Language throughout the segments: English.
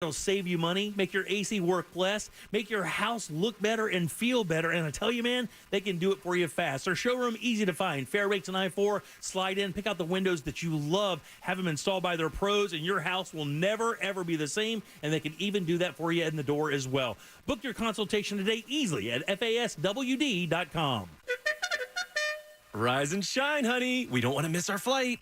It'll save you money, make your AC work less, make your house look better and feel better. And I tell you, man, they can do it for you fast. Their showroom, easy to find. Fairbanks and I-4, slide in, pick out the windows that you love, have them installed by their pros, and your house will never, ever be the same. And they can even do that for you in the door as well. Book your consultation today easily at faswd.com. Rise and shine, honey. We don't want to miss our flight.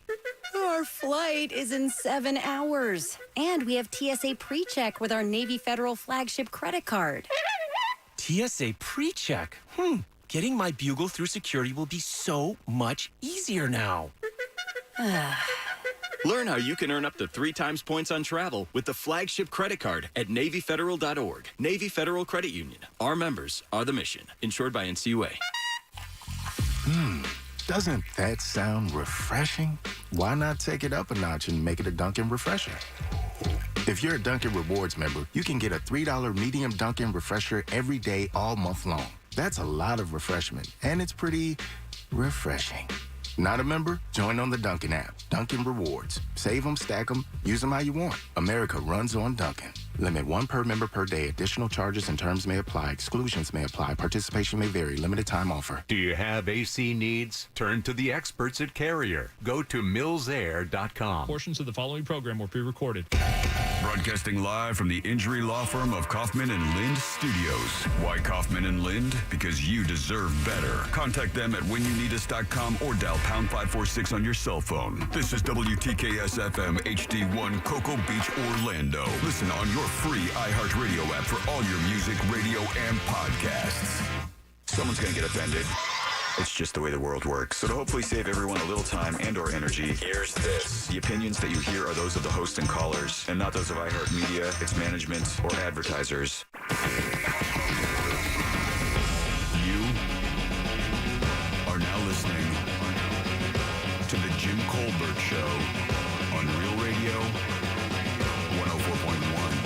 Our flight is in 7 hours. And we have TSA PreCheck with our Navy Federal flagship credit card. TSA PreCheck. Getting my bugle through security will be so much easier now. Learn how you can earn up to 3 times points on travel with the flagship credit card at NavyFederal.org. Navy Federal Credit Union. Our members are the mission. Insured by NCUA. Doesn't that sound refreshing? Why not take it up a notch and make it a Dunkin' Refresher? If you're a Dunkin' Rewards member, you can get a $3 medium Dunkin' Refresher every day all month long. That's a lot of refreshment, and it's pretty refreshing. Not a member? Join on the Dunkin' app. Dunkin' Rewards. Save them, stack them, use them how you want. America runs on Dunkin'. Limit 1 per member per day. Additional charges and terms may apply. Exclusions may apply. Participation may vary. Limited time offer. Do you have AC needs? Turn to the experts at Carrier. Go to millsair.com. Portions of the following program were pre-recorded. Broadcasting live from the injury law firm of Kaufman and Lind Studios. Why Kaufman and Lind? Because you deserve better. Contact them at whenyouneedus.com or dial pound 546 on your cell phone. This is WTKS FM HD1 Cocoa Beach, Orlando. Listen on your free iHeartRadio app for all your music, radio, and podcasts. Someone's going to get offended. It's just the way the world works. So to hopefully save everyone a little time and or energy, here's this. The opinions that you hear are those of the host and callers, and not those of iHeartMedia, its management, or advertisers. You are now listening to The Jim Colbert Show on Real Radio 104.1.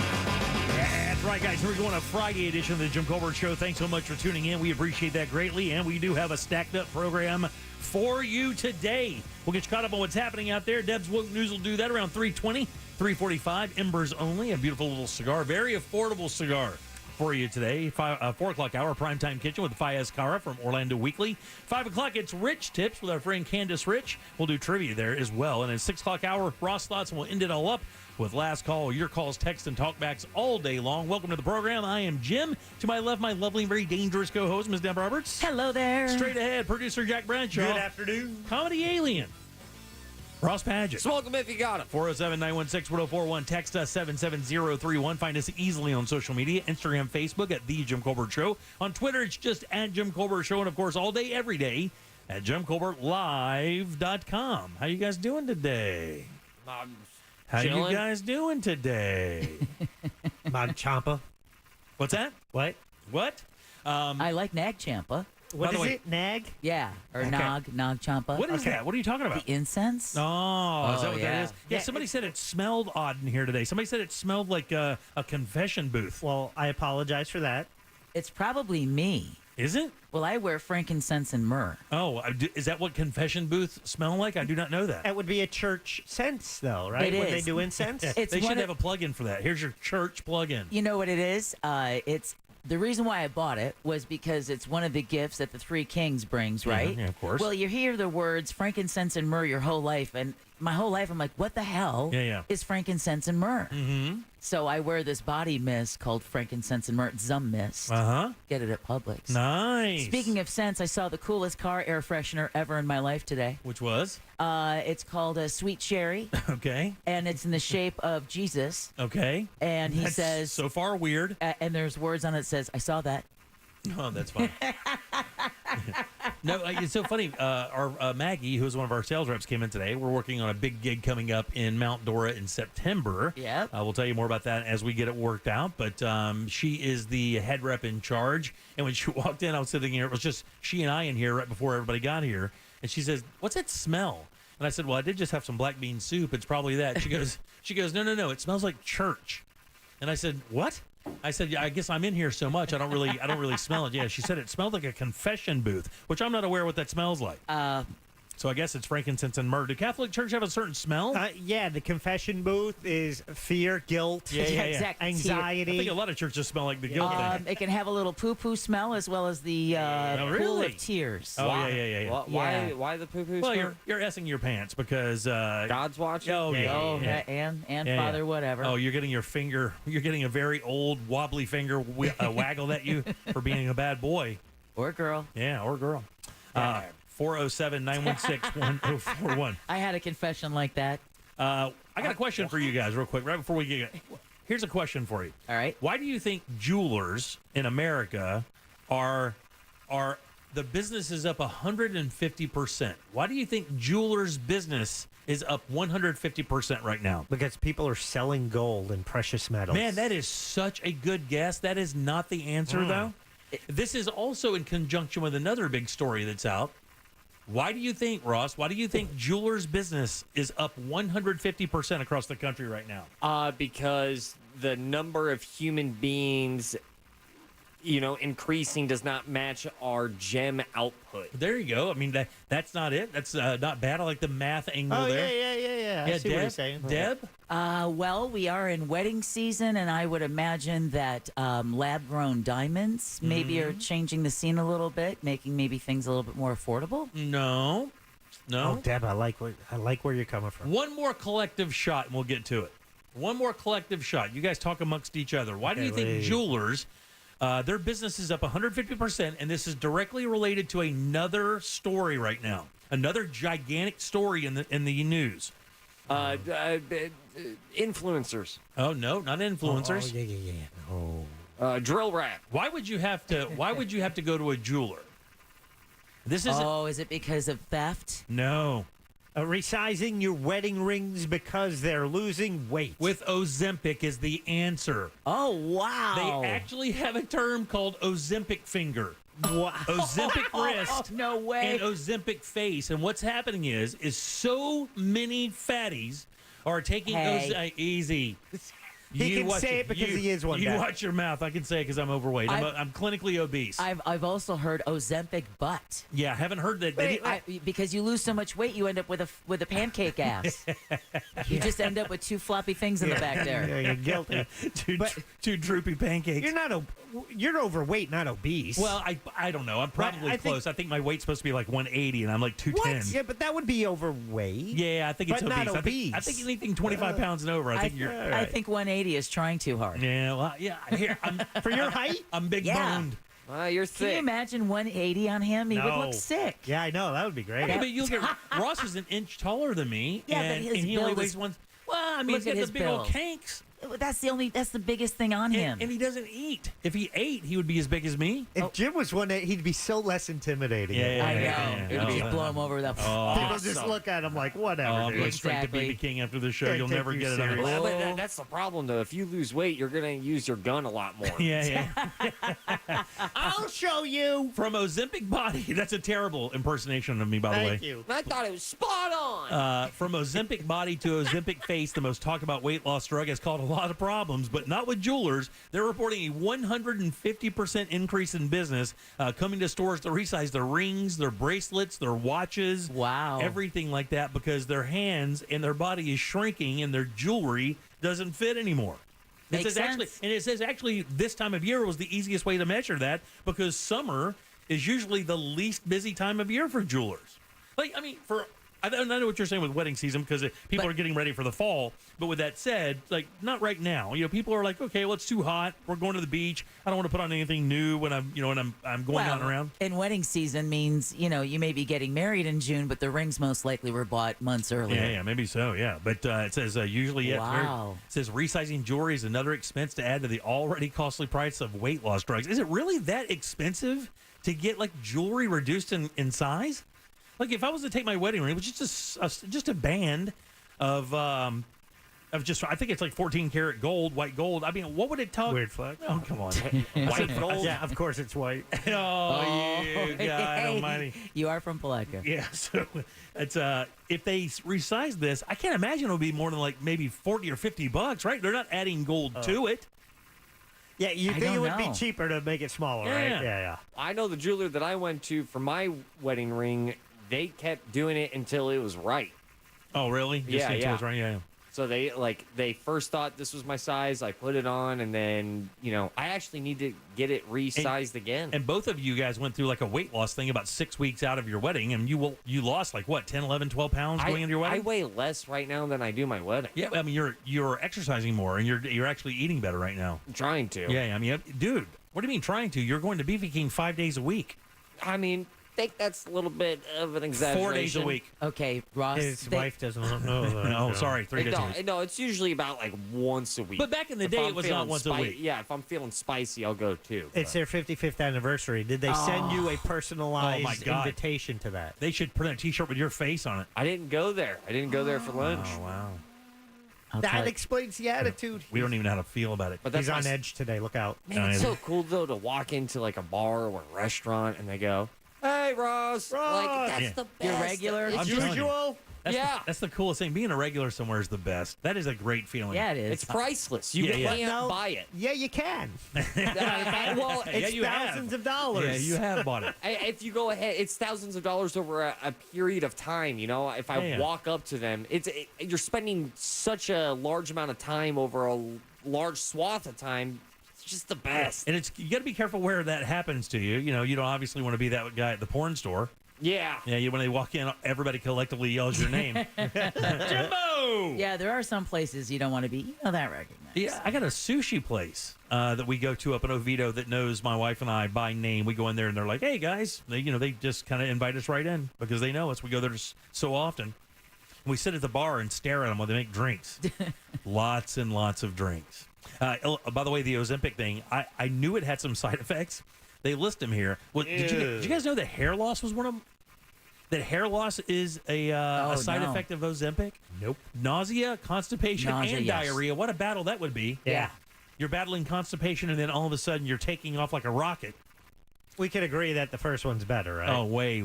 That's right, guys. We're going to Friday edition of the Jim Colbert Show. Thanks so much for tuning in. We appreciate that greatly, and we do have a stacked up program for you today. We'll get you caught up on what's happening out there. Deb's Woke News will do that around 3:20, 3:45. Embers only, a beautiful little cigar, very affordable cigar for you today. 4 o'clock hour, Primetime Kitchen with Fayez Cara from Orlando Weekly. 5 o'clock, it's Rich Tips with our friend Candace Rich. We'll do trivia there as well. And at 6 o'clock hour, Ross Thoughts, and we'll end it all up with Last Call, your calls, text, and talkbacks all day long. Welcome to the program. I am Jim. To my left, my lovely and very dangerous co-host, Ms. Deb Roberts. Hello there. Straight ahead, producer Jack Bradshaw. Good afternoon. Comedy Alien, Ross Padgett. Smoke them if you got it. 407-916-1041. Text us 77031. Find us easily on social media, Instagram, Facebook at The Jim Colbert Show. On Twitter, it's just at Jim Colbert Show. And, of course, all day, every day at JimColbertLive.com. How you guys doing today? How Chilling. you guys doing today? Mon Champa. What's that? What? What? I like Nag Champa. What the is way- it? Nag? Yeah, or Okay. Nog Champa. What is Okay. that? What are you talking about? The incense? Oh, is that Oh, what yeah. that is? Yeah, Yeah, somebody said it smelled odd in here today. Somebody said it smelled like a confession booth. Well, I apologize for that. It's probably me. Is it? Well, I wear frankincense and myrrh. Oh, is that what confession booths smell like? I do not know that. That would be a church sense, though, right? It When they is. do incense? It's They one should of- have a plug-in for that. Here's your church plug-in. You know what it is? It's the reason why I bought it was because it's one of the gifts that the Three Kings brings, right? yeah, of course. Well, you hear the words frankincense and myrrh your whole life, and my whole life I'm like, what the hell Yeah. is frankincense and myrrh? Mm-hmm. So I wear this body mist called frankincense and myrrh, Zum Mist. Uh-huh. Get it at Publix. Nice. Speaking of scents, I saw the coolest car air freshener ever in my life today. Which was? It's called a Sweet Cherry, Okay. and it's in the shape of Jesus. Okay. And he That's says, so far weird. and there's words on it that says, I saw that. Oh, that's fine. No, it's so funny. Our Maggie, who's one of our sales reps, came in today. We're working on a big gig coming up in Mount Dora in September. Yep. We'll tell you more about that as we get it worked out. But she is the head rep in charge. And when she walked in, I was sitting here. It was just she and I in here right before everybody got here. And she says, "What's that smell?" And I said, "Well, I did just have some black bean soup. It's probably that." She goes, "No. It smells like church." And I said, "What?" I said, "Yeah, I guess I'm in here so much I don't really smell it." Yeah, she said it smelled like a confession booth, which I'm not aware what that smells like. So I guess it's frankincense and myrrh. Do Catholic Church have a certain smell? Yeah, the confession booth is fear, guilt, Exactly. anxiety. I think a lot of churches smell like the guilt thing. It can have a little poo-poo smell as well as the pool really? of tears. Oh, yeah. Why the poo-poo Well, smell? you're essing your pants because God's watching? And Father whatever. Oh, you're getting you're getting a very old wobbly finger waggled at you for being a bad boy. Or girl. Yeah, or girl. 407-916-1041. I had a confession like that. I got a question for you guys real quick, right before we get it. Here's a question for you. All right. Why do you think jewelers in America are the business is up 150%? Why do you think jewelers' business is up 150% right now? Because people are selling gold and precious metals. Man, that is such a good guess. That is not the answer, though. This is also in conjunction with another big story that's out. Why do you think, Ross, jewelers' business is up 150% across the country right now? Because the number of human beings, increasing does not match our gem output. There you go. I mean, that's not it. That's not bad. I like the math angle there. Yeah. I see what you're saying. Deb? Well, we are in wedding season, and I would imagine that lab-grown diamonds maybe are changing the scene a little bit, making maybe things a little bit more affordable. No. Oh, Deb, I like where you're coming from. One more collective shot, and we'll get to it. One more collective shot. You guys talk amongst each other. Why do you think jewelers, their business is up 150%, and this is directly related to another story right now, another gigantic story in the news. Influencers. Oh no, not influencers. Drill rap. Why would you have to go to a jeweler? This is is it because of theft? No. Resizing your wedding rings because they're losing weight. With Ozempic is the answer. Oh, wow. They actually have a term called Ozempic finger. Wow. Ozempic wrist. No way. And Ozempic face. And what's happening is so many fatties are taking easy. He can say it because he is one. You watch your mouth. I can say it because I'm overweight. I'm clinically obese. I've also heard Ozempic butt. Yeah, I haven't heard that. Because you lose so much weight, you end up with a pancake ass. You just end up with two floppy things in the back there. Yeah, you're guilty. two droopy pancakes. You're overweight, not obese. Well, I don't know. I'm probably close. I think my weight's supposed to be like 180, and I'm like 210. What? Yeah, but that would be overweight. Yeah, I think it's but obese. Not obese. I think anything 25 pounds and over. I think 180 is trying too hard. Yeah, well, yeah. Here, for your height, I'm big boned. You're sick. Can you imagine 180 on him? He would look sick. Yeah, I know. That would be great. Okay, but you look at Ross is an inch taller than me. Yeah, and, but his and he only build weighs is- one. Well, I mean, Look he's at got his the big old build. kanks. That's the biggest thing on him. And he doesn't eat. If he ate, he would be as big as me. If Jim was one, he'd be so less intimidating. I know. Yeah. It'd just blow him over with that. People just look at him like, whatever. I'm dude. going straight to Exactly. Beefy King after the show. Can't You'll take never you get it on serious. a But that's the problem, though. If you lose weight, you're going to use your gun a lot more. Yeah. I'll show you. From Ozempic Body. That's a terrible impersonation of me, by the way. Thank you. I thought it was spot on. From Ozempic Body to Ozempic Face, the most talked about weight loss drug has caused a lot of problems, but not with jewelers. They're reporting a 150% increase in business coming to stores to resize their rings, their bracelets, their watches. Wow. Everything like that because their hands and their body is shrinking and their jewelry doesn't fit anymore. Makes sense. It says actually this time of year was the easiest way to measure that because summer is usually the least busy time of year for jewelers. I know what you're saying with wedding season because people are getting ready for the fall. But with that said, not right now. People are like, okay, well, it's too hot. We're going to the beach. I don't want to put on anything new when I'm going out and around. And wedding season means, you may be getting married in June, but the rings most likely were bought months earlier. Yeah, maybe so, yeah. But it says usually, Wow. It says resizing jewelry is another expense to add to the already costly price of weight loss drugs. Is it really that expensive to get jewelry reduced in size? If I was to take my wedding ring, which is just a band of just, I think it's 14 karat gold, white gold. I mean, what would it tell? Weird flex. Oh, come on. White gold? Yeah, of course it's white. Oh, you God almighty. You are from Palatka. Yeah, so it's if they resize this, I can't imagine it'll be more than maybe $40 or $50, right? They're not adding gold to it. Yeah, you think it would be cheaper to make it smaller, right? Yeah. I know the jeweler that I went to for my wedding ring, they kept doing it until it was right. Oh, really? Just Yeah, until yeah. it's right. Yeah. So they first thought this was my size. I put it on, and then I actually need to get it resized again. And both of you guys went through like a weight loss thing about 6 weeks out of your wedding, and you lost like what, 10, 11, 12 pounds going into your wedding? I weigh less right now than I do my wedding. Yeah, I mean you're exercising more, and you're actually eating better right now. I'm trying to. Yeah, I mean, dude, what do you mean trying to? You're going to Beefy King 5 days a week. I mean, I think that's a little bit of an exaggeration. 4 days a week. Okay, Ross. His wife doesn't know that. Oh, sorry, 3 days a week. No, it's usually about like once a week. But back in the day, it was not once a week. Yeah, if I'm feeling spicy, I'll go too. It's their 55th anniversary. Did they send you a personalized Oh, my God. invitation to that? They should print a T-shirt with your face on it. I didn't go there. I didn't go there for lunch. Oh, wow. That explains the attitude. We don't even know how to feel about it. But that's He's on my- edge today. Look out. Man, it's so cool though to walk into like a bar or a restaurant and they go, "Hey, Ross!" Like that's Yeah. the best. You're regular? It's I'm just- telling you. Usual. That's the coolest thing. Being a regular somewhere is the best. That is a great feeling. Yeah, it is. It's priceless. You Yeah, can't No. buy it. Yeah, you can. Well, Yeah, It's you have. thousands of dollars. Yeah, you have bought it. if you go ahead, it's thousands of dollars over a period of time. If I Yeah. walk up to them, you're spending such a large amount of time over a large swath of time. It's just the best. And you got to be careful where that happens to you. You don't obviously want to be that guy at the porn store. Yeah. Yeah, when they walk in, everybody collectively yells your name. Jimbo! Yeah, there are some places you don't want to be. That recognized. Yeah, I got a sushi place that we go to up in Oviedo that knows my wife and I by name. We go in there and they're like, "Hey guys," they just kind of invite us right in because they know us. We go there so often. We sit at the bar and stare at them while they make drinks. Lots and lots of drinks. By the way, the Ozempic thing, I knew it had some side effects. They list them here. Well, did you guys know that hair loss was one of them? That hair loss is a side effect of Ozempic? Nope. Nausea, constipation, Nausea, and yes. diarrhea. What a battle that would be. Yeah. You're battling constipation, and then all of a sudden you're taking off like a rocket. We can agree that the first one's better, right? Oh, way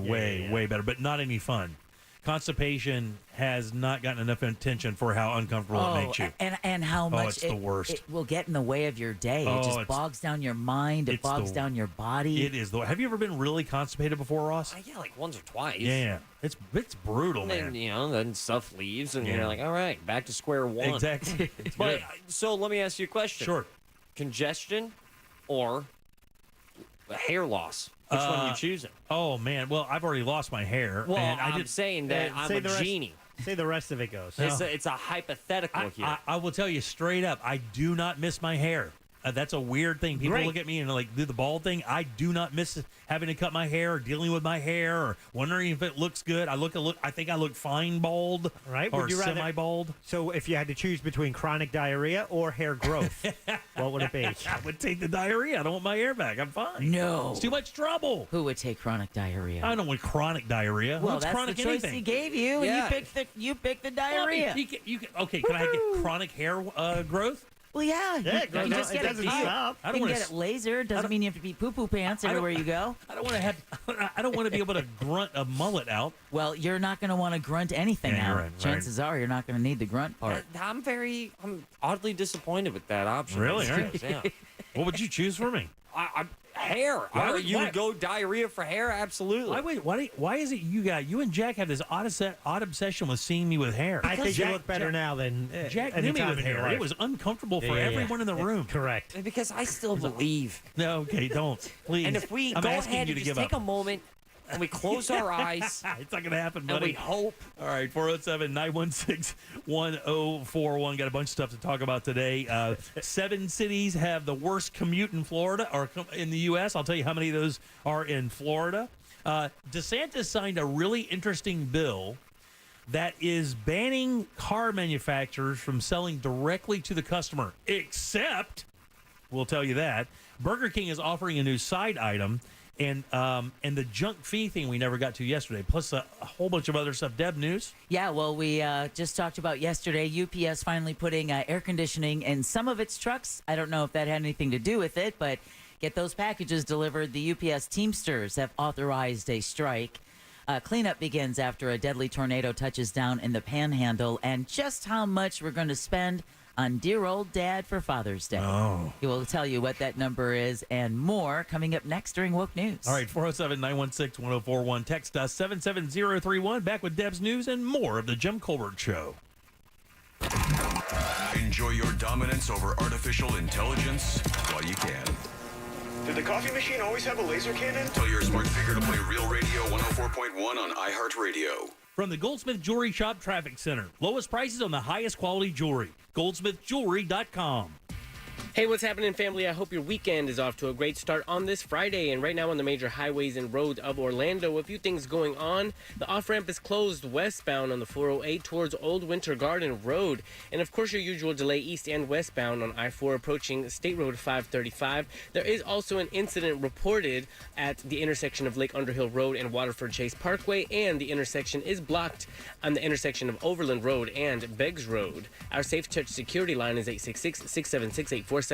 better, but not any fun. Constipation has not gotten enough attention for how uncomfortable it makes you. And how much it's the worst. It will get in the way of your day. It just bogs down your mind. It bogs down your body. It is. Have you ever been really constipated before, Ross? Yeah, like once or twice. Yeah. It's brutal, And man. then, then stuff leaves, and Yeah. you're like, all right, back to square one. Exactly. It's But good. so let me ask you a question. Sure. Congestion or hair loss? Which one are you choosing? Oh, man. Well, I've already lost my hair. Well, and I'm saying that I'm say a the rest- genie. Say the rest of it goes. It's a hypothetical here. I will tell you straight up, I do not miss my hair. That's a weird thing. People Great. look at me and like do the bald thing. I do not miss having to cut my hair or dealing with my hair or wondering if it looks good. I think I look fine bald, Right? Or Would you rather- semi-bald. So if you had to choose between chronic diarrhea or hair growth, what would it be? I would take the diarrhea. I don't want my hair back. I'm fine. No. It's too much trouble. Who would take chronic diarrhea? I don't want chronic diarrhea. Well, What's that's chronic the choice anything? he gave you, and Yeah. you picked the Well, I mean, diarrhea. okay, can I get chronic hair growth? Well, yeah. Yeah, you no, just it get doesn't it. stop. I You don't can want get it laser. It doesn't mean you have to be poo-poo pants everywhere you go. I don't want to have. I don't want to be able to grunt a mullet out. Well, you're not going to want to grunt anything Yeah, out. you're right, Chances are you're not going to need the grunt part. I'm oddly disappointed with that option. Really? All right. Yeah. What would you choose for me? Hair. Why Or would- you why- would go diarrhea for hair? Absolutely. Why is it you and Jack have this odd obsession with seeing me with hair? I think Jack, you look better now than Jack any knew me time with in your hair. life. It was uncomfortable for Yeah, yeah, everyone in the room. Correct. Because I still believe. No, okay, don't. Please. And if we I'm go asking ahead you and to just give take up. a moment and we close our eyes It's not going to happen, and buddy. we hope. All right, 407-916-1041. Got a bunch of stuff to talk about today. 7 cities have the worst commute in Florida or in the U.S. I'll tell you how many of those are in Florida. DeSantis signed a really interesting bill that is banning car manufacturers from selling directly to the customer, except, we'll tell you that, Burger King is offering a new side item. And the junk fee thing we never got to yesterday, plus a whole bunch of other stuff. Deb, news? Yeah, well, we just talked about yesterday, UPS finally putting air conditioning in some of its trucks. I don't know if that had anything to do with it, but get those packages delivered. The UPS Teamsters have authorized a strike. Cleanup begins after a deadly tornado touches down in the Panhandle, and just how much we're going to spend on Dear Old Dad for Father's Day. Oh. He will tell you what that number is and more coming up next during Woke News. All right, 407-916-1041. Text us 77031. Back with Deb's News and more of the Jim Colbert Show. Enjoy your dominance over artificial intelligence while you can. Did the coffee machine always have a laser cannon? Tell your smart speaker to play Real Radio 104.1 on iHeartRadio. From the Goldsmith Jewelry Shop Traffic Center. Lowest prices on the highest quality jewelry. GoldsmithJewelry.com. Hey, what's happening, family? I hope your weekend is off to a great start on this Friday. And right now on the major highways and roads of Orlando, a few things going on. The off-ramp is closed westbound on the 408 towards Old Winter Garden Road. And, of course, your usual delay east and westbound on I-4 approaching State Road 535. There is also an incident reported at the intersection of Lake Underhill Road and Waterford Chase Parkway. And the intersection is blocked on the intersection of Overland Road and Beggs Road. Our Safe Touch security line is 866-676-8477.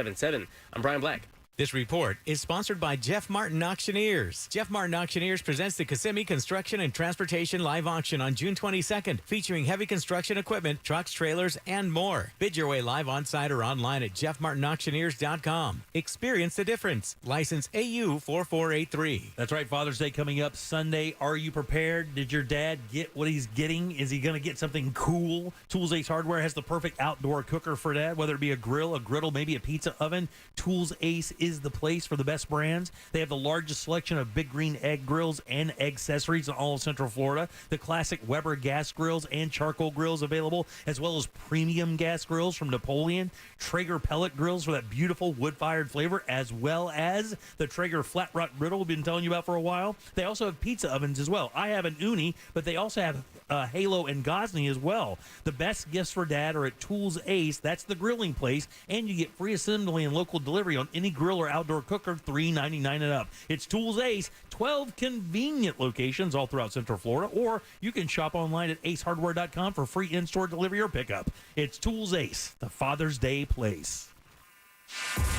I'm Brian Black. This report is sponsored by Jeff Martin Auctioneers. Jeff Martin Auctioneers presents the Kissimmee Construction and Transportation Live Auction on June 22nd, featuring heavy construction equipment, trucks, trailers, and more. Bid your way live on-site or online at jeffmartinauctioneers.com. Experience the difference. License AU 4483. That's right, Father's Day coming up Sunday. Are you prepared? Did your dad get what he's getting? Is he going to get something cool? Tools Ace Hardware has the perfect outdoor cooker for dad, whether it be a grill, a griddle, maybe a pizza oven. Tools Ace is the place for the best brands. They have the largest selection of Big Green egg grills and accessories in all of Central Florida. The classic Weber gas grills and charcoal grills available, as well as premium gas grills from Napoleon, Traeger pellet grills for that beautiful wood-fired flavor, as well as the Traeger flat rock griddle we've been telling you about for a while. They also have pizza ovens as well. I have an Uni, but they also have Halo and Gosney as well. The best gifts for dad are at Tools Ace. That's the grilling place, and you get free assembly and local delivery on any grill or outdoor cooker, $3.99 and up. It's Tools Ace, 12 convenient locations all throughout Central Florida, or you can shop online at acehardware.com for free in-store delivery or pickup. It's Tools Ace, the Father's Day place.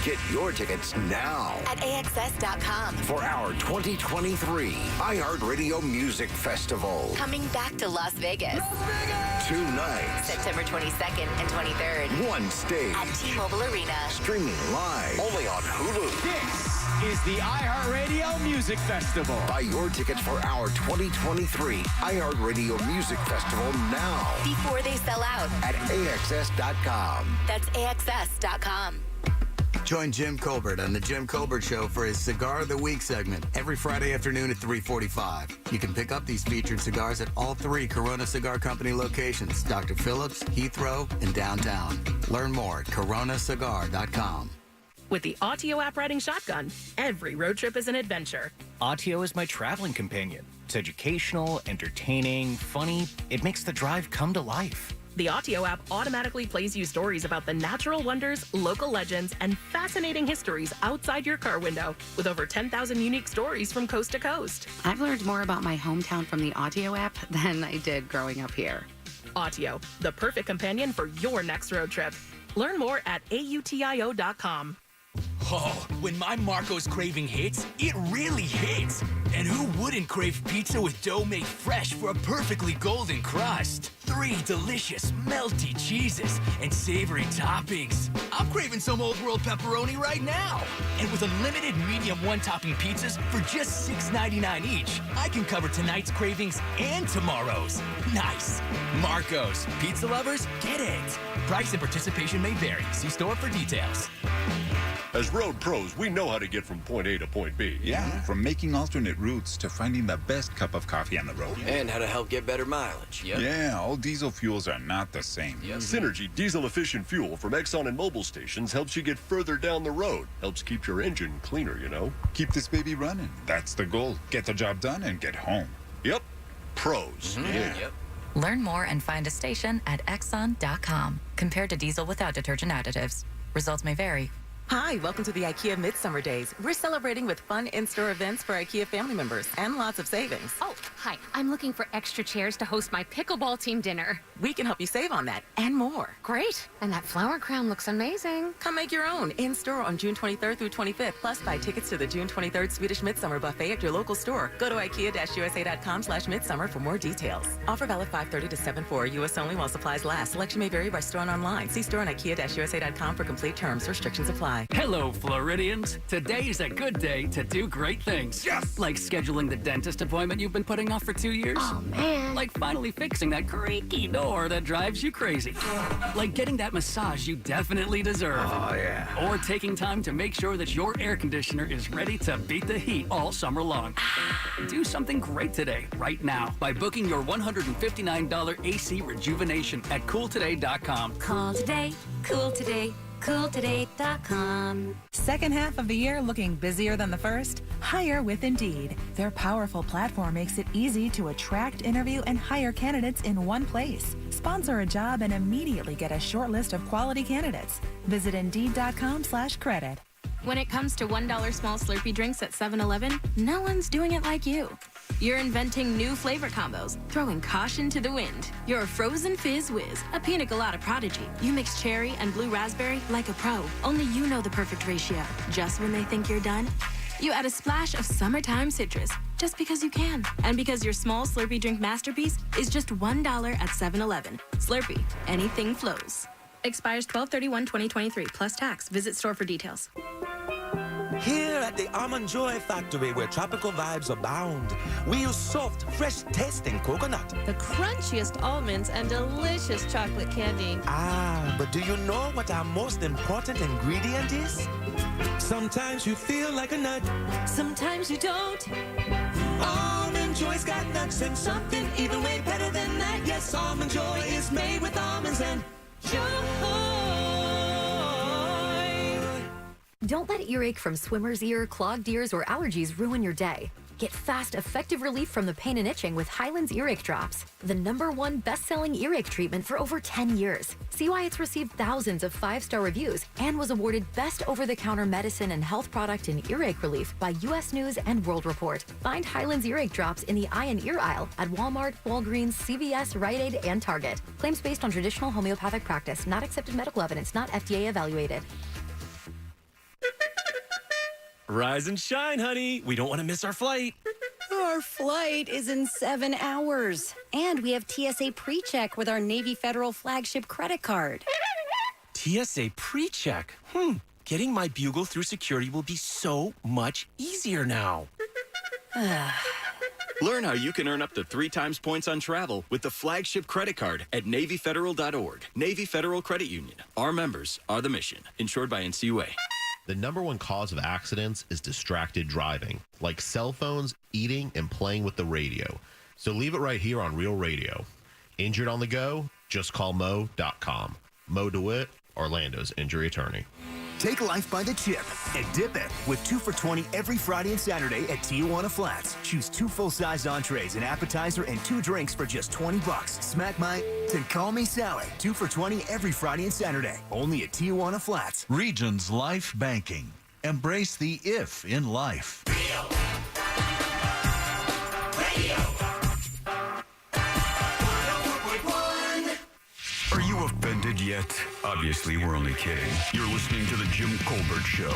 Get your tickets now at AXS.com for our 2023 iHeartRadio Music Festival. Coming back to Las Vegas. 2 nights. September 22nd and 23rd. 1 stage. At T-Mobile Arena. Streaming live. Only on Hulu. This is the iHeartRadio Music Festival. Buy your tickets for our 2023 iHeartRadio Music Festival now. Before they sell out. At AXS.com. That's AXS.com. Join Jim Colbert on The Jim Colbert Show for his Cigar of the Week segment every Friday afternoon at 3:45. You can pick up these featured cigars at all 3 Corona Cigar Company locations, Dr. Phillips, Heathrow, and downtown. Learn more at coronacigar.com. With the Autio app riding shotgun, every road trip is an adventure. Autio is my traveling companion. It's educational, entertaining, funny. It makes the drive come to life. The Autio app automatically plays you stories about the natural wonders, local legends, and fascinating histories outside your car window, with over 10,000 unique stories from coast to coast. I've learned more about my hometown from the Autio app than I did growing up here. Autio, the perfect companion for your next road trip. Learn more at AUTIO.com. Oh, when my Marco's craving hits, it really hits. And who wouldn't crave pizza with dough made fresh for a perfectly golden crust? 3 delicious, melty cheeses and savory toppings. I'm craving some Old World pepperoni right now. And with unlimited medium one-topping pizzas for just $6.99 each, I can cover tonight's cravings and tomorrow's. Nice. Marco's. Pizza lovers, get it. Price and participation may vary. See store for details. As road pros, we know how to get from point A to point B. Yeah, from making alternate routes to finding the best cup of coffee on the road. And how to help get better mileage. Yep. Yeah, all diesel fuels are not the same. Yep. Synergy diesel-efficient fuel from Exxon and Mobil stations helps you get further down the road. Helps keep your engine cleaner, you know? Keep this baby running. That's the goal. Get the job done and get home. Yep. Pros. Mm-hmm. Yeah. Yep. Learn more and find a station at Exxon.com. Compared to diesel without detergent additives. Results may vary. Hi, welcome to the IKEA Midsummer Days. We're celebrating with fun in-store events for IKEA family members and lots of savings. Oh, hi. I'm looking for extra chairs to host my pickleball team dinner. We can help you save on that and more. Great. And that flower crown looks amazing. Come make your own in-store on June 23rd through 25th. Plus, buy tickets to the June 23rd Swedish Midsummer Buffet at your local store. Go to IKEA-USA.com/midsummer for more details. Offer valid 5/30 to 7/4. U.S. only while supplies last. Selection may vary by store and online. See store on IKEA-USA.com for complete terms. Restrictions apply. Hello, Floridians. Today's a good day to do great things. Yes! Like scheduling the dentist appointment you've been putting off for 2 years. Oh, man. Like finally fixing that creaky door that drives you crazy. Like getting that massage you definitely deserve. Oh, yeah. Or taking time to make sure that your air conditioner is ready to beat the heat all summer long. Do something great today, right now, by booking your $159 AC rejuvenation at cooltoday.com. Call today, cool today. CoolToday.com. Second half of the year looking busier than the first? Hire with Indeed. Their powerful platform makes it easy to attract, interview, and hire candidates in one place. Sponsor a job and immediately get a short list of quality candidates. Visit Indeed.com/credit. When it comes to $1 small Slurpee drinks at 7-Eleven, no one's doing it like you. You're inventing new flavor combos, throwing caution to the wind. You're a frozen fizz whiz, a pina colada prodigy. You mix cherry and blue raspberry like a pro. Only you know the perfect ratio. Just when they think you're done, you add a splash of summertime citrus, just because you can. And because your small Slurpee drink masterpiece is just $1 at 7-Eleven. Slurpee, anything flows. Expires 12/31/2023, plus tax. Visit store for details. Here at the Almond Joy Factory, where tropical vibes abound, we use soft, fresh-tasting coconut. The crunchiest almonds and delicious chocolate candy. Ah, but do you know what our most important ingredient is? Sometimes you feel like a nut. Sometimes you don't. Almond Joy's got nuts and something even way better than that. Yes, Almond Joy is made with almonds and joy. Don't let earache from swimmer's ear, clogged ears, or allergies ruin your day. Get fast, effective relief from the pain and itching with Hyland's Earache Drops, the #1 best-selling earache treatment for over 10 years. See why it's received thousands of 5-star reviews and was awarded Best Over-the-Counter Medicine and Health Product in Earache Relief by U.S. News and World Report. Find Hyland's Earache Drops in the eye and ear aisle at Walmart, Walgreens, CVS, Rite Aid, and Target. Claims based on traditional homeopathic practice, not accepted medical evidence, not FDA evaluated. Rise and shine, honey. We don't want to miss our flight. Our flight is in 7 hours. And we have TSA pre-check with our Navy Federal flagship credit card. TSA pre-check. Getting my bugle through security will be so much easier now. Learn how you can earn up to 3 times points on travel with the flagship credit card at NavyFederal.org. Navy Federal Credit Union. Our members are the mission. Insured by NCUA. The #1 cause of accidents is distracted driving, like cell phones, eating, and playing with the radio. So leave it right here on Real Radio. Injured on the go? Just call Mo.com. Mo DeWitt, Orlando's injury attorney. Take life by the chip and dip it with 2 for $20 every Friday and Saturday at Tijuana Flats. Choose 2 full-size entrees, an appetizer, and 2 drinks for just $20. Smack my and call me Sally. 2 for $20 every Friday and Saturday. Only at Tijuana Flats. Regions Life Banking. Embrace the if in life. Are you offended yet? Obviously, we're only kidding. You're listening to The Jim Colbert Show.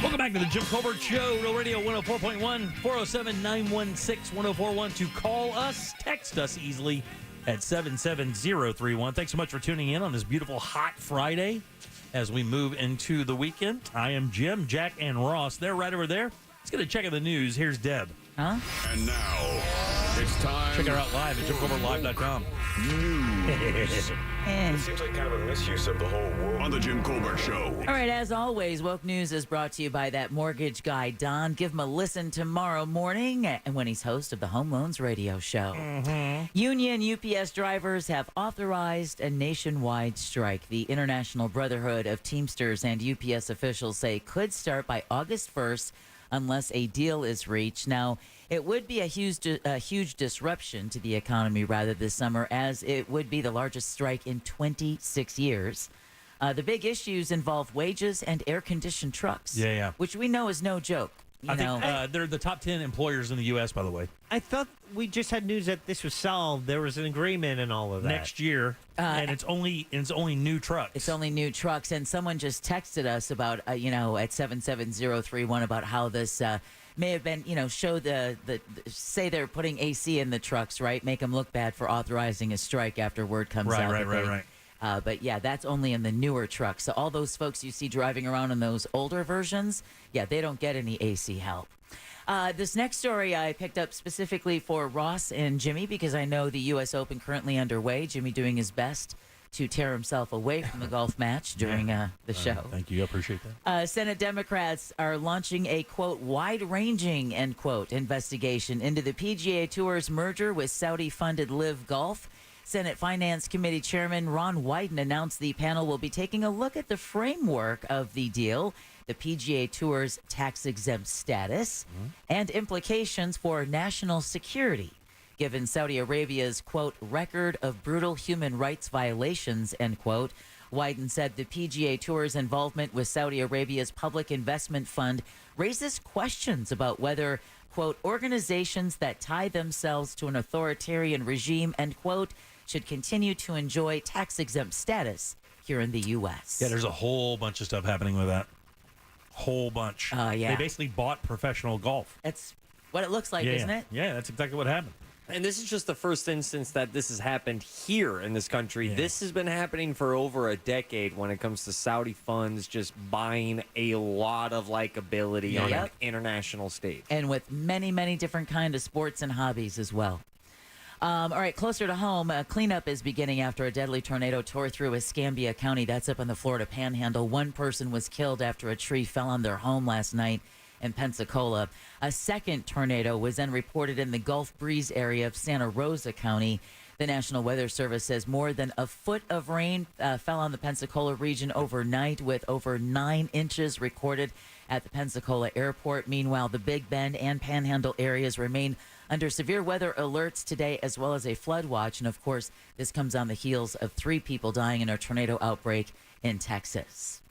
Welcome back to The Jim Colbert Show, Real Radio 104.1, 407-916-1041 to call us, text us easily at 77031. Thanks so much for tuning in on this beautiful hot Friday as we move into the weekend. I am Jim, Jack, and Ross. They're right over there. Let's get a check of the news. Here's Deb. And now, it's time. Check her out live at JimColbertLive.com. News. It seems like kind of a misuse of the whole world. On The Jim Colbert Show. All right, as always, Woke News is brought to you by that mortgage guy, Don. Give him a listen tomorrow morning and when he's host of the Home Loans Radio Show. Union UPS drivers have authorized a nationwide strike. The International Brotherhood of Teamsters and UPS officials say could start by August 1st. unless a deal is reached. Now, it would be a huge disruption to the economy rather this summer, as it would be the largest strike in 26 years. The big issues involve wages and air-conditioned trucks, which we know is no joke. I think they're the top 10 employers in the U.S., by the way. I thought we just had news that this was solved. There was an agreement and all of that. Next year, and it's only new trucks. It's only new trucks. And someone just texted us about, at 77031 about how this may have been, show say they're putting AC in the trucks, right? Make them look bad for authorizing a strike after word comes out. Right. But yeah, that's only in the newer trucks. So all those folks you see driving around in those older versions, they don't get any AC help. This next story I picked up specifically for Ross and Jimmy because I know the U.S. Open currently underway. Jimmy doing his best to tear himself away from the golf match during the show. Thank you. I appreciate that. Senate Democrats are launching a, quote, wide-ranging, end quote, investigation into the PGA Tour's merger with Saudi-funded Live Golf. Senate Finance Committee Chairman Ron Wyden announced the panel will be taking a look at the framework of the deal, the PGA Tour's tax-exempt status, and implications for national security, given Saudi Arabia's, quote, record of brutal human rights violations, end quote. Wyden said the PGA Tour's involvement with Saudi Arabia's Public Investment Fund raises questions about whether, quote, organizations that tie themselves to an authoritarian regime, end quote, should continue to enjoy tax-exempt status here in the U.S. Yeah, there's a whole bunch of stuff happening with that. Whole bunch. They basically bought professional golf. That's what it looks like, isn't it? Yeah, that's exactly what happened. And this is just the first instance that this has happened here in this country. Yeah. This has been happening for over a decade when it comes to Saudi funds just buying a lot of likability on an international stage. And with many, many different kinds of sports and hobbies as well. All right, closer to home, cleanup is beginning after a deadly tornado tore through Escambia County. That's up in the Florida Panhandle. One person was killed after a tree fell on their home last night in Pensacola. A second tornado was then reported in the Gulf Breeze area of Santa Rosa County. The National Weather Service says more than a foot of rain fell on the Pensacola region overnight, with over 9 inches recorded at the Pensacola airport. Meanwhile, the Big Bend and Panhandle areas remain under severe weather alerts today, as well as a flood watch. And of course, this comes on the heels of 3 people dying in a tornado outbreak in Texas.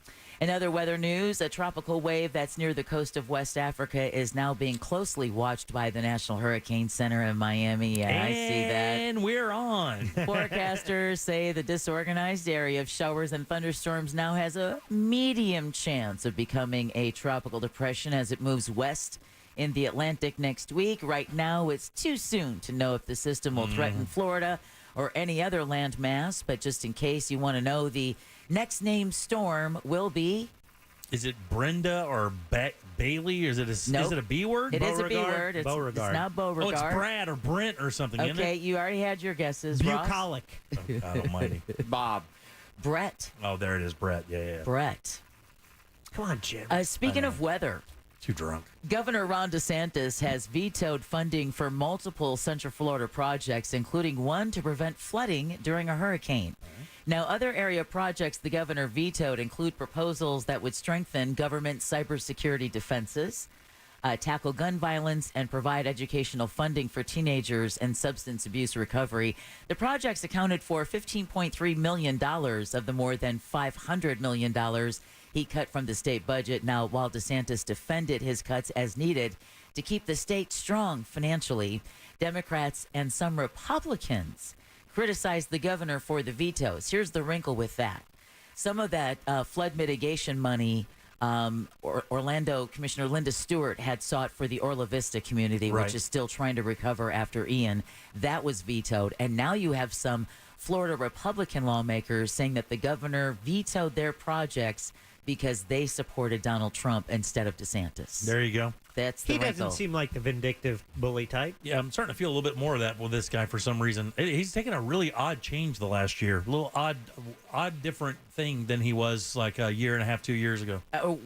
In other weather news, a tropical wave that's near the coast of West Africa is now being closely watched by the National Hurricane Center in Miami. I see that. And we're on. Forecasters say the disorganized area of showers and thunderstorms now has a medium chance of becoming a tropical depression as it moves west in the Atlantic next week. Right now, it's too soon to know if the system will threaten Florida or any other landmass, but just in case you want to know, the next named storm will be... Is it Brenda or Bailey? Or is it a B word? It is a B word. It's not Beauregard. Oh, it's Brad or Brent or something, isn't it? Okay, you already had your guesses, Bucolic. Oh, God almighty. Bob. Brett. Oh, there it is, Brett. Yeah. Brett. Come on, Jim. Speaking of weather... Too drunk. Governor Ron DeSantis has vetoed funding for multiple Central Florida projects, including one to prevent flooding during a hurricane. Now, other area projects the governor vetoed include proposals that would strengthen government cybersecurity defenses, tackle gun violence, and provide educational funding for teenagers and substance abuse recovery. The projects accounted for $15.3 million of the more than $500 million he cut from the state budget. Now, while DeSantis defended his cuts as needed to keep the state strong financially, Democrats and some Republicans criticized the governor for the vetoes. Here's the wrinkle with that. Some of that flood mitigation money Orlando Commissioner Linda Stewart had sought for the Orla Vista community, which is still trying to recover after Ian. That was vetoed. And now you have some Florida Republican lawmakers saying that the governor vetoed their projects because they supported Donald Trump instead of DeSantis. There you go. That's the He wrinkle. doesn't seem like the vindictive bully type. Yeah, I'm starting to feel a little bit more of that with this guy for some reason. He's taken a really odd change the last year. A little odd different thing than he was like a year and a half, 2 years ago.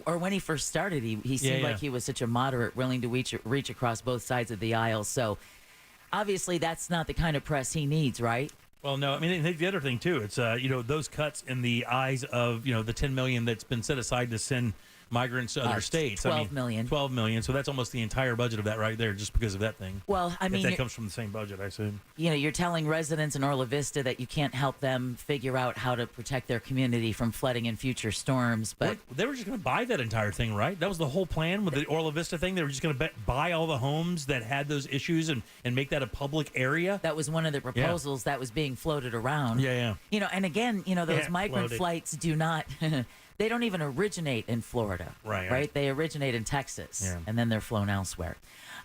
Or when he first started, he seemed like he was such a moderate, willing to reach across both sides of the aisle. So obviously that's not the kind of press he needs, right? Well, no, I mean, the other thing, too, it's, those cuts in the eyes of, the $10 million that's been set aside to send migrants to other states. 12 million. 12 million. So that's almost the entire budget of that right there, just because of that thing. Well, I mean, if that comes from the same budget, I assume. You know, you're telling residents in Orla Vista that you can't help them figure out how to protect their community from flooding and future storms. But they were just going to buy that entire thing, right? That was the whole plan with the Orla Vista thing. They were just going to buy all the homes that had those issues and make that a public area. That was one of the proposals that was being floated around. Yeah. You know, and again, you know, those migrant flights do not. They don't even originate in Florida, right? They originate in Texas, and then they're flown elsewhere.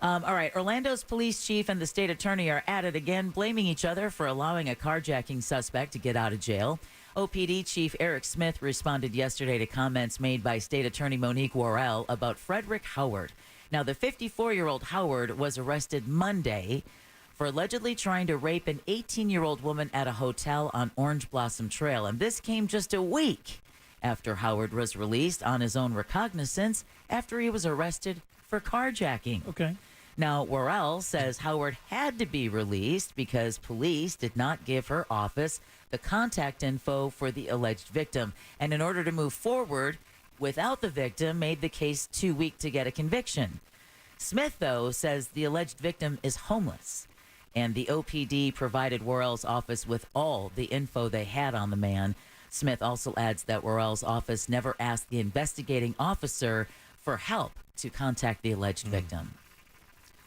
All right, Orlando's police chief and the state attorney are at it again, blaming each other for allowing a carjacking suspect to get out of jail. OPD Chief Eric Smith responded yesterday to comments made by State Attorney Monique Worrell about Frederick Howard. Now, the 54-year-old Howard was arrested Monday for allegedly trying to rape an 18-year-old woman at a hotel on Orange Blossom Trail, and this came just a week after Howard was released on his own recognizance after he was arrested for carjacking. Okay. Now, Worrell says Howard had to be released because police did not give her office the contact info for the alleged victim. And in order to move forward without the victim, made the case too weak to get a conviction. Smith, though, says the alleged victim is homeless. And the OPD provided Worrell's office with all the info they had on the man. Smith also adds that Worrell's office never asked the investigating officer for help to contact the alleged victim.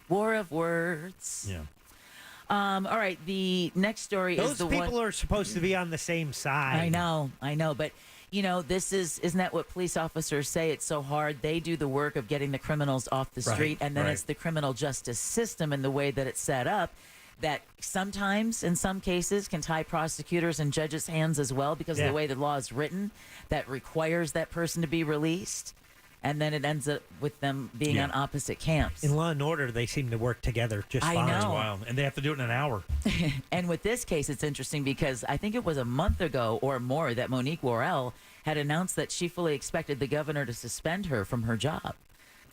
War of words. Yeah. All right, the next story is the one... Those people are supposed to be on the same side. I know, but, you know, isn't that what police officers say? It's so hard. They do the work of getting the criminals off the street, and then it's the criminal justice system and the way that it's set up that sometimes, in some cases, can tie prosecutors and judges' hands as well because of the way the law is written that requires that person to be released. And then it ends up with them being on opposite camps. In Law and Order, they seem to work together just fine. I know. It's wild. And they have to do it in an hour. And with this case, it's interesting because I think it was a month ago or more that Monique Worrell had announced that she fully expected the governor to suspend her from her job,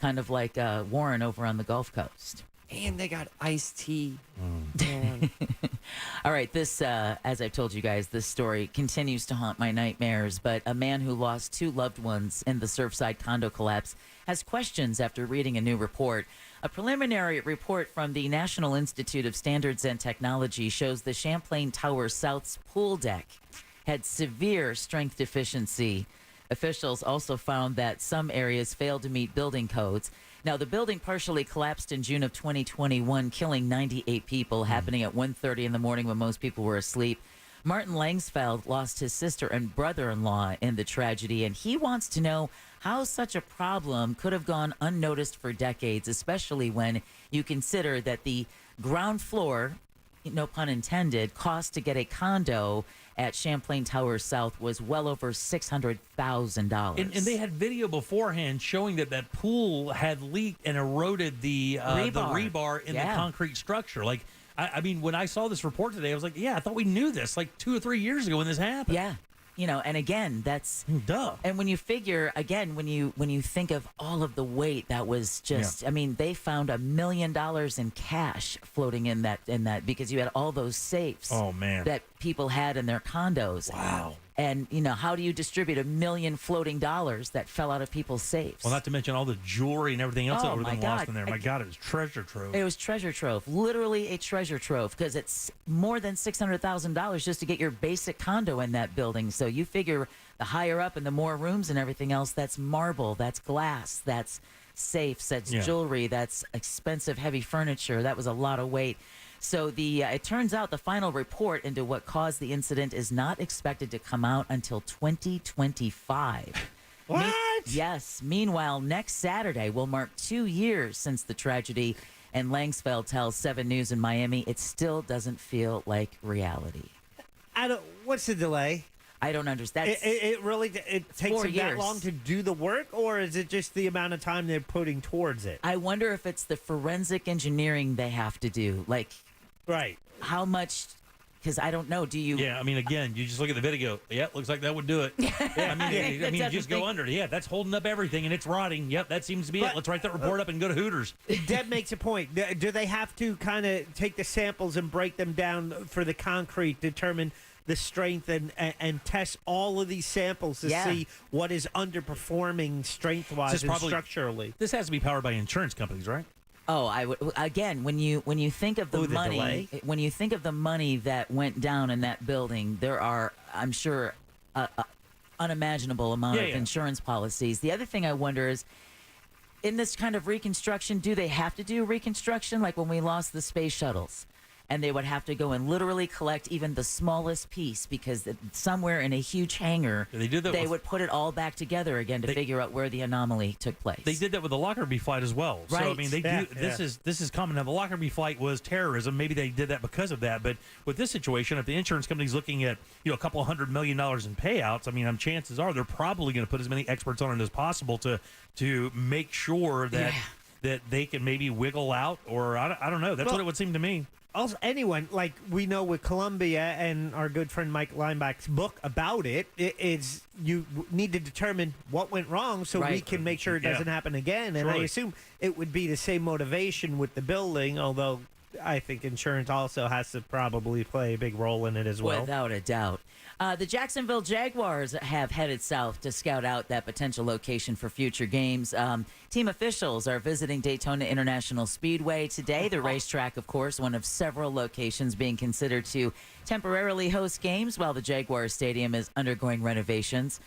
kind of like Warren over on the Gulf Coast. And they got iced tea. All right, this, as I've told you guys, this story continues to haunt my nightmares, but a man who lost 2 loved ones in the Surfside condo collapse has questions after reading a new report. A preliminary report from the National Institute of Standards and Technology shows the Champlain Tower South's pool deck had severe strength deficiency. Officials also found that some areas failed to meet building codes. Now, the building partially collapsed in June of 2021, killing 98 people, happening at 1:30 in the morning when most people were asleep. Martin Langsfeld lost his sister and brother-in-law in the tragedy, and he wants to know how such a problem could have gone unnoticed for decades, especially when you consider that the ground floor, no pun intended, cost to get a condo at Champlain Tower South was well over $600,000. And they had video beforehand showing that pool had leaked and eroded the rebar in the concrete structure. Like, I mean, when I saw this report today, I was like, I thought we knew this like 2 or 3 years ago when this happened. Yeah. You know, and again, that's duh. And when you figure, again, when you think of all of the weight that was just, I mean, they found $1 million in cash floating in that because you had all those safes. Oh man, that people had in their condos. Wow. And, you know, how do you distribute $1 million floating dollars that fell out of people's safes? Well, not to mention all the jewelry and everything else that would have been lost in there. My God, it was treasure trove. It was treasure trove, literally a treasure trove, because it's more than $600,000 just to get your basic condo in that building. So you figure the higher up and the more rooms and everything else, that's marble, that's glass, that's safes, that's jewelry, that's expensive, heavy furniture. That was a lot of weight. So it turns out the final report into what caused the incident is not expected to come out until 2025. What? Yes. Meanwhile, next Saturday will mark 2 years since the tragedy, and Langsfeld tells 7 News in Miami it still doesn't feel like reality. What's the delay? I don't understand. It takes them that long to do the work, or is it just the amount of time they're putting towards it? I wonder if it's the forensic engineering they have to do. Like, right. How much? Because I don't know. Do you? Yeah, I mean, again, you just look at the video. Yeah, looks like that would do it. I mean, you just go under. Yeah, that's holding up everything, and it's rotting. Yep, that seems to be it. Let's write that report up and go to Hooters. Deb makes a point. Do they have to kind of take the samples and break them down for the concrete, determine the strength and test all of these samples to see what is underperforming strength-wise and structurally. This has to be powered by insurance companies, right? Oh, I would again when you think of the money when you think of the money that went down in that building, there are, I'm sure, unimaginable amount of insurance policies. The other thing I wonder is, in this kind of reconstruction, do they have to do reconstruction like when we lost the space shuttles? And they would have to go and literally collect even the smallest piece because somewhere in a huge hangar, they would put it all back together again to figure out where the anomaly took place. They did that with the Lockerbie flight as well. Right. So I mean, this is common. Now the Lockerbie flight was terrorism. Maybe they did that because of that. But with this situation, if the insurance company's looking at a couple $100 million in payouts, I mean, chances are they're probably going to put as many experts on it as possible to make sure that that they can maybe wiggle out, or I don't know. That's what it would seem to me. Also, anyone, like we know with Columbia and our good friend Mike Lineback's book about it, is you need to determine what went wrong so we can make sure it doesn't happen again. And I assume it would be the same motivation with the building, although I think insurance also has to probably play a big role in it as well. Without a doubt. The Jacksonville Jaguars have headed south to scout out that potential location for future games. Team officials are visiting Daytona International Speedway today. The racetrack, of course, one of several locations being considered to temporarily host games while the Jaguars Stadium is undergoing renovations,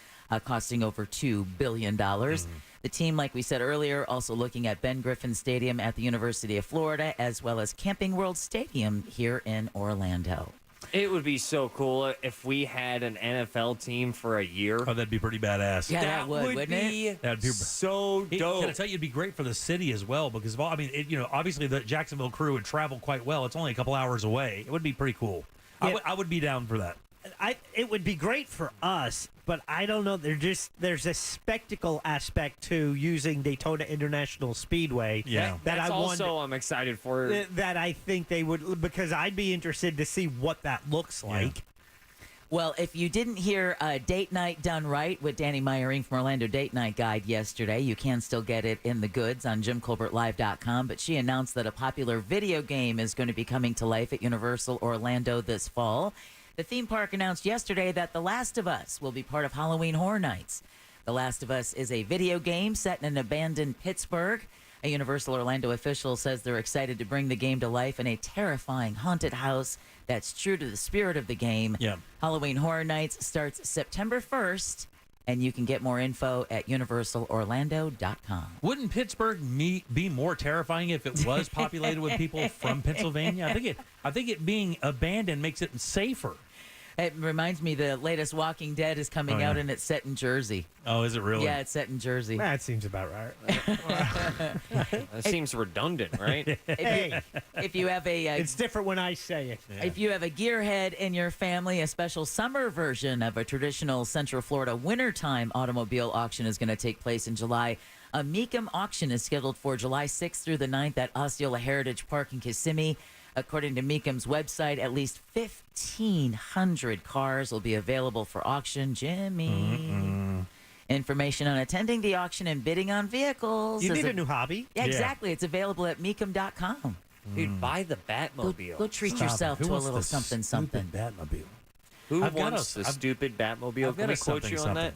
costing over $2 billion. The team, like we said earlier, also looking at Ben Griffin Stadium at the University of Florida, as well as Camping World Stadium here in Orlando. It would be so cool if we had an NFL team for a year. Oh, that'd be pretty badass. Yeah, that would, wouldn't it? That'd be so dope. Can I tell you, it'd be great for the city as well because of all, I mean, obviously the Jacksonville crew would travel quite well. It's only a couple hours away. It would be pretty cool. Yeah. I would be down for that. It would be great for us, but I don't know. There's a spectacle aspect to using Daytona International Speedway. Yeah, I'm excited for. That I think they would, because I'd be interested to see what that looks like. Well, if you didn't hear Date Night Done Right with Danny Meyering from Orlando Date Night Guide yesterday, you can still get it in the goods on JimColbertLive.com. But she announced that a popular video game is going to be coming to life at Universal Orlando this fall. The theme park announced yesterday that The Last of Us will be part of Halloween Horror Nights. The Last of Us is a video game set in an abandoned Pittsburgh. A Universal Orlando official says they're excited to bring the game to life in a terrifying haunted house that's true to the spirit of the game. Yeah. Halloween Horror Nights starts September 1st, and you can get more info at universalorlando.com. Wouldn't Pittsburgh be more terrifying if it was populated with people from Pennsylvania? I think it being abandoned makes it safer. It reminds me the latest Walking Dead is coming out, and it's set in Jersey. Oh, is it really? Yeah, it's set in Jersey. That seems about right. That seems redundant, right? If you have a... it's different when I say it. Yeah. If you have a gearhead in your family, a special summer version of a traditional Central Florida wintertime automobile auction is going to take place in July. A Meekum auction is scheduled for July 6th through the 9th at Osceola Heritage Park in Kissimmee. According to Meekum's website, at least 1,500 cars will be available for auction. Jimmy. Information on attending the auction and bidding on vehicles. You need a new hobby. Yeah, exactly. It's available at Meekum.com. Dude, buy the Batmobile. Go treat yourself to a little something. Batmobile. Who wants the stupid Batmobile? Can we quote you on that?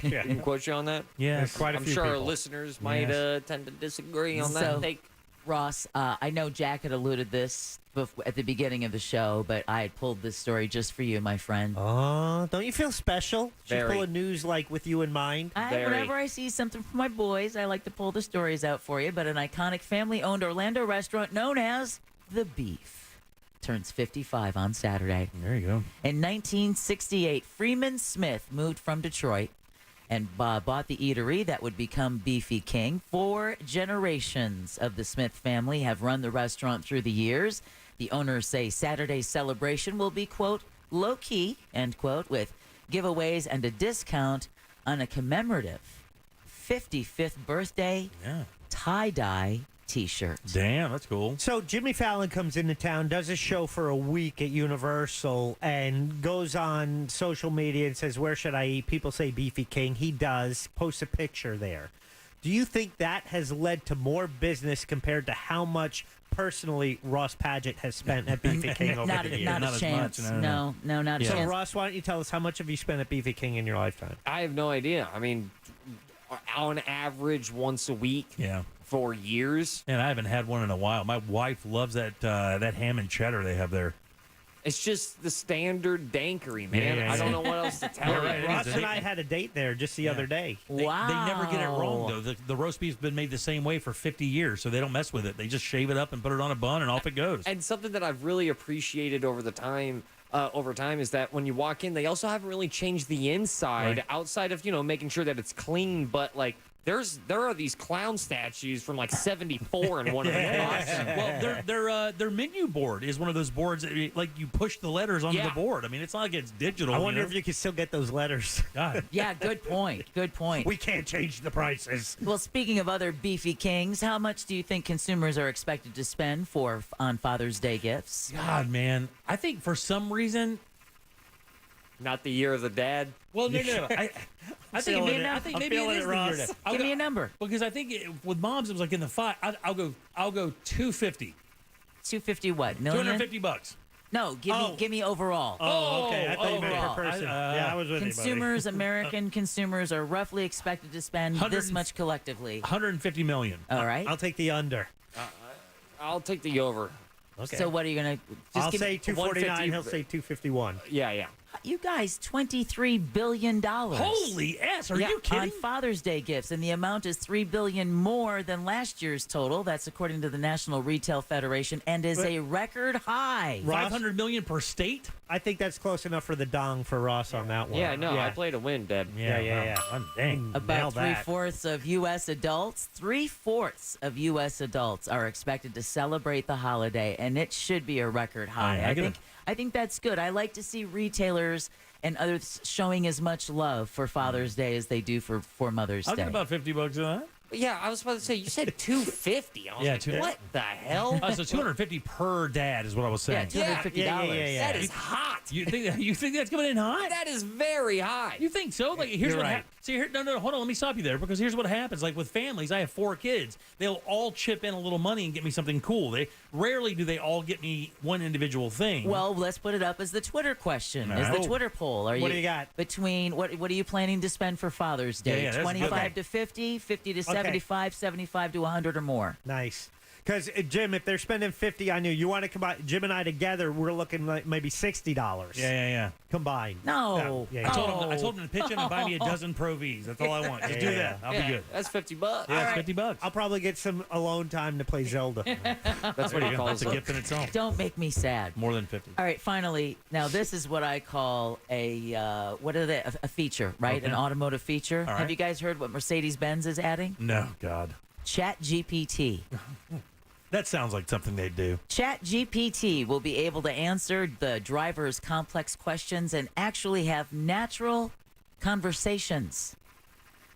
We can quote you on that? Yeah, quite a few I'm sure our people. listeners might tend to disagree on that take. Ross, I know Jack had alluded this at the beginning of the show, but I had pulled this story just for you, my friend. Oh, don't you feel special? Very. Just pull a news like with you in mind. Whenever I see something from my boys, I like to pull the stories out for you. But an iconic family-owned Orlando restaurant known as The Beef turns 55 on Saturday. There you go. In 1968, Freeman Smith moved from Detroit and bought the eatery that would become Beefy King. 4 generations of the Smith family have run the restaurant through the years. The owners say Saturday's celebration will be, quote, low-key, end quote, with giveaways and a discount on a commemorative 55th birthday tie-dye T-shirt. Damn, that's cool. So Jimmy Fallon comes into town, does a show for a week at Universal, and goes on social media and says, "Where should I eat?" People say Beefy King. He does. Posts a picture there. Do you think that has led to more business compared to how much personally Ross Padgett has spent at Beefy King over the years? Not a chance. No, not a chance. So, Ross, why don't you tell us how much have you spent at Beefy King in your lifetime? I have no idea. I mean, on average, once a week. Yeah. For years. And I haven't had one in a while. My wife loves that ham and cheddar they have there. It's just the standard dankery, man. Yeah. I don't know what else to tell you. Right. Ross and I had a date there just the other day. Wow. They never get it wrong, though. The roast beef's been made the same way for 50 years, so they don't mess with it. They just shave it up and put it on a bun, and off it goes. And something that I've really appreciated over time is that when you walk in, they also haven't really changed the inside outside of, making sure that it's clean, but like there are these clown statues from like 74 in one of the boxes. Well, their menu board is one of those boards that you push the letters onto the board. I mean, it's not like it's digital. I wonder if you can still get those letters. God. Yeah, good point. Good point. We can't change the prices. Well, speaking of other Beefy Kings, how much do you think consumers are expected to spend on Father's Day gifts? God, man. I think for some reason... Not the year of the dad. Well, no. I think maybe it is the year of the dad. Give me a number. Because I think with moms it was like in the five. I'll go 250. 250 what? Million? $250. No, give me overall. Oh, okay. I thought you meant per overall. person. I was with Consumers, American consumers are roughly expected to spend this much collectively. 150 million. All right. I'll take the under. I'll take the over. Okay. So what are you going to... I'll say 249. He'll say 251. Yeah. You guys, $23 billion. Holy ass! Are you kidding? On Father's Day gifts, and the amount is $3 billion more than last year's total. That's according to the National Retail Federation, and is a record high. $500 million per state. I think that's close enough for the dong for Ross on that one. Yeah, no, I played a win, Deb. Yeah. Dang. About 3/4 of U.S. adults, 3/4 of U.S. adults are expected to celebrate the holiday, and it should be a record high. I think that's good. I like to see retailers and others showing as much love for Father's Day as they do for Mother's Day. I'll get about $50 on that. Yeah, I was about to say, you said 250. I was like, what the hell? So 250 per dad is what I was saying. Yeah, $250. That is hot. You think that's coming in hot? That is very high. You think so? Like, here's what happens. See, no, hold on. Let me stop you there, because here's what happens. Like with families, I have 4 kids. They'll all chip in a little money and get me something cool. Rarely do they all get me one individual thing. Well, let's put it up as the Twitter question, as the Twitter poll. What do you got? Between what are you planning to spend for Father's Day? 25 to 50, 50 to 75, 75 to 100 or more. Nice. Because, Jim, if they're spending $50 on you want to combine Jim and I together, we're looking like maybe $60. Yeah. Combined. No. I told him to pitch in and buy me a dozen Pro Vs. That's all I want. Just do that. I'll be good. That's $50. Yeah, it's $50. I'll probably get some alone time to play Zelda. That's what he calls it. That's a gift in itself. Don't make me sad. More than 50. All right, finally, now this is what I call a feature, right? Okay. An automotive feature. All right. Have you guys heard what Mercedes-Benz is adding? No, God. ChatGPT. That sounds like something they'd do. ChatGPT will be able to answer the driver's complex questions and actually have natural conversations.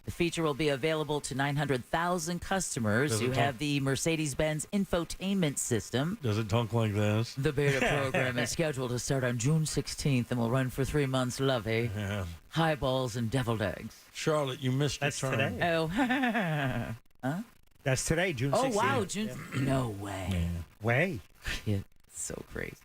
The feature will be available to 900,000 customers who have the Mercedes-Benz infotainment system. Does it talk like this? The beta program is scheduled to start on June 16th and will run for 3 months. Lovey. Yeah. Highballs and deviled eggs. Charlotte, you missed your turn. Today. Oh, huh? That's today, June 16th. Oh, wow, June. Yeah. No way. Yeah. Way. Yeah, so crazy.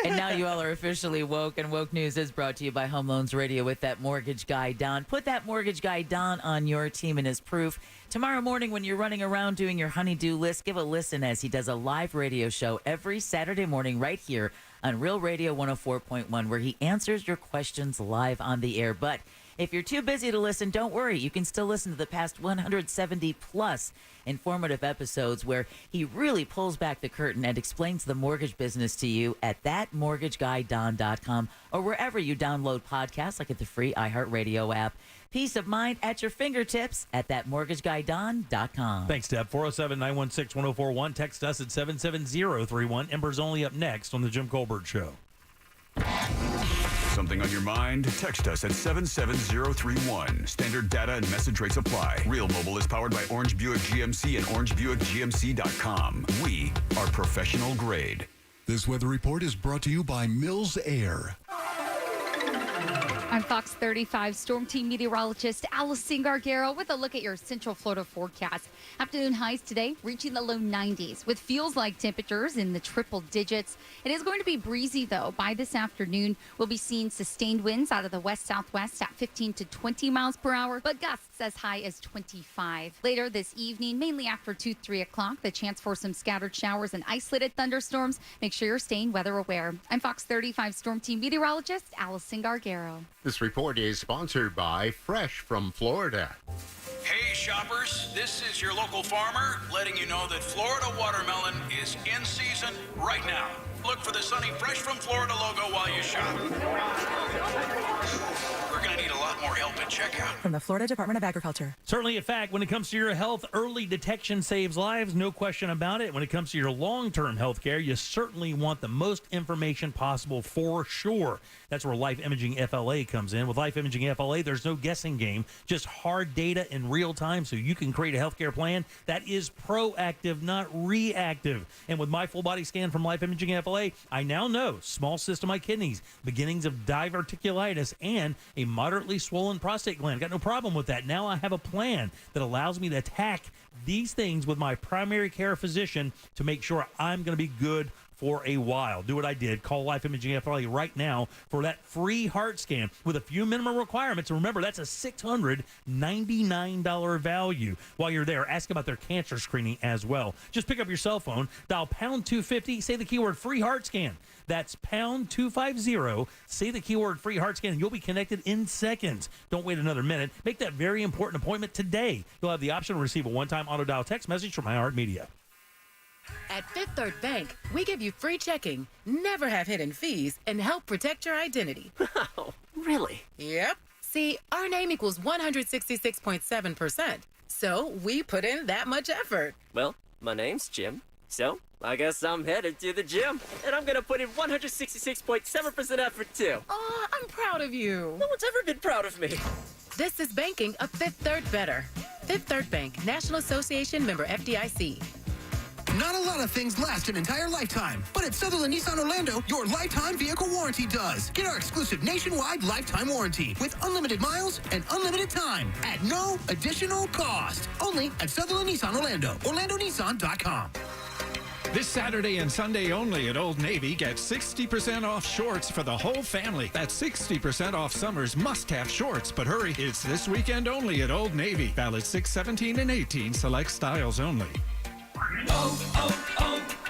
And now you all are officially woke, and Woke News is brought to you by Home Loans Radio with that mortgage guy, Don. Put that mortgage guy, Don, on your team and his proof. Tomorrow morning when you're running around doing your honey-do list, give a listen as he does a live radio show every Saturday morning right here on Real Radio 104.1, where he answers your questions live on the air. But if you're too busy to listen, don't worry. You can still listen to the past 170-plus informative episodes where he really pulls back the curtain and explains the mortgage business to you at thatmortgageguyDon.com or wherever you download podcasts, like at the free iHeartRadio app. Peace of mind at your fingertips at thatmortgageguyDon.com. Thanks, Deb. 407-916-1041. Text us at 77031. Ember's only up next on The Jim Colbert Show. Something on your mind? Text us at 77031. Standard data and message rates apply. Real Mobile is powered by Orange Buick GMC and OrangeBuickGMC.com. We are professional grade. This weather report is brought to you by Mills Air. I'm Fox 35 Storm Team meteorologist Allison Gargaro with a look at your Central Florida forecast. Afternoon highs today reaching the low 90s with feels-like temperatures in the triple digits. It is going to be breezy, though. By this afternoon, we'll be seeing sustained winds out of the west-southwest at 15 to 20 miles per hour, but gusts as high as 25. Later this evening, mainly after 2, 3 o'clock, the chance for some scattered showers and isolated thunderstorms. Make sure you're staying weather aware. I'm Fox 35 Storm Team meteorologist Allison Gargaro. This report is sponsored by Fresh from Florida. Hey shoppers, this is your local farmer letting you know that Florida watermelon is in season right now. Look for the sunny Fresh from Florida logo while you shop. We're going to need a lot more help at checkout. From the Florida Department of Agriculture. Certainly a fact when it comes to your health, early detection saves lives, no question about it. When it comes to your long-term health care, you certainly want the most information possible for sure. That's where Life Imaging FLA comes in. With Life Imaging FLA, there's no guessing game, just hard data in real time so you can create a healthcare plan that is proactive, not reactive. And with my full body scan from Life Imaging FLA, I now know small cyst on my kidneys, beginnings of diverticulitis, and a moderately swollen prostate gland. Got no problem with that. Now I have a plan that allows me to attack these things with my primary care physician to make sure I'm going to be good for a while. Do what I did. Call Life Imaging FLA right now for that free heart scan with a few minimum requirements. And remember, that's a $699 value. While you're there, ask about their cancer screening as well. Just pick up your cell phone, dial pound 250, say the keyword free heart scan. That's pound 250, say the keyword free heart scan, and you'll be connected in seconds. Don't wait another minute. Make that very important appointment today. You'll have the option to receive a one-time auto dial text message from iHeartMedia. At Fifth Third Bank, we give you free checking, never have hidden fees, and help protect your identity. Wow, really? Yep. See, our name equals 166.7%, so we put in that much effort. Well, my name's Jim, so I guess I'm headed to the gym, and I'm gonna put in 166.7% effort too. Aw, I'm proud of you. No one's ever been proud of me. This is banking a Fifth Third better. Fifth Third Bank, National Association member FDIC. Not a lot of things last an entire lifetime, but at Sutherland Nissan Orlando, your lifetime vehicle warranty does. Get our exclusive nationwide lifetime warranty with unlimited miles and unlimited time at no additional cost. Only at Sutherland Nissan Orlando, OrlandoNissan.com. This Saturday and Sunday only at Old Navy, get 60% off shorts for the whole family. That's 60% off summer's must-have shorts. But hurry, it's this weekend only at Old Navy. Valid 6/17 and 18, select styles only.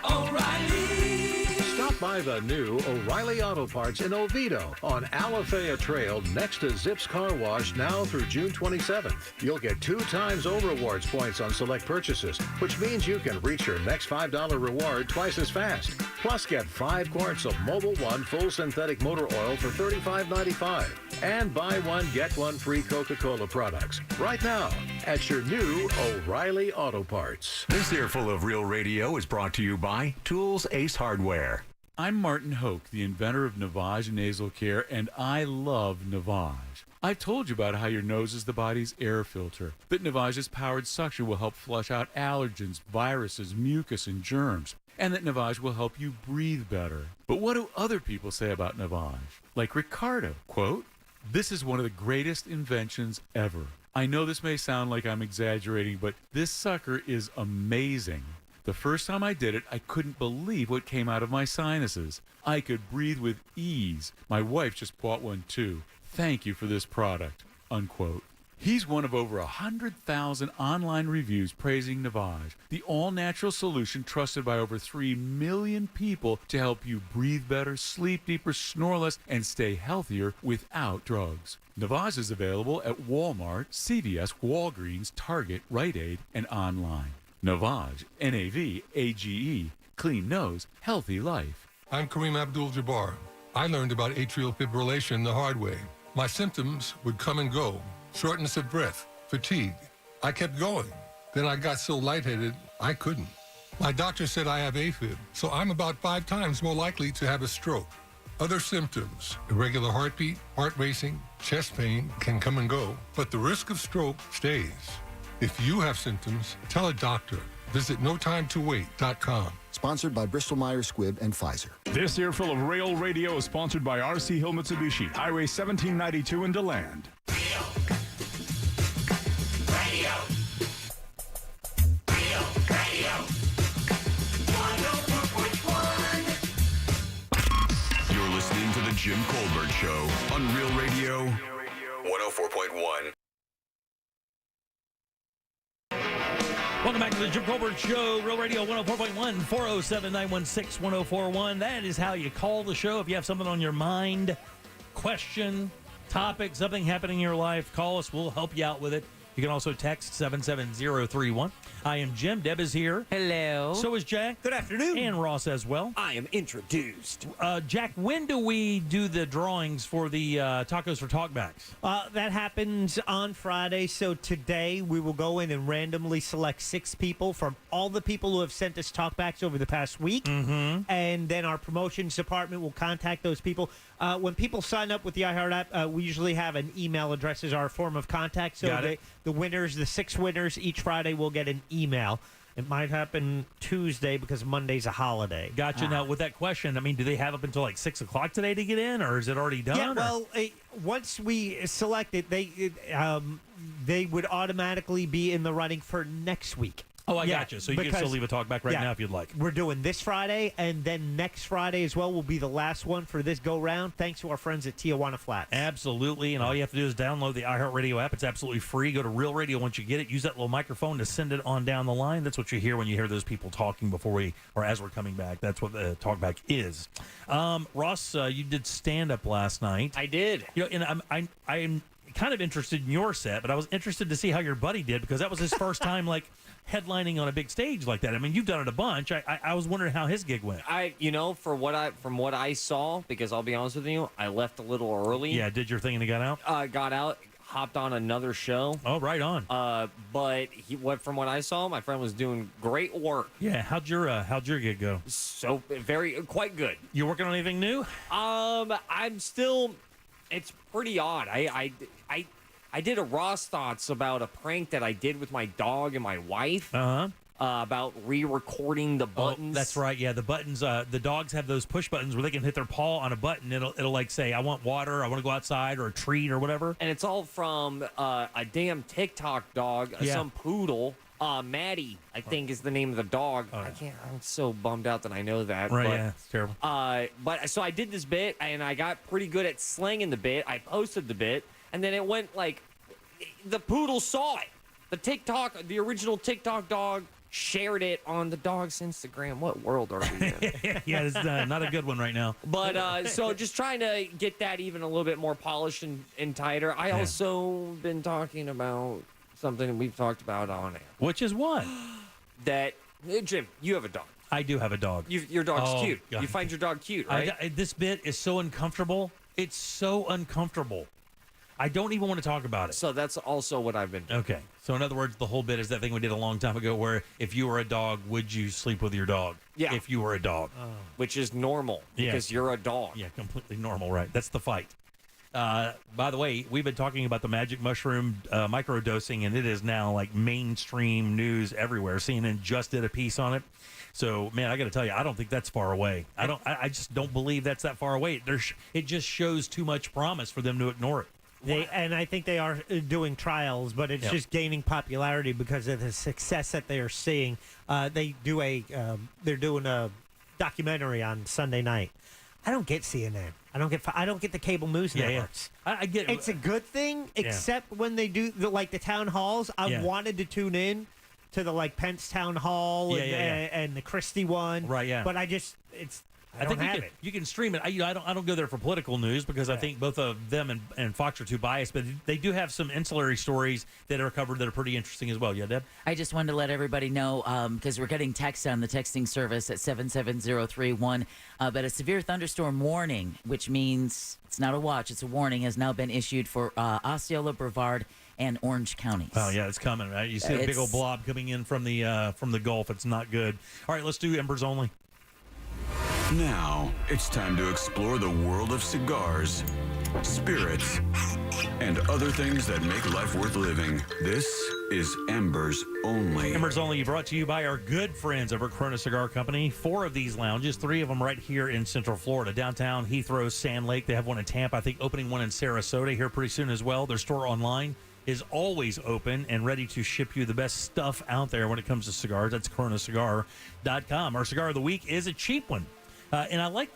O'Reilly. Stop by the new O'Reilly Auto Parts in Oviedo on Alafaya Trail next to Zips Car Wash now through June 27th. You'll get 2 times O-Rewards points on select purchases, which means you can reach your next $5 reward twice as fast. Plus, get 5 quarts of Mobil 1 full synthetic motor oil for $35.95. And buy one, get one free Coca-Cola products right now at your new O'Reilly Auto Parts. This earful of Real Radio is brought to you by Tools Ace Hardware. I'm Martin Hoke, the inventor of Navage Nasal Care, and I love Navage. I've told you about how your nose is the body's air filter, that Navage's powered suction will help flush out allergens, viruses, mucus, and germs, and that Navage will help you breathe better. But what do other people say about Navage? Like Ricardo, quote, "This is one of the greatest inventions ever. I know this may sound like I'm exaggerating, but this sucker is amazing. The first time I did it, I couldn't believe what came out of my sinuses. I could breathe with ease. My wife just bought one too. Thank you for this product," unquote. He's one of over 100,000 online reviews praising Navage, the all-natural solution trusted by over 3 million people to help you breathe better, sleep deeper, snore less, and stay healthier without drugs. Navage is available at Walmart, CVS, Walgreens, Target, Rite Aid, and online. Navage, N-A-V-A-G-E, clean nose, healthy life. I'm Kareem Abdul-Jabbar. I learned about atrial fibrillation the hard way. My symptoms would come and go. Shortness of breath, fatigue. I kept going. Then I got so lightheaded, I couldn't. My doctor said I have AFib, so I'm about 5 times more likely to have a stroke. Other symptoms, irregular heartbeat, heart racing, chest pain can come and go, but the risk of stroke stays. If you have symptoms, tell a doctor. Visit notimetowait.com. Sponsored by Bristol-Myers Squibb and Pfizer. This earful of Rail Radio is sponsored by RC Hill Mitsubishi, Highway 1792 in DeLand. Radio. Real Radio. 104.1. You're listening to The Jim Colbert Show on Real Radio 104.1. Welcome back to the Jim Colbert Show, Real Radio 104.1, 407-916-1041. That is how you call the show. If you have something on your mind, question, topic, something happening in your life, call us. We'll help you out with it. You can also text 77031. I am Jim. Deb is here. Hello. So is Jack. Good afternoon. And Ross as well. I am introduced. Jack, when do we do the drawings for the Tacos for Talkbacks? That happens on Friday. So today we will go in and randomly select 6 people from all the people who have sent us talkbacks over the past week. Mm-hmm. And then our promotions department will contact those people. When people sign up with the iHeart app, we usually have an email address as our form of contact. So the winners, the 6 winners, each Friday will get an email. It might happen Tuesday because Monday's a holiday. Gotcha. Now, with that question, I mean, do they have up until like 6 o'clock today to get in, or is it already done? Yeah, well, once we select it, they would automatically be in the running for next week. Oh, I gotcha. So you can still leave a talkback right now if you'd like. We're doing this Friday, and then next Friday as well will be the last one for this go-round, thanks to our friends at Tijuana Flats. Absolutely, and all you have to do is download the iHeartRadio app. It's absolutely free. Go to Real Radio once you get it. Use that little microphone to send it on down the line. That's what you hear when you hear those people talking as we're coming back. That's what the talkback is. Ross, you did stand-up last night. I did. You know, and I'm kind of interested in your set, but I was interested to see how your buddy did because that was his first time, headlining on a big stage like that. I mean, you've done it a bunch. I was wondering how his gig went. From what I saw, because I'll be honest with you, I left a little early. Yeah, did your thing and he got out? Got out, hopped on another show. Oh, right on. But from what I saw, my friend was doing great work. Yeah, how'd your gig go? So quite good. You working on anything new? I'm still. It's pretty odd. I did a Ross Thoughts about a prank that I did with my dog and my wife. About re-recording the buttons. Oh, that's right. Yeah, the buttons. The dogs have those push buttons where they can hit their paw on a button. It'll like say, "I want water. I want to go outside," or a treat or whatever. And it's all from a damn TikTok dog, some poodle. Maddie, I think, is the name of the dog. I'm so bummed out that I know that. Right, but, yeah, it's terrible. But so I did this bit, and I got pretty good at slanging the bit. I posted the bit, and then it went the poodle saw it. The original TikTok dog shared it on the dog's Instagram. What world are we in? Yeah, it's not a good one right now. But so just trying to get that even a little bit more polished and tighter. I also been talking about something that we've talked about on air. Which is what? That, Jim, you have a dog. I do have a dog. Your dog's cute. God. You find your dog cute, right? This bit is so uncomfortable. It's so uncomfortable. I don't even want to talk about it. So that's also what I've been doing. Okay. So in other words, the whole bit is that thing we did a long time ago where if you were a dog, would you sleep with your dog? Yeah. If you were a dog. Which is normal because you're a dog. Yeah, completely normal, right? That's the fight. By the way, we've been talking about the magic mushroom microdosing, and it is now mainstream news everywhere. CNN just did a piece on it. So, man, I got to tell you, I don't think that's far away. I just don't believe that's that far away. It just shows too much promise for them to ignore it. And I think they are doing trials, but it's just gaining popularity because of the success that they are seeing. They're doing a documentary on Sunday night. I don't get CNN. I don't get the cable news networks. I get it. It's a good thing, except when they do the town halls. I wanted to tune in to the Pence town hall and the Christie one. Right. Yeah. But I don't have it. You can stream it. I don't go there for political news because I think both of them and Fox are too biased. But they do have some ancillary stories that are covered that are pretty interesting as well. Yeah, Deb? I just wanted to let everybody know because we're getting text on the texting service at 77031. But a severe thunderstorm warning, which means it's not a watch, it's a warning, has now been issued for Osceola, Brevard, and Orange counties. Oh yeah, it's coming. Right? You see a big old blob coming in from the Gulf. It's not good. All right, let's do Embers only. Now, it's time to explore the world of cigars, spirits, and other things that make life worth living. This is Embers Only. Embers Only brought to you by our good friends over at Corona Cigar Company. 4 of these lounges, 3 of them right here in Central Florida. Downtown Heathrow, Sand Lake. They have one in Tampa. I think opening one in Sarasota here pretty soon as well. Their store online is always open and ready to ship you the best stuff out there when it comes to cigars. That's coronacigar.com. Our cigar of the week is a cheap one. And I like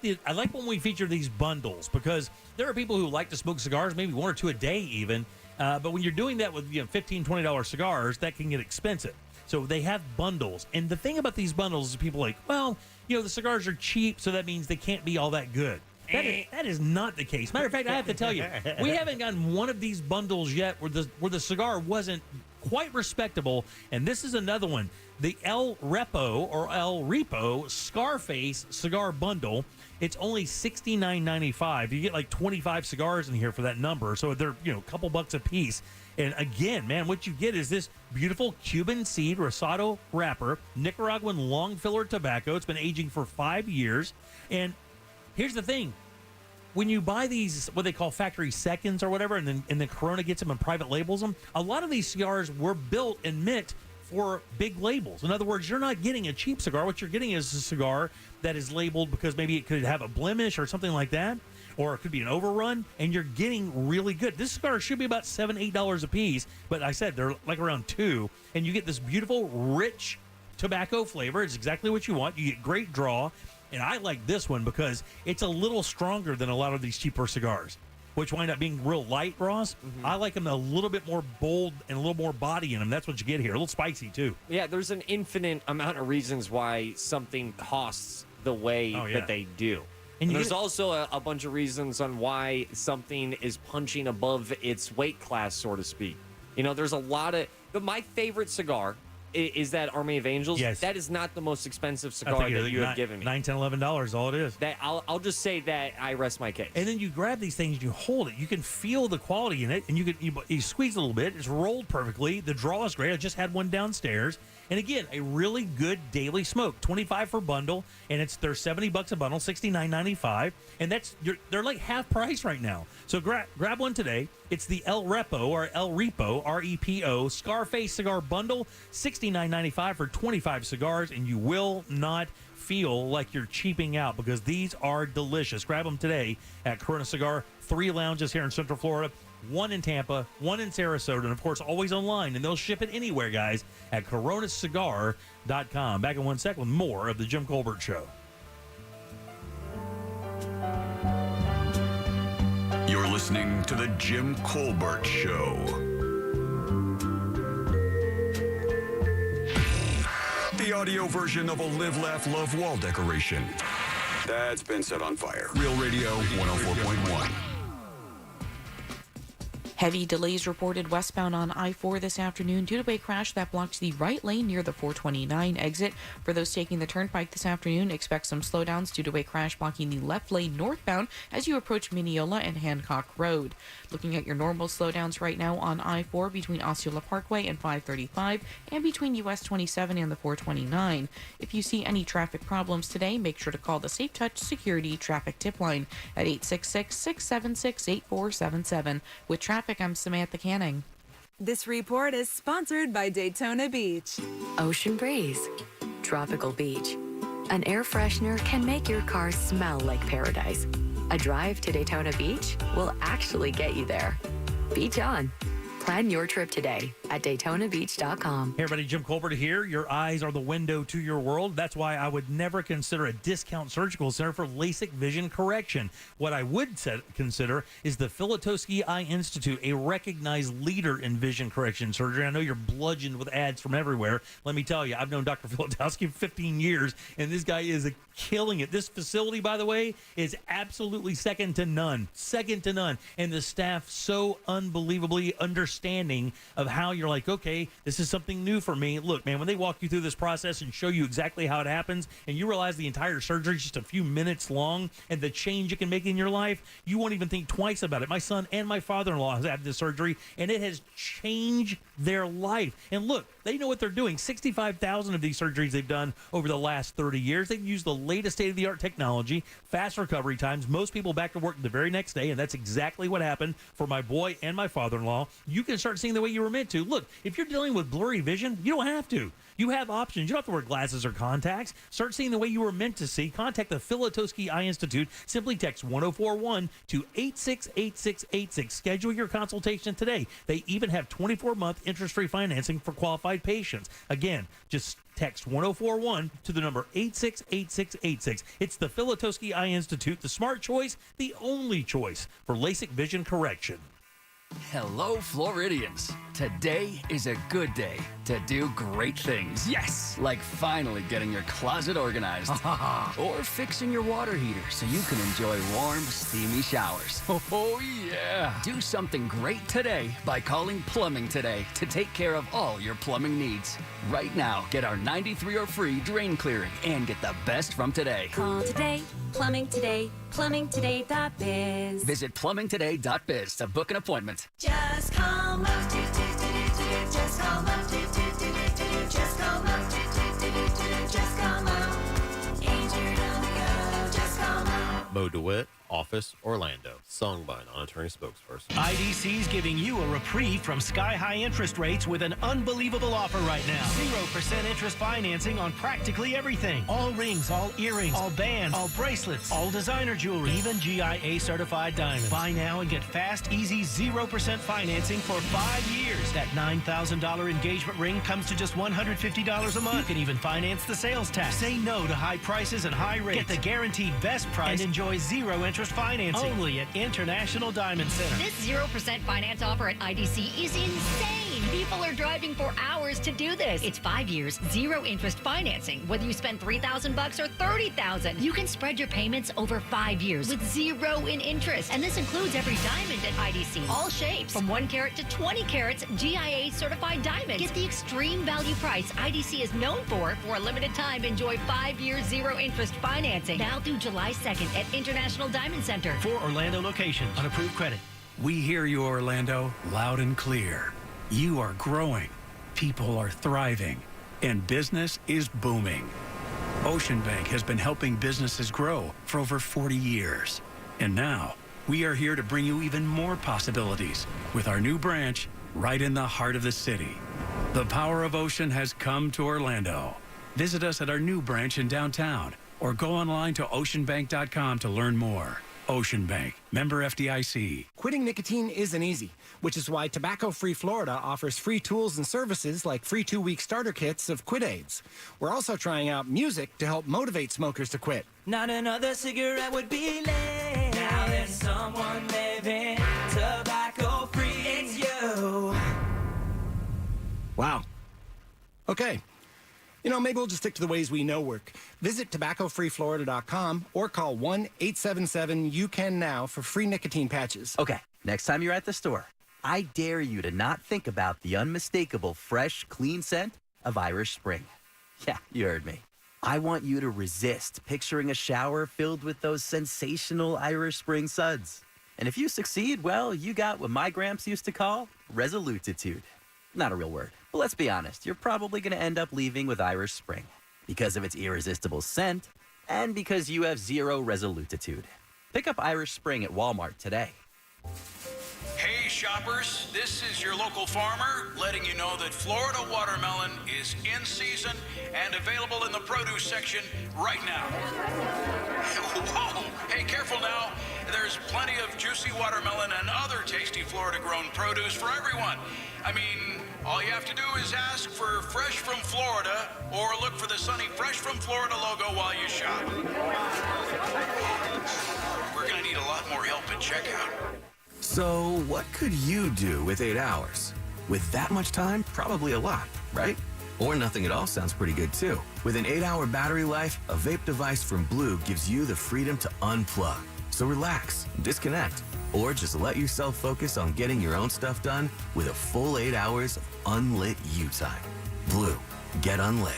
when we feature these bundles because there are people who like to smoke cigars, maybe 1 or 2 a day even. But when you're doing that with $15, $20 cigars, that can get expensive. So they have bundles. And the thing about these bundles is people are like, well, the cigars are cheap, so that means they can't be all that good. That is not the case. Matter of fact, I have to tell you, we haven't gotten one of these bundles yet where the cigar wasn't quite respectable. And this is another one. The El Repo or El Repo Scarface cigar bundle. It's only $69.95. You get like 25 cigars in here for that number. So they're, a couple bucks a piece. And again, man, what you get is this beautiful Cuban seed Rosado wrapper, Nicaraguan long filler tobacco. It's been aging for 5 years. And here's the thing. When you buy these, what they call factory seconds or whatever, and then Corona gets them and private labels them, a lot of these cigars were built and meant for big labels. In other words, you're not getting a cheap cigar. What you're getting is a cigar that is labeled because maybe it could have a blemish or something like that, or it could be an overrun, and you're getting really good. This cigar should be about $7, $8 a piece, but I said they're like around $2, and you get this beautiful, rich tobacco flavor. It's exactly what you want. You get great draw, and I like this one because it's a little stronger than a lot of these cheaper cigars, which wind up being real light, Ross. Mm-hmm. I like them a little bit more bold and a little more body in them. That's what you get here. A little spicy, too. Yeah, there's an infinite amount of reasons why something costs the way that they do. And there's also a bunch of reasons on why something is punching above its weight class, so to speak. There's a lot of... But my favorite cigar is that Army of Angels. Yes. That is not the most expensive cigar that you have given me. $9, $10, $11, all it is. That I'll just say that I rest my case. And then you grab these things and you hold it. You can feel the quality in it, and you squeeze a little bit. It's rolled perfectly. The draw is great. I just had one downstairs. And again, a really good daily smoke. $25 for bundle, and they're $70 a bundle, $69.95, and they're like half price right now. So grab one today. It's the El Repo or El Repo REPO Scarface cigar bundle, $69.95 for 25 cigars, and you will not feel like you're cheaping out because these are delicious. Grab them today at Corona Cigar. 3 lounges here in Central Florida. 1 in Tampa, 1 in Sarasota, and of course always online, and they'll ship it anywhere, guys, at coronacigar.com. Back in 1 sec with more of the Jim Colbert Show. You're listening to the Jim Colbert Show. The audio version of a Live, Laugh, Love wall decoration that's been set on fire. Real Radio 104.1. Heavy delays reported westbound on I-4 this afternoon due to a crash that blocks the right lane near the 429 exit. For those taking the turnpike this afternoon, expect some slowdowns due to a crash blocking the left lane northbound as you approach Mineola and Hancock Road. Looking at your normal slowdowns right now on I-4 between Osceola Parkway and 535 and between US 27 and the 429. If you see any traffic problems today, make sure to call the Safe Touch Security Traffic Tip Line at 866-676-8477. With traffic, I'm Samantha Canning. This report is sponsored by Daytona Beach. Ocean breeze, tropical beach. An air freshener can make your car smell like paradise. A drive to Daytona Beach will actually get you there. Beach on. Plan your trip today at DaytonaBeach.com. Hey everybody, Jim Colbert here. Your eyes are the window to your world. That's why I would never consider a discount surgical center for LASIK vision correction. What I would consider is the Filatowski Eye Institute, a recognized leader in vision correction surgery. I know you're bludgeoned with ads from everywhere. Let me tell you, I've known Dr. Filatowski for 15 years, and this guy is killing it. This facility, by the way, is absolutely second to none. Second to none. And the staff so unbelievably understanding of how you're like, okay, this is something new for me. Look, man, when they walk you through this process and show you exactly how it happens, and you realize the entire surgery is just a few minutes long and the change it can make in your life, you won't even think twice about it. My son and my father-in-law have had this surgery, and it has changed their life. And look, they know what they're doing. 65,000 of these surgeries they've done over the last 30 years. They've used the latest state-of-the-art technology, fast recovery times, most people back to work the very next day, and that's exactly what happened for my boy and my father-in-law. You can start seeing the way you were meant to. Look, if you're dealing with blurry vision, you don't have to. You have options. You don't have to wear glasses or contacts. Start seeing the way you were meant to see. Contact the Filatowski Eye Institute. Simply text 1041 to 868686. Schedule your consultation today. They even have 24-month interest-free financing for qualified patients. Again, just text 1041 to the number 868686. It's the Filatowski Eye Institute, the smart choice, the only choice for LASIK vision correction. Hello, Floridians. Today is a good day to do great things. Yes! Like finally getting your closet organized. Or fixing your water heater so you can enjoy warm, steamy showers. Oh, yeah! Do something great today by calling Plumbing Today to take care of all your plumbing needs. Right now, get our 93-hour free drain clearing and get the best from today. Call today, Plumbing Today, plumbingtoday.biz. Visit plumbingtoday.biz to book an appointment. Just call Mo. Just call Mo. Just call Mo. Just call Mo. Injured on the go. Just call Mo. Mo DeWitt, Office, Orlando. Sung by non-attorney spokesperson. IDC's giving you a reprieve from sky-high interest rates with an unbelievable offer right now. 0% interest financing on practically everything. All rings, all earrings, all bands, all bracelets, all designer jewelry, even GIA-certified diamonds. Buy now and get fast, easy, 0% financing for 5 years. That $9,000 engagement ring comes to just $150 a month. You can even finance the sales tax. Say no to high prices and high rates. Get the guaranteed best price and enjoy zero interest financing. Only at International Diamond Center. This 0% finance offer at IDC is insane. People are driving for hours to do this. It's 5 years, zero interest financing. Whether you spend $3,000 or $30,000, you can spread your payments over 5 years with zero in interest. And this includes every diamond at IDC. All shapes, from 1 carat to 20 carats, GIA certified diamonds. Get the extreme value price IDC is known for a limited time. Enjoy 5 years, zero interest financing. Now through July 2nd at International Diamond Center. 4 Orlando locations on approved credit. We hear you, Orlando, loud and clear. You are growing, people are thriving, and business is booming. Ocean Bank has been helping businesses grow for over 40 years. And now, we are here to bring you even more possibilities with our new branch right in the heart of the city. The power of Ocean has come to Orlando. Visit us at our new branch in downtown or go online to oceanbank.com to learn more. Ocean Bank, member FDIC. Quitting nicotine isn't easy, which is why Tobacco Free Florida offers free tools and services like free 2-week starter kits of quit aids. We're also trying out music to help motivate smokers to quit. Not another cigarette would be late. Now there's someone living tobacco free. It's you. Wow. Okay. You know, maybe we'll just stick to the ways we know work. Visit tobaccofreeflorida.com or call 1-877-YOU-CAN-NOW for free nicotine patches. Okay, next time you're at the store, I dare you to not think about the unmistakable, fresh, clean scent of Irish Spring. Yeah, you heard me. I want you to resist picturing a shower filled with those sensational Irish Spring suds. And if you succeed, well, you got what my gramps used to call resolutitude. Not a real word. But let's be honest, you're probably going to end up leaving with Irish Spring because of its irresistible scent and because you have zero resolutitude. Pick up Irish Spring at Walmart today. Hey shoppers, this is your local farmer letting you know that Florida watermelon is in season and available in the produce section right now. Whoa, hey, careful now. There's plenty of juicy watermelon and other tasty Florida-grown produce for everyone. I mean, all you have to do is ask for Fresh from Florida or look for the sunny Fresh from Florida logo while you shop. We're going to need a lot more help at checkout. So, what could you do with 8 hours? With that much time, probably a lot, right? Or nothing at all sounds pretty good too. With an 8-hour battery life, a vape device from Blue gives you the freedom to unplug. So relax, disconnect, Or just let yourself focus on getting your own stuff done with a full 8 hours of unlit you time. Blue, get unlit.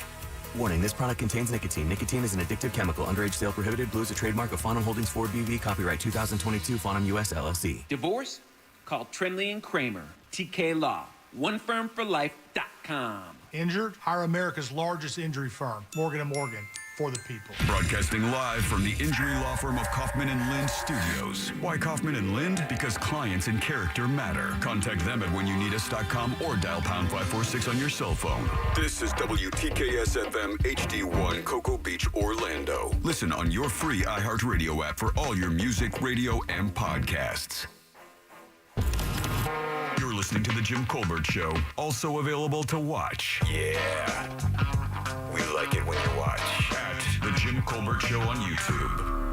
Warning, this product contains nicotine. Nicotine is an addictive chemical. Underage sale prohibited. Blue is a trademark of Fonum Holdings 4BV. Copyright 2022. Fonum US LLC. Divorce? Call Trinley and Kramer. TK Law. OneFirmForLife.com. Injured? Hire America's largest injury firm, Morgan & Morgan, for the people. Broadcasting live from the injury law firm of Kaufman and Lind Studios. Why Kaufman and Lind? Because clients and character matter. Contact them at whenyounneedus.com or dial pound 546 on your cell phone. This is WTKS FM HD1 Cocoa Beach, Orlando. Listen on your free iHeartRadio app for all your music, radio, and podcasts. You're listening to The Jim Colbert Show, also available to watch. Yeah. We like it when you watch at The Jim Colbert Show on YouTube.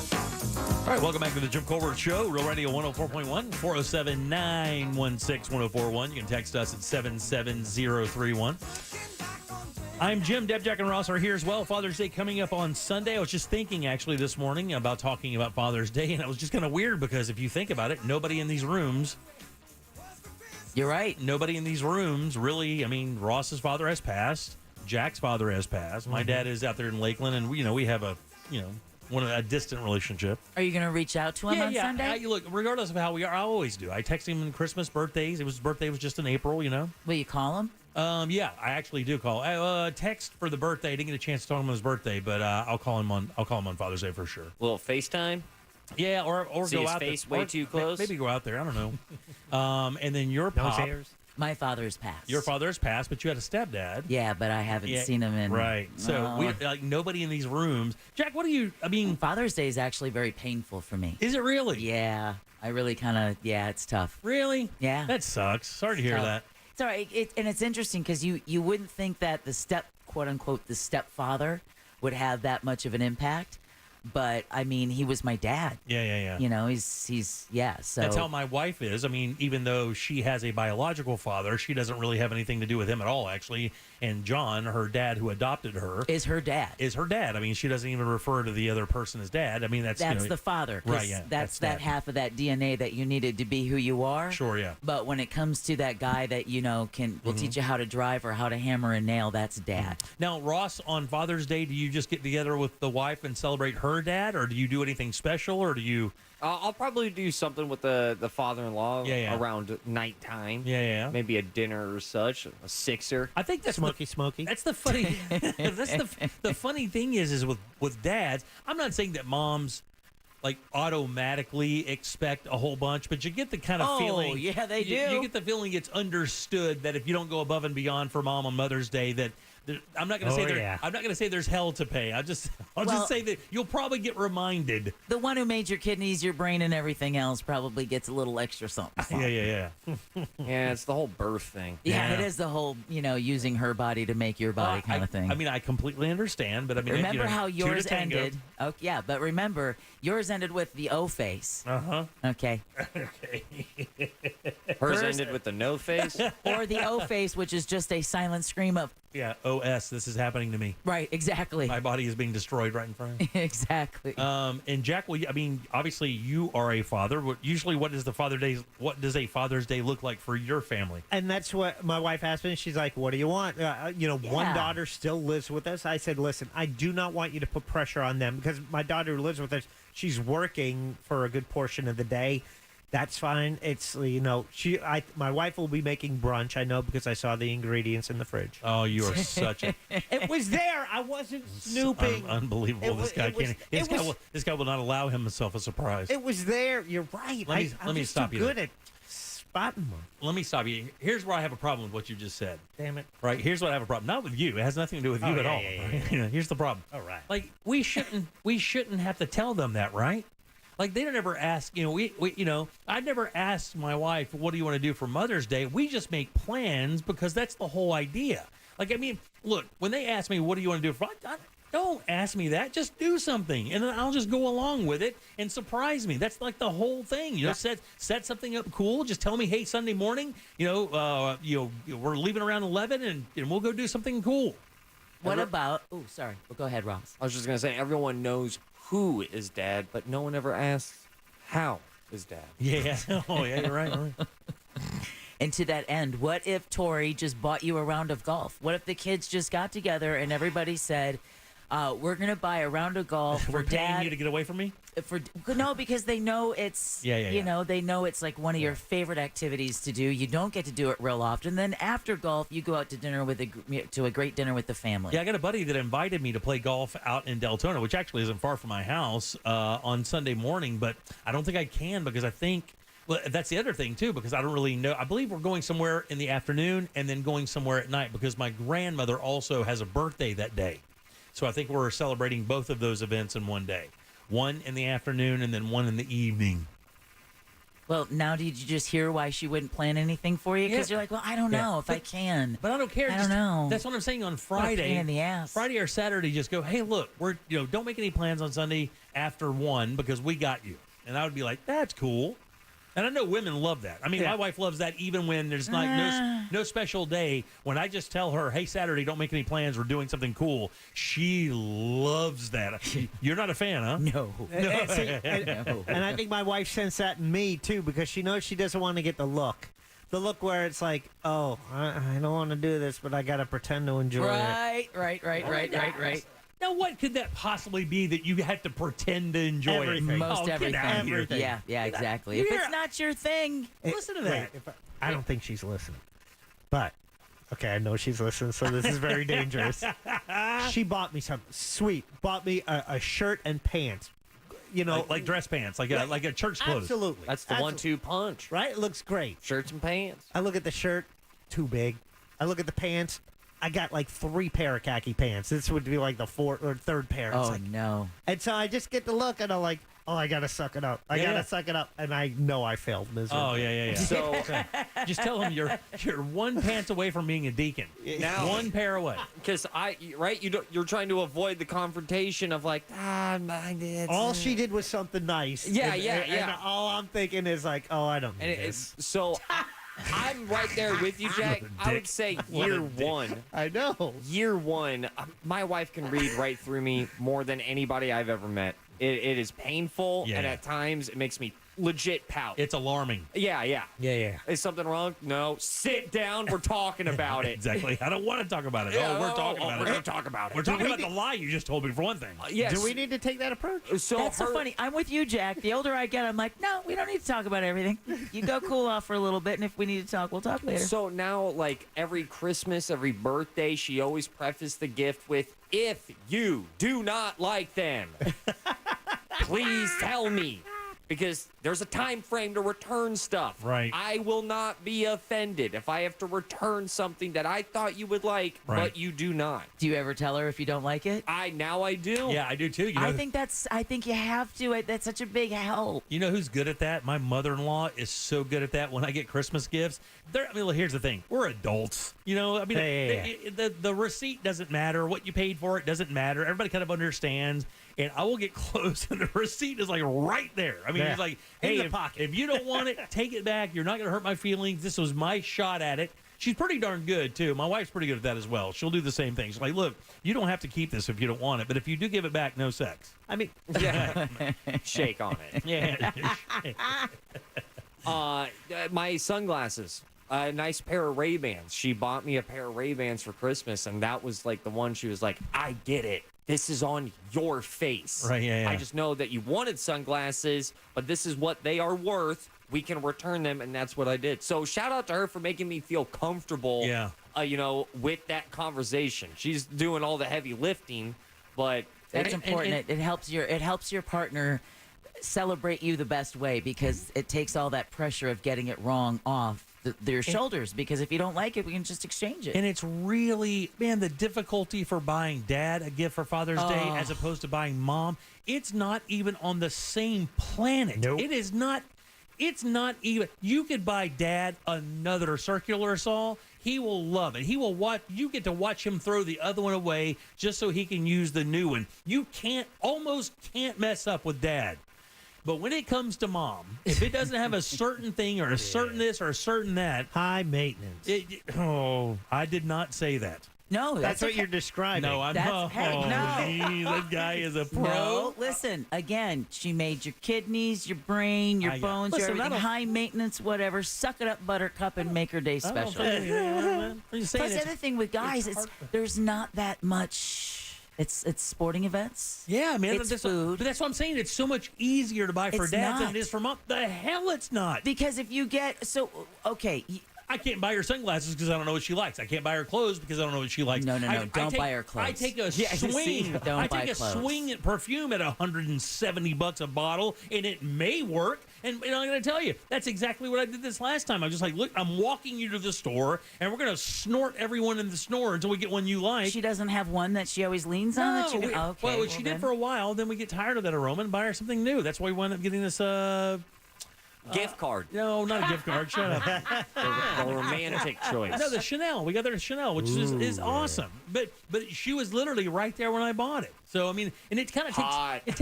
All right, welcome back to the Jim Colbert Show, Real Radio 104.1, 407-916-1041. You can text us at 77031. I'm Jim. Deb, Jack, and Ross are here as well. Father's Day coming up on Sunday. I was just thinking, actually, this morning about talking about Father's Day, and it was just kind of weird because if you think about it, nobody in these rooms... You're right. Nobody in these rooms really... I mean, Ross's father has passed. Jack's father has passed. My dad is out there in Lakeland, and we have a distant relationship. Are you going to reach out to him on Sunday? Look, regardless of how we are, I always do. I text him on Christmas, birthdays. His birthday was just in April, Will you call him? Yeah, I actually do call. Text for the birthday. I didn't get a chance to talk to him on his birthday, but I'll call him on Father's Day for sure. A little FaceTime? Yeah, or see go his out face there. way too close? Maybe go out there. I don't know. And then your pop. My father's passed. Your father's passed, but you had a stepdad. Yeah, but I haven't seen him in... Right. So, we nobody in these rooms. Jack, what do you... I mean... Father's Day is actually very painful for me. Is it really? Yeah. I really kind of... Yeah, it's tough. Really? Yeah. That sucks. Sorry to hear that. It's all right. And it's interesting because you wouldn't think that the quote-unquote, the stepfather would have that much of an impact. But, I mean, he was my dad. Yeah. He's so... That's how my wife is. I mean, even though she has a biological father, she doesn't really have anything to do with him at all, actually. And John, her dad who adopted her... Is her dad. I mean, she doesn't even refer to the other person as dad. I mean, that's the father. Right, yeah. That's that half of that DNA that you needed to be who you are. Sure, yeah. But when it comes to that guy that, will teach you how to drive or how to hammer a nail, that's dad. Now, Ross, on Father's Day, do you just get together with the wife and celebrate her dad, or do you do anything special, or do you... I'll probably do something with the father-in-law around nighttime. Yeah. Maybe a dinner or such, a sixer. I think that's smoky. That's the funny. the funny thing is with dads. I'm not saying that moms like automatically expect a whole bunch, but you get the kind of feeling. Oh, yeah, they do. You get the feeling it's understood that if you don't go above and beyond for mom on Mother's Day, that. I'm not going to say I'm not going to say there's hell to pay. I'll just say that you'll probably get reminded. The one who made your kidneys, your brain, and everything else probably gets a little extra something. Yeah. Yeah, it's the whole birth thing. Yeah, it is the whole using her body to make your body kind of thing. I mean, I completely understand, but I mean, remember how yours ended? Oh, yeah, but remember yours ended with the O face. Okay. Hers ended with the no face, or the O face, which is just a silent scream of. Yeah, OS, this is happening to me. Right, exactly. My body is being destroyed right in front of me. Exactly. And Jack, obviously you are a father. Usually, what does a Father's Day look like for your family? And that's what my wife asked me. She's like, what do you want? One daughter still lives with us. I said, listen, I do not want you to put pressure on them because my daughter who lives with us, she's working for a good portion of the day. That's fine. It's my wife will be making brunch. I know because I saw the ingredients in the fridge. Oh, you are such a. It was there. I wasn't snooping. Unbelievable. This guy will not allow himself a surprise. It was there. You're right. Let me stop you. Good at spotting them. Let me stop you. Here's where I have a problem with what you just said. Damn it. Right. Here's what I have a problem. Not with you. It has nothing to do with you at all. Yeah. Here's the problem. All right. Like we shouldn't have to tell them that, right? Like they don't ever ask, I've never asked my wife, what do you want to do for Mother's Day? We just make plans because that's the whole idea. Like, I mean, look, when they ask me, what do you want to do for, Don't ask me that. Just do something, and then I'll just go along with it and surprise me. That's like the whole thing. You know, set something up cool. Just tell me, hey, Sunday morning, we're leaving around 11, and we'll go do something cool. What about? Oh, sorry. Well, go ahead, Ross. I was just gonna say everyone knows who is dad, but no one ever asks how is dad. Yeah. Oh, yeah. You're right. And to that end, what if Tori just bought you a round of golf? What if the kids just got together and everybody said, we're going to buy a round of golf for We're paying Dad. you to get away from me? No, because they know it's, they know it's like one of your favorite activities to do. You don't get to do it real often. Then after golf, you go out to dinner to a great dinner with the family. Yeah, I got a buddy that invited me to play golf out in Deltona, which actually isn't far from my house, on Sunday morning, but I don't think I can because I think, well, that's the other thing, too, because I don't really know. I believe we're going somewhere in the afternoon and then going somewhere at night because my grandmother also has a birthday that day. So I think we're celebrating both of those events in one day. One in the afternoon and then one in the evening. Well, now did you just hear why she wouldn't plan anything for you? Because you're like, well, I don't know if I can. But I don't care. I don't know. That's what I'm saying on Friday. What a pain in the ass. Friday or Saturday, just go, hey, look, don't make any plans on Sunday after 1 because we got you. And I would be like, that's cool. And I know women love that. I mean, my wife loves that even when there's like no special day. When I just tell her, hey, Saturday, don't make any plans. We're doing something cool. She loves that. You're not a fan, huh? No. And I think my wife sensed that in me, too, because she knows she doesn't want to get the look. The look where it's like, oh, I don't want to do this, but I got to pretend to enjoy it. Right. Now, what could that possibly be that you have to pretend to enjoy Everything. it? Most Get out of here. everything. Yeah, exactly. If it's not your thing, Listen to that. I don't think she's listening. But, okay, I know she's listening, so this is very dangerous. She bought me something sweet. Bought me a shirt and pants. You know, like dress pants, like a church clothes. Absolutely. That's the 1-2 punch. Right? It looks great. Shirts and pants. I look at the shirt, too big. I look at the pants. I got like 3 pair of khaki pants. This would be like the 4th or 3rd pair. It's like, no. And so I just get the look, and I'm like, oh, I got to suck it up. I got to suck it up. And I know I failed miserably. Oh, yeah. So just tell him you're 1 pants away from being a deacon. Now, 1 pair away. Because you're trying to avoid the confrontation of like, all she did was something nice. Yeah. And all I'm thinking is like, oh, I don't need this. So I'm right there with you, Jack. I would say year 1. I know. Year 1, my wife can read right through me more than anybody I've ever met. It is painful, and at times it makes me legit pout. It's alarming. Yeah. Is something wrong? No. Sit down. We're talking about it. Exactly. I don't want to talk about it. Yeah, we're talking about it. We're going to talk about it. We're talking about the lie you just told me, for one thing. Yes. Do we need to take that approach? So That's so funny. I'm with you, Jack. The older I get, I'm like, no, we don't need to talk about everything. You go cool off for a little bit, and if we need to talk, we'll talk later. So now, like, every Christmas, every birthday, she always prefaced the gift with, if you do not like them, please tell me. Because there's a time frame to return stuff. Right. I will not be offended if I have to return something that I thought you would like, but you do not. Do you ever tell her if you don't like it? Now I do. Yeah, I do too. I think you have to. That's such a big help. You know who's good at that? My mother-in-law is so good at that. When I get Christmas gifts, here's the thing: we're adults. You know, the receipt doesn't matter. What you paid for it doesn't matter. Everybody kind of understands. And I will get close, and the receipt is like right there. I mean, it's like, hey, if you don't want it, take it back. You're not going to hurt my feelings. This was my shot at it. She's pretty darn good, too. My wife's pretty good at that as well. She'll do the same thing. She's like, look, you don't have to keep this if you don't want it, but if you do give it back, no sex. I mean, shake on it. Yeah. My sunglasses. A nice pair of Ray-Bans. She bought me a pair of Ray-Bans for Christmas, and that was like the one she was like, I get it. This is on your face. Right, yeah. I just know that you wanted sunglasses, but this is what they are worth. We can return them, and that's what I did. So shout out to her for making me feel comfortable, with that conversation. She's doing all the heavy lifting, but that's important. It helps your partner celebrate you the best way because it takes all that pressure of getting it wrong off their shoulders, because if you don't like it, we can just exchange it. And it's really, the difficulty for buying dad a gift for Father's Day as opposed to buying mom, it's not even on the same planet. Nope. It is not. It's not even. You could buy Dad another circular saw. He will love it. He will watch. You get to watch him throw the other one away just so he can use the new one. You almost can't mess up with Dad. But when it comes to Mom, if it doesn't have a certain thing or a certain this or a certain that, high maintenance. I did not say that. No, that's what you're describing. No, I'm not. That guy is a pro. No, listen. Again, she made your kidneys, your brain, your bones, your everything. High maintenance, whatever. Suck it up, Buttercup, and make her day special. Plus, the other thing with guys, there's not that much. It's sporting events. Yeah, man. It's food. But that's what I'm saying. It's so much easier to buy for Dad than it is for Mom. The hell it's not. Because if you get okay. I can't buy her sunglasses because I don't know what she likes. I can't buy her clothes because I don't know what she likes. No. Don't buy her clothes. I take a swing. I take a swing at perfume at $170 a bottle, and it may work. And I'm going to tell you, that's exactly what I did this last time. I'm just like, look, I'm walking you to the store, and we're going to snort everyone in the store until we get one you like. She doesn't have one that she always leans on? That you well, she did for a while. Then we get tired of that aroma and buy her something new. That's why we wound up getting this... gift card. No, not a gift card. Shut up. The romantic choice. No, the Chanel. We got her a Chanel, which is awesome. But she was literally right there when I bought it. So I mean, and it kind of takes it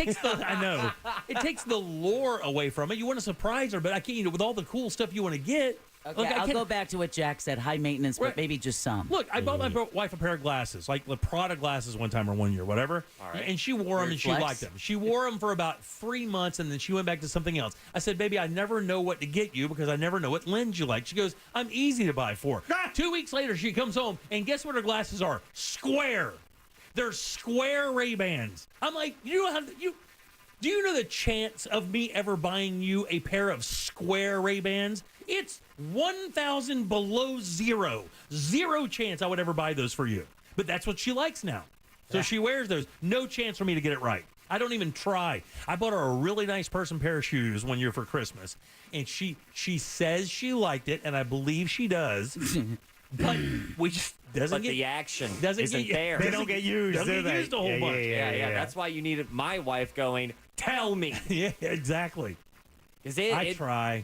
takes the lure away from it. You want to surprise her, but I can't. With all the cool stuff you want to get. Okay, look, I'll go back to what Jack said. High maintenance, but maybe just some. Look, I bought my wife a pair of glasses, like the Prada glasses one time or 1 year, whatever. All right. And she wore them and she liked them. She wore them for about 3 months and then she went back to something else. I said, baby, I never know what to get you because I never know what lens you like. She goes, I'm easy to buy for. 2 weeks later, she comes home and guess what her glasses are? Square. They're square Ray-Bans. I'm like, do you know the chance of me ever buying you a pair of square Ray-Bans? It's 1,000 below zero. Zero chance I would ever buy those for you. But that's what she likes now. So she wears those. No chance for me to get it right. I don't even try. I bought her a really nice person pair of shoes 1 year for Christmas. And she says she liked it, and I believe she does. But we just doesn't get the action doesn't isn't there. They don't get used. Doesn't get used a whole bunch. Yeah. That's why you needed my wife going, tell me. Yeah, exactly. I try.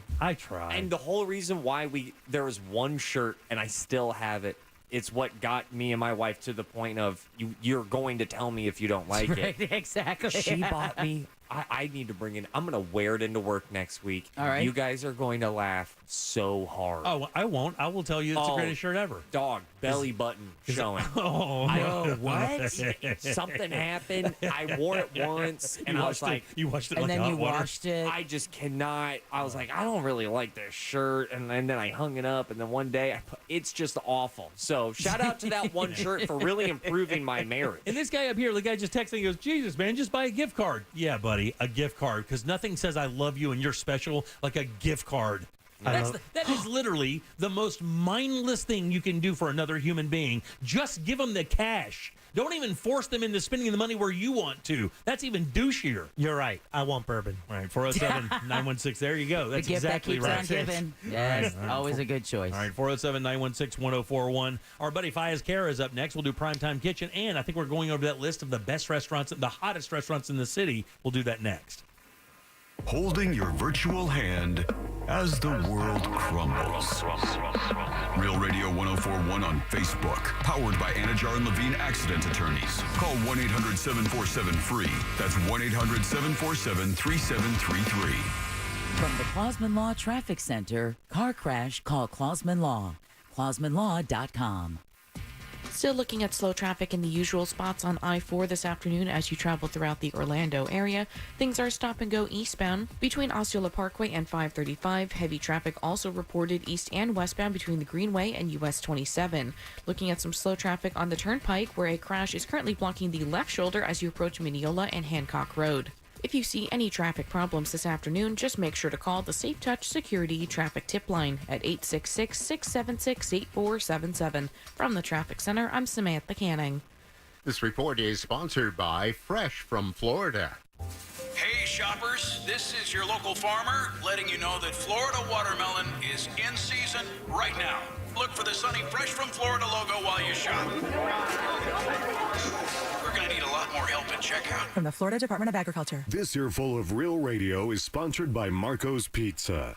And the whole reason why there was one shirt and I still have it. It's what got me and my wife to the point of you're going to tell me if you don't like it. Right, exactly. She bought me. I need to bring it. I'm going to wear it into work next week. All right. You guys are going to laugh so hard. Oh, I won't. I will tell you it's the greatest shirt ever. Dog, belly button showing. What? Something happened. I wore it once, and I was like... You watched it and like then hot you water. washed it. I just cannot... I was like, I don't really like this shirt, and then I hung it up, and then one day, it's just awful. So, shout out to that one shirt for really improving my marriage. And this guy up here, the guy just texting, he goes, Jesus, man, just buy a gift card. Yeah, buddy, a gift card, because nothing says I love you and you're special like a gift card. That is literally the most mindless thing you can do for another human being. Just give them the cash. Don't even force them into spending the money where you want to. That's even douchier. You're right. I want bourbon. All right, 407-916. There you go. That's the gift exactly that right. keeps on giving. Yes, All right. always a good choice. All right, 407-916-1041. Our buddy Fayez Kara is up next. We'll do Primetime Kitchen, and I think we're going over that list of the best restaurants, the hottest restaurants in the city. We'll do that next. Holding your virtual hand as the world crumbles. Real Radio 104.1 on Facebook. Powered by Anajar and Levine Accident Attorneys. Call 1-800-747-FREE. That's 1-800-747-3733. From the Clausman Law Traffic Center, car crash, call Clausman Law. ClausmanLaw.com. Still looking at slow traffic in the usual spots on I-4 this afternoon as you travel throughout the Orlando area. Things are stop and go eastbound between Osceola Parkway and 535. Heavy traffic also reported east and westbound between the Greenway and US 27. Looking at some slow traffic on the Turnpike where a crash is currently blocking the left shoulder as you approach Mineola and Hancock Road. If you see any traffic problems this afternoon, just make sure to call the Safe Touch Security Traffic Tip Line at 866-676-8477. From the Traffic Center, I'm Samantha Canning. This report is sponsored by Fresh from Florida. Hey shoppers, this is your local farmer letting you know that Florida watermelon is in season right now. Look for the sunny Fresh from Florida logo while you shop. We're going to need a lot more help in checkout. From the Florida Department of Agriculture. This earful of Real Radio is sponsored by Marco's Pizza.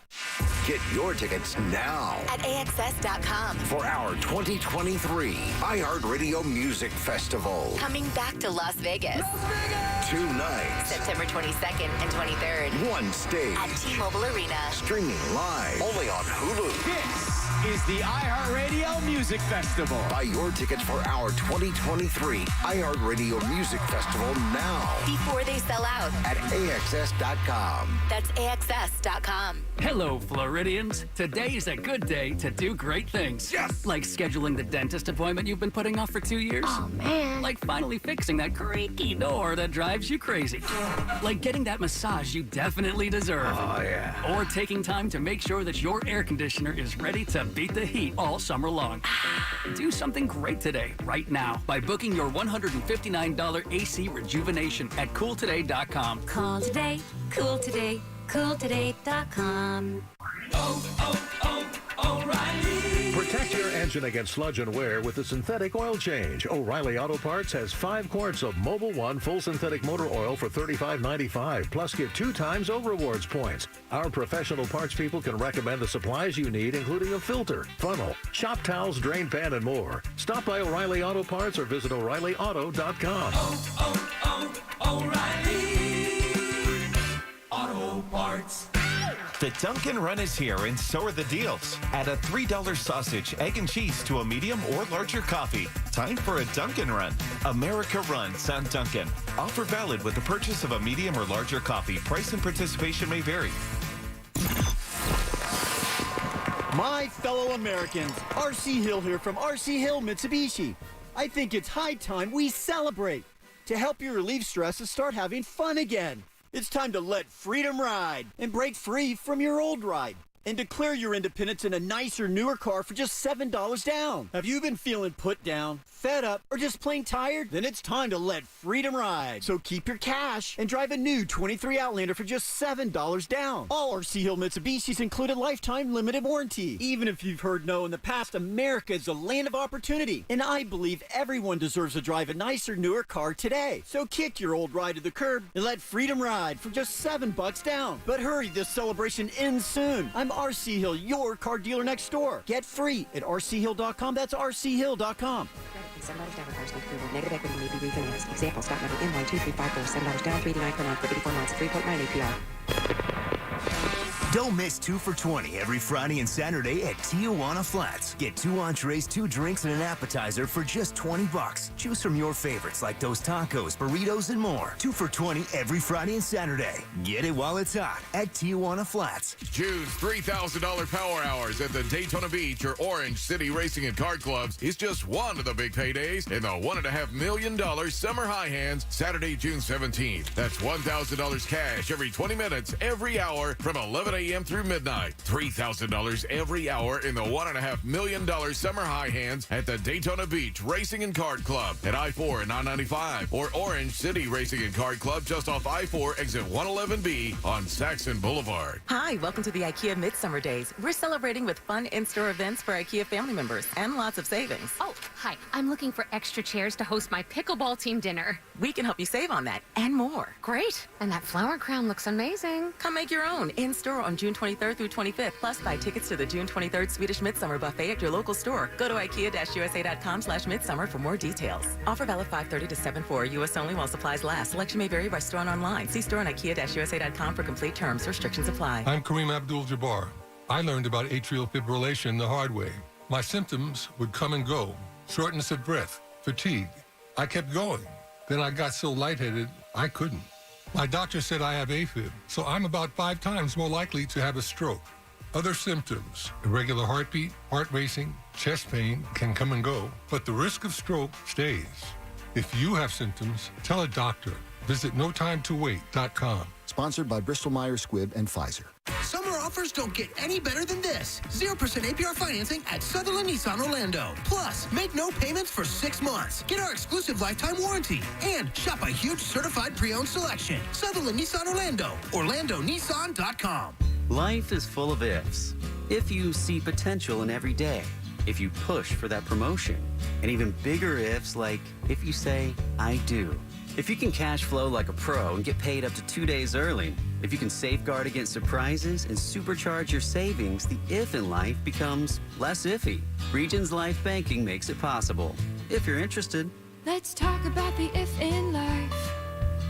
Get your tickets now At AXS.com. for our 2023 iHeartRadio Music Festival. Coming back to Las Vegas. 2 nights, September 22nd and 23rd. 1 stage, At T-Mobile Arena. streaming live only on Hulu. This is the iHeartRadio Music Festival. Buy your tickets for our 2023 iHeartRadio Music Festival now Before they sell out. at AXS.com. That's AXS.com. Hello, Floridians. Today is a good day to do great things. Yes! Like scheduling the dentist appointment you've been putting off for 2 years. Oh, man. Like finally fixing that creaky door that drives you crazy. Like getting that massage you definitely deserve. Oh, yeah. Or taking time to make sure that your air conditioner is ready to beat the heat all summer long. Do something great today, right now, by booking your $159 AC rejuvenation at cooltoday.com. Call today, cool today, cooltoday.com. O'Reilly. Protect your engine against sludge and wear with the synthetic oil change. O'Reilly Auto Parts has 5 quarts of Mobil 1 full synthetic motor oil for $35.95. Plus, get 2 times O Rewards points. Our professional parts people can recommend the supplies you need, including a filter, funnel, shop towels, drain pan, and more. Stop by O'Reilly Auto Parts or visit O'ReillyAuto.com. O'Reilly Auto Parts. The Dunkin' Run is here, and so are the deals. Add a $3 sausage, egg, and cheese to a medium or larger coffee. Time for a Dunkin' Run. America runs on Dunkin'. Offer valid with the purchase of a medium or larger coffee. Price and participation may vary. My fellow Americans, R.C. Hill here from R.C. Hill Mitsubishi. I think it's high time we celebrate. To help you relieve stress and start having fun again. It's time to let freedom ride and break free from your old ride and declare your independence in a nicer, newer car for just $7 down. Have you been feeling put down, fed up, or just plain tired? Then it's time to let freedom ride. So keep your cash and drive a new 23 Outlander for just $7 down. All RC Hill Mitsubishis include a lifetime limited warranty. Even if you've heard no in the past, America is the land of opportunity. And I believe everyone deserves to drive a nicer, newer car today. So kick your old ride to the curb and let freedom ride for just $7 down. But hurry, this celebration ends soon. I'm RC Hill, your car dealer next door. Get free at rchill.com. That's rchill.com. $7 down requires lease approval. Negative equity may be refinanced. Example, stock number NY2354. $7 down, $389 per month for 84 months. 3.9 APR. Don't miss 2 for $20 every Friday and Saturday at Tijuana Flats. Get 2 entrees, 2 drinks, and an appetizer for just $20. Choose from your favorites like those tacos, burritos, and more. 2 for $20 every Friday and Saturday. Get it while it's hot at Tijuana Flats. June's $3,000 Power Hours at the Daytona Beach or Orange City Racing and Card Clubs is just one of the big paydays in the $1.5 million Summer High Hands Saturday, June 17th. That's $1,000 cash every 20 minutes, every hour from 11 a.m. through midnight. $3,000 every hour in the $1.5 million Summer High Hands at the Daytona Beach Racing and Card Club at I-4 and I-95 or Orange City Racing and Card Club just off I-4 exit 111B on Saxon Boulevard. Hi, welcome to the IKEA Midsummer Days. We're celebrating with fun in-store events for IKEA family members and lots of savings. Oh, hi. I'm looking for extra chairs to host my pickleball team dinner. We can help you save on that and more. Great. And that flower crown looks amazing. Come make your own in-store on June 23rd through 25th. Plus, buy tickets to the June 23rd Swedish Midsummer Buffet at your local store. Go to IKEA-USA.com/midsummer for more details. Offer valid 5/30 to 7/4. U.S. only while supplies last. Selection may vary by store and online. See store on IKEA-USA.com for complete terms. Restrictions apply. I'm Kareem Abdul-Jabbar. I learned about atrial fibrillation the hard way. My symptoms would come and go. Shortness of breath, fatigue. I kept going. Then I got so lightheaded, I couldn't. My doctor said I have AFib, so I'm about 5 times more likely to have a stroke. Other symptoms, irregular heartbeat, heart racing, chest pain can come and go, but the risk of stroke stays. If you have symptoms, tell a doctor. Visit notimetowait.com. Sponsored by Bristol-Myers Squibb and Pfizer. Summer offers don't get any better than this. 0% APR financing at Sutherland Nissan Orlando. Plus, make no payments for 6 months. Get our exclusive lifetime warranty. And shop a huge certified pre-owned selection. Sutherland Nissan Orlando. OrlandoNissan.com. Life is full of ifs. If you see potential in every day, if you push for that promotion. And even bigger ifs like if you say, I do. If you can cash flow like a pro and get paid up to 2 days early. If you can safeguard against surprises and supercharge your savings, the if in life becomes less iffy. Regions Life Banking makes it possible. If you're interested. Let's talk about the if in life.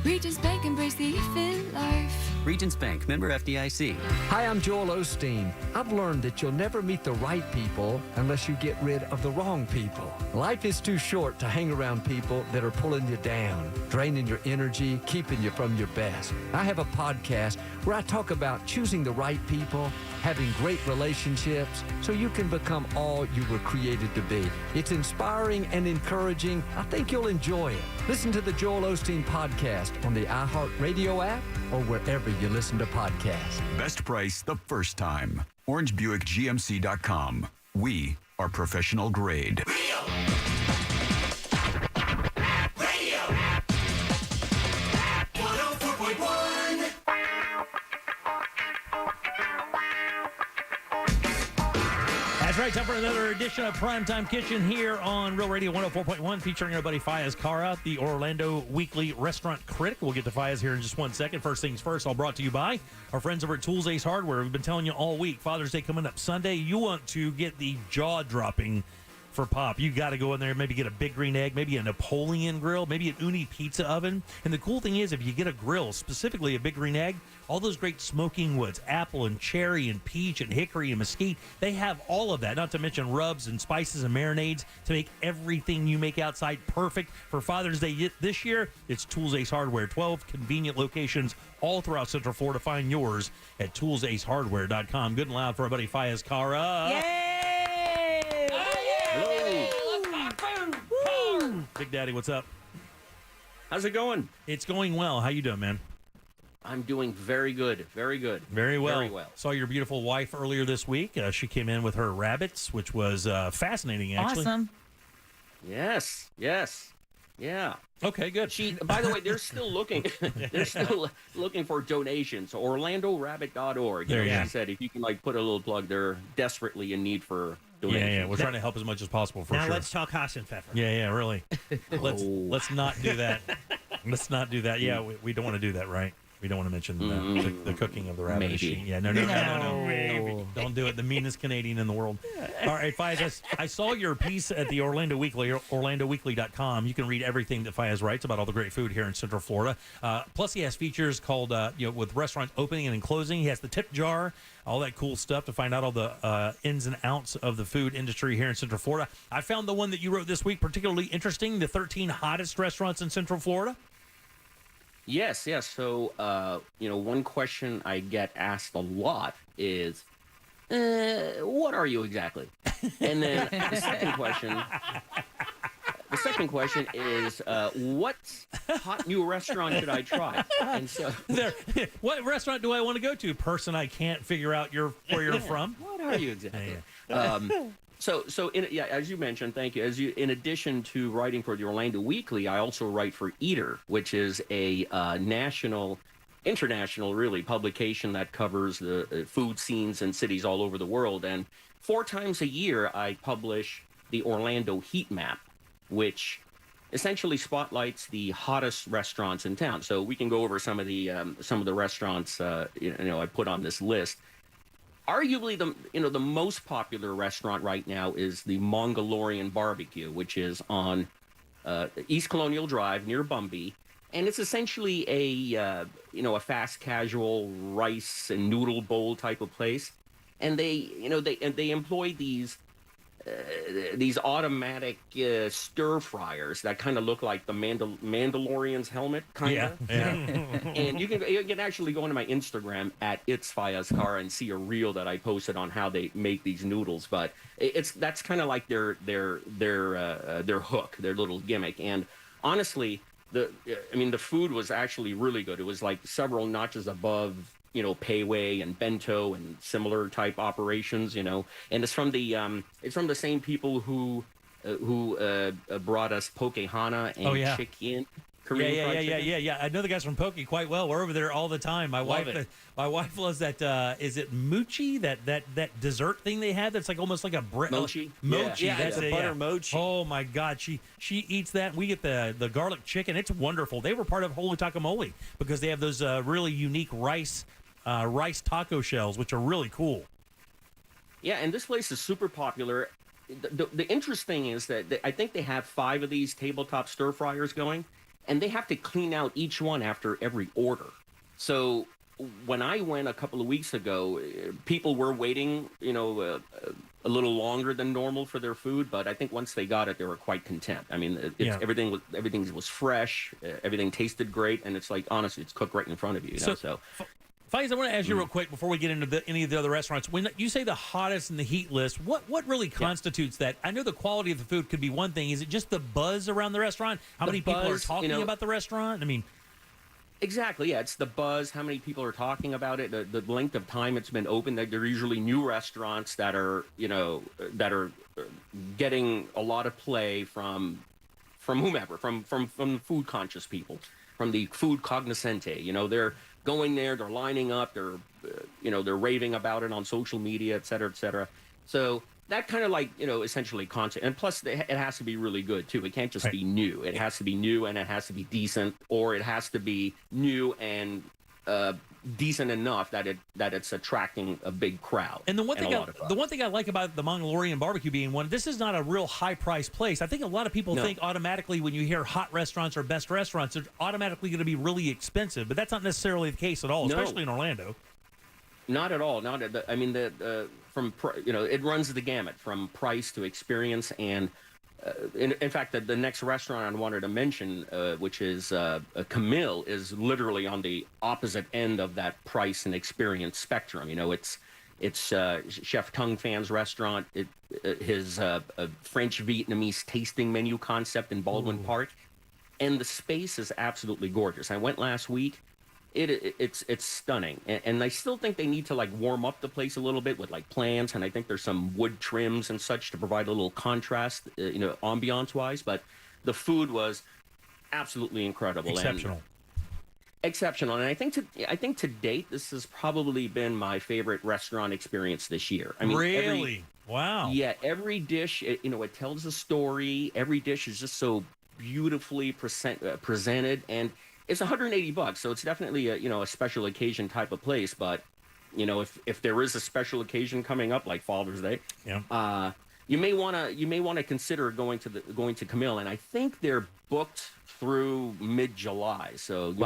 Regions Bank, embrace the if in life. Regions Bank, member FDIC. Hi, I'm Joel Osteen. I've learned that you'll never meet the right people unless you get rid of the wrong people. Life is too short to hang around people that are pulling you down, draining your energy, keeping you from your best. I have a podcast where I talk about choosing the right people, having great relationships, so you can become all you were created to be. It's inspiring and encouraging. I think you'll enjoy it. Listen to the Joel Osteen podcast on the iHeartRadio app or wherever you listen to podcasts. Best price the first time. OrangeBuickGMC.com. We are professional grade. That's right, time for another edition of Primetime Kitchen here on Real Radio 104.1, featuring our buddy Fayez Cara, the Orlando Weekly Restaurant Critic. We'll get to Fayez here in just 1 second. First things first, all brought to you by our friends over at Tools Ace Hardware. We've been telling you all week, Father's Day coming up Sunday. You want to get the jaw-dropping for Pop. You got to go in there, maybe get a big green egg, maybe a Napoleon grill, maybe an Uni pizza oven. And the cool thing is, if you get a grill, specifically a big green egg, all those great smoking woods, apple and cherry and peach and hickory and mesquite, they have all of that, not to mention rubs and spices and marinades to make everything you make outside perfect for Father's Day this year. It's Tools Ace Hardware, 12 convenient locations all throughout Central Florida. Find yours at toolsacehardware.com. Good and loud for our buddy Fayez Cara. Yay! Big Daddy, what's up? How's it going? It's going well. How you doing, man? I'm doing very good. Very good. Very well. Very well. Saw your beautiful wife earlier this week. She came in with her rabbits, which was fascinating, actually. Awesome. Yes. Yeah. Okay, good. By the way, they're still looking. They're still looking for donations. OrlandoRabbit.org. There you go. She said if you can put a little plug, they're desperately in need for donations. Yeah. We're trying to help as much as possible for now sure. let's talk Hassenpfeffer. Yeah, really. Let's not do that. Let's not do that. Yeah, we don't want to do that, right? We don't want to mention the cooking of the rabbit. Maybe. Yeah, no. Don't do it. The meanest Canadian in the world. All right, Fayez, I saw your piece at the Orlando Weekly, OrlandoWeekly.com. You can read everything that Fayez writes about all the great food here in Central Florida. Plus, he has features called, with restaurant opening and closing. He has the tip jar, all that cool stuff to find out all the ins and outs of the food industry here in Central Florida. I found the one that you wrote this week particularly interesting, the 13 hottest restaurants in Central Florida. Yes. So, one question I get asked a lot is, what are you exactly? And then the second question is, what hot new restaurant should I try? And so, what restaurant do I want to go to? Person I can't figure out where you're from. What are you exactly? So as you mentioned, thank you. In addition to writing for the Orlando Weekly, I also write for Eater, which is a international, really, publication that covers the food scenes in cities all over the world. And 4 times a year, I publish the Orlando Heat Map, which essentially spotlights the hottest restaurants in town. So we can go over some of the restaurants I put on this list. Arguably, the most popular restaurant right now is the Mongolian Barbecue, which is on East Colonial Drive near Bumby, and it's essentially a fast casual rice and noodle bowl type of place, and they employ these automatic stir fryers that kind of look like the Mandalorian's helmet, kind of. Yeah. And you can actually go into my Instagram at It's Fayez Cara and see a reel that I posted on how they make these noodles. But that's kind of like their hook, their little gimmick. And honestly, the food was actually really good. It was like several notches above Payway and Bento and similar type operations, and it's from the same people who brought us Pokehana and Chicken. Korean fried chicken. Yeah. I know the guys from Pokey quite well. We're over there all the time. My wife loves that. Is it mochi? That dessert thing they have that's like almost like a bread. Mochi. Mochi. Yeah, That's it's a butter mochi. Oh my God, she eats that. We get the garlic chicken. It's wonderful. They were part of Holy Takamole because they have those really unique rice taco shells, which are really cool. Yeah, and this place is super popular. The interesting thing is that I think they have 5 of these tabletop stir fryers going, and they have to clean out each one after every order. So when I went a couple of weeks ago, people were waiting, a little longer than normal for their food, but I think once they got it, they were quite content. I mean, everything was fresh, everything tasted great, and it's like, honestly, it's cooked right in front of you. So Faiz, I want to ask you real quick before we get into any of the other restaurants. When you say the hottest in the heat list, what really constitutes that? I know the quality of the food could be one thing. Is it just the buzz around the restaurant? How many people are talking about the restaurant? I mean, exactly. Yeah, it's the buzz. How many people are talking about it? The length of time it's been open. They're usually new restaurants that are getting a lot of play from whomever, from food conscious people, from the food cognoscente. They're going there, they're lining up, they're raving about it on social media, et cetera, et cetera. So that kind of essentially content. And plus, it has to be really good, too. It can't just be new. It has to be new, and it has to be decent, or it has to be new and decent enough that it's attracting a big crowd. And the one thing I like about the Mongolian barbecue being one, this is not a real high-priced place. I think a lot of people think automatically when you hear hot restaurants or best restaurants, they're automatically going to be really expensive, but that's not necessarily the case at all, especially in Orlando. Not at all. It runs the gamut from price to experience, and in fact, the next restaurant I wanted to mention, which is Camille, is literally on the opposite end of that price and experience spectrum. It's Chef Tung Phan's restaurant. His French Vietnamese tasting menu concept in Baldwin Park, and the space is absolutely gorgeous. I went last week. It's stunning, and I still think they need to warm up the place a little bit with plants, and I think there's some wood trims and such to provide a little contrast, ambiance wise. But the food was absolutely incredible, exceptional. And I think to date, this has probably been my favorite restaurant experience this year. I mean, really, wow, yeah, every dish, it tells a story. Every dish is just so beautifully presented, and it's $180, so it's definitely a special occasion type of place. But if there is a special occasion coming up like Father's Day, you may want to consider going to Camille, and I think they're booked through mid-July. So you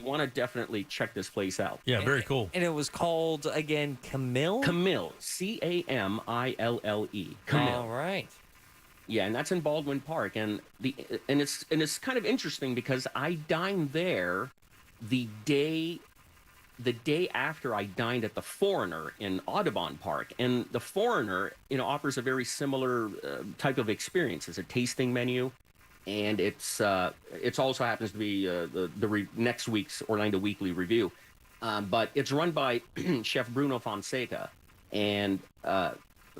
want to definitely check this place out. Yeah, very cool. And it was called again Camille. Camille, Camille. Camille. All right. Yeah, and that's in Baldwin Park, and it's kind of interesting because I dined there the day after I dined at the Foreigner in Audubon Park, and the Foreigner offers a very similar type of experience. It's a tasting menu, and it's also happens to be the next week's Orlando Weekly Review, but it's run by Chef Bruno Fonseca, and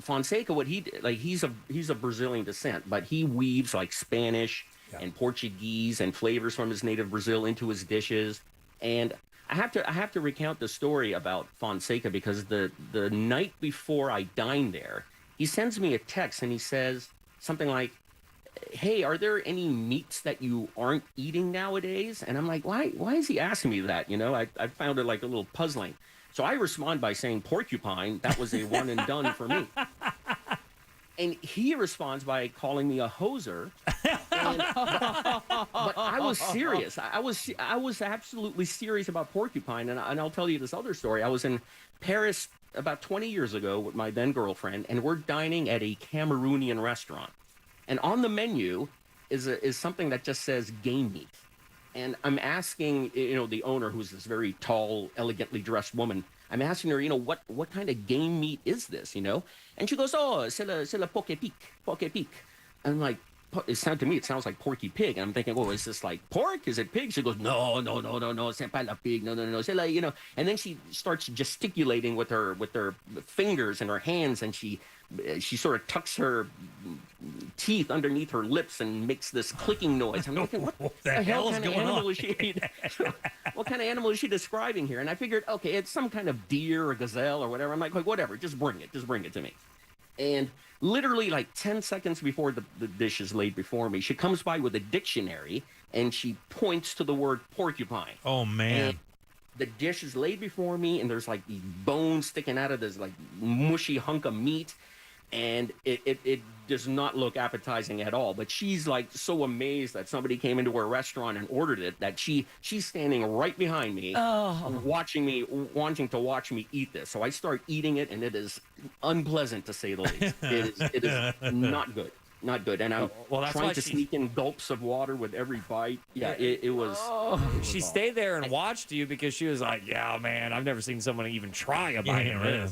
Fonseca, what he he's of Brazilian descent, but he weaves Spanish and Portuguese and flavors from his native Brazil into his dishes. And I have to recount the story about Fonseca because the night before I dined there, he sends me a text and he says something like, "Hey, are there any meats that you aren't eating nowadays?" And I'm like, why is he asking me that? I found it a little puzzling. So I respond by saying porcupine. That was a one and done for me. And he responds by calling me a hoser. But I was serious. I was absolutely serious about porcupine. And I'll tell you this other story. I was in Paris about 20 years ago with my then girlfriend, and we're dining at a Cameroonian restaurant. And on the menu is something that just says game meat. And I'm asking, the owner, who's this very tall, elegantly dressed woman, I'm asking her, what kind of game meat is this, And she goes, "Oh, c'est le poke pic. And I'm like, it sounds like Porky Pig. And I'm thinking, oh, is this like pork? Is it pig? She goes, no, c'est pas la pig. No. C'est like, And then she starts gesticulating with her fingers and her hands, and she she sort of tucks her teeth underneath her lips and makes this clicking noise. I'm thinking, what the hell is kind of going animal on? is she? What kind of animal is she describing here? And I figured, okay, it's some kind of deer or gazelle or whatever. I'm like, whatever, just bring it to me. And literally like 10 seconds before the dish is laid before me, she comes by with a dictionary and she points to the word porcupine. Oh, man. And the dish is laid before me, and there's like these bones sticking out of this like mushy hunk of meat. And it does not look appetizing at all. But she's like so amazed that somebody came into her restaurant and ordered it that she's standing right behind me, wanting to watch me eat this. So I start eating it, and it is unpleasant to say the least. It is not good. Not good. And I'm trying to sneak in gulps of water with every bite. Yeah, it was. She stayed there and watched you because she was like, yeah, man, I've never seen someone even try a bite of this.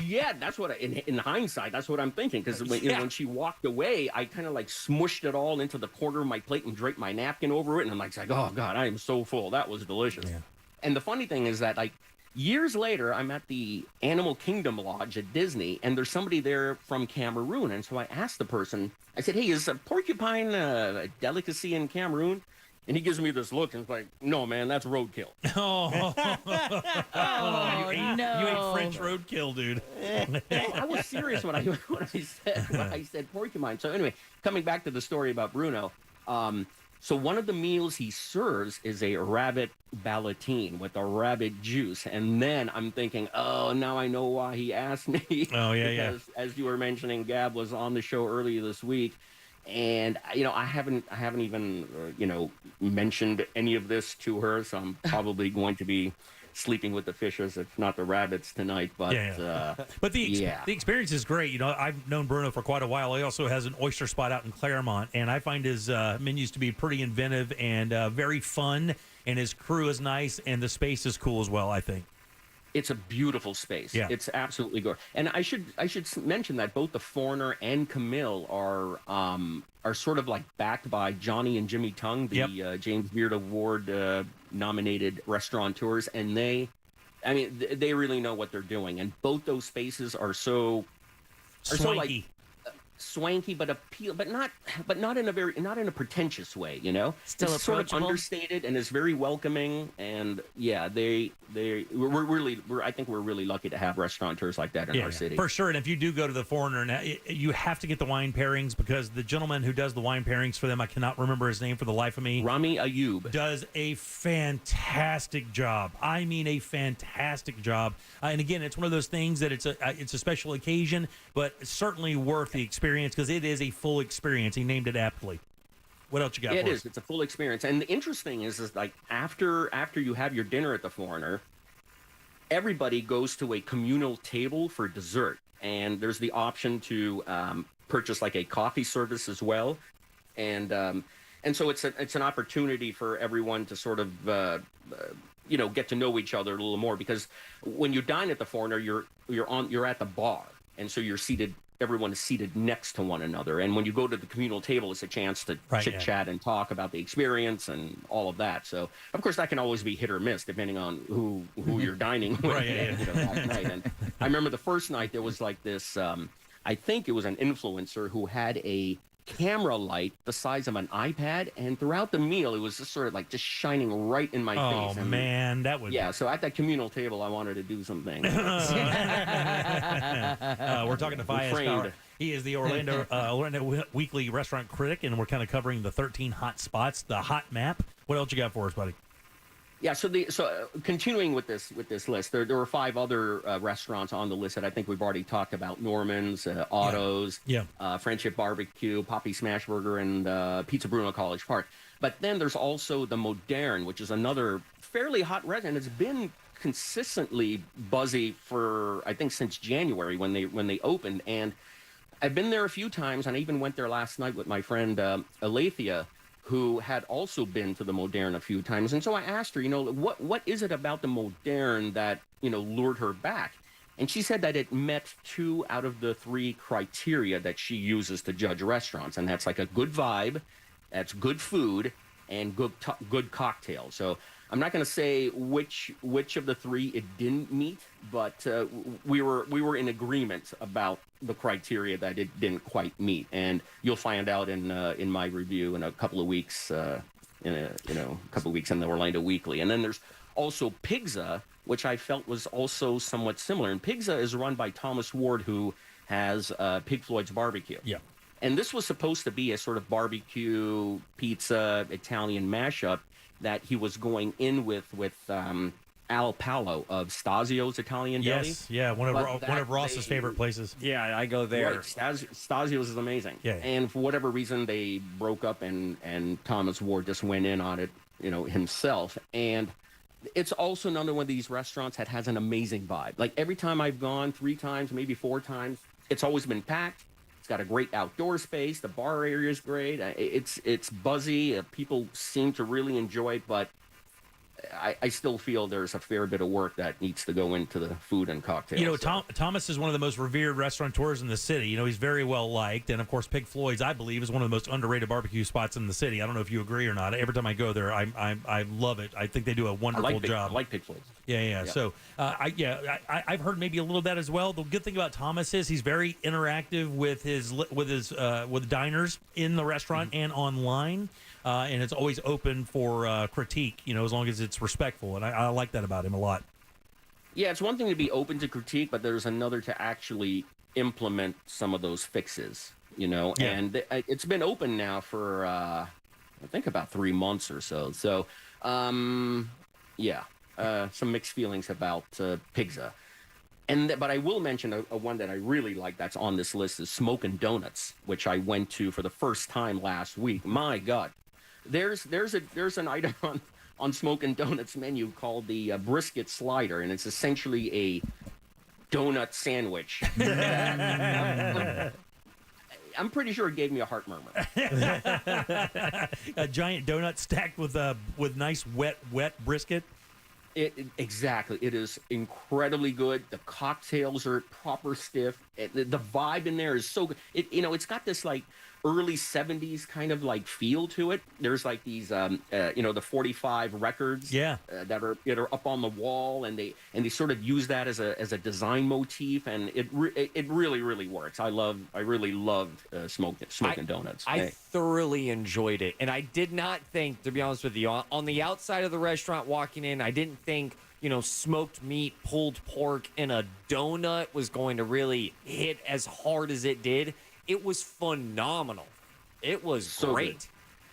Yeah, that's what in hindsight, that's what I'm thinking. Because when she walked away, I kind of like smushed it all into the corner of my plate and draped my napkin over it. And I'm like, oh, God, I am so full. That was delicious. Yeah. And the funny thing is that, like, years later, I'm at the Animal Kingdom Lodge at Disney, and there's somebody there from Cameroon. And so I asked the person, I said, hey, is a porcupine a delicacy in Cameroon? And he gives me this look and it's like, no, man, that's roadkill. You ate French roadkill, dude. I was serious when I said porcupine. So anyway, coming back to the story about Bruno, so one of the meals he serves is a rabbit ballotine with a rabbit juice. And then I'm thinking, oh, now I know why he asked me. Oh, yeah, because, as you were mentioning, Gab was on the show earlier this week. And, I haven't even, mentioned any of this to her. So I'm probably going to be sleeping with the fishes, if not the rabbits, tonight. But but the experience is great. I've known Bruno for quite a while. He also has an oyster spot out in Claremont, and I find his menus to be pretty inventive and very fun. And his crew is nice, and the space is cool as well, I think. It's a beautiful space. Yeah. It's absolutely gorgeous. And I should mention that both the Foreigner and Camille are sort of like backed by Johnny and Jimmy Tung, the James Beard Award nominated restaurateurs, and they really know what they're doing. And both those spaces are so swanky. Swanky, but not in a pretentious way, Still it's sort of approachable. understated and is very welcoming. And I think we're really lucky to have restaurateurs like that in our city. For sure. And if you do go to the Foreigner, now, you have to get the wine pairings, because the gentleman who does the wine pairings for them, I cannot remember his name for the life of me. Rami Ayoub does a fantastic job. I mean, a fantastic job. And again, it's one of those things that it's a special occasion, but certainly worth the experience, because it is a full experience. He named it aptly. What else you got? It is. It's a full experience. And the interesting is like after you have your dinner at the Foreigner, everybody goes to a communal table for dessert, and there's the option to purchase like a coffee service as well, and so it's an opportunity for everyone to sort of get to know each other a little more, because when you dine at the Foreigner, you're at the bar, and so everyone is seated next to one another. And when you go to the communal table, it's a chance to chit-chat and talk about the experience and all of that. So, of course, that can always be hit or miss depending on who you're dining with that night. And I remember the first night there was like this, I think it was an influencer who had a camera light the size of an iPad, and throughout the meal it was just sort of like just shining right in my face. Oh man, that would so at that communal table I wanted to do something. We're talking to Fayez Kaura. He is the Orlando Weekly Restaurant Critic, and we're kind of covering the 13 hot spots, the hot map. What else you got for us, buddy? Yeah, so continuing with this list, there were 5 other restaurants on the list that I think we've already talked about: Norman's, Otto's, Friendship Barbecue, Poppy Smash Burger, and Pizza Bruno College Park. But then there's also the Moderne, which is another fairly hot restaurant. It's been consistently buzzy for, I think, since January when they opened. And I've been there a few times, and I even went there last night with my friend Alethea, who had also been to the Moderne a few times. And so I asked her, what is it about the Moderne that, lured her back? And she said that it met 2 out of the 3 criteria that she uses to judge restaurants. And that's like a good vibe, that's good food, and good cocktails. So I'm not going to say which of the three it didn't meet, but we were in agreement about the criteria that it didn't quite meet, and you'll find out in my review in a couple of weeks. In the Orlando Weekly. And then there's also Pigza, which I felt was also somewhat similar. And Pigza is run by Thomas Ward, who has Pig Floyd's Barbecue. Yeah. And this was supposed to be a sort of barbecue, pizza, Italian mashup that he was going in with Al Palo of Stasio's Italian Deli. Yes, yeah, one of Ross's favorite places. Yeah, I go there. Right, Stasio's is amazing. Yeah. And for whatever reason, they broke up, and Thomas Ward just went in on it, himself. And it's also another one of these restaurants that has an amazing vibe. Like every time I've gone, 3 times, maybe 4 times, it's always been packed. It's got a great outdoor space. The bar area is great. It's buzzy. People seem to really enjoy it, but I still feel there's a fair bit of work that needs to go into the food and cocktails. Thomas is one of the most revered restaurateurs in the city. He's very well liked, and of course, Pig Floyd's, I believe, is one of the most underrated barbecue spots in the city. I don't know if you agree or not. Every time I go there, I love it. I think they do a wonderful job. I like Pig Floyd's. Yeah. So, I've heard maybe a little of that as well. The good thing about Thomas is he's very interactive with with diners in the restaurant and online. And it's always open for critique, as long as it's respectful. And I like that about him a lot. Yeah, it's one thing to be open to critique, but there's another to actually implement some of those fixes, Yeah. And it's been open now for, I think, about 3 months or so. So, some mixed feelings about Pigza. But I will mention a one that I really like that's on this list is Smokin' Donuts, which I went to for the first time last week. My God. There's an item on Smokin' Donuts menu called the brisket slider, and it's essentially a donut sandwich. I'm pretty sure it gave me a heart murmur. A giant donut stacked with nice wet brisket. Exactly. It is incredibly good. The cocktails are proper stiff. The vibe in there is so good. It's got this like early 70s kind of like feel to it. There's like these the 45 records that are up on the wall, and they sort of use that as a design motif, and it really works. I really loved Smokin' Donuts. I thoroughly enjoyed it, and I did not think, to be honest with you, on the outside of the restaurant walking in, I didn't think smoked meat, pulled pork, and a donut was going to really hit as hard as it did. It was phenomenal. It was so great. Good.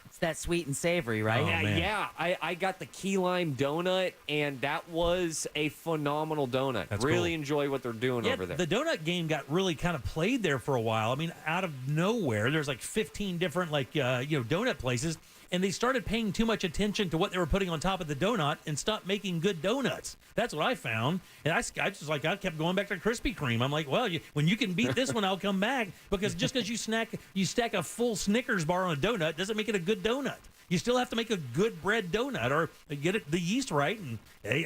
It's that sweet and savory, right? Yeah. I got the key lime donut, and that was a phenomenal donut. That's really cool. enjoy what they're doing over there. The donut game got really kind of played there for a while. I mean, out of nowhere, there's like 15 different donut places, and they started paying too much attention to what they were putting on top of the donut and stopped making good donuts. That's what I found. And I kept going back to Krispy Kreme. I'm like, well, when you can beat this one, I'll come back, because just because you stack a full Snickers bar on a donut doesn't make it a good donut. You still have to make a good bread donut or get the yeast right. And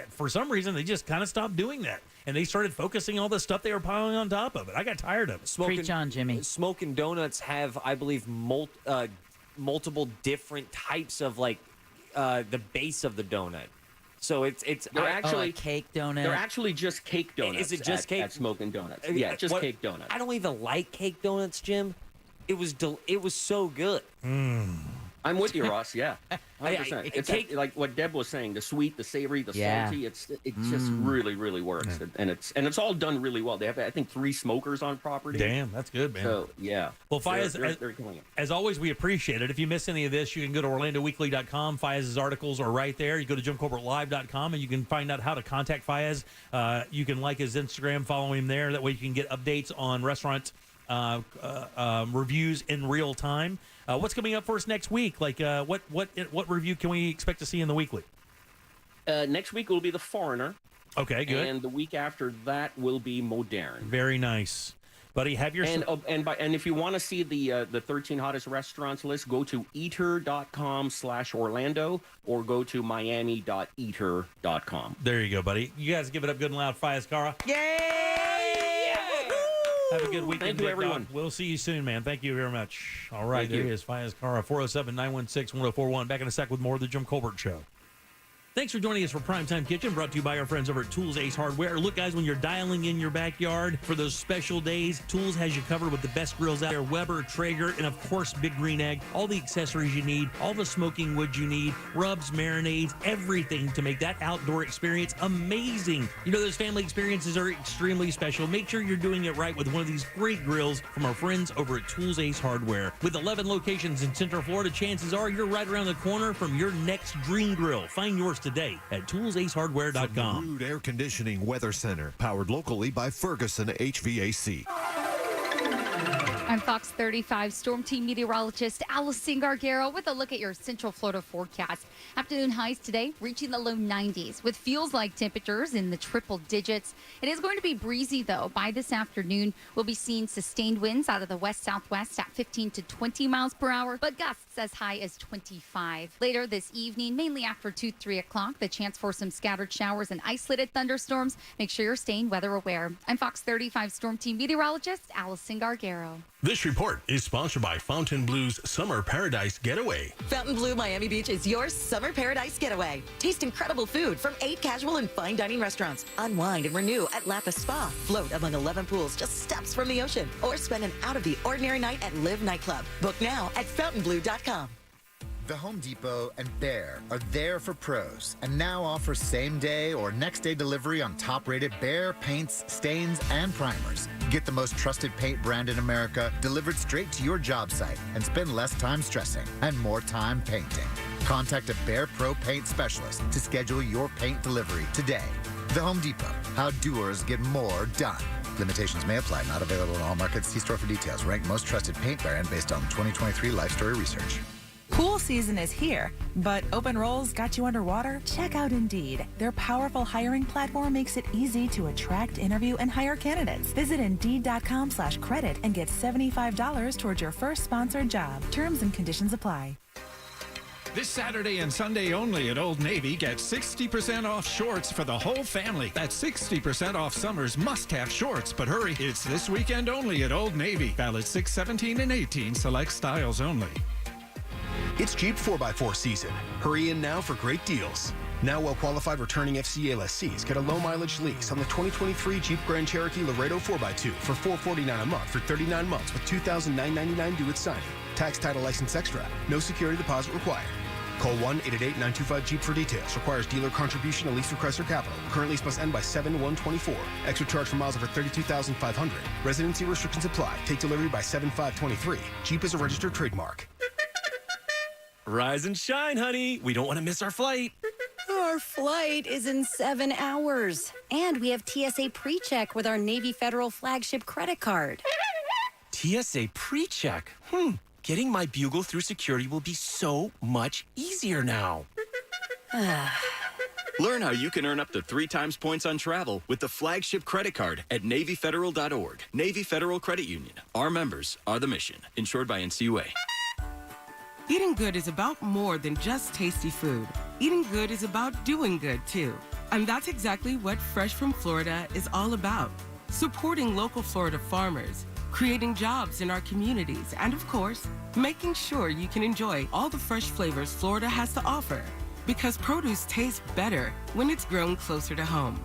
for some reason, they just kind of stopped doing that. And they started focusing all the stuff they were piling on top of it. I got tired of it. Preach on, Jimmy. Smokin' Donuts have, I believe, multiple different types of the base of the donut. So they're actually a cake donut. They're actually just cake donuts. Is it just cake? At Smokin' Donuts? Yeah, just cake donuts. I don't even like cake donuts, Jim. It was so good. I'm with you, Ross. Yeah, 100%. It's like what Deb was saying: the sweet, the savory, the salty. It just really works, and it's all done really well. They have, I think, 3 smokers on property. Damn, that's good, man. So yeah. Well, Fayez, they're killing it. As always, we appreciate it. If you miss any of this, you can go to OrlandoWeekly.com. Fayez's articles are right there. You go to JimCorbettLive.com, and you can find out how to contact Fayez. You can like his Instagram, follow him there. That way, you can get updates on restaurant reviews in real time. What's coming up for us next week? Like, what review can we expect to see in the weekly? Next week will be The Foreigner. Okay, good. And the week after that will be Modern. Very nice, buddy. Have your and if you want to see the 13 hottest restaurants list, go to eater.com/Orlando or go to miami.eater.com. There you go, buddy. You guys give it up good and loud, Fayez Cara. Yay! Have a good weekend. Thank you, Big everyone. Dog. We'll see you soon, man. Thank you very much. All right, Thank there you. he is. Fayez Cara, 407-916-1041. Back in a sec with more of the Jim Colbert Show. Thanks for joining us for Primetime Kitchen, brought to you by our friends over at Tools Ace Hardware. Look, guys, when you're dialing in your backyard for those special days, Tools has you covered with the best grills out there, Weber, Traeger, and of course, Big Green Egg. All the accessories you need, all the smoking wood you need, rubs, marinades, everything to make that outdoor experience amazing. You know, those family experiences are extremely special. Make sure you're doing it right with one of these great grills from our friends over at Tools Ace Hardware. With 11 locations in Central Florida, chances are you're right around the corner from your next dream grill. Find yours today at toolsacehardware.com. From the Rude Air Conditioning Weather Center, powered locally by Ferguson HVAC. I'm Fox 35 Storm Team meteorologist Allison Gargaro with a look at your Central Florida forecast. Afternoon highs today reaching the low 90s with feels-like temperatures in the triple digits. It is going to be breezy, though. By this afternoon, we'll be seeing sustained winds out of the west-southwest at 15 to 20 miles per hour, but gusts as high as 25. Later this evening, mainly after 2-3 o'clock, the chance for some scattered showers and isolated thunderstorms. Make sure you're staying weather aware. I'm Fox 35 Storm Team meteorologist Allison Gargaro. This report is sponsored by Fontainebleau's Summer Paradise Getaway. Fontainebleau Miami Beach is your summer paradise getaway. Taste incredible food from 8 casual and fine dining restaurants. Unwind and renew at Lapa Spa. Float among 11 pools just steps from the ocean. Or spend an out-of-the-ordinary night at Live Nightclub. Book now at fountainblue.com. The Home Depot and Behr are there for pros and now offer same-day or next-day delivery on top-rated Behr paints, stains, and primers. Get the most trusted paint brand in America delivered straight to your job site and spend less time stressing and more time painting. Contact a Behr Pro Paint Specialist to schedule your paint delivery today. The Home Depot, how doers get more done. Limitations may apply, not available in all markets. See store for details. Ranked most trusted paint brand based on 2023 Life Story research. Pool season is here, but open roles got you underwater? Check out Indeed. Their powerful hiring platform makes it easy to attract, interview, and hire candidates. Visit Indeed.com/credit and get $75 towards your first sponsored job. Terms and conditions apply. This Saturday and Sunday only at Old Navy, get 60% off shorts for the whole family. That's 60% off summer's must-have shorts. But hurry, it's this weekend only at Old Navy. Valid 6, 17, and 18. Select styles only. It's Jeep 4x4 season. Hurry in now for great deals. Now well-qualified returning FCA lessees get a low-mileage lease on the 2023 Jeep Grand Cherokee Laredo 4x2 for $449 a month for 39 months with $2,999 due at signing. Tax, title, license extra. No security deposit required. Call 1-888-925-JEEP for details. Requires dealer contribution and lease request or capital. Current lease must end by 7/1/24. Extra charge for miles over 32,500. Residency restrictions apply. Take delivery by 7/5/23. Jeep is a registered trademark. Rise and shine, honey. We don't want to miss our flight. Our flight is in 7 hours. And we have TSA PreCheck with our Navy Federal flagship credit card. TSA PreCheck. Getting my bugle through security will be so much easier now. Learn how you can earn up to 3 times points on travel with the flagship credit card at NavyFederal.org. Navy Federal Credit Union. Our members are the mission. Insured by NCUA. Eating good is about more than just tasty food. Eating good is about doing good, too. And that's exactly what Fresh from Florida is all about. Supporting local Florida farmers, creating jobs in our communities, and of course, making sure you can enjoy all the fresh flavors Florida has to offer. Because produce tastes better when it's grown closer to home.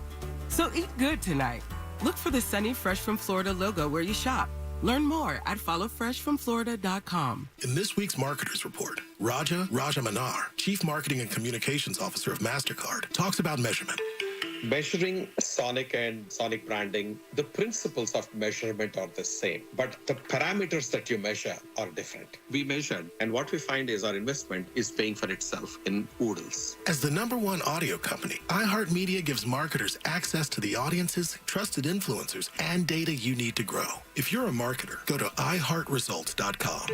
So eat good tonight. Look for the sunny Fresh from Florida logo where you shop. Learn more at followfreshfromflorida.com. In this week's Marketers Report, Raja Manar, Chief Marketing and Communications Officer of MasterCard, talks about measurement. Measuring sonic and sonic branding, the principles of measurement are the same, but the parameters that you measure are different. We measured, and what we find is our investment is paying for itself in oodles. As the #1 audio company, iHeartMedia gives marketers access to the audiences, trusted influencers, and data you need to grow. If you're a marketer, go to iHeartResults.com.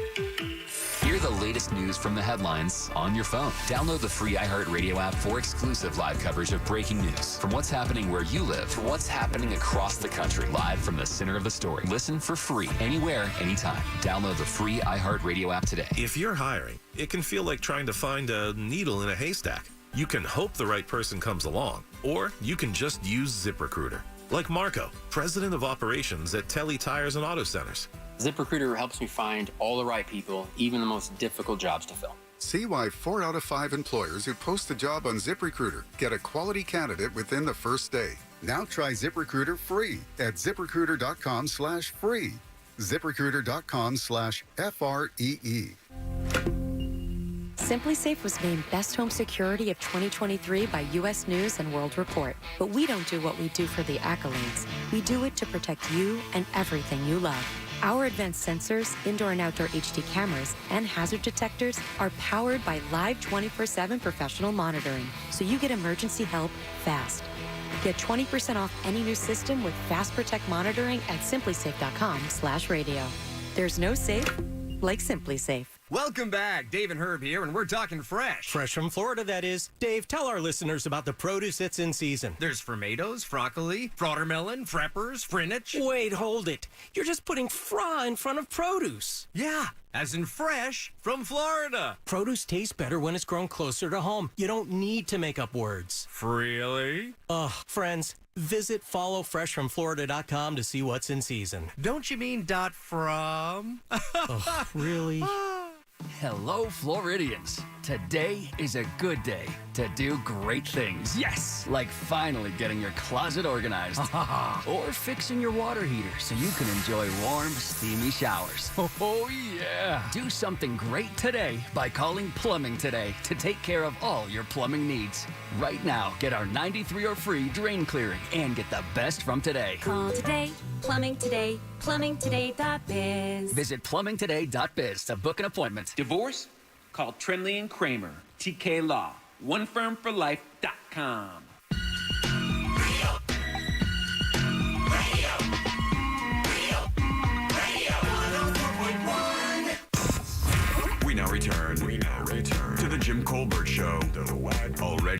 Hear the latest news from the headlines on your phone. Download the free iHeartRadio app for exclusive live coverage of breaking news. From what's happening where you live to what's happening across the country. Live from the center of the story. Listen for free, anywhere, anytime. Download the free iHeartRadio app today. If you're hiring, it can feel like trying to find a needle in a haystack. You can hope the right person comes along, or you can just use ZipRecruiter. Like Marco, president of operations at Telly Tires and Auto Centers. ZipRecruiter helps me find all the right people, even the most difficult jobs to fill. See why 4 out of 5 employers who post a job on ZipRecruiter get a quality candidate within the first day. Now try ZipRecruiter free at ZipRecruiter.com/free. ZipRecruiter.com/FREE. Simply Safe was named Best Home Security of 2023 by U.S. News and World Report. But we don't do what we do for the accolades. We do it to protect you and everything you love. Our advanced sensors, indoor and outdoor HD cameras, and hazard detectors are powered by live 24/7 professional monitoring, so you get emergency help fast. Get 20% off any new system with Fast Protect monitoring at simplysafe.com/radio. There's no safe like Simply Safe. Welcome back. Dave and Herb here, and we're talking fresh. Fresh from Florida, that is. Dave, tell our listeners about the produce that's in season. There's tomatoes, broccoli, watermelon, freppers, spinach. Wait, hold it. You're just putting fra in front of produce. Yeah, as in fresh from Florida. Produce tastes better when it's grown closer to home. You don't need to make up words. Really? Ugh, friends, visit followfreshfromflorida.com to see what's in season. Don't you mean .from? Ugh, really? Hello, Floridians. Today is a good day to do great things. Yes! Like finally getting your closet organized. Or fixing your water heater so you can enjoy warm, steamy showers. Oh, yeah! Do something great today by calling Plumbing Today to take care of all your plumbing needs. Right now, get our 93 or free drain clearing and get the best from today. Call today, Plumbing Today, plumbingtoday.biz. Visit plumbingtoday.biz to book an appointment. Divorce? Call Trimley and Kramer, TK Law, onefirmforlife.com. We now return to the Jim Colbert Show. Already.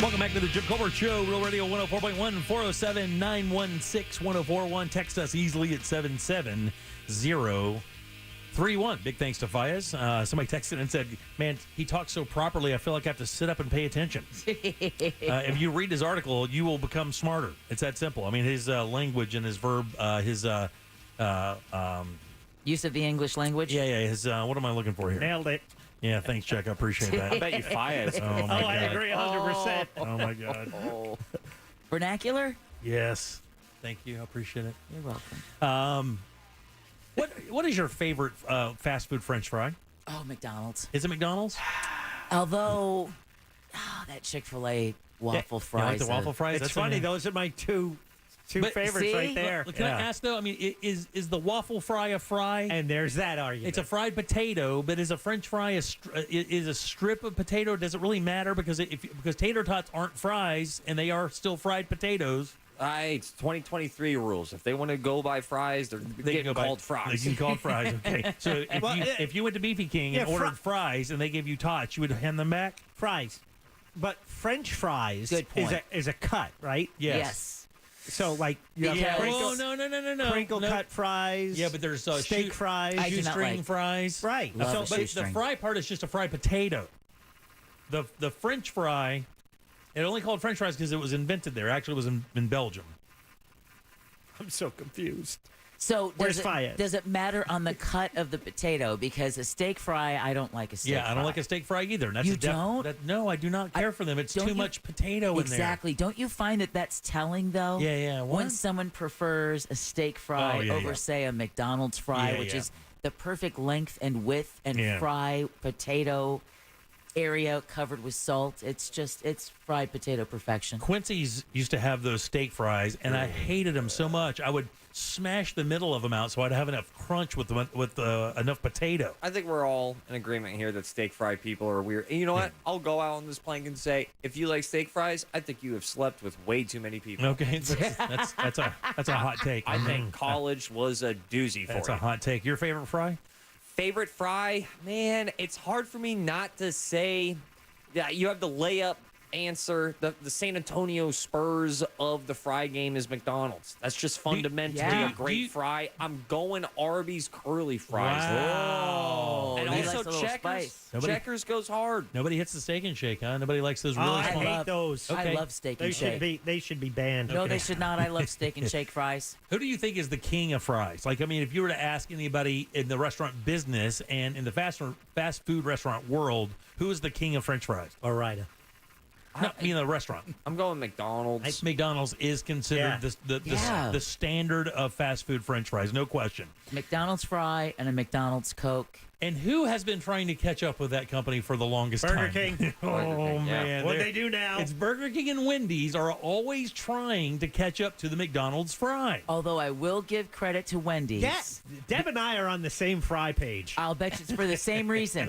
Welcome back to the Jim Colbert Show, Real Radio 104.1, 407-916-1041. Text us easily at 77031. Big thanks to Fayez. Somebody texted and said, man, he talks so properly, I feel like I have to sit up and pay attention. If you read his article, you will become smarter. It's that simple. I mean, his language and his verb, his... use of the English language? Yeah, his... what am I looking for here? Nailed it. Yeah, thanks, Chuck. I appreciate that. I bet you Fayez. Oh, my God. I agree 100%. Oh, my God. Vernacular? Yes. Thank you. I appreciate it. You're welcome. What is your favorite fast food French fry? Oh, McDonald's. Is it McDonald's? Although, that Chick-fil-A waffle fries. You like the waffle fries? It's funny. Those are my two favorites right there. Can I ask, though? I mean, is the waffle fry a fry? And there's that argument. It's a fried potato, but is a French fry is a strip of potato? Does it really matter? Because because tater tots aren't fries, and they are still fried potatoes. It's 2023 rules. If they want to go by fries, they get called fries. They can call fries. Okay. So if you went to Beefy King and ordered fries and they gave you tots, you would hand them back? Fries. But French fries is a cut, right? Yes. So, like, you have no. crinkle cut fries. Yeah, but there's steak fries. Shoestring fries. Right. Love but the fry part is just a fried potato. The French fry, it only called French fries because it was invented there. Actually, it was in Belgium. I'm so confused. So Fayez? Does it matter on the cut of the potato? Because a steak fry, I don't like a steak fry. Yeah, I don't like a steak fry either. You don't? No, I do not care for them. It's too much potato in there. Exactly. Don't you find that that's telling, though? Yeah. What? When someone prefers a steak fry over, say, a McDonald's fry, which is the perfect length and width and fry potato area covered with salt. It's fried potato perfection. Quincy's used to have those steak fries, and I hated them so much. I would smash the middle of them out so I'd have enough crunch with enough potato. I think we're all in agreement here that steak fry people are weird. And you know what? I'll go out on this plank and say, if you like steak fries, I think you have slept with way too many people. Okay, that's a hot take. I think college was a doozy for That's you. a hot take. Your favorite fry? Favorite fry? Man, it's hard for me not to say that you have the layup answer. The San Antonio Spurs of the fry game is McDonald's. That's just fundamentally a great fry. I'm going Arby's curly fries. Wow. And also Checkers goes hard. Nobody hits the Steak and Shake, huh? Nobody likes those really I small. hate those. I love Steak and Shake. They should be banned. No, they should not. I love Steak and Shake fries. Who do you think is the king of fries? Like, I mean, if you were to ask anybody in the restaurant business and in the fast food restaurant world, who is the king of French fries? Ore-Ida. No, I mean the restaurant. I'm going McDonald's. McDonald's is considered the standard of fast food French fries, no question. McDonald's fry and a McDonald's Coke. And who has been trying to catch up with that company for the longest Burger time? King. Man. What they do now? It's Burger King and Wendy's are always trying to catch up to the McDonald's fry. Although I will give credit to Wendy's. Yes. Deb and I are on the same fry page. I'll bet you it's for the same reason.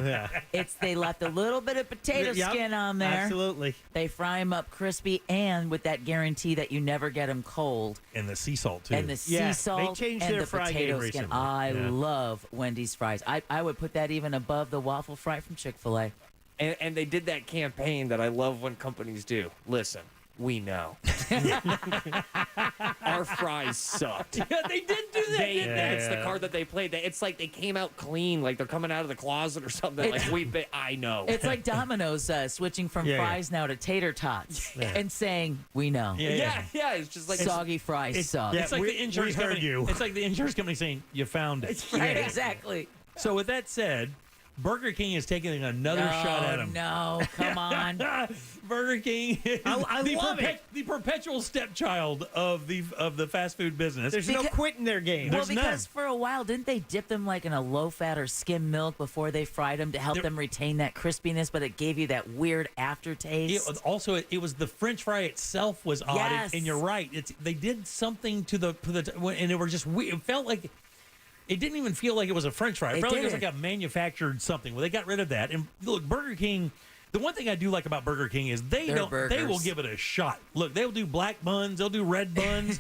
It's they left a little bit of potato skin on there. Absolutely. They fry them up crispy and with that guarantee that you never get them cold. And the sea salt, too. And the sea salt they changed and their the fry potato game skin. recently. I love Wendy's fries. I would put that even above the waffle fry from Chick-fil-A. And they did that campaign that I love when companies do. Listen, we know. Our fries sucked. Yeah, they did do that, didn't they? It's the card that they played. It's like they came out clean, like they're coming out of the closet or something. I know. It's like Domino's switching from fries now to tater tots and saying, we know. Yeah. It's just like soggy fries suck. It's like the insurance company. It's like the insurance company saying, you found it. Right, exactly. So with that said, Burger King is taking another shot at him. No, come on. Burger King is I love it. the perpetual stepchild of the fast food business. There's no quit in their game. Well, because for a while, didn't they dip them like in a low-fat or skim milk before they fried them to help them retain that crispiness, but it gave you that weird aftertaste? It was the French fry itself was odd, Yes. and you're right. They did something to the and it were just weird. It felt like. It didn't even feel like it was a French fry. It felt like it was like a manufactured something. Well, they got rid of that. And look, Burger King, the one thing I do like about Burger King is they will give it a shot. Look, they'll do black buns, they'll do red buns.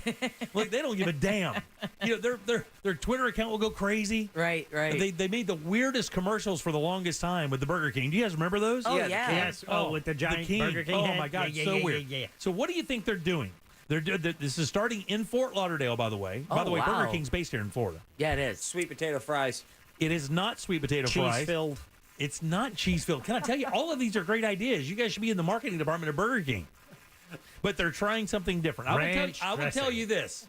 Look, they don't give a damn. You know, their Twitter account will go crazy. Right. They made the weirdest commercials for the longest time with the Burger King. Do you guys remember those? Oh, yeah. Yes. With the giant Burger King Oh, head. my God, Yeah, so weird. Yeah. So what do you think they're doing? This is starting in Fort Lauderdale, by the way. By the way, wow. Burger King's based here in Florida. Yeah, it is. sweet potato fries. It is not sweet potato fries. Cheese-filled. It's not cheese-filled. Can I tell you, all of these are great ideas. You guys should be in the marketing department of Burger King. But they're trying something different. I would tell you this.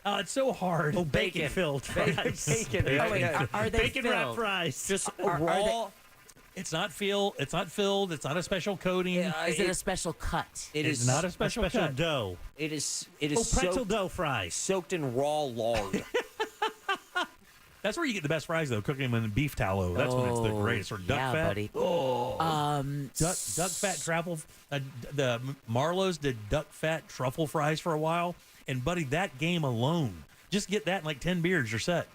It's so hard. Oh, bacon-filled fries. Bacon. Oh, wait, are they Bacon wrap filled? fries. Just Are raw. It's not filled. It's not filled. It's not a special coating. Is it a special cut? It's not a special cut. dough. It is pretzel dough fries. soaked in raw lard. That's where you get the best fries, though. Cooking them in beef tallow. That's when it's the greatest. Or duck fat. Buddy. Duck fat truffle. The Marlowe's did duck fat truffle fries for a while. And, buddy, that game alone. Just get that in like 10 beers, you're set.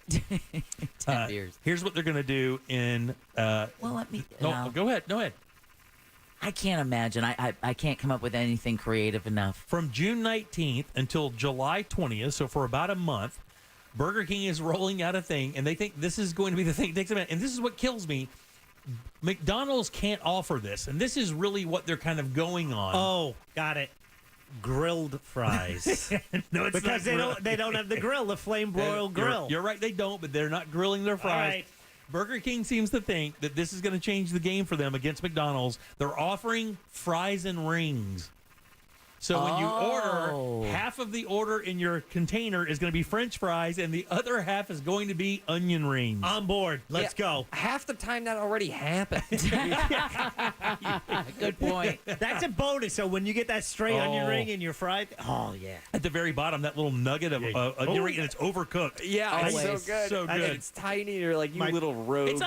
10 beers. Here's what they're going to do in... well, let me... No, go ahead. I can't imagine. I can't come up with anything creative enough. From June 19th until July 20th, so for about a month, Burger King is rolling out a thing, and they think this is going to be the thing that takes them out. And this is what kills me. McDonald's can't offer this, and this is really what they're kind of going on. Oh, got it. Grilled fries. No, it's because they don't have the grill, the flame broiled grill. You're right, they don't, but they're not grilling their fries. Right. Burger King seems to think that this is going to change the game for them against McDonald's. They're offering fries and rings. So when you order, half of the order in your container is going to be French fries, and the other half is going to be onion rings. On board. Let's go. Half the time that already happened. Good point. That's a bonus. So when you get that straight onion ring in your fried, oh yeah. At the very bottom, that little nugget of onion ring, and it's overcooked. Yeah, it's so good. So good. And it's tiny. You're like, you little rogue. It's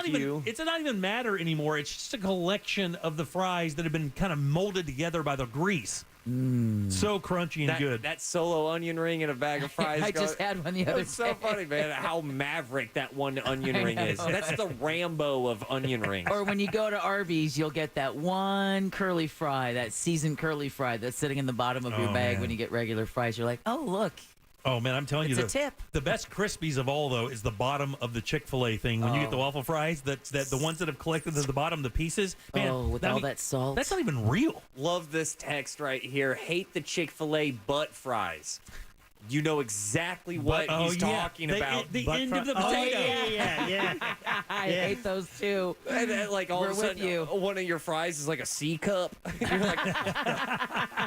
not even matter anymore. It's just a collection of the fries that have been kind of molded together by the grease. So crunchy and good. That solo onion ring in a bag of fries. I just had one the other day. It's so funny, man, how maverick that one onion ring is. That's the Rambo of onion rings. Or when you go to Arby's, you'll get that one curly fry, that seasoned curly fry that's sitting in the bottom of your bag when you get regular fries. You're like, oh, look. Oh, man, I'm telling you. It's a tip. The best Crispies of all, though, is the bottom of the Chick-fil-A thing. When you get the waffle fries, the ones that have collected at the bottom, the pieces. Man, with all that salt. That's not even real. Love this text right here. Hate the Chick-fil-A butt fries. You know exactly what he's talking about. The end of the potato. Yeah. I hate those too. And then, like, all of a sudden, one of your fries is like a C cup. You're like,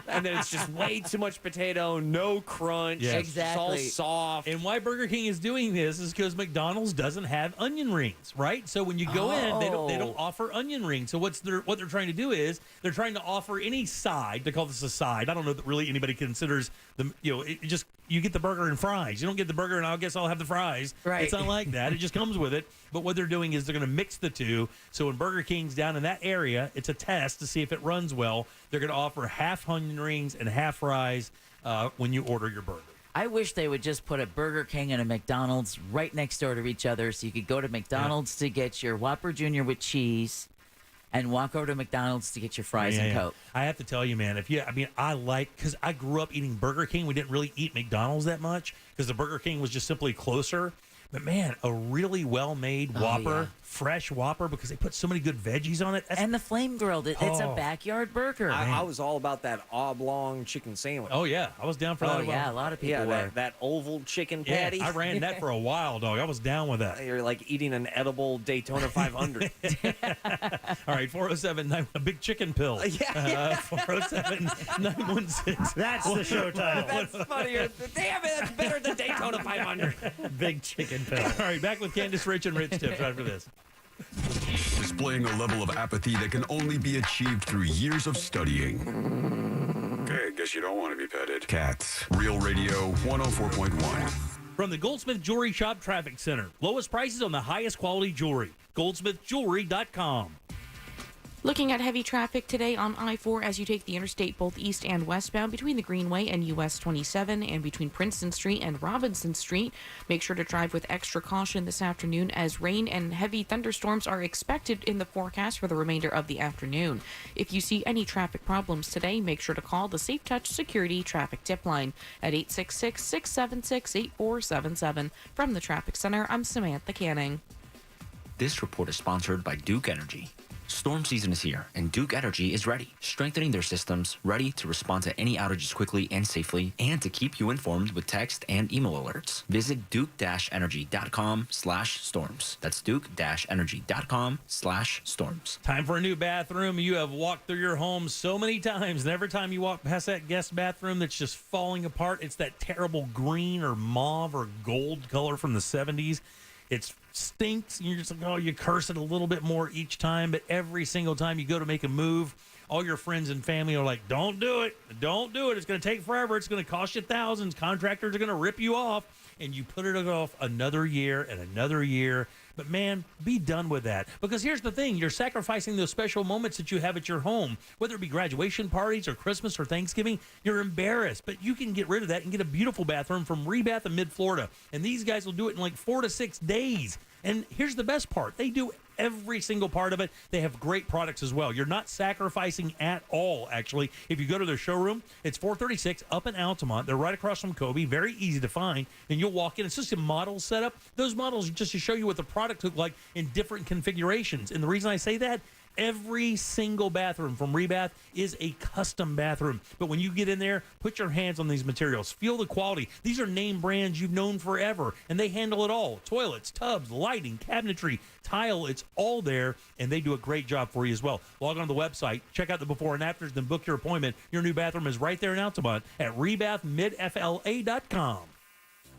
and then it's just way too much potato, no crunch. Yes. Exactly. It's all soft. And why Burger King is doing this is because McDonald's doesn't have onion rings, right? So when you go in, they don't offer onion rings. So what they're trying to do is they're trying to offer any side. They call this a side. I don't know that really anybody considers them. You get the burger and fries. You don't get the burger and I guess I'll have the fries. Right. It's not like that. It just comes with it. But what they're doing is they're going to mix the two. So when Burger King's down in that area, it's a test to see if it runs well. They're going to offer half onion rings and half fries when you order your burger. I wish they would just put a Burger King and a McDonald's right next door to each other so you could go to McDonald's to get your Whopper Jr. with cheese and walk over to McDonald's to get your fries and Coke. I have to tell you, man, because I grew up eating Burger King. We didn't really eat McDonald's that much because the Burger King was just simply closer. But, man, a really well-made Whopper, fresh Whopper, because they put so many good veggies on it. And the flame grilled. It's a backyard burger. I was all about that oblong chicken sandwich. Oh, yeah. I was down for that. Oh, yeah. A lot of people were. That oval chicken patty. I ran that for a while, dog. I was down with that. You're like eating an edible Daytona 500. All right, 407, a big chicken pill. 407-916. That's the show title. That's funnier. Damn it, that's better than Daytona 500. Big chicken pill. All right, back with Candace, Rich, and Rich tips right after this. Displaying a level of apathy that can only be achieved through years of studying. Okay, guess you don't want to be petted. Cats. Real Radio 104.1. From the Goldsmith Jewelry Shop Traffic Center. Lowest prices on the highest quality jewelry. goldsmithjewelry.com. Looking at heavy traffic today on I-4 as you take the interstate both east and westbound between the Greenway and US 27 and between Princeton Street and Robinson Street. Make sure to drive with extra caution this afternoon as rain and heavy thunderstorms are expected in the forecast for the remainder of the afternoon. If you see any traffic problems today, make sure to call the Safe Touch Security Traffic Tip Line at 866-676-8477. From the Traffic Center, I'm Samantha Canning. This report is sponsored by Duke Energy. Storm season is here, and Duke Energy is ready, strengthening their systems, ready to respond to any outages quickly and safely, and to keep you informed with text and email alerts. Visit duke-energy.com/storms. That's duke-energy.com/storms. Time for a new bathroom. You have walked through your home so many times, and every time you walk past that guest bathroom that's just falling apart, it's that terrible green or mauve or gold color from the 70s. It stinks, and you're just like, oh, you curse it a little bit more each time, but every single time you go to make a move, all your friends and family are like, don't do it. Don't do it. It's going to take forever. It's going to cost you thousands. Contractors are going to rip you off, and you put it off another year and another year. But, man, be done with that. Because here's the thing. You're sacrificing those special moments that you have at your home, whether it be graduation parties or Christmas or Thanksgiving. You're embarrassed. But you can get rid of that and get a beautiful bathroom from Rebath in Mid-Florida. And these guys will do it in like 4 to 6 days. And here's the best part. They do every single part of it. They have great products as well. You're not sacrificing at all, actually. If you go to their showroom, it's 436 up in Altamont. They're right across from Kobe. Very easy to find. And you'll walk in. It's just a model setup. Those models just to show you what the product look like in different configurations. And the reason I say that, every single bathroom from Rebath is a custom bathroom. But when you get in there, put your hands on these materials. Feel the quality. These are name brands you've known forever, and they handle it all. Toilets, tubs, lighting, cabinetry, tile, it's all there, and they do a great job for you as well. Log on to the website, check out the before and afters, then book your appointment. Your new bathroom is right there in Altamont at rebathmidfla.com.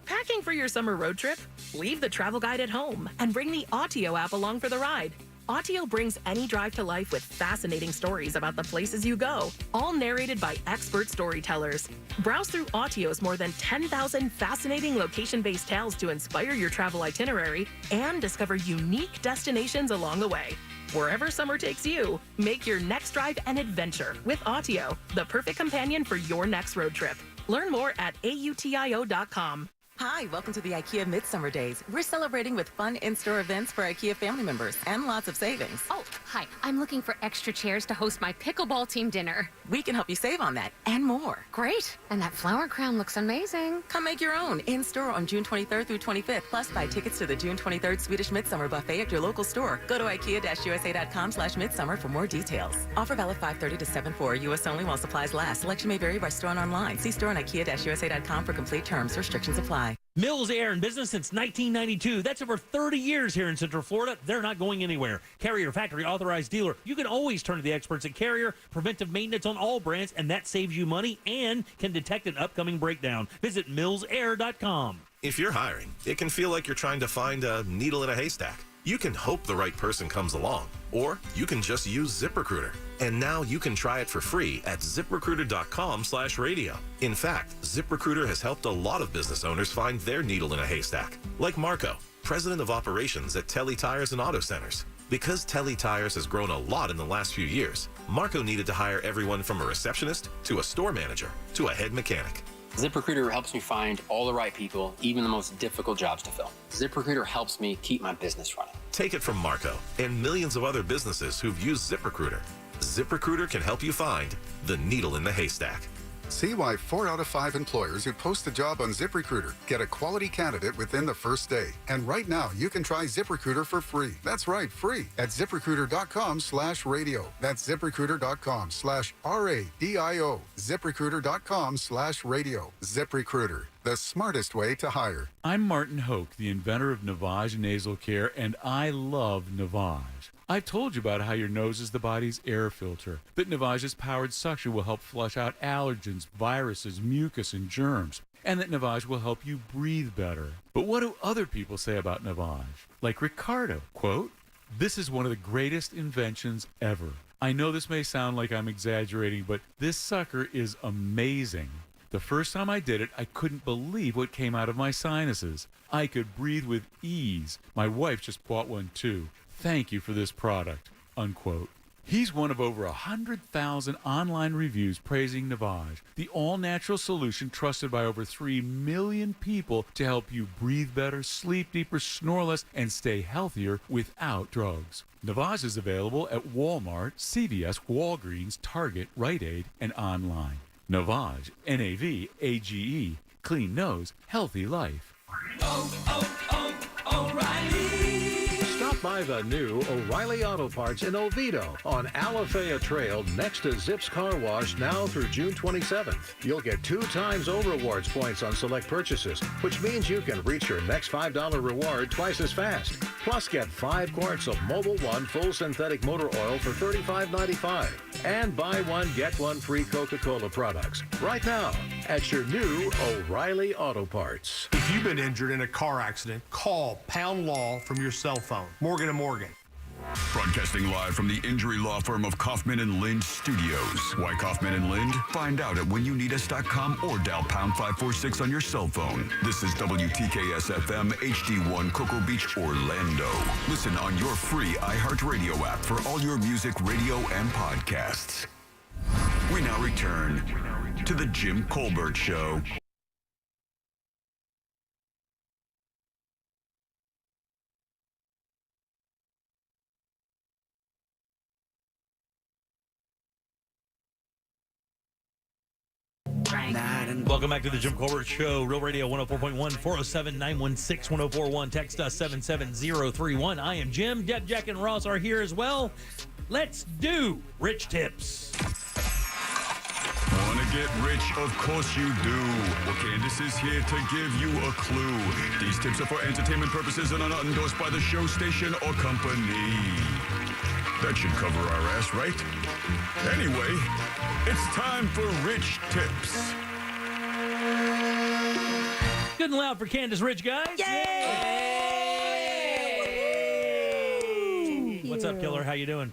Packing for your summer road trip? Leave the travel guide at home and bring the Autio app along for the ride. Autio brings any drive to life with fascinating stories about the places you go, all narrated by expert storytellers. Browse through Autio's more than 10,000 fascinating location-based tales to inspire your travel itinerary and discover unique destinations along the way. Wherever summer takes you, make your next drive an adventure with Autio, the perfect companion for your next road trip. Learn more at autio.com. Hi, welcome to the IKEA Midsummer Days. We're celebrating with fun in-store events for IKEA family members and lots of savings. Oh, hi. I'm looking for extra chairs to host my pickleball team dinner. We can help you save on that and more. Great. And that flower crown looks amazing. Come make your own in-store on June 23rd through 25th. Plus, buy tickets to the June 23rd Swedish Midsummer Buffet at your local store. Go to IKEA-USA.com/midsummer for more details. Offer valid 5/30 to 7/4. U.S. only while supplies last. Selection may vary by store and online. See store on IKEA-USA.com for complete terms. Restrictions apply. Mills Air in business since 1992. That's over 30 years here in Central Florida. They're not going anywhere. Carrier factory authorized dealer. You can always turn to the experts at Carrier. Preventive maintenance on all brands, and that saves you money and can detect an upcoming breakdown. Visit millsair.com. If you're hiring, it can feel like you're trying to find a needle in a haystack. You can hope the right person comes along, or you can just use ZipRecruiter. And now you can try it for free at ZipRecruiter.com/radio. In fact, ZipRecruiter has helped a lot of business owners find their needle in a haystack, like Marco, president of operations at Telly Tires and Auto Centers. Because Telly Tires has grown a lot in the last few years, Marco needed to hire everyone from a receptionist to a store manager to a head mechanic. ZipRecruiter helps me find all the right people, even the most difficult jobs to fill. ZipRecruiter helps me keep my business running. Take it from Marco and millions of other businesses who've used ZipRecruiter. ZipRecruiter can help you find the needle in the haystack. See why 4 out of 5 employers who post a job on ZipRecruiter get a quality candidate within the first day. And right now, you can try ZipRecruiter for free. That's right, free at ZipRecruiter.com/radio. That's ZipRecruiter.com/RADIO. ZipRecruiter.com/radio. ZipRecruiter, the smartest way to hire. I'm Martin Hoke, the inventor of Navage Nasal Care, and I love Navage. I've told you about how your nose is the body's air filter, that Navage's powered suction will help flush out allergens, viruses, mucus, and germs, and that Navage will help you breathe better. But what do other people say about Navage? Like Ricardo, quote, "This is one of the greatest inventions ever. I know this may sound like I'm exaggerating, but this sucker is amazing. The first time I did it, I couldn't believe what came out of my sinuses. I could breathe with ease. My wife just bought one too. Thank you for this product," unquote. He's one of over 100,000 online reviews praising Navage, the all-natural solution trusted by over 3 million people to help you breathe better, sleep deeper, snore less, and stay healthier without drugs. Navage is available at Walmart, CVS, Walgreens, Target, Rite Aid, and online. Navage, N-A-V-A-G-E, clean nose, healthy life. O'Reilly. Stop by the new O'Reilly Auto Parts in Oviedo on Alafaya Trail next to Zips Car Wash now through June 27th. You'll get 2 times O-Rewards points on select purchases, which means you can reach your next $5 reward twice as fast. Plus, get 5 quarts of Mobil 1 full synthetic motor oil for $35.95. And buy one, get one free Coca-Cola products right now at your new O'Reilly Auto Parts. If you've been injured in a car accident, call Pound Law from your cell phone. Morgan & Morgan. Broadcasting live from the injury law firm of Kaufman & Lind Studios. Why Kaufman & Lind? Find out at whenyounneedus.com or dial pound 546 on your cell phone. This is WTKS-FM HD1 Cocoa Beach, Orlando. Listen on your free iHeartRadio app for all your music, radio, and podcasts. We now return to the Jim Colbert Show. Welcome back to the Jim Colbert Show. Real Radio 104.1, 407-916-1041. Text us 77031. I am Jim. Deb, Jack, and Ross are here as well. Let's do Rich Tips. Want to get rich? Of course you do. Well, Candace is here to give you a clue. These tips are for entertainment purposes and are not endorsed by the show station or company. That should cover our ass, right? Anyway, it's time for Rich Tips. Good and loud for Candace Rich, guys. Yay! What's up, Killer? How you doing?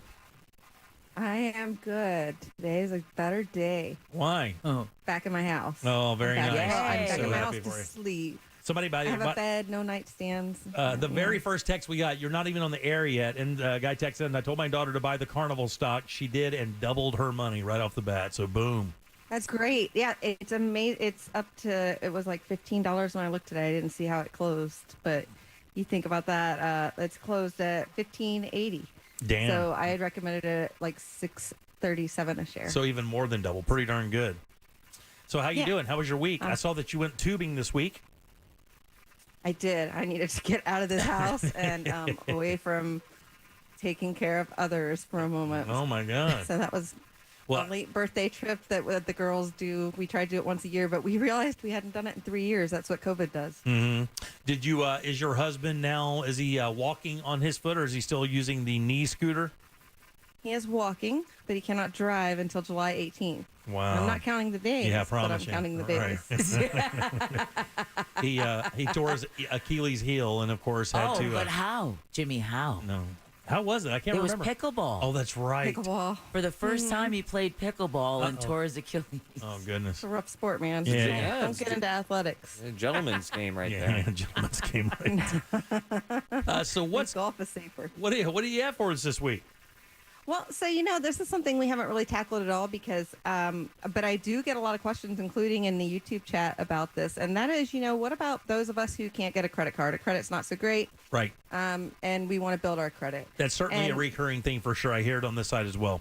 I am good. Today is a better day. Why? Oh, back in my house. Oh, very nice. I'm back So in my happy house to for you. sleep. Somebody I have a bed, no nightstands. The very first text we got, you're not even on the air yet, and a guy texted, and I told my daughter to buy the carnival stock. She did and doubled her money right off the bat, so boom. That's great. Yeah, it's amazing. It's up to, it was like $15 when I looked today. I didn't see how it closed, but you think about that. It's closed at $15.80. Damn. So I had recommended it at like $6.37 a share. So even more than double. Pretty darn good. So how you doing? How was your week? I saw that you went tubing this week. I did. I needed to get out of this house and away from taking care of others for a moment. Oh, my God. So that was a late birthday trip that the girls do. We try to do it once a year, but we realized we hadn't done it in 3 years. That's what COVID does. Mm-hmm. Did you? Is your husband now? Is he walking on his foot, or is he still using the knee scooter? He is walking, but he cannot drive until July 18th. Wow. I'm not counting the days, Yeah, I but I'm promise you. counting the Right. days. He tore his Achilles heel, and of course had to. But how, Jimmy? How? No. How was it? I can't remember. It was pickleball. Oh, that's right. Pickleball. For the first time, he played pickleball and Uh-oh. tore his Achilles. Oh, goodness. It's a rough sport, man. Yeah. Don't get into athletics. A gentleman's game right Yeah, there. gentleman's game right. So golf is safer. What do you have for us this week? Well, so, this is something we haven't really tackled at all because, but I do get a lot of questions, including in the YouTube chat about this. And that is, what about those of us who can't get a credit card? A credit's not so great. Right. And we want to build our credit. That's certainly a recurring thing for sure. I hear it on this side as well.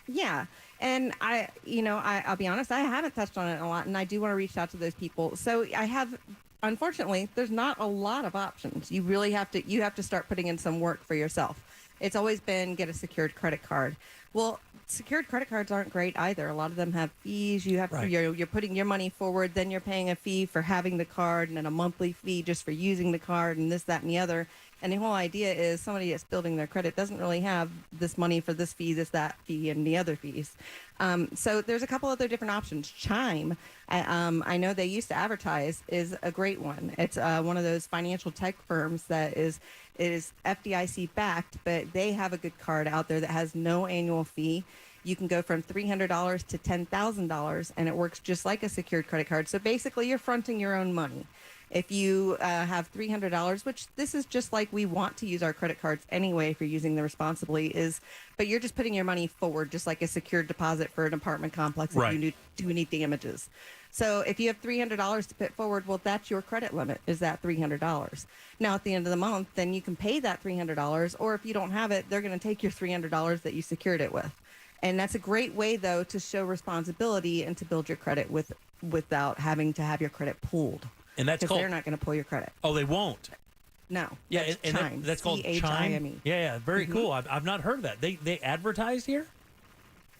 Yeah. And I'll be honest, I haven't touched on it a lot, and I do want to reach out to those people. So unfortunately, there's not a lot of options. You really have to start putting in some work for yourself. It's always been get a secured credit card. Well, secured credit cards aren't great either. A lot of them have fees. You have you're putting your money forward, then you're paying a fee for having the card, and then a monthly fee just for using the card, and this, that, and the other. And the whole idea is somebody that's building their credit doesn't really have this money for this fee, that fee, and the other fees. So there's a couple other different options. Chime, I know they used to advertise, is a great one. It's one of those financial tech firms that is FDIC backed, but they have a good card out there that has no annual fee. You can go from $300 to $10,000, and it works just like a secured credit card. So basically, you're fronting your own money. If you have $300, which this is just like we want to use our credit cards anyway if you're using them responsibly, but you're just putting your money forward just like a secured deposit for an apartment complex if you do any damages. So if you have $300 to put forward, well, that's your credit limit, is that $300. Now, at the end of the month, then you can pay that $300, or if you don't have it, they're going to take your $300 that you secured it with. And that's a great way, though, to show responsibility and to build your credit without having to have your credit pulled. And that's called. They're not going to pull your credit. Oh, they won't. No. Yeah, and that's called Chime. Yeah, very cool. I've not heard of that. They advertised here.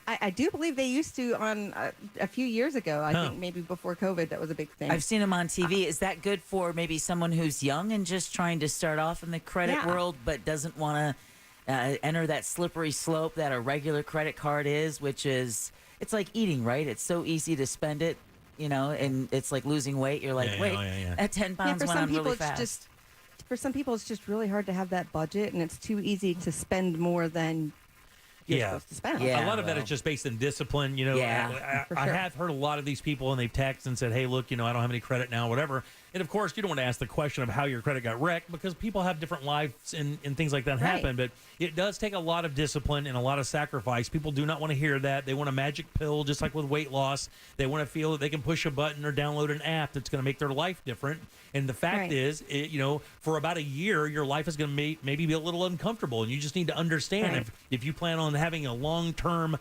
I do believe they used to on a few years ago. I think maybe before COVID, that was a big thing. I've seen them on TV. Is that good for maybe someone who's young and just trying to start off in the credit world, but doesn't want to enter that slippery slope that a regular credit card is, which is, it's like eating, right? It's so easy to spend it, and it's like losing weight. You're like, at 10 pounds went on really fast. For some people, it's just really hard to have that budget, and it's too easy to spend more than you're supposed to spend. A lot of that is just based in discipline. I have heard a lot of these people, and they've texted and said, hey, look, I don't have any credit now, whatever. And, of course, you don't want to ask the question of how your credit got wrecked because people have different lives and things like that happen. But it does take a lot of discipline and a lot of sacrifice. People do not want to hear that. They want a magic pill, just like with weight loss. They want to feel that they can push a button or download an app that's going to make their life different. And the fact is, for about a year, your life is going to maybe be a little uncomfortable. And you just need to understand if you plan on having a long-term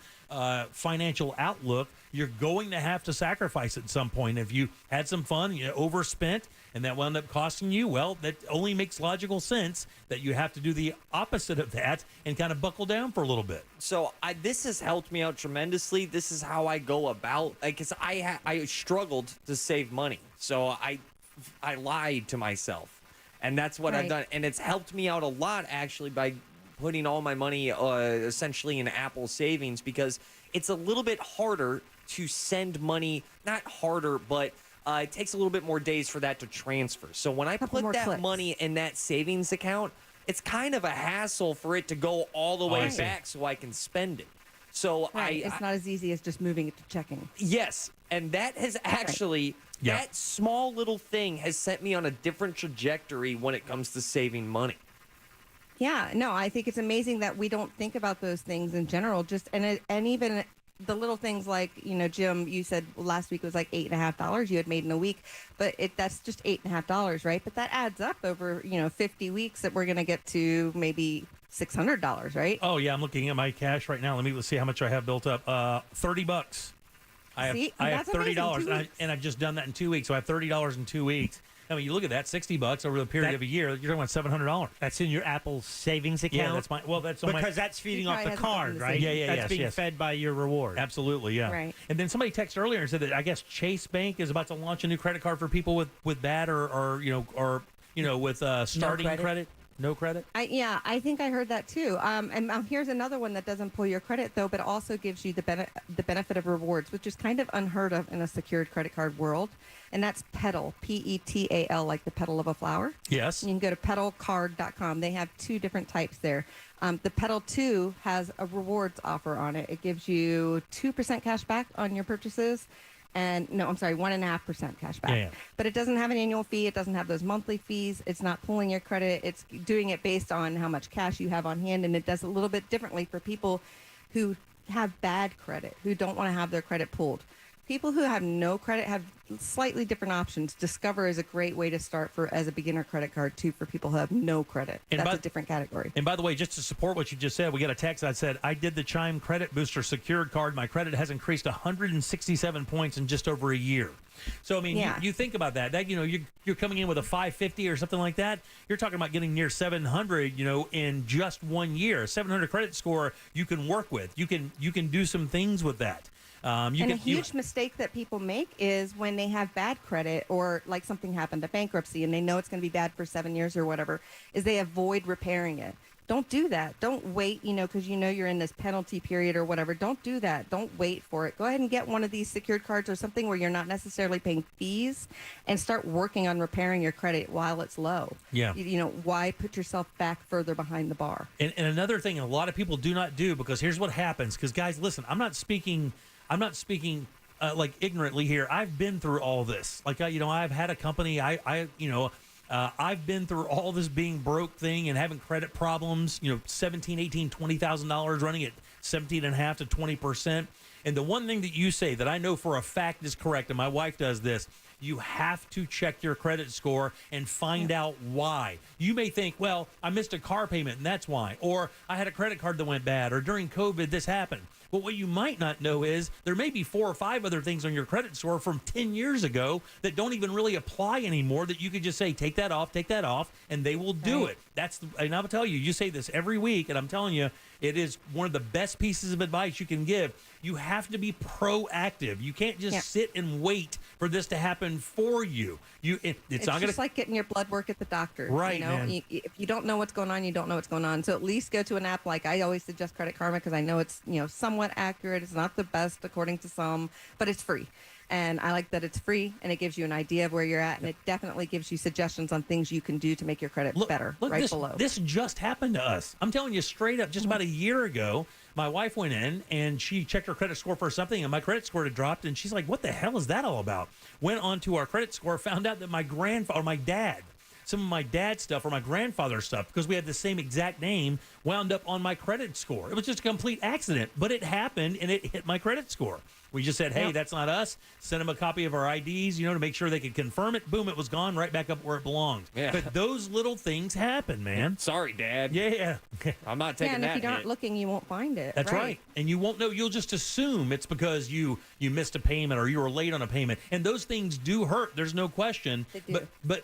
financial outlook, you're going to have to sacrifice at some point. If you had some fun, you overspent, and that wound up costing you, well, that only makes logical sense that you have to do the opposite of that and kind of buckle down for a little bit. So this has helped me out tremendously. This is how I go about, because I struggled to save money. So I lied to myself, and that's what I've done. And it's helped me out a lot, actually, by putting all my money essentially in Apple savings, because it's a little bit harder to send money. Not harder, but it takes a little bit more days for that to transfer. So when I put that money in that savings account, it's kind of a hassle for it to go all the way back so I can spend it. So it's not as easy as just moving it to checking. Yes, and that has actually that small little thing has set me on a different trajectory when it comes to saving money. Yeah, no, I think it's amazing that we don't think about those things in general. And even the little things like, Jim, you said last week was like $8.50 you had made in a week, but that's just $8.50, right? But that adds up over, 50 weeks that we're going to get to maybe $600, right? Oh yeah, I'm looking at my cash right now. Let's see how much I have built up. $30. I have $30, and I've just done that in 2 weeks. So I have $30 in 2 weeks. I mean, you look at that, $60 over the period of a year. You're talking about $700. That's in your Apple savings account. Yeah, that's my. Well, that's on because that's feeding off the card, right? Yeah, that's being fed by your reward. Absolutely, yeah. Right. And then somebody texted earlier and said that I guess Chase Bank is about to launch a new credit card for people with bad or with starting credit. No credit? I think I heard that too. And here's another one that doesn't pull your credit, though, but also gives you the benefit of rewards, which is kind of unheard of in a secured credit card world. And that's Petal, P-E-T-A-L, like the petal of a flower. Yes. You can go to petalcard.com. They have 2 different types there. The Petal 2 has a rewards offer on it. It gives you 2% cash back on your purchases. 1.5% cash back. Yeah. But it doesn't have an annual fee. It doesn't have those monthly fees. It's not pulling your credit. It's doing it based on how much cash you have on hand, and it does a little bit differently for people who have bad credit, who don't want to have their credit pulled. People who have no credit have slightly different options. Discover is a great way to start as a beginner credit card, too, for people who have no credit. That's a different category. And by the way, just to support what you just said, we got a text that said, I did the Chime Credit Booster secured card. My credit has increased 167 points in just over a year. So, I mean, you think about that. You're coming in with a 550 or something like that. You're talking about getting near 700, in just 1 year. 700 credit score you can work with. You can do some things with that. A huge mistake that people make is when they have bad credit or like something happened, a bankruptcy, and they know it's going to be bad for 7 years or whatever, is they avoid repairing it. Don't do that. Don't wait, because you're in this penalty period or whatever. Don't do that. Don't wait for it. Go ahead and get one of these secured cards or something where you're not necessarily paying fees and start working on repairing your credit while it's low. Yeah. Why put yourself back further behind the bar? And another thing a lot of people do not do, because here's what happens. Because, guys, listen, I'm not speaking like ignorantly here. I've been through all this. Like, I've had a company. I've been through all this being broke thing and having credit problems, $17,000, $18,000, $20,000 running at 17.5% to 20%. And the one thing that you say that I know for a fact is correct, and my wife does this, you have to check your credit score and find out why. You may think, well, I missed a car payment and that's why. Or I had a credit card that went bad. Or during COVID, this happened. But what you might not know is there may be 4 or 5 other things on your credit score from 10 years ago that don't even really apply anymore, that you could just say, take that off, and they will do it. And I will tell you, you say this every week, and I'm telling you, it is one of the best pieces of advice you can give. You have to be proactive. You can't just sit and wait for this to happen for you. It's not just like getting your blood work at the doctor. Right, man. If you don't know what's going on, you don't know what's going on. So at least go to an app like I always suggest Credit Karma, because I know it's somewhat accurate. It's not the best according to some, but it's free. And I like that it's free, and it gives you an idea of where you're at, and it definitely gives you suggestions on things you can do to make your credit better below. This just happened to us. I'm telling you straight up, just about a year ago, my wife went in, and she checked her credit score for something, and my credit score had dropped, and she's like, what the hell is that all about? Went on to our credit score, found out that my dad, some of my dad's stuff or my grandfather's stuff, because we had the same exact name, wound up on my credit score. It was just a complete accident, but it happened, and it hit my credit score. We just said, hey, that's not us. Send them a copy of our IDs, to make sure they could confirm it. Boom, it was gone right back up where it belonged. Yeah. But those little things happen, man. Sorry, Dad. Yeah. I'm not taking and that if you're not looking, you won't find it. That's right. And you won't know. You'll just assume it's because you missed a payment or you were late on a payment. And those things do hurt. There's no question. They do. But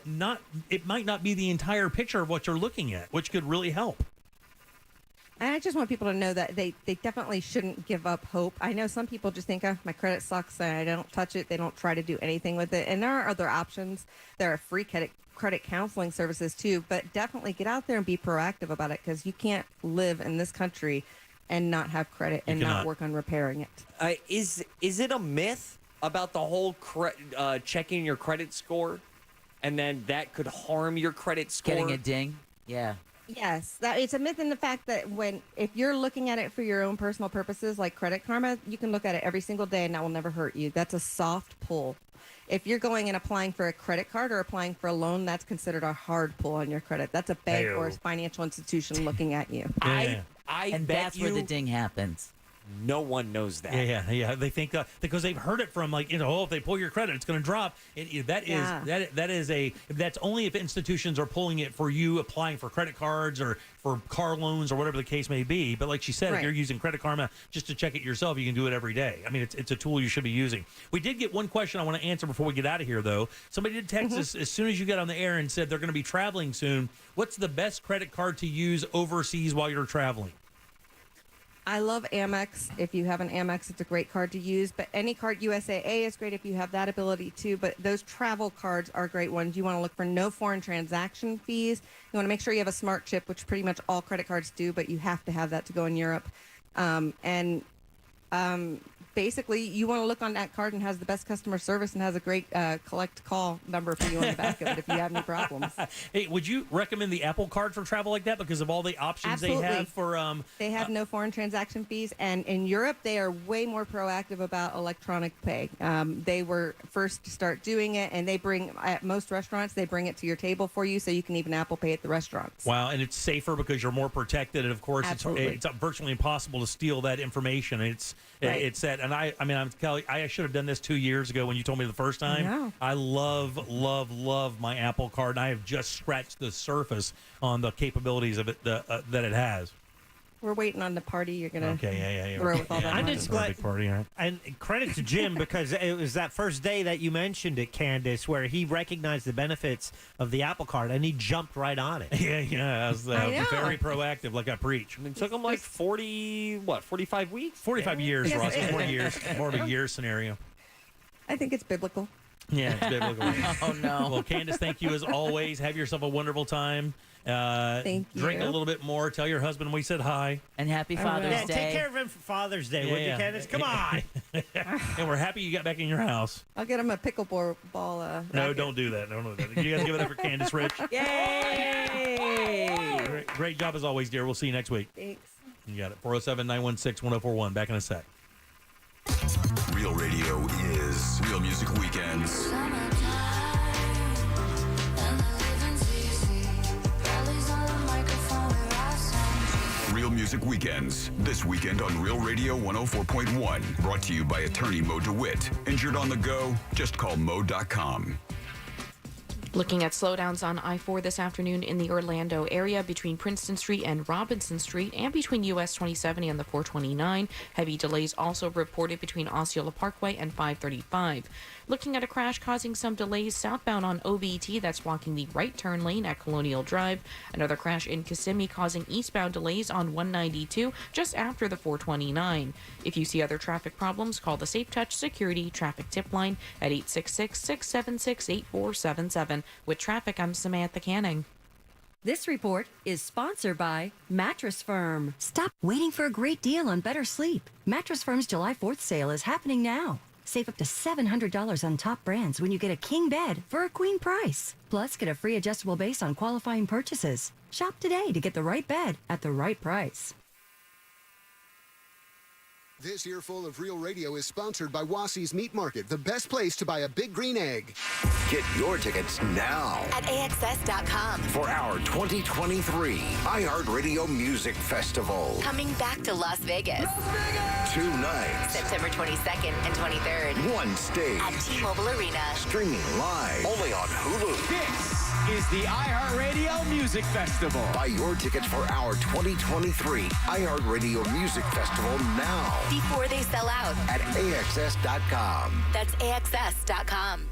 it might not be the entire picture of what you're looking at, which could really help. And I just want people to know that they definitely shouldn't give up hope. I know some people just think, my credit sucks, and I don't touch it. They don't try to do anything with it. And there are other options. There are free credit counseling services, too. But definitely get out there and be proactive about it, because you can't live in this country and not have credit and not work on repairing it. Is it a myth about the whole checking your credit score, and then that could harm your credit score? Getting a ding? Yeah. Yes, it's a myth in the fact that if you're looking at it for your own personal purposes, like Credit Karma, you can look at it every single day and that will never hurt you. That's a soft pull. If you're going and applying for a credit card or applying for a loan, that's considered a hard pull on your credit. That's a bank or a financial institution looking at you. And that's where the ding happens. No one knows that. Yeah. They think because they've heard it from if they pull your credit, it's going to drop. That's only if institutions are pulling it for you applying for credit cards or for car loans or whatever the case may be. But like she said, if you're using Credit Karma just to check it yourself, you can do it every day. I mean, it's a tool you should be using. We did get one question I want to answer before we get out of here, though. Somebody did text us as soon as you got on the air and said they're going to be traveling soon. What's the best credit card to use overseas while you're traveling? I love Amex. If you have an Amex, it's a great card to use. But any card, USAA is great if you have that ability too. But those travel cards are great ones. You want to look for no foreign transaction fees. You want to make sure you have a smart chip, which pretty much all credit cards do, but you have to have that to go in Europe. Basically, you want to look on that card and has the best customer service and has a great collect call number for you on the back of it if you have any problems. Hey, would you recommend the Apple Card for travel like that because of all the options they have for? They have no foreign transaction fees, and in Europe they are way more proactive about electronic pay. They were first to start doing it, and they bring at most restaurants they bring it to your table for you, so you can even Apple Pay at the restaurants. Wow, and it's safer because you're more protected, and of course it's virtually impossible to steal that information. It's that. And I'm Kelly. I should have done this 2 years ago when you told me the first time. I love my Apple Card, and I have just scratched the surface on the capabilities of it that it has. We're waiting on the party you're gonna throw with all that. I'm just glad. Party, right? And credit to Jim because it was that first day that you mentioned it, Candace, where he recognized the benefits of the Apple Card and he jumped right on it. I was very proactive, like I preach. It took him like 45 weeks? 45 years, Ross. It's more of a year scenario. I think it's biblical. Yeah, it's biblical. Oh, no. Well, Candace, thank you as always. Have yourself a wonderful time. Thank you. Drink a little bit more. Tell your husband we said hi. And happy Father's Day. Take care of him for Father's Day, would you, Candace? Come on. And we're happy you got back in your house. I'll get him a pickleball. No, don't do that. Don't do that. You guys give it up for Candace Rich. Yay! Great job as always, dear. We'll see you next week. Thanks. You got it. 407-916-1041. Back in a sec. Real Radio is Real Music Weekends. Real Music Weekends, this weekend on Real Radio 104.1. Brought to you by attorney Mo DeWitt. Injured on the go? Just call Mo.com. Looking at slowdowns on I-4 this afternoon in the Orlando area between Princeton Street and Robinson Street and between US 27 and the 429. Heavy delays also reported between Osceola Parkway and 535. Looking at a crash causing some delays southbound on OBT that's blocking the right turn lane at Colonial Drive. Another crash in Kissimmee causing eastbound delays on 192 just after the 429. If you see other traffic problems, call the Safe Touch Security Traffic Tip Line at 866-676-8477. With traffic, I'm Samantha Canning. This report is sponsored by Mattress Firm. Stop waiting for a great deal on better sleep. Mattress Firm's July 4th sale is happening now. Save up to $700 on top brands when you get a king bed for a queen price. Plus, get a free adjustable base on qualifying purchases. Shop today to get the right bed at the right price. This earful of Real Radio is sponsored by Wassey's Meat Market, the best place to buy a big green egg. Get your tickets now at AXS.com for our 2023 iHeartRadio Music Festival. Coming back to Las Vegas. 2 nights. September 22nd and 23rd. 1 stage. At T-Mobile Arena. Streaming live only on Hulu. This is the iHeartRadio Music Festival. Buy your tickets for our 2023 iHeartRadio Music Festival now. Before they sell out. At AXS.com. That's AXS.com.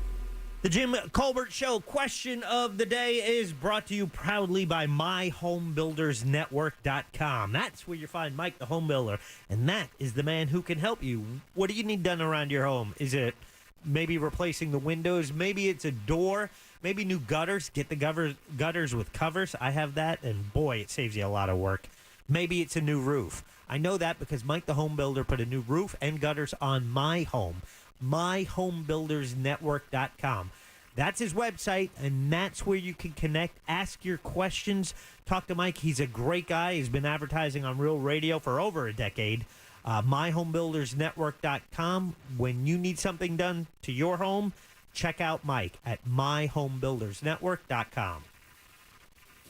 The Jim Colbert Show question of the day is brought to you proudly by MyHomeBuildersNetwork.com. That's where you find Mike, the home builder, and that is the man who can help you. What do you need done around your home? Is it maybe replacing the windows? Maybe it's a door? Maybe new gutters? Get the gutters with covers. I have that, and boy, it saves you a lot of work. Maybe it's a new roof. I know that because Mike, the home builder, put a new roof and gutters on my home. MyHomeBuildersNetwork.com. That's his website, and that's where you can connect, ask your questions, talk to Mike. He's a great guy. He's been advertising on Real Radio for over a decade. MyHomeBuildersNetwork.com. When you need something done to your home, check out Mike at MyHomeBuildersNetwork.com.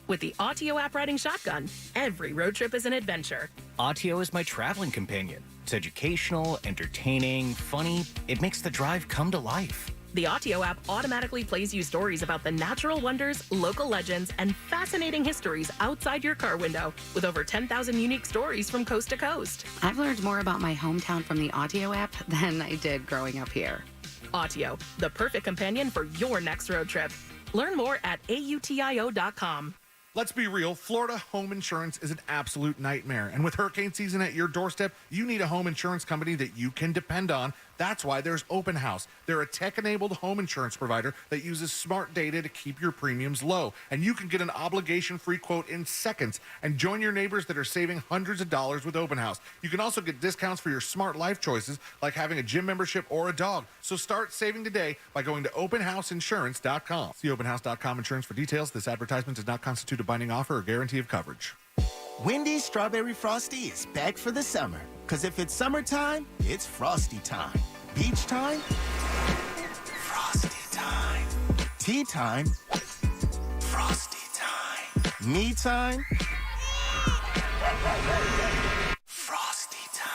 With the Autio app riding shotgun, every road trip is an adventure. Autio is my traveling companion. It's educational, entertaining, funny. It makes the drive come to life. The Autio app automatically plays you stories about the natural wonders, local legends, and fascinating histories outside your car window, with over 10,000 unique stories from coast to coast. I've learned more about my hometown from the Autio app than I did growing up here. Autio, the perfect companion for your next road trip. Learn more at autio.com. Let's be real, Florida home insurance is an absolute nightmare. And with hurricane season at your doorstep, you need a home insurance company that you can depend on. That's why there's Open House. They're a tech-enabled home insurance provider that uses smart data to keep your premiums low. And you can get an obligation-free quote in seconds and join your neighbors that are saving hundreds of dollars with Open House. You can also get discounts for your smart life choices, like having a gym membership or a dog. So start saving today by going to openhouseinsurance.com. See openhouse.com insurance for details. This advertisement does not constitute a binding offer or guarantee of coverage. Wendy's Strawberry Frosty is back for the summer. Because if it's summertime, it's Frosty time. Beach time, Frosty time. Tea time, Frosty time. Me time, Frosty time.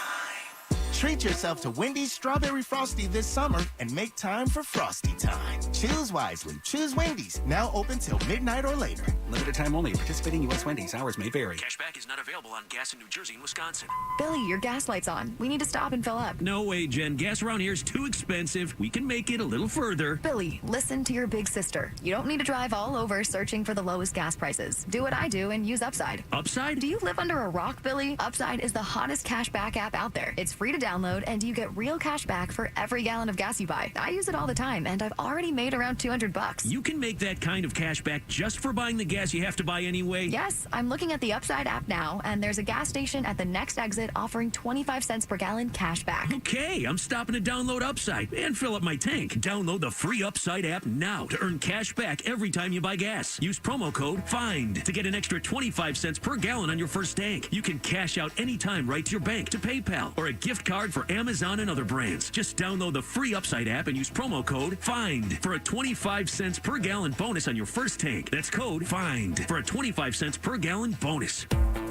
Treat yourself to Wendy's Strawberry Frosty this summer and make time for Frosty time. Choose wisely. Choose Wendy's. Now open till midnight or later. Limited time only. Participating U.S. Wendy's. Hours may vary. Cashback is not available on gas in New Jersey and Wisconsin. Billy, your gas light's on. We need to stop and fill up. No way, Jen. Gas around here is too expensive. We can make it a little further. Billy, listen to your big sister. You don't need to drive all over searching for the lowest gas prices. Do what I do and use Upside. Upside? Do you live under a rock, Billy? Upside is the hottest cashback app out there. It's free to download, and you get real cash back for every gallon of gas you buy. I use it all the time, and I've already made around $200. You can make that kind of cash back just for buying the gas you have to buy anyway. Yes, I'm looking at the Upside app now, and there's a gas station at the next exit offering 25 cents per gallon cash back. Okay, I'm stopping to download Upside and fill up my tank. Download the free Upside app now to earn cash back every time you buy gas. Use promo code FIND to get an extra 25 cents per gallon on your first tank. You can cash out anytime right to your bank, to PayPal, or a gift card for Amazon and other brands. Just download the free Upside app and use promo code FIND for a 25 cents per gallon bonus on your first tank. That's code FIND for a 25 cents per gallon bonus.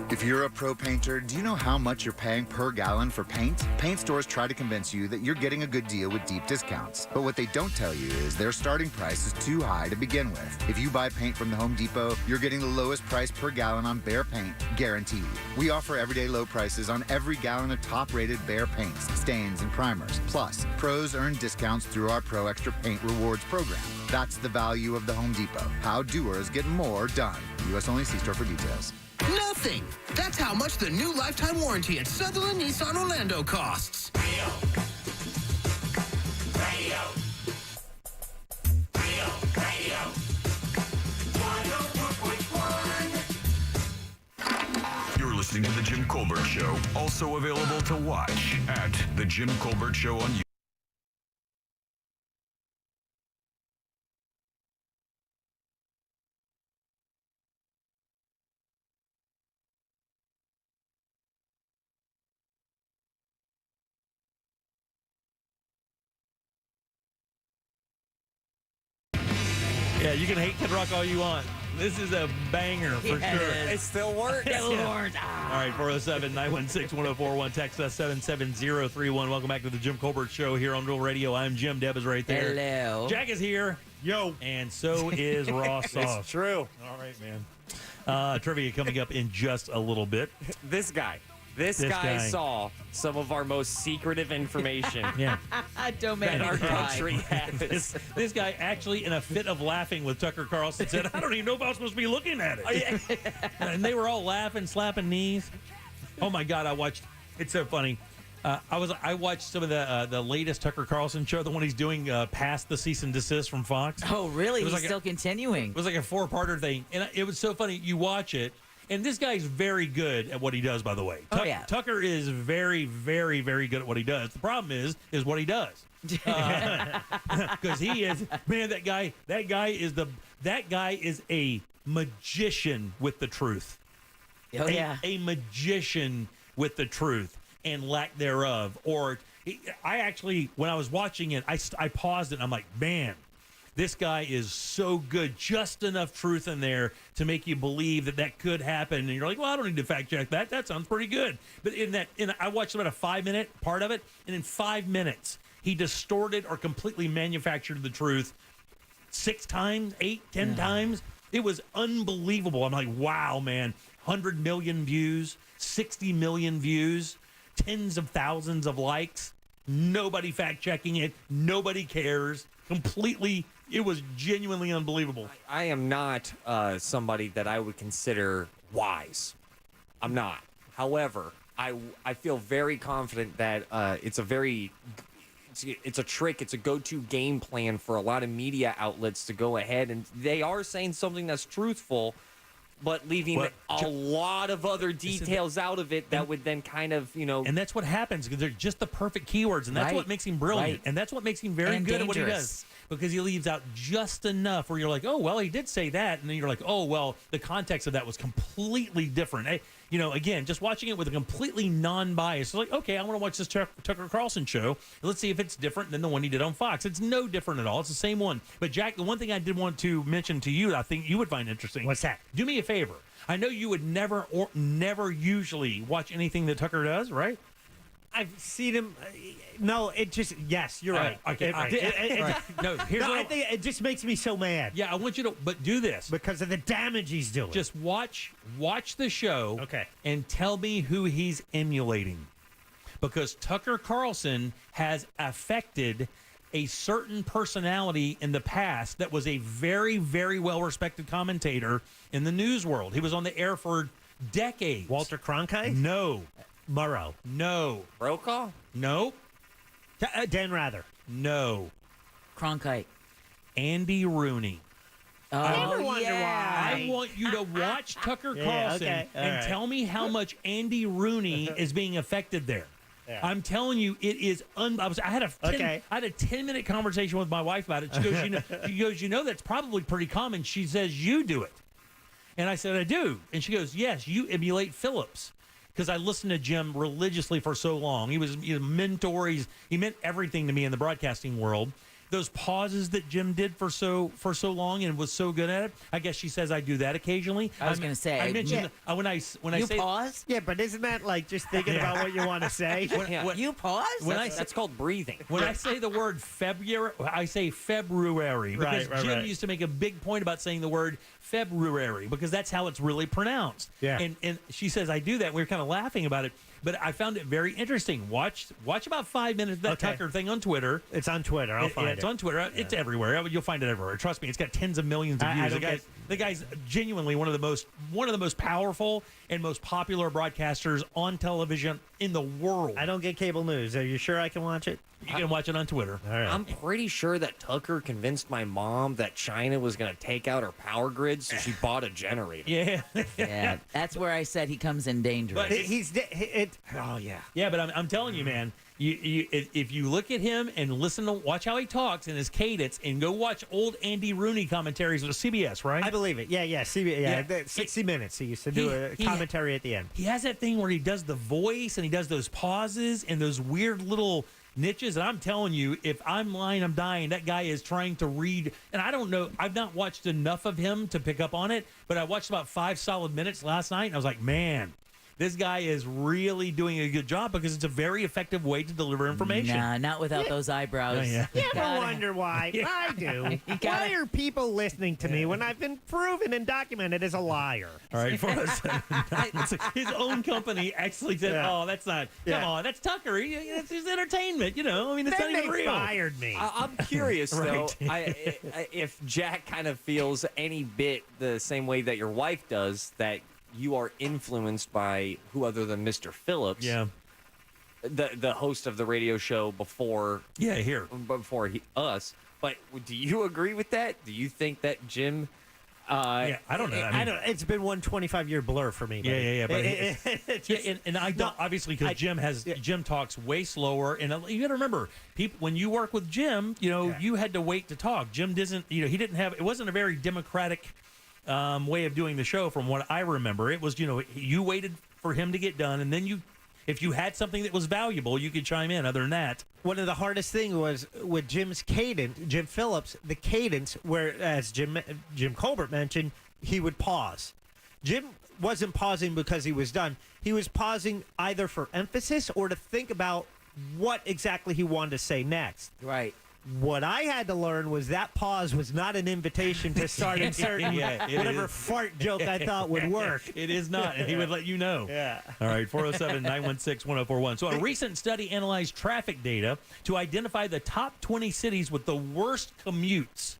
If you're a pro painter, do you know how much you're paying per gallon for paint? Paint stores try to convince you that you're getting a good deal with deep discounts. But what they don't tell you is their starting price is too high to begin with. If you buy paint from the Home Depot, you're getting the lowest price per gallon on Behr paint, guaranteed. We offer everyday low prices on every gallon of top-rated Behr paints, stains, and primers. Plus, pros earn discounts through our Pro Extra Paint Rewards program. That's the value of the Home Depot. How doers get more done. U.S. only. See store for details. Nothing. That's how much the new lifetime warranty at Sutherland Nissan Orlando costs. Radio. You're listening to The Jim Colbert Show, also available to watch at The Jim Colbert Show on YouTube. Yeah, you can hate Kid Rock all you want. This is a banger for sure. It still works. All right, 407-916-1041. Text us 77031. Welcome back to the Jim Colbert Show here on Real Radio. I'm Jim. Deb is right there. Hello. Jack is here. Yo. And so is Raw Sauce. It's true. All right, man. Trivia coming up in just a little bit. This guy saw some of our most secretive information. Yeah. Don't make that me our cry. country has. This guy actually, in a fit of laughing with Tucker Carlson, said, "I don't even know if I was supposed to be looking at it." Oh, yeah. And they were all laughing, slapping knees. Oh my God! I watched. It's so funny. I watched some of the latest Tucker Carlson show, the one he's doing past the cease and desist from Fox. Oh, really? He's like still continuing. It was like a 4-parter thing, and it was so funny. You watch it. And this guy's very good at what he does, by the way. Tucker is very, very, very good at what he does. The problem is what he does. Because he is, man, that guy is a magician with the truth. Oh, yeah. A magician with the truth and lack thereof. I actually, when I was watching it, I paused it and I'm like, man, This guy is so good, just enough truth in there to make you believe that could happen. And you're like, well, I don't need to fact check that. That sounds pretty good. But I watched about a 5-minute part of it, and in 5 minutes, he distorted or completely manufactured the truth 6 times, 8, 10 times. It was unbelievable. I'm like, wow, man. 100 million views, 60 million views, tens of thousands of likes. Nobody fact checking it. Nobody cares. Completely. It was genuinely unbelievable. I am not somebody that I would consider wise. I'm not. However, I feel very confident that it's a trick. It's a go-to game plan for a lot of media outlets to go ahead, and they are saying something that's truthful, but leaving a lot of other details out of it that would then kind of, And that's what happens because they're just the perfect keywords, and that's what makes him brilliant, and that's what makes him very good at what he does. Because he leaves out just enough where you're like, oh, well, he did say that. And then you're like, oh, well, the context of that was completely different. Again, just watching it with a completely non-bias. Like, okay, I want to watch this Tucker Carlson show. Let's see if it's different than the one he did on Fox. It's no different at all. It's the same one. But, Jack, the one thing I did want to mention to you that I think you would find interesting. What's that? Do me a favor. I know you would never usually watch anything that Tucker does, right? I've seen him. No, it just yes, you're right. Okay, I think it just makes me so mad. Yeah, I want you to, but do this because of the damage he's doing. Just watch the show, and tell me who he's emulating, because Tucker Carlson has affected a certain personality in the past that was a very, very well-respected commentator in the news world. He was on the air for decades. Walter Cronkite? No. Murrow? No. Brokaw? No. Dan Rather? No. Cronkite? Andy Rooney. Oh, I want you to watch Tucker Carlson and tell me how much Andy Rooney is being affected there. Yeah. I'm telling you, it is. I had a 10-minute conversation with my wife about it. She goes, that's probably pretty common. She says, you do it. And I said, I do. And she goes, yes, you emulate Phillips. Because I listened to Jim religiously for so long. He was a mentor. He meant everything to me in the broadcasting world. Those pauses that Jim did for so long and was so good at it. I guess she says I do that occasionally. I was going to say. I mentioned when I say pause. Yeah, but isn't that like just thinking about what you want to say? You pause. That's called breathing. When I say the word February, I say February because Jim used to make a big point about saying the word February because that's how it's really pronounced. Yeah. And she says I do that. We were kind of laughing about it. But I found it very interesting. Watch about 5 minutes of that Tucker thing on Twitter. It's on Twitter. I'll find it. It's on Twitter. It's everywhere. You'll find it everywhere. Trust me. It's got tens of millions of views. The guy's genuinely one of the most powerful and most popular broadcasters on television in the world. I don't get cable news. Are you sure I can watch it? You can watch it on Twitter. All right. I'm pretty sure that Tucker convinced my mom that China was going to take out her power grid, so she bought a generator. Yeah. Yeah, that's where I said he comes in dangerous. But Yeah, but I'm telling you, man. If you look at him and watch how he talks and his cadence, and go watch old Andy Rooney commentaries on CBS, right? I believe it. Yeah, CBS. 60 Minutes. He used to do a commentary at the end. He has that thing where he does the voice and he does those pauses and those weird little niches. And I'm telling you, if I'm lying, I'm dying. That guy is trying to read. And I don't know. I've not watched enough of him to pick up on it, but I watched about 5 solid minutes last night, and I was like, man. This guy is really doing a good job because it's a very effective way to deliver information. Nah, not without those eyebrows. You ever wonder why? I do. Why are people listening to me when I've been proven and documented as a liar? All right, for us, his own company actually said, "Oh, that's not. Come on, that's Tucker. It's his entertainment. It's then not even real." Fired me. I'm curious though, if Jack kind of feels any bit the same way that your wife does, that you are influenced by who other than Mr. Phillips, the host of the radio show before us. But do you agree with that? Do you think that Jim? I don't know. I don't. It's been one 25-year blur for me. But and I don't obviously because Jim talks way slower, and you got to remember, people when you work with Jim, you had to wait to talk. Jim doesn't. He didn't have. It wasn't a very democratic way of doing the show from what I remember. It was, you waited for him to get done, and then if you had something that was valuable, you could chime in. Other than that, one of the hardest things was with Jim's cadence, Jim Phillips, the cadence, where, as Jim Colbert mentioned, he would pause. Jim wasn't pausing because he was done. He was pausing either for emphasis or to think about what exactly he wanted to say next. Right. What I had to learn was that pause was not an invitation to start inserting whatever fart joke I thought would work. It is not, and he would let you know. Yeah. All right, 407-916-1041. So a recent study analyzed traffic data to identify the top 20 cities with the worst commutes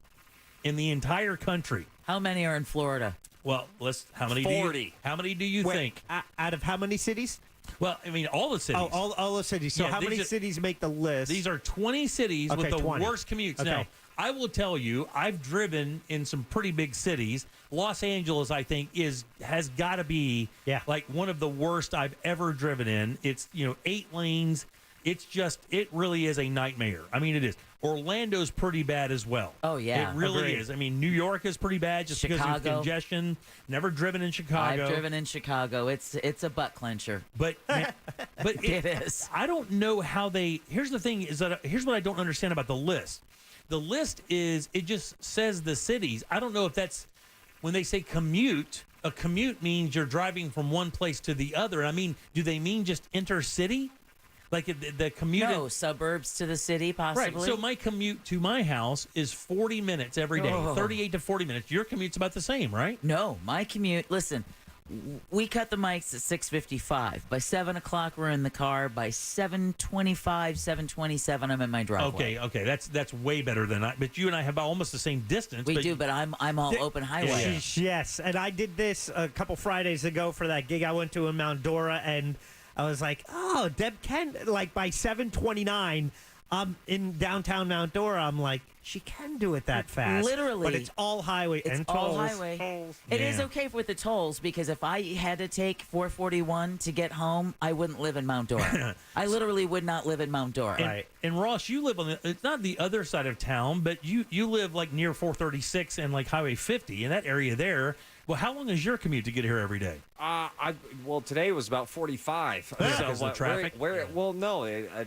in the entire country. How many are in Florida? Well, how many 40. How many do you think? Out of how many cities? Well, I mean, all the cities. Oh, all the cities. So how many cities make the list? These are 20 cities with the 20. worst commutes. Okay. Now, I will tell you, I've driven in some pretty big cities. Los Angeles, I think, has got to be like one of the worst I've ever driven in. It's 8 lanes. It really is a nightmare. I mean, it is. Orlando's pretty bad as well. Oh, yeah. It really Agreed. is. I mean, New York is pretty bad just because of congestion. Never driven in Chicago. I've driven in Chicago. It's a butt clencher. But it is. I don't know how they. Here's the thing: is that here's what I don't understand about the list. The list is it just says the cities. I don't know if that's when they say commute. A commute means you're driving from one place to the other. I mean, do they mean just intercity? Like the commute? No, suburbs to the city, possibly. Right. So my commute to my house is 40 minutes every day, 38 to 40 minutes. Your commute's about the same, right? No, my commute. Listen, we cut the mics at 6:55. By 7 o'clock, we're in the car. By 7:25, 7:27, I'm in my driveway. Okay. That's way better than I. But you and I have almost the same distance. We do, but I'm all open highway. Yes, and I did this a couple Fridays ago for that gig I went to in Mount Dora, and I was like, oh, Deb can, like, by 7:29, in downtown Mount Dora, I'm like, she can do it that fast. Literally. But it's all highway It's and all tolls. highway. It is okay with the tolls, because if I had to take 441 to get home, I wouldn't live in Mount Dora. I literally would not live in Mount Dora. And Ross, you live on it's not the other side of town, but you live like near 436 and like Highway 50 in that area there. Well, how long is your commute to get here every day? Well, today was about 45. Because of traffic? Well, no, a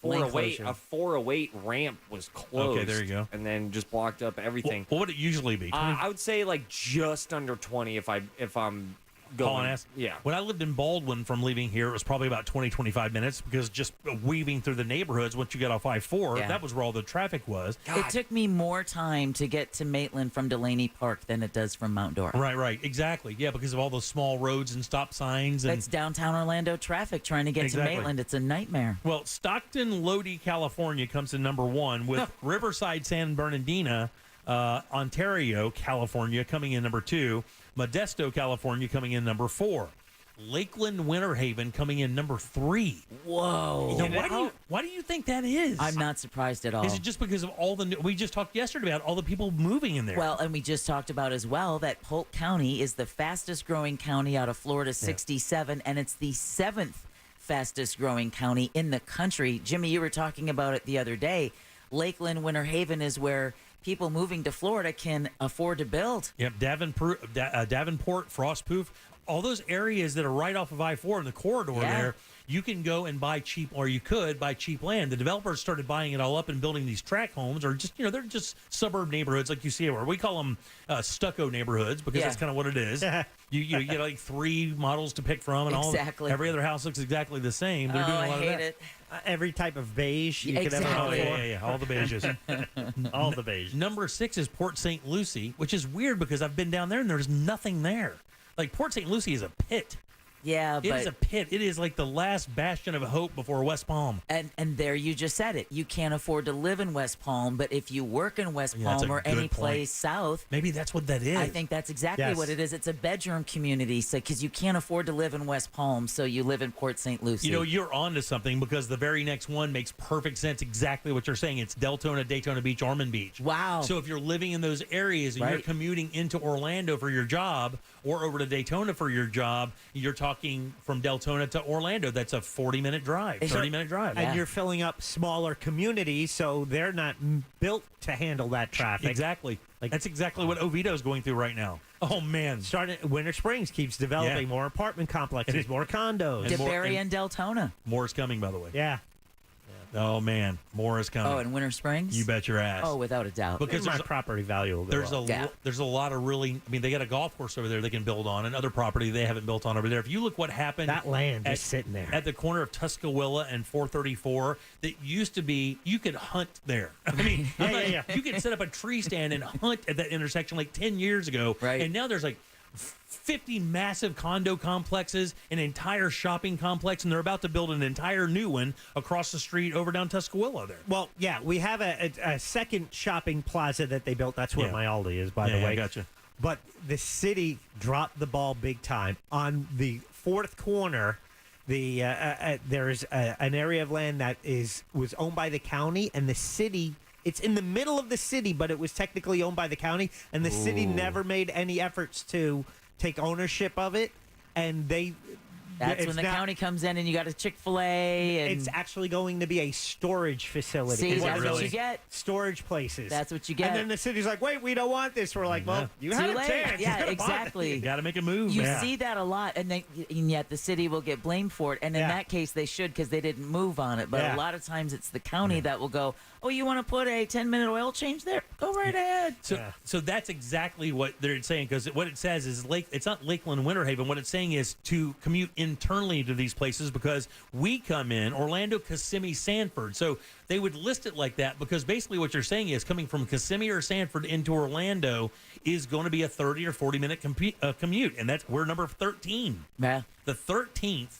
408 ramp was closed. Okay, there you go. And then just blocked up everything. What would it usually be? I would say like just under 20 if I'm going. Yeah. When I lived in Baldwin from leaving here, it was probably about 20, 25 minutes because just weaving through the neighborhoods once you got off I-4, that was where all the traffic was. It took me more time to get to Maitland from Delaney Park than it does from Mount Dora. Right. Exactly. Yeah, because of all those small roads and stop signs. And That's downtown Orlando traffic trying to get to Maitland. It's a nightmare. Well, Stockton, Lodi, California comes in number 1 with Riverside, San Bernardino, Ontario, California coming in number 2. Modesto, California coming in number 4. Lakeland, Winter Haven coming in number 3. Whoa. Now, why do you think that is? I'm not surprised at all. Is it just because of all we just talked yesterday about all the people moving in there? Well, and we just talked about as well that Polk County is the fastest growing county out of Florida 67, and it's the 7th fastest growing county in the country. Jimmy, you were talking about it the other day. Lakeland, Winter Haven is where people moving to Florida can afford to build. Yep, Davenport, Frostproof, all those areas that are right off of I-4 in the corridor there, you can go and buy cheap, or you could buy cheap land. The developers started buying it all up and building these tract homes, or just, they're just suburb neighborhoods like you see everywhere. We call them stucco neighborhoods because that's kind of what it is. You get like 3 models to pick from, and every other house looks exactly the same. They're doing a lot of that. Every type of beige you could ever hope for. Yeah, all the beiges. All the beige. Number 6 is Port St. Lucie, which is weird because I've been down there and there's nothing there. Like, Port St. Lucie is a pit. Yeah, it is a pit. It is like the last bastion of hope before West Palm. And there you just said it. You can't afford to live in West Palm, but if you work in West Palm or any place south, maybe that's what that is. I think that's exactly what it is. It's a bedroom community, so because you can't afford to live in West Palm, so you live in Port St. Lucie. You're onto something because the very next one makes perfect sense. Exactly what you're saying. It's Deltona, Daytona Beach, Ormond Beach. Wow. So if you're living in those areas and you're commuting into Orlando for your job or over to Daytona for your job, you're talking from Deltona to Orlando. That's a 40-minute drive, 30-minute drive. And you're filling up smaller communities, so they're not built to handle that traffic. Exactly. That's exactly what Oviedo is going through right now. Oh, man. Winter Springs keeps developing more apartment complexes, more condos. DeBerry and Deltona. More is coming, by the way. Yeah. Oh, man. More is coming. Oh, in Winter Springs? You bet your ass. Oh, without a doubt. Because my property value will go there's up. There's a lot of really, I mean, they got a golf course over there they can build on, and other property they haven't built on over there. If you look what happened. That land is sitting there. At the corner of Tuscaloosa and 434, that used to be, you could hunt there. I mean, you could set up a tree stand and hunt at that intersection like 10 years ago. Right. And now there's like 50 massive condo complexes, an entire shopping complex, and they're about to build an entire new one across the street over down Tuscaloosa there. Well, yeah, we have a second shopping plaza that they built. That's where my Aldi is, by the way. I gotcha. But the city dropped the ball big time. On the fourth corner, there's an area of land that was owned by the county, and the city... It's in the middle of the city, but it was technically owned by the county, and the city never made any efforts to take ownership of it. And that's when the county comes in and you got a Chick-fil-A. And it's actually going to be a storage facility. See, that's what you get. Storage places. That's what you get. And then the city's like, wait, we don't want this. We're like, well, you had a chance. Yeah, exactly. You got to make a move. You see that a lot, and yet the city will get blamed for it. And in that case, they should because they didn't move on it. But a lot of times it's the county that will go, oh, you want to put a 10-minute oil change there? Go right ahead. So that's exactly what they're saying, because what it says is it's not Lakeland, Winter Haven. What it's saying is to commute internally to these places, because we come in Orlando, Kissimmee, Sanford. So they would list it like that because basically what you're saying is coming from Kissimmee or Sanford into Orlando is going to be a 30 or 40-minute commute, and we're number 13. Yeah. The 13th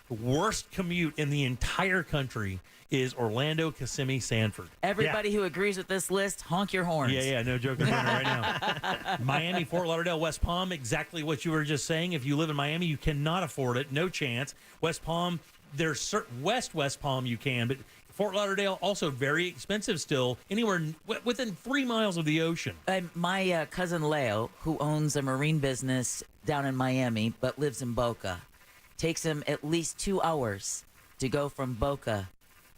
worst commute in the entire country is Orlando, Kissimmee, Sanford. Everybody who agrees with this list, honk your horns. Yeah, no joke. I'm doing it right now. Miami, Fort Lauderdale, West Palm, exactly what you were just saying. If you live in Miami, you cannot afford it. No chance. West Palm, there's certain West Palm you can, but Fort Lauderdale, also very expensive still, anywhere within 3 miles of the ocean. My cousin Leo, who owns a marine business down in Miami but lives in Boca, takes him at least 2 hours to go from Boca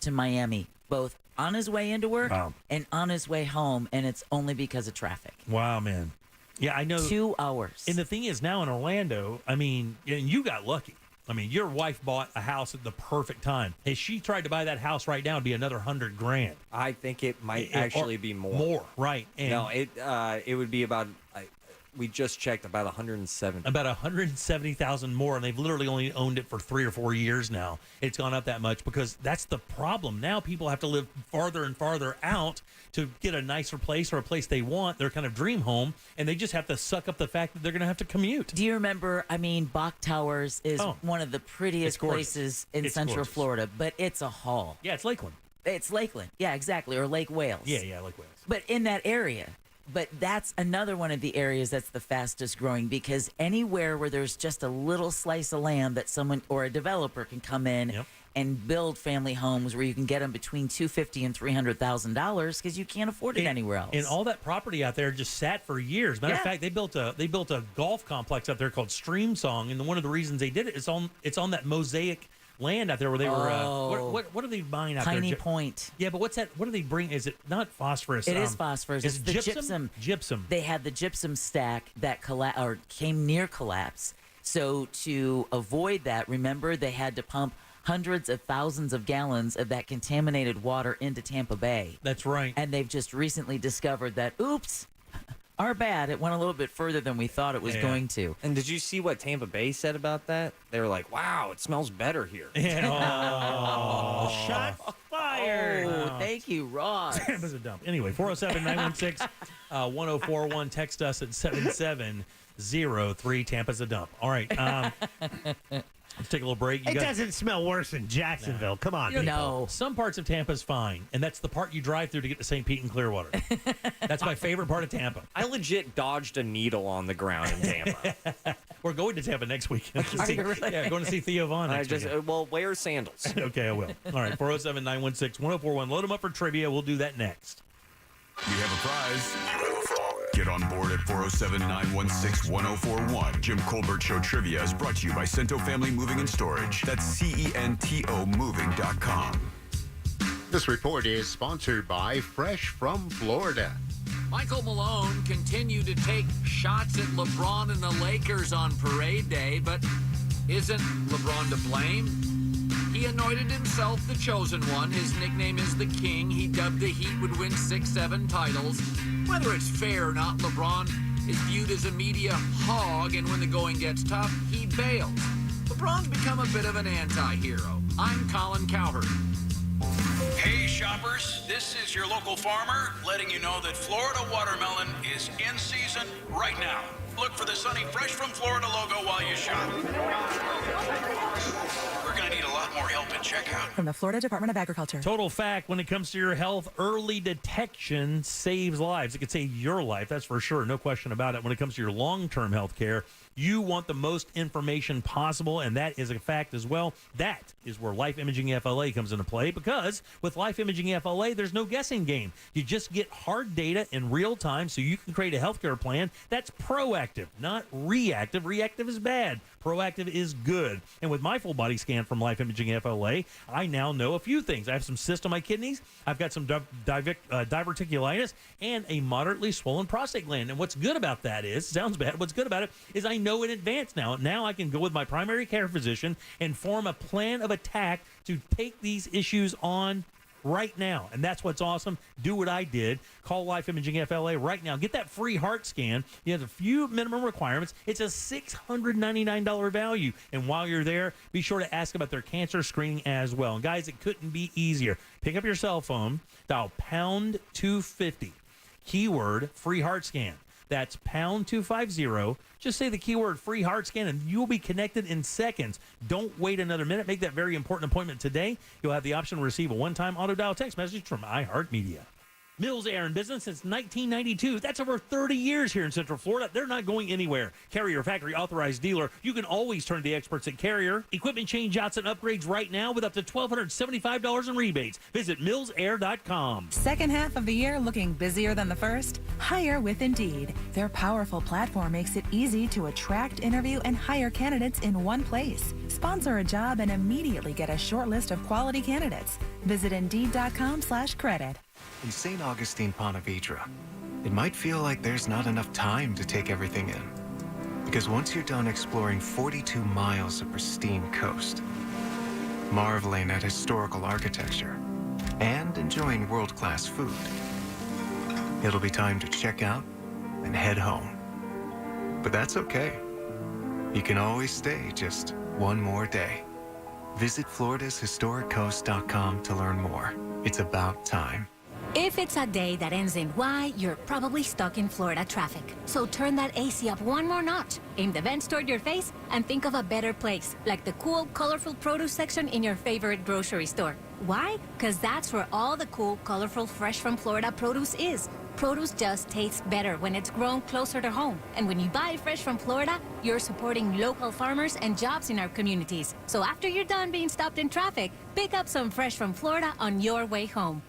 to Miami, both on his way into work and on his way home, and it's only because of traffic. Wow, man. Yeah, I know. 2 hours. And the thing is, now in Orlando, I mean, and you got lucky. I mean, your wife bought a house at the perfect time. If she tried to buy that house right now, it'd be another $100,000. I think it might actually be more. More, right? And no, it would be about. We just checked about 170. About 170,000 more, and they've literally only owned it for 3 or 4 years now. It's gone up that much because that's the problem. Now people have to live farther and farther out to get a nicer place or a place they want, their kind of dream home, and they just have to suck up the fact that they're going to have to commute. Do you remember, Bach Towers is one of the prettiest places in Central Florida, but it's a haul. Yeah, it's Lakeland. It's Lakeland. Yeah, exactly, or Lake Wales. Yeah, Lake Wales. But in that area. But that's another one of the areas that's the fastest growing, because anywhere where there's just a little slice of land that someone or a developer can come in and build family homes where you can get them between $250,000 and $300,000 because you can't afford it anywhere else. And all that property out there just sat for years. Matter of fact, they built a golf complex out there called Stream Song, and one of the reasons they did it is it's on that mosaic land out there where they were what are they buying out there? Tiny Point. Yeah, but what's that? What do they bring? Is it not phosphorus? It is phosphorus. It's the gypsum. Gypsum. They had the gypsum stack that came near collapse. So to avoid that, remember, they had to pump hundreds of thousands of gallons of that contaminated water into Tampa Bay. That's right. And they've just recently discovered that, oops, our bad. It went a little bit further than we thought it was going to. And did you see what Tampa Bay said about that? They were like, wow, it smells better here. Shots fired. Oh, thank you, Ross. Tampa's a dump. Anyway, 407-916-1041. Text us at 7703. Tampa's a dump. All right. Let's take a little break. It doesn't smell worse than Jacksonville. Come on. No. Some parts of Tampa's fine, and that's the part you drive through to get to St. Pete and Clearwater. That's my favorite part of Tampa. I legit dodged a needle on the ground in Tampa. We're going to Tampa next weekend. Really? Yeah, going to see Theo Vaughn next weekend. Well, wear sandals. Okay, I will. All right, 407-916-1041. Load them up for trivia. We'll do that next. You have a prize. Get on board at 407-916-1041. Jim Colbert Show Trivia is brought to you by Cento Family Moving and Storage. That's CENTO Moving.com. This report is sponsored by Fresh from Florida. Michael Malone continued to take shots at LeBron and the Lakers on parade day, but isn't LeBron to blame? He anointed himself the chosen one. His nickname is the King. He dubbed the Heat would win 6-7 titles. Whether it's fair or not, LeBron is viewed as a media hog, and when the going gets tough, he bails. LeBron's become a bit of an anti-hero. I'm Colin Cowherd. Hey shoppers, this is your local farmer letting you know that Florida watermelon is in season right now. Look for the sunny Fresh from Florida logo while you shop. We're going to need a lot more help at checkout. From the Florida Department of Agriculture. Total fact, when it comes to your health, early detection saves lives. It could save your life, that's for sure, no question about it. When it comes to your long-term health care, you want the most information possible, and that is a fact as well. That is where Life Imaging FLA comes into play, because with Life Imaging FLA, there's no guessing game. You just get hard data in real time so you can create a healthcare plan that's proactive, not reactive. Reactive is bad. Proactive is good. And with my full body scan from Life Imaging FLA, I now know a few things. I have some cysts on my kidneys. I've got some diverticulitis and a moderately swollen prostate gland. And what's good about that is, sounds bad, what's good about it is I know in advance now. Now I can go with my primary care physician and form a plan of attack to take these issues on right now. And that's what's awesome. Do what I did. Call Life Imaging FLA right now. Get that free heart scan. You have a few minimum requirements. It's a $699 value. And while you're there, be sure to ask about their cancer screening as well. And guys, it couldn't be easier. Pick up your cell phone, dial pound 250, keyword free heart scan. That's pound 250. Just say the keyword free heart scan and you'll be connected in seconds. Don't wait another minute. Make that very important appointment today. You'll have the option to receive a one-time auto-dial text message from iHeartMedia. Mills Air in business since 1992. That's over 30 years here in Central Florida. They're not going anywhere. Carrier factory authorized dealer. You can always turn to the experts at Carrier. Equipment change-outs and upgrades right now with up to $1,275 in rebates. Visit millsair.com. Second half of the year looking busier than the first? Hire with Indeed. Their powerful platform makes it easy to attract, interview, and hire candidates in one place. Sponsor a job and immediately get a short list of quality candidates. Visit Indeed.com/credit. In St. Augustine, Ponte Vedra, it might feel like there's not enough time to take everything in. Because once you're done exploring 42 miles of pristine coast, marveling at historical architecture, and enjoying world-class food, it'll be time to check out and head home. But that's okay. You can always stay just one more day. Visit FloridasHistoricCoast.com to learn more. It's about time. If it's a day that ends in Y, you're probably stuck in Florida traffic. So turn that AC up one more notch, aim the vents toward your face, and think of a better place, like the cool, colorful produce section in your favorite grocery store. Why? Because that's where all the cool, colorful, fresh from Florida produce is. Produce just tastes better when it's grown closer to home. And when you buy fresh from Florida, you're supporting local farmers and jobs in our communities. So after you're done being stopped in traffic, pick up some fresh from Florida on your way home.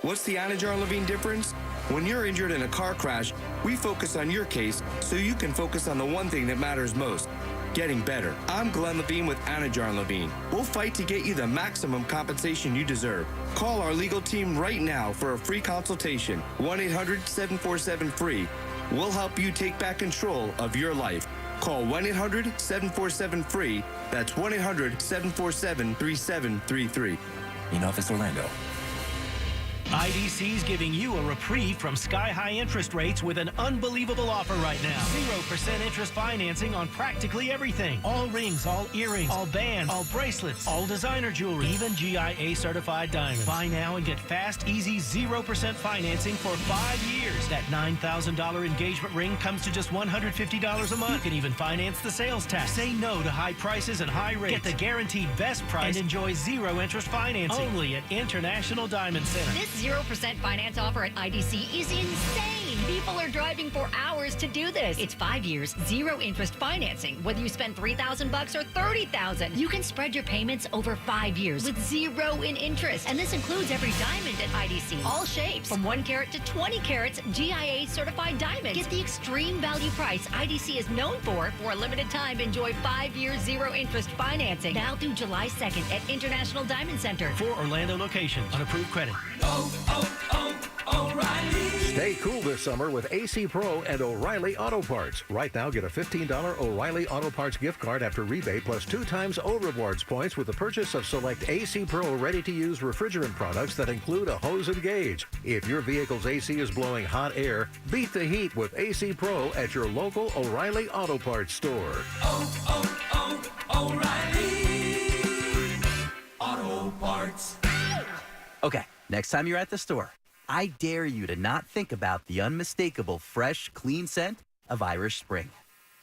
What's the Anajar Levine difference? When you're injured in a car crash, we focus on your case so you can focus on the one thing that matters most, getting better. I'm Glenn Levine with Anajar Levine. We'll fight to get you the maximum compensation you deserve. Call our legal team right now for a free consultation, 1-800-747-FREE. We'll help you take back control of your life. Call 1-800-747-FREE. That's 1-800-747-3733. In Office Orlando. IDC's giving you a reprieve from sky-high interest rates with an unbelievable offer right now. 0% interest financing on practically everything. All rings, all earrings, all bands, all bracelets, all designer jewelry, even GIA-certified diamonds. Buy now and get fast, easy 0% financing for 5 years. That $9,000 engagement ring comes to just $150 a month. You can even finance the sales tax. Say no to high prices and high rates. Get the guaranteed best price and enjoy 0 interest financing. Only at International Diamond Center. This 0% finance offer at IDC is insane. People are driving for hours to do this. It's 5 years, 0 interest financing. Whether you spend $3,000 or $30,000, you can spread your payments over 5 years with 0 in interest. And this includes every diamond at IDC. All shapes, from 1 carat to 20 carats, GIA certified diamonds. Get the extreme value price IDC is known for a limited time. Enjoy 5 years, 0 interest financing. Now through July 2nd at International Diamond Center. 4 Orlando locations on approved credit. Oh, Stay cool this summer with AC Pro and O'Reilly Auto Parts. Right now, get a $15 O'Reilly Auto Parts gift card after rebate plus 2 times O Rewards points with the purchase of select AC Pro ready-to-use refrigerant products that include a hose and gauge. If your vehicle's AC is blowing hot air, beat the heat with AC Pro at your local O'Reilly Auto Parts store. O'Reilly Auto Parts. Okay, next time you're at the store, I dare you to not think about the unmistakable, fresh, clean scent of Irish Spring.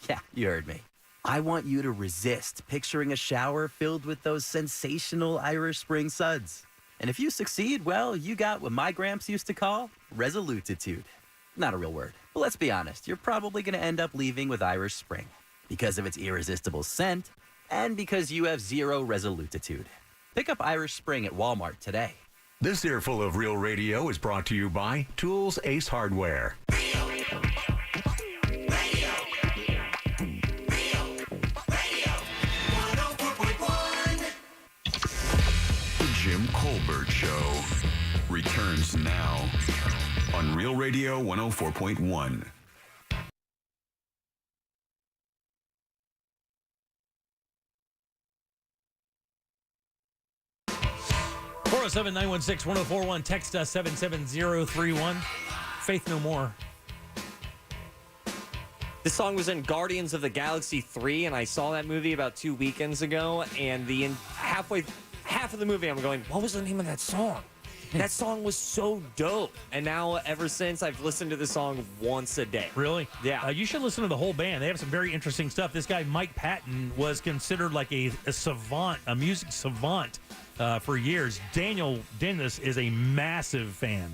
Yeah, you heard me. I want you to resist picturing a shower filled with those sensational Irish Spring suds. And if you succeed, well, you got what my gramps used to call resolutitude. Not a real word, but let's be honest, you're probably going to end up leaving with Irish Spring because of its irresistible scent and because you have zero resolutitude. Pick up Irish Spring at Walmart today. This earful of Real Radio is brought to you by Tools Ace Hardware. The Jim Colbert Show returns now on Real Radio 104.1. 407-916-1041. Text us 77031. Faith No More. This song was in Guardians of the Galaxy 3, and I saw that movie about 2 weekends ago, and half of the movie I'm going, what was the name of that song? That song was so dope. And now, ever since, I've listened to the song once a day. Really? Yeah. You should listen to the whole band. They have some very interesting stuff. This guy, Mike Patton, was considered like a savant, a music savant for years. Daniel Dennis is a massive fan.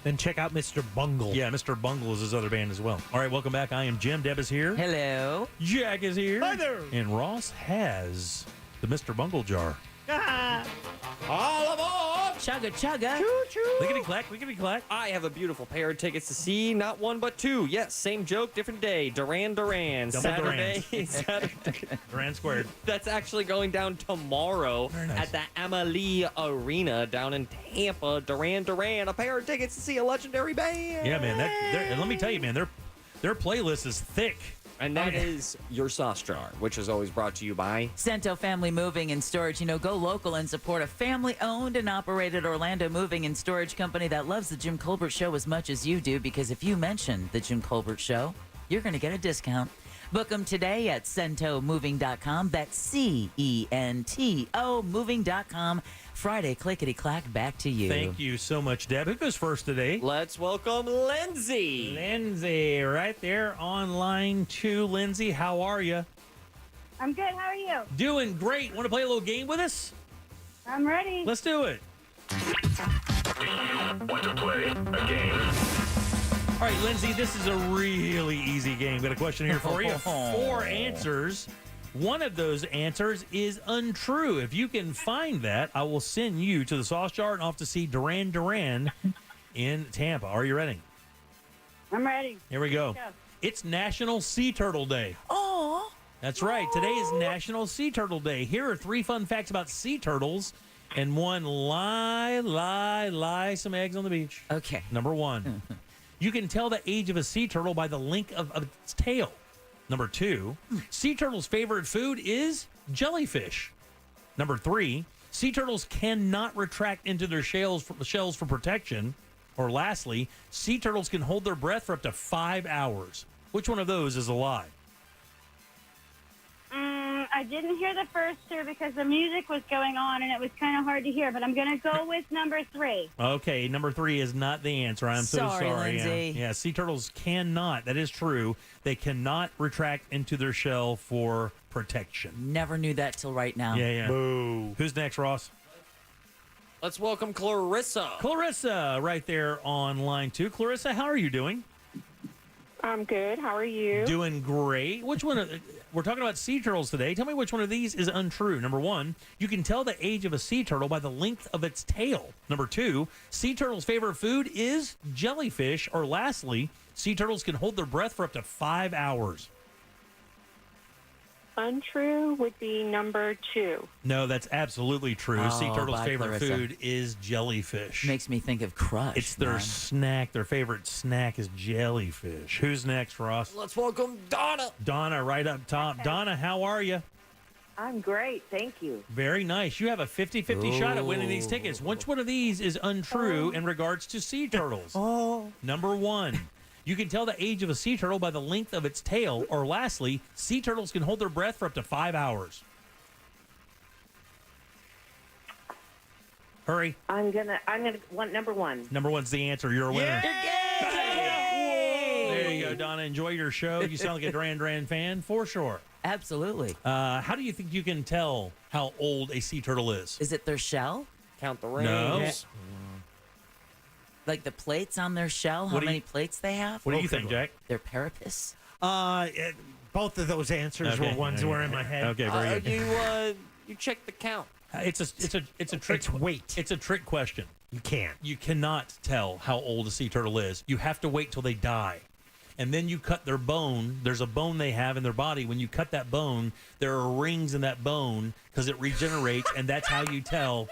Then check out Mr. Bungle. Yeah, Mr. Bungle is his other band as well. All right, welcome back. I am Jim. Deb is here. Hello. Jack is here. Hi there. And Ross has the Mr. Bungle jar. All aboard! Chugga, chugga. Choo-choo. Lickety-clack, lickety-clack. I have a beautiful pair of tickets to see not one but two. Yes, same joke, different day. Duran Duran. Double Saturday. Duran Squared. That's actually going down tomorrow at the Amalie Arena down in Tampa. Duran Duran. A pair of tickets to see a legendary band. Yeah, man. Let me tell you, man, their playlist is thick. And that is your sauce jar, which is always brought to you by Cento Family Moving and Storage. You know, go local and support a family-owned and operated Orlando moving and storage company that loves the Jim Colbert Show as much as you do, because if you mention the Jim Colbert Show, you're going to get a discount. Book them today at CentoMoving.com. That's C-E-N-T-O Moving.com. Friday, clickety-clack, back to you. Thank you so much, Deb. Who goes first today? Let's welcome Lindsay. Lindsay, right there on line 2. Lindsay, how are you? I'm good. How are you? Doing great. Want to play a little game with us? I'm ready. Let's do it. Want to play a game? All right, Lindsay, this is a really easy game. Got a question here for you. 4 answers. One of those answers is untrue. If you can find that, I will send you to the sauce jar and off to see Duran Duran in Tampa. Are you ready? I'm ready. Here we go. It's National Sea Turtle Day. Oh, that's right. Today is National Sea Turtle Day. Here are 3 fun facts about sea turtles and one lie some eggs on the beach. Okay. Number 1. You can tell the age of a sea turtle by the length of its tail. Number 2, sea turtles' favorite food is jellyfish. Number 3, sea turtles cannot retract into their shells for protection. Or lastly, sea turtles can hold their breath for up to 5 hours. Which one of those is a lie? I didn't hear the first 2 because the music was going on and it was kind of hard to hear, but I'm going to go with number 3. Okay, number 3 is not the answer. I'm so sorry. Lindsay. Yeah, sea turtles cannot. That is true. They cannot retract into their shell for protection. Never knew that till right now. Yeah. Boo. Who's next, Ross? Let's welcome Clarissa. Clarissa, right there on line 2. Clarissa, how are you doing? I'm good. How are you? Doing great. Which one? We're talking about sea turtles today. Tell me which one of these is untrue. Number 1, you can tell the age of a sea turtle by the length of its tail. Number 2, sea turtles' favorite food is jellyfish. Or lastly, sea turtles can hold their breath for up to 5 hours. untrue would be number 2. No, that's absolutely true. Oh, Sea turtles' bye, favorite Clarissa. food is jellyfish. Makes me think of Crush. It's their man. snack. Their favorite snack is jellyfish. Who's next, Ross? Let's welcome Donna. Donna, right up top. Donna, how are you? I'm great, thank you. Very nice. You have a 50-50 shot at winning these tickets. Which one of these is untrue in regards to sea turtles? Number 1. You can tell the age of a sea turtle by the length of its tail. Or lastly, sea turtles can hold their breath for up to 5 hours. Hurry. I'm gonna want number 1. Number 1's the answer. You're a winner. Yay! There you go, Donna. Enjoy your show. You sound like a Duran Duran fan for sure. Absolutely. How do you think you can tell how old a sea turtle is? Is it their shell? Count the rings. No. Like the plates on their shell? How many plates they have? What do you think, Jack? Their carapace? Both of those answers were ones that were in my head. Okay, very good. You check the count. It's a trick. It's weight. It's a trick question. You can't. You cannot tell how old a sea turtle is. You have to wait till they die. And then you cut their bone. There's a bone they have in their body. When you cut that bone, there are rings in that bone because it regenerates, and that's how you tell.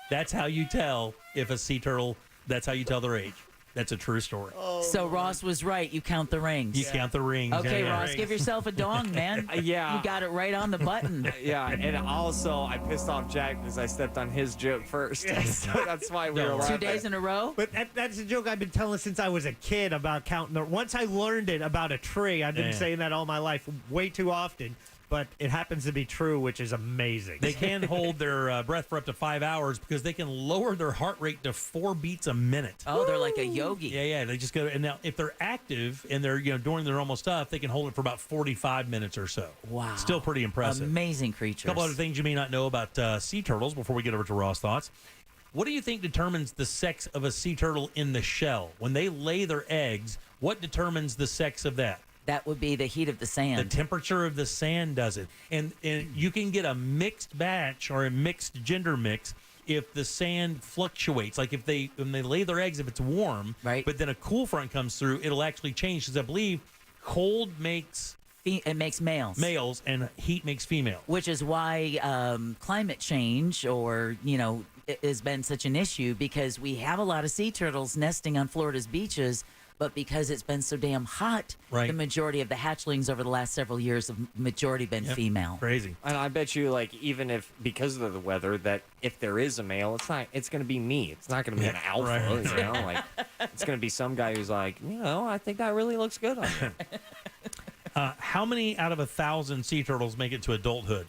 That's how you tell if a sea turtle. That's how you tell their age. That's a true story. So Ross was right. You count the rings. You count the rings. Okay, yeah. Ross, give yourself a dong, man. Yeah. You got it right on the button. Yeah, and also I pissed off Jack because I stepped on his joke first. So that's why we were 2 laughing. days in a row? But that's a joke I've been telling since I was a kid about counting. Once I learned it about a tree, I've been saying that all my life way too often. But it happens to be true, which is amazing. They can hold their breath for up to 5 hours because they can lower their heart rate to 4 beats a minute. Oh, they're like a yogi. Yeah. They just go, and now if they're active and they're doing their normal stuff, they can hold it for about 45 minutes or so. Wow, still pretty impressive. Amazing creatures. A couple other things you may not know about sea turtles before we get over to Ross thoughts. What do you think determines the sex of a sea turtle in the shell when they lay their eggs? What determines the sex of that? That would be the heat of the sand. The temperature of the sand does it. And you can get a mixed batch or a mixed gender mix if the sand fluctuates. Like when they lay their eggs, if it's warm, right? But then a cool front comes through, it'll actually change because I believe cold makes males and heat makes female. Which is why climate change has been such an issue because we have a lot of sea turtles nesting on Florida's beaches. But because it's been so damn hot, right. The majority of the hatchlings over the last several years have majority been female. Crazy. And I bet you, even if because of the weather, that if there is a male, it's going to be me. It's not going to be an alpha. Right. It's going to be some guy who's like, I think that really looks good on you. How many out of 1,000 sea turtles make it to adulthood?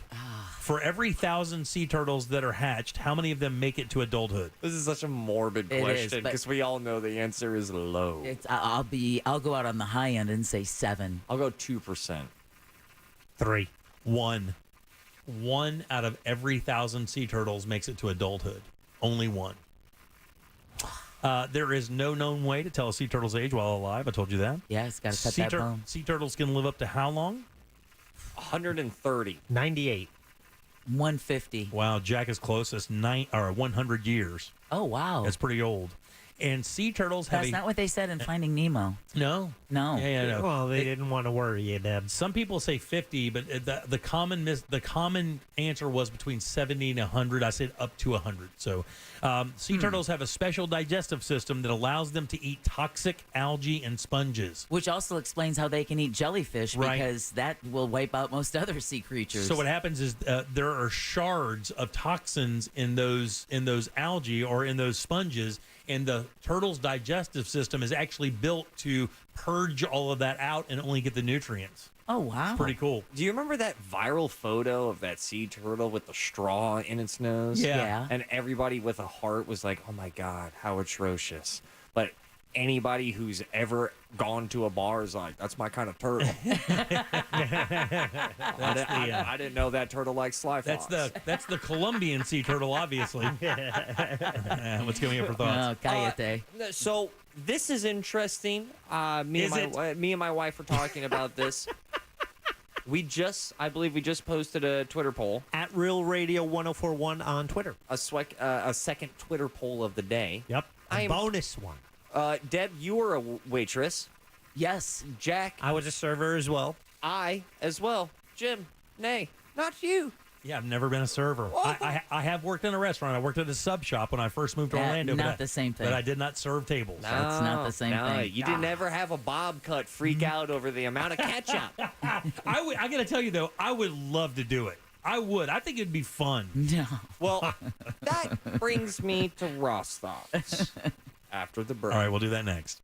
For every 1,000 sea turtles that are hatched, how many of them make it to adulthood? This is such a morbid question because we all know the answer is low. I'll go out on the high end and say 7. I'll go 2%. 3. 1. 1 out of every 1,000 sea turtles makes it to adulthood. Only 1. There is no known way to tell a sea turtle's age while alive. I told you that. Yeah, it's got to cut that bone. Sea turtles can live up to how long? 130. 98. 150. Wow, Jack is closest. 100 years. Oh, wow. That's pretty old. And sea turtles have That's not what they said in Finding Nemo. No. Yeah, no. Well, they didn't want to worry you, Deb. Some people say 50, but the common answer was between 70 and 100. I said up to 100. So sea turtles have a special digestive system that allows them to eat toxic algae and sponges. Which also explains how they can eat jellyfish because that will wipe out most other sea creatures. So what happens is there are shards of toxins in those algae or in those sponges. And the turtle's digestive system is actually built to purge all of that out and only get the nutrients. Oh, wow. It's pretty cool. Do you remember that viral photo of that sea turtle with the straw in its nose? Yeah. And everybody with a heart was like, oh, my God, how atrocious. But anybody who's ever gone to a bar is like, that's my kind of turtle. I didn't know that turtle likes sly fox. That's the Colombian sea turtle, obviously. What's coming up for thoughts? Oh, cállate. So this is interesting. Me and my wife were talking about this. I believe we just posted a Twitter poll. At Real Radio 1041 on Twitter. A second Twitter poll of the day. Yep. A bonus one. Deb, you were a waitress. Yes. Jack. I was a server as well. I as well. Jim, Nay, not you. Yeah, I've never been a server. I have worked in a restaurant. I worked at a sub shop when I first moved to Orlando. Not the same thing. But I did not serve tables. No, it's not the same thing. You didn't ever have a bob cut freak out over the amount of ketchup. I got to tell you, though, I would love to do it. I would. I think it'd be fun. No. Well, that brings me to Ross thoughts after the break. All right, we'll do that next.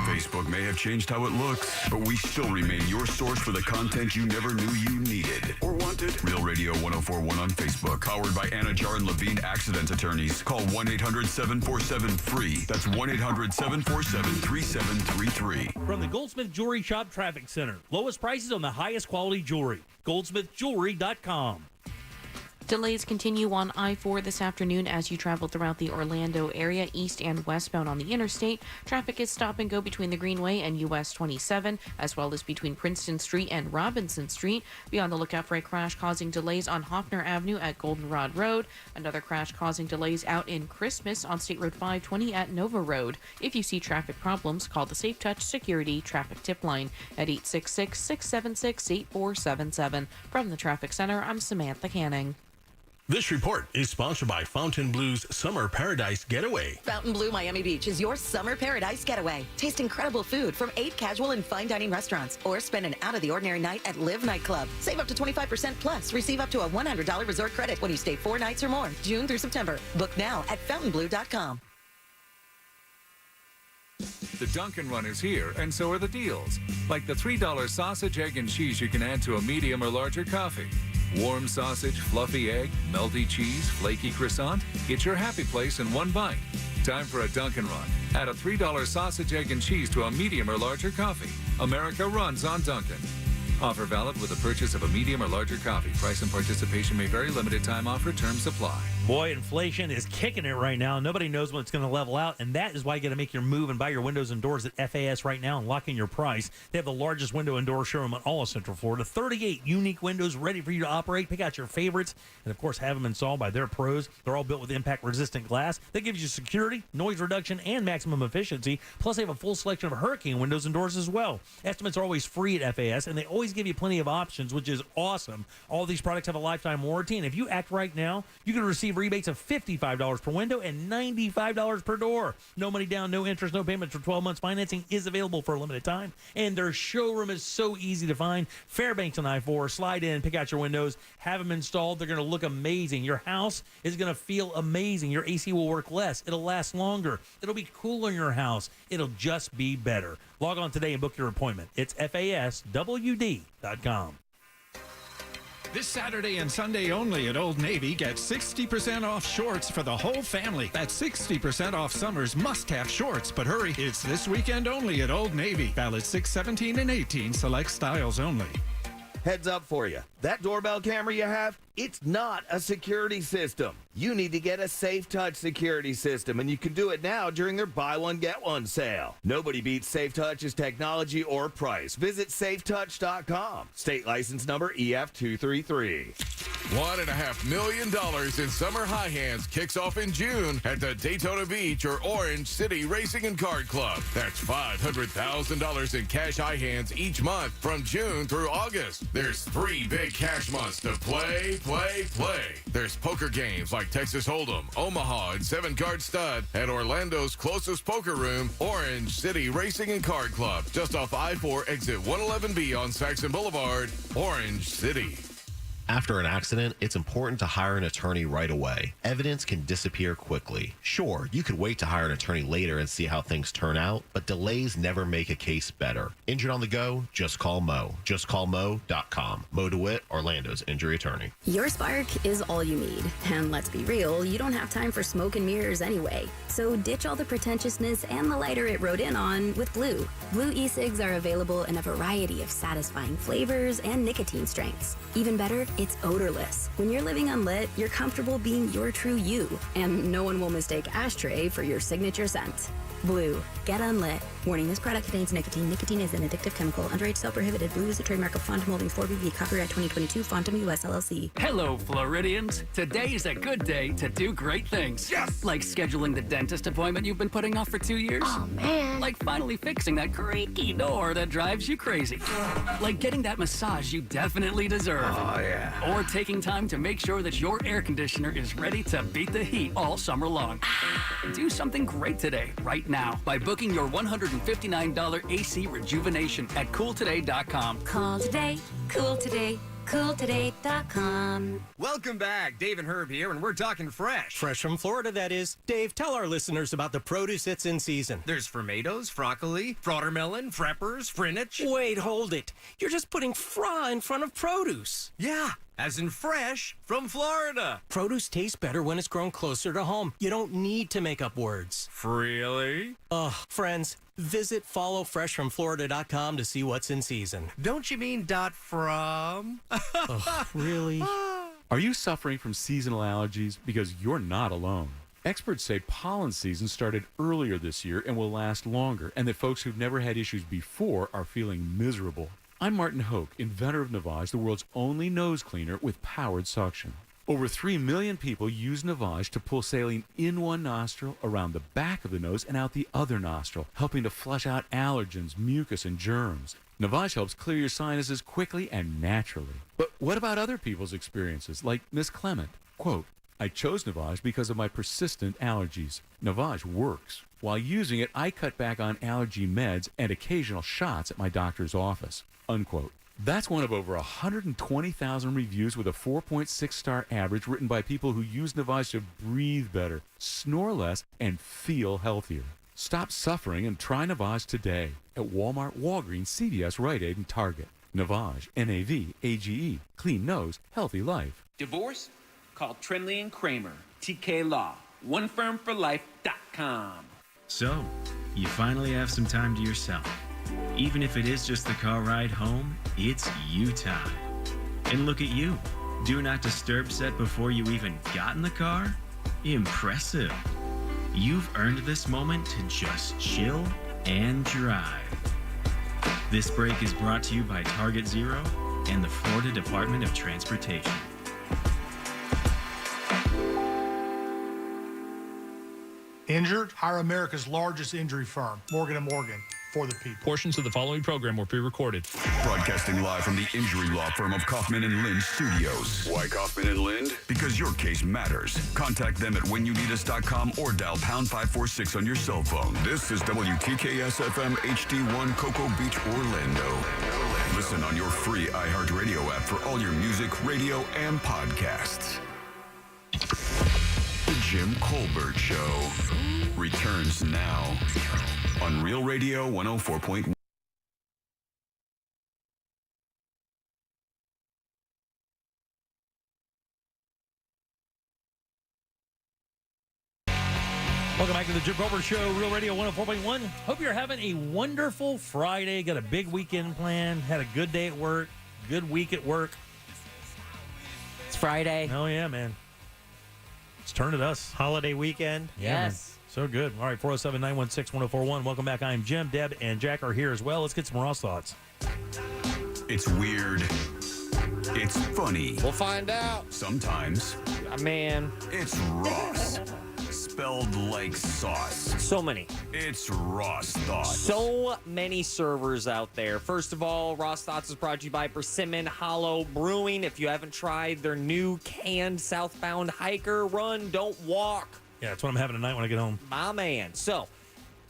Facebook may have changed how it looks, but we still remain your source for the content you never knew you needed or wanted. Real Radio 104.1 on Facebook, powered by Anna Jar and Levine Accident Attorneys. Call 1-800-747-FREE. That's 1-800-747-3733. From the Goldsmith Jewelry Shop Traffic Center. Lowest prices on the highest quality jewelry. GoldsmithJewelry.com. Delays continue on I-4 this afternoon as you travel throughout the Orlando area, east and westbound on the interstate. Traffic is stop and go between the Greenway and US 27, as well as between Princeton Street and Robinson Street. Be on the lookout for a crash causing delays on Hoffner Avenue at Goldenrod Road. Another crash causing delays out in Christmas on State Road 520 at Nova Road. If you see traffic problems, call the Safe Touch Security Traffic Tip Line at 866-676-8477. From the Traffic Center, I'm Samantha Canning. This report is sponsored by Fontainebleau's Summer Paradise Getaway. Fontainebleau Miami Beach is your summer paradise getaway. Taste incredible food from 8 casual and fine dining restaurants, or spend an out-of-the-ordinary night at Live Nightclub. Save up to 25% plus. Receive up to a $100 resort credit when you stay 4 nights or more, June through September. Book now at Fontainebleau.com. The Dunkin' Run is here, and so are the deals. Like the $3 sausage, egg, and cheese you can add to a medium or larger coffee. Warm sausage, fluffy egg, melty cheese, flaky croissant. It's your happy place in one bite. Time for a Dunkin' Run. Add a $3 sausage, egg, and cheese to a medium or larger coffee. America runs on Dunkin'. Offer valid with the purchase of a medium or larger coffee. Price and participation may vary. Limited time offer. Terms apply. Boy, inflation is kicking it right now. Nobody knows when it's going to level out, and that is why you got to make your move and buy your windows and doors at FAS right now and lock in your price. They have the largest window and door showroom in all of Central Florida. 38 unique windows ready for you to operate. Pick out your favorites, and of course, have them installed by their pros. They're all built with impact-resistant glass. That gives you security, noise reduction, and maximum efficiency. Plus, they have a full selection of hurricane windows and doors as well. Estimates are always free at FAS, and they always give you plenty of options, which is awesome. All these products have a lifetime warranty, and if you act right now, you can receive rebates of $55 per window and $95 per door. No money down, no interest, no payments for 12 months. Financing is available for a limited time, and their showroom is so easy to find. Fairbanks and I-4. Slide in, pick out your windows, have them installed. They're going to look amazing. Your house is going to feel amazing. Your AC will work less. It'll last longer. It'll be cooler in your house. It'll just be better. Log on today and book your appointment. It's FASWD.com. This Saturday and Sunday only at Old Navy, get 60% off shorts for the whole family. That's 60% off summer's must-have shorts. But hurry, it's this weekend only at Old Navy. Valid 6/17 and 18, select styles only. Heads up for you. That doorbell camera you have, it's not a security system. You need to get a Safe Touch security system, and you can do it now during their buy one, get one sale. Nobody beats Safe Touch's technology or price. Visit safetouch.com. State license number EF233. $1.5 million in summer high hands kicks off in June at the Daytona Beach or Orange City Racing and Card Club. That's $500,000 in cash high hands each month from June through August. There's 3 big cash months to play. There's poker games like Texas Hold'em, Omaha, and 7-card stud at Orlando's closest poker room, Orange City Racing and Card Club, just off I-4 exit 111B on Saxon Boulevard, Orange City. After an accident, it's important to hire an attorney right away. Evidence can disappear quickly. Sure, you could wait to hire an attorney later and see how things turn out, but delays never make a case better. Injured on the go? Just call Mo. JustCallMo.com. Mo DeWitt, Orlando's injury attorney. Your spark is all you need. And let's be real, you don't have time for smoke and mirrors anyway. So ditch all the pretentiousness and the lighter it rode in on with Blue. Blue e-cigs are available in a variety of satisfying flavors and nicotine strengths. Even better, it's odorless. When you're living unlit, you're comfortable being your true you, and no one will mistake ashtray for your signature scent. Blue, get unlit Warning, this product contains nicotine. Nicotine is an addictive chemical. Underage sale prohibited. Blue is a trademark of Font Molding 4BV. Copyright 2022. Fontum US LLC. Hello, Floridians. Today is a good day to do great things. Yes! Like scheduling the dentist appointment you've been putting off for 2 years. Oh, man. Like finally fixing that creaky door that drives you crazy. Like getting that massage you definitely deserve. Oh, yeah. Or taking time to make sure that your air conditioner is ready to beat the heat all summer long. Do something great today, right now, by booking your $159 AC rejuvenation at cooltoday.com. Call today, cool today, cooltoday.com. Welcome back. Dave and Herb here, and we're talking fresh. Fresh from Florida, that is. Dave, tell our listeners about the produce that's in season. There's tomatoes, broccoli, watermelon, freppers, spinach. Wait, hold it. You're just putting fra in front of produce. Yeah, as in fresh from Florida. Produce tastes better when it's grown closer to home. You don't need to make up words. Really? Friends, visit followfreshfromflorida.com to see what's in season. Don't you mean .from? Really? Are you suffering from seasonal allergies? Because you're not alone. Experts say pollen season started earlier this year and will last longer, and that folks who've never had issues before are feeling miserable. I'm Martin Hoke, inventor of Navage, the world's only nose cleaner with powered suction. Over 3 million people use Navage to pull saline in one nostril, around the back of the nose, and out the other nostril, helping to flush out allergens, mucus, and germs. Navage helps clear your sinuses quickly and naturally. But what about other people's experiences, like Miss Clement? Quote, I chose Navage because of my persistent allergies. Navage works. While using it, I cut back on allergy meds and occasional shots at my doctor's office. Unquote. That's one of over 120,000 reviews with a 4.6-star average written by people who use Navage to breathe better, snore less, and feel healthier. Stop suffering and try Navage today at Walmart, Walgreens, CVS, Rite Aid, and Target. Navage, N-A-V-A-G-E. Clean nose, healthy life. Divorce? Call Trimley and Kramer, TK Law, onefirmforlife.com. So, you finally have some time to yourself. Even if it is just the car ride home, it's you time. And look at you. Do not disturb set before you even got in the car? Impressive. You've earned this moment to just chill and drive. This break is brought to you by Target Zero and the Florida Department of Transportation. Injured? Hire America's largest injury firm, Morgan & Morgan, for the people. Portions of the following program were pre-recorded. Broadcasting live from the injury law firm of Kaufman & Lind Studios. Why Kaufman & Lind? Because your case matters. Contact them at whenyouneedus.com or dial #546 on your cell phone. This is WTKS FM HD1 Cocoa Beach, Orlando. Listen on your free iHeartRadio app for all your music, radio, and podcasts. The Jim Colbert Show returns now on Real Radio 104.1. Welcome back to the Jim Colbert Show, Real Radio 104.1. Hope you're having a wonderful Friday. Got a big weekend planned. Had a good day at work. Good week at work. It's Friday. Oh, yeah, man. It's turned at us. Holiday weekend. Yeah, Yes. man. So good. All right, 407-916-1041. Welcome back. I am Jim. Deb and Jack are here as well. Let's get some Ross thoughts. It's weird. It's funny. We'll find out. Sometimes. Man. It's Ross. Spelled like sauce. So many. It's Ross Thoughts. So many servers out there. First of all, Ross Thoughts is brought to you by Persimmon Hollow Brewing. If you haven't tried their new canned southbound hiker, run, don't walk. Yeah, that's what I'm having tonight when I get home. My man. So,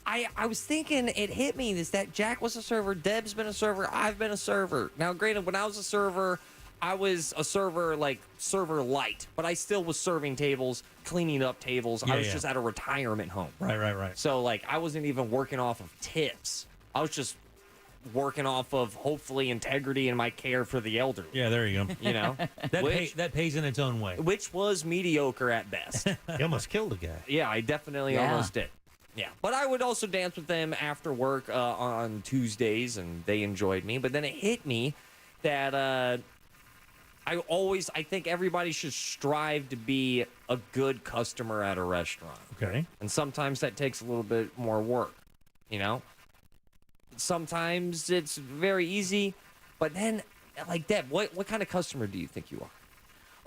I was thinking, it hit me, is that Jack was a server, Deb's been a server, I've been a server. Now, granted, when I was a server, I was a server, like, server light, but I still was serving tables, cleaning up tables. Yeah, I was yeah. just at a retirement home. Right. So, like, I wasn't even working off of tips. I was just working off of, hopefully, integrity and my care for the elderly. Yeah, there you go. You know? that pays in its own way. Which was mediocre at best. You almost killed a guy. Yeah, I definitely almost did. Yeah, but I would also dance with them after work on Tuesdays, and they enjoyed me. But then it hit me that I think everybody should strive to be a good customer at a restaurant. Okay. And sometimes that takes a little bit more work, you know? sometimes it's very easy. But then, like, Deb, what kind of customer do you think you are?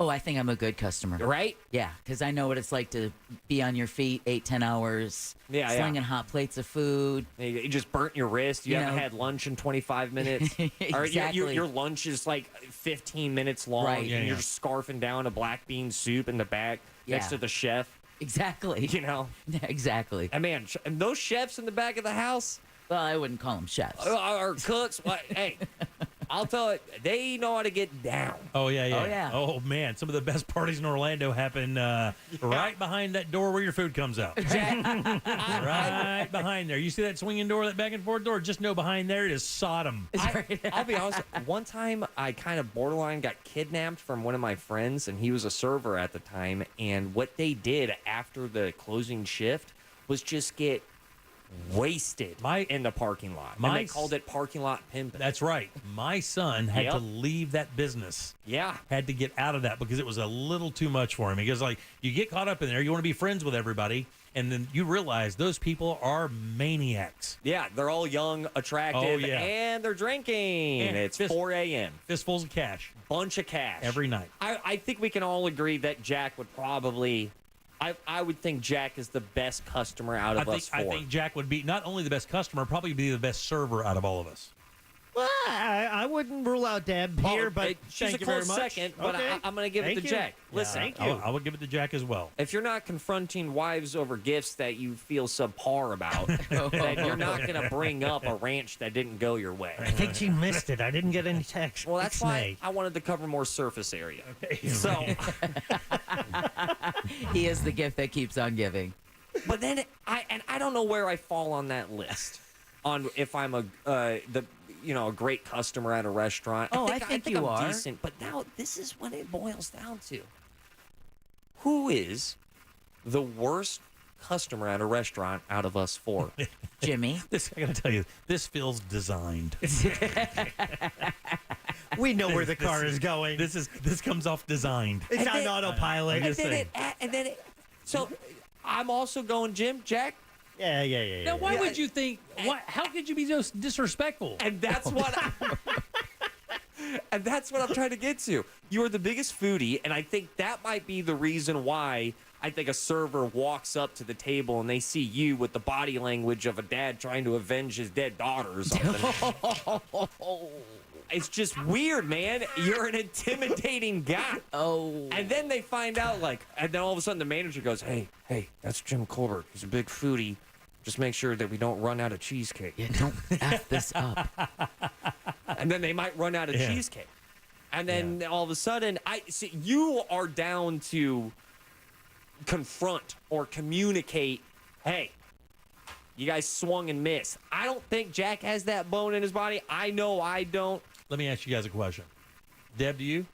Oh, I think I'm a good customer. Right? Yeah, because I know what it's like to be on your feet 8-10 hours, slinging hot plates of food. You just burnt your wrist. You haven't had lunch in 25 minutes. Exactly. Or your lunch is like 15 minutes long. Right. And you're just scarfing down a black bean soup in the back next to the chef. Exactly. You know? Exactly. And man, and those chefs in the back of the house. Well, I wouldn't call them chefs. Or cooks. Hey, I'll tell you, they know how to get down. Oh, yeah. Oh, man. Some of the best parties in Orlando happen right behind that door where your food comes out. Right behind there. You see that swinging door, that back and forth door? Just know behind there it is Sodom. I'll be honest. One time, I kind of borderline got kidnapped from one of my friends, and he was a server at the time. And what they did after the closing shift was just get wasted in the parking lot. And they called it parking lot pimping. That's right. My son had to leave that business. Yeah. Had to get out of that because it was a little too much for him. Because, like, you get caught up in there, you want to be friends with everybody, and then you realize those people are maniacs. Yeah, they're all young, attractive, and they're drinking. And it's 4 a.m. Fistfuls of cash. Bunch of cash. Every night. I think we can all agree that Jack would probably... I would think Jack is the best customer out of us four. I think Jack would be not only the best customer, probably be the best server out of all of us. Well, I wouldn't rule out Deb here, but she's thank a you very close much. second, but Okay. I'm going to give it to Jack. Listen, thank you. I would give it to Jack as well. If you're not confronting wives over gifts that you feel subpar about, then you're not going to bring up a ranch that didn't go your way. I think she missed it. I didn't get any text. Well, that's why I wanted to cover more surface area. Okay. So, He is the gift that keeps on giving. but then I don't know where I fall on that list. On if I'm a great customer at a restaurant. Oh, I think you I'm are. decent. But now this is what it boils down to. Who is the worst customer at a restaurant out of us four? Jimmy. I got to tell you, this feels designed. We know where the car is going. This comes off designed. It's on autopilot. So I'm also going Jack. Yeah. Now, why would you think? How could you be so disrespectful? And that's what. And that's what I'm trying to get to. You are the biggest foodie, and I think that might be the reason why I think a server walks up to the table and they see you with the body language of a dad trying to avenge his dead daughter or something. It's just weird, man. You're an intimidating guy. Oh. And then they find out, and then all of a sudden the manager goes, hey, that's Jim Colbert. He's a big foodie. Just make sure that we don't run out of cheesecake. Yeah, don't F this up. And then they might run out of cheesecake. And then all of a sudden, you are down to confront or communicate, hey, you guys swung and missed. I don't think Jack has that bone in his body. I know I don't. Let me ask you guys a question. Deb, do you?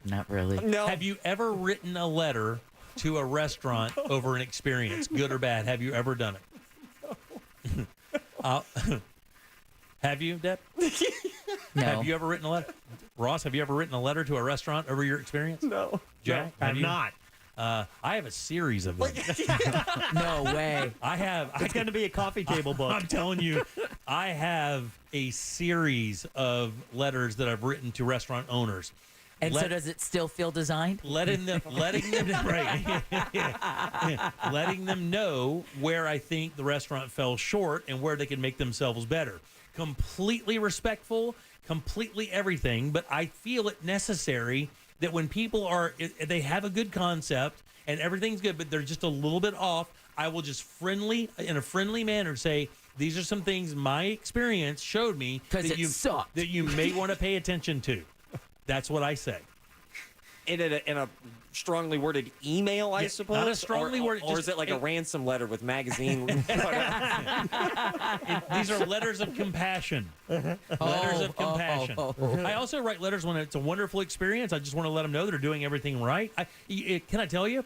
Not really. No. Have you ever written a letter to a restaurant over an experience, good or bad? Have you ever done it? No. Have you, Deb? No. Have you ever written a letter? Ross, have you ever written a letter to a restaurant over your experience? No. Jack, I've not. I have a series of them. No way. I have. It's going to be a coffee table book. I'm telling you, I have a series of letters that I've written to restaurant owners. And so does it still feel designed? Letting them letting them know where I think the restaurant fell short and where they can make themselves better. Completely respectful, completely everything, but I feel it necessary that when people they have a good concept and everything's good, but they're just a little bit off, I will just in a friendly manner say, these are some things my experience showed me that you may want to pay attention to. That's what I say. In a strongly worded email, I suppose? Not a strongly worded. Or is it like a ransom letter with magazine? These are letters of compassion. Letters of compassion. I also write letters when it's a wonderful experience. I just want to let them know they're doing everything right. Can I tell you?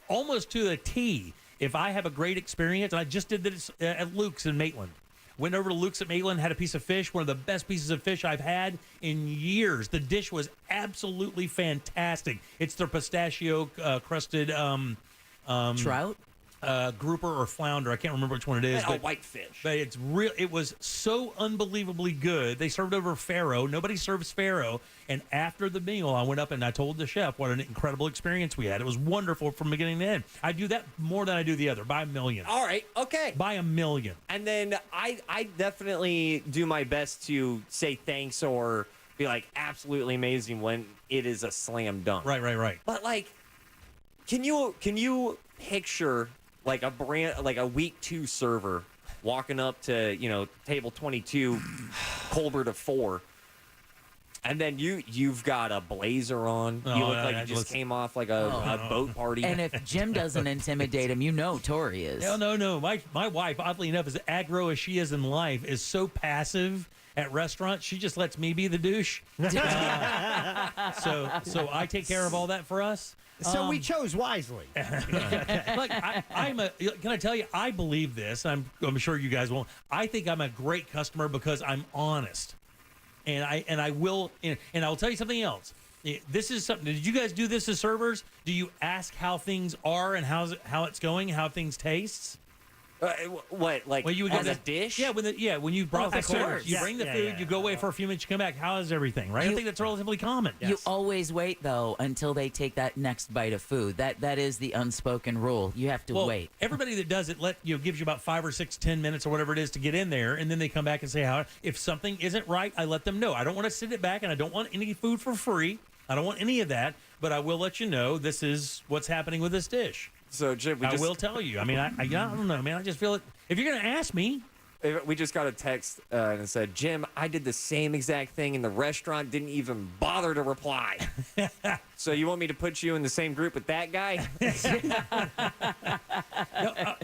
Almost to a T, if I have a great experience, and I just did this at Luke's in Maitland. Went over to Luke's at Maitland, had a piece of fish, one of the best pieces of fish I've had in years. The dish was absolutely fantastic. It's their pistachio crusted trout? grouper or flounder. I can't remember which one it is. But whitefish. But it's real. It was so unbelievably good. They served over farro. Nobody serves farro. And after the meal, I went up and I told the chef what an incredible experience we had. It was wonderful from beginning to end. I do that more than I do the other, by a million. All right, okay. By a million. And then I definitely do my best to say thanks or be like absolutely amazing when it is a slam dunk. Right. But like, can you picture like a week 2 server walking up to, table 22, Colbert of 4, and then you've got a blazer on. You look like you just came off like a boat party. And if Jim doesn't intimidate him, Tori is. No. My wife, oddly enough, as aggro as she is in life, is so passive at restaurants. She just lets me be the douche. So I take care of all that for us. So we chose wisely. Look, can I tell you, I believe this. I'm sure you guys won't. I think I'm a great customer because I'm honest. And I will, and I'll tell you something else. This is something. Did you guys do this as servers? Do you ask how things are and how it's going, how things taste? What, like you would on a dish? Yeah, when you brought the food, you bring the food, yeah. you go away for a few minutes, you come back. How is everything? Right? I think that's relatively common. You always wait though until they take that next bite of food. That is the unspoken rule. You have to wait. Everybody that does it gives you about 5 or 6, 10 minutes or whatever it is to get in there, and then they come back and say how. If something isn't right, I let them know. I don't want to sit it back, and I don't want any food for free. I don't want any of that, but I will let you know this is what's happening with this dish. So, Jim, I will tell you. I mean, I don't know, man. I just feel it. If you're going to ask me. We just got a text and it said, Jim, I did the same exact thing in the restaurant, didn't even bother to reply. So you want me to put you in the same group with that guy?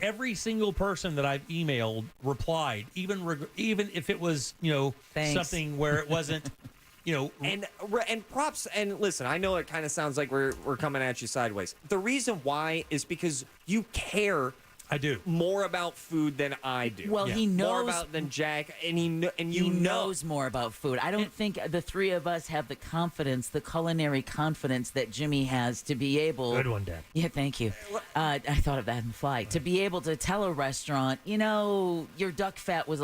Every single person that I've emailed replied, even if it was, something where it wasn't. And props, and listen, I know it kind of sounds like we're coming at you sideways. The reason why is because you care. I do more about food than I do. Well, he knows more about than Jack, and he knows more about food. I don't think the three of us have the confidence, the culinary confidence that Jimmy has to be able. Good one, Dad. Yeah, thank you. I thought of that in the fly. To be able to tell a restaurant, your duck fat was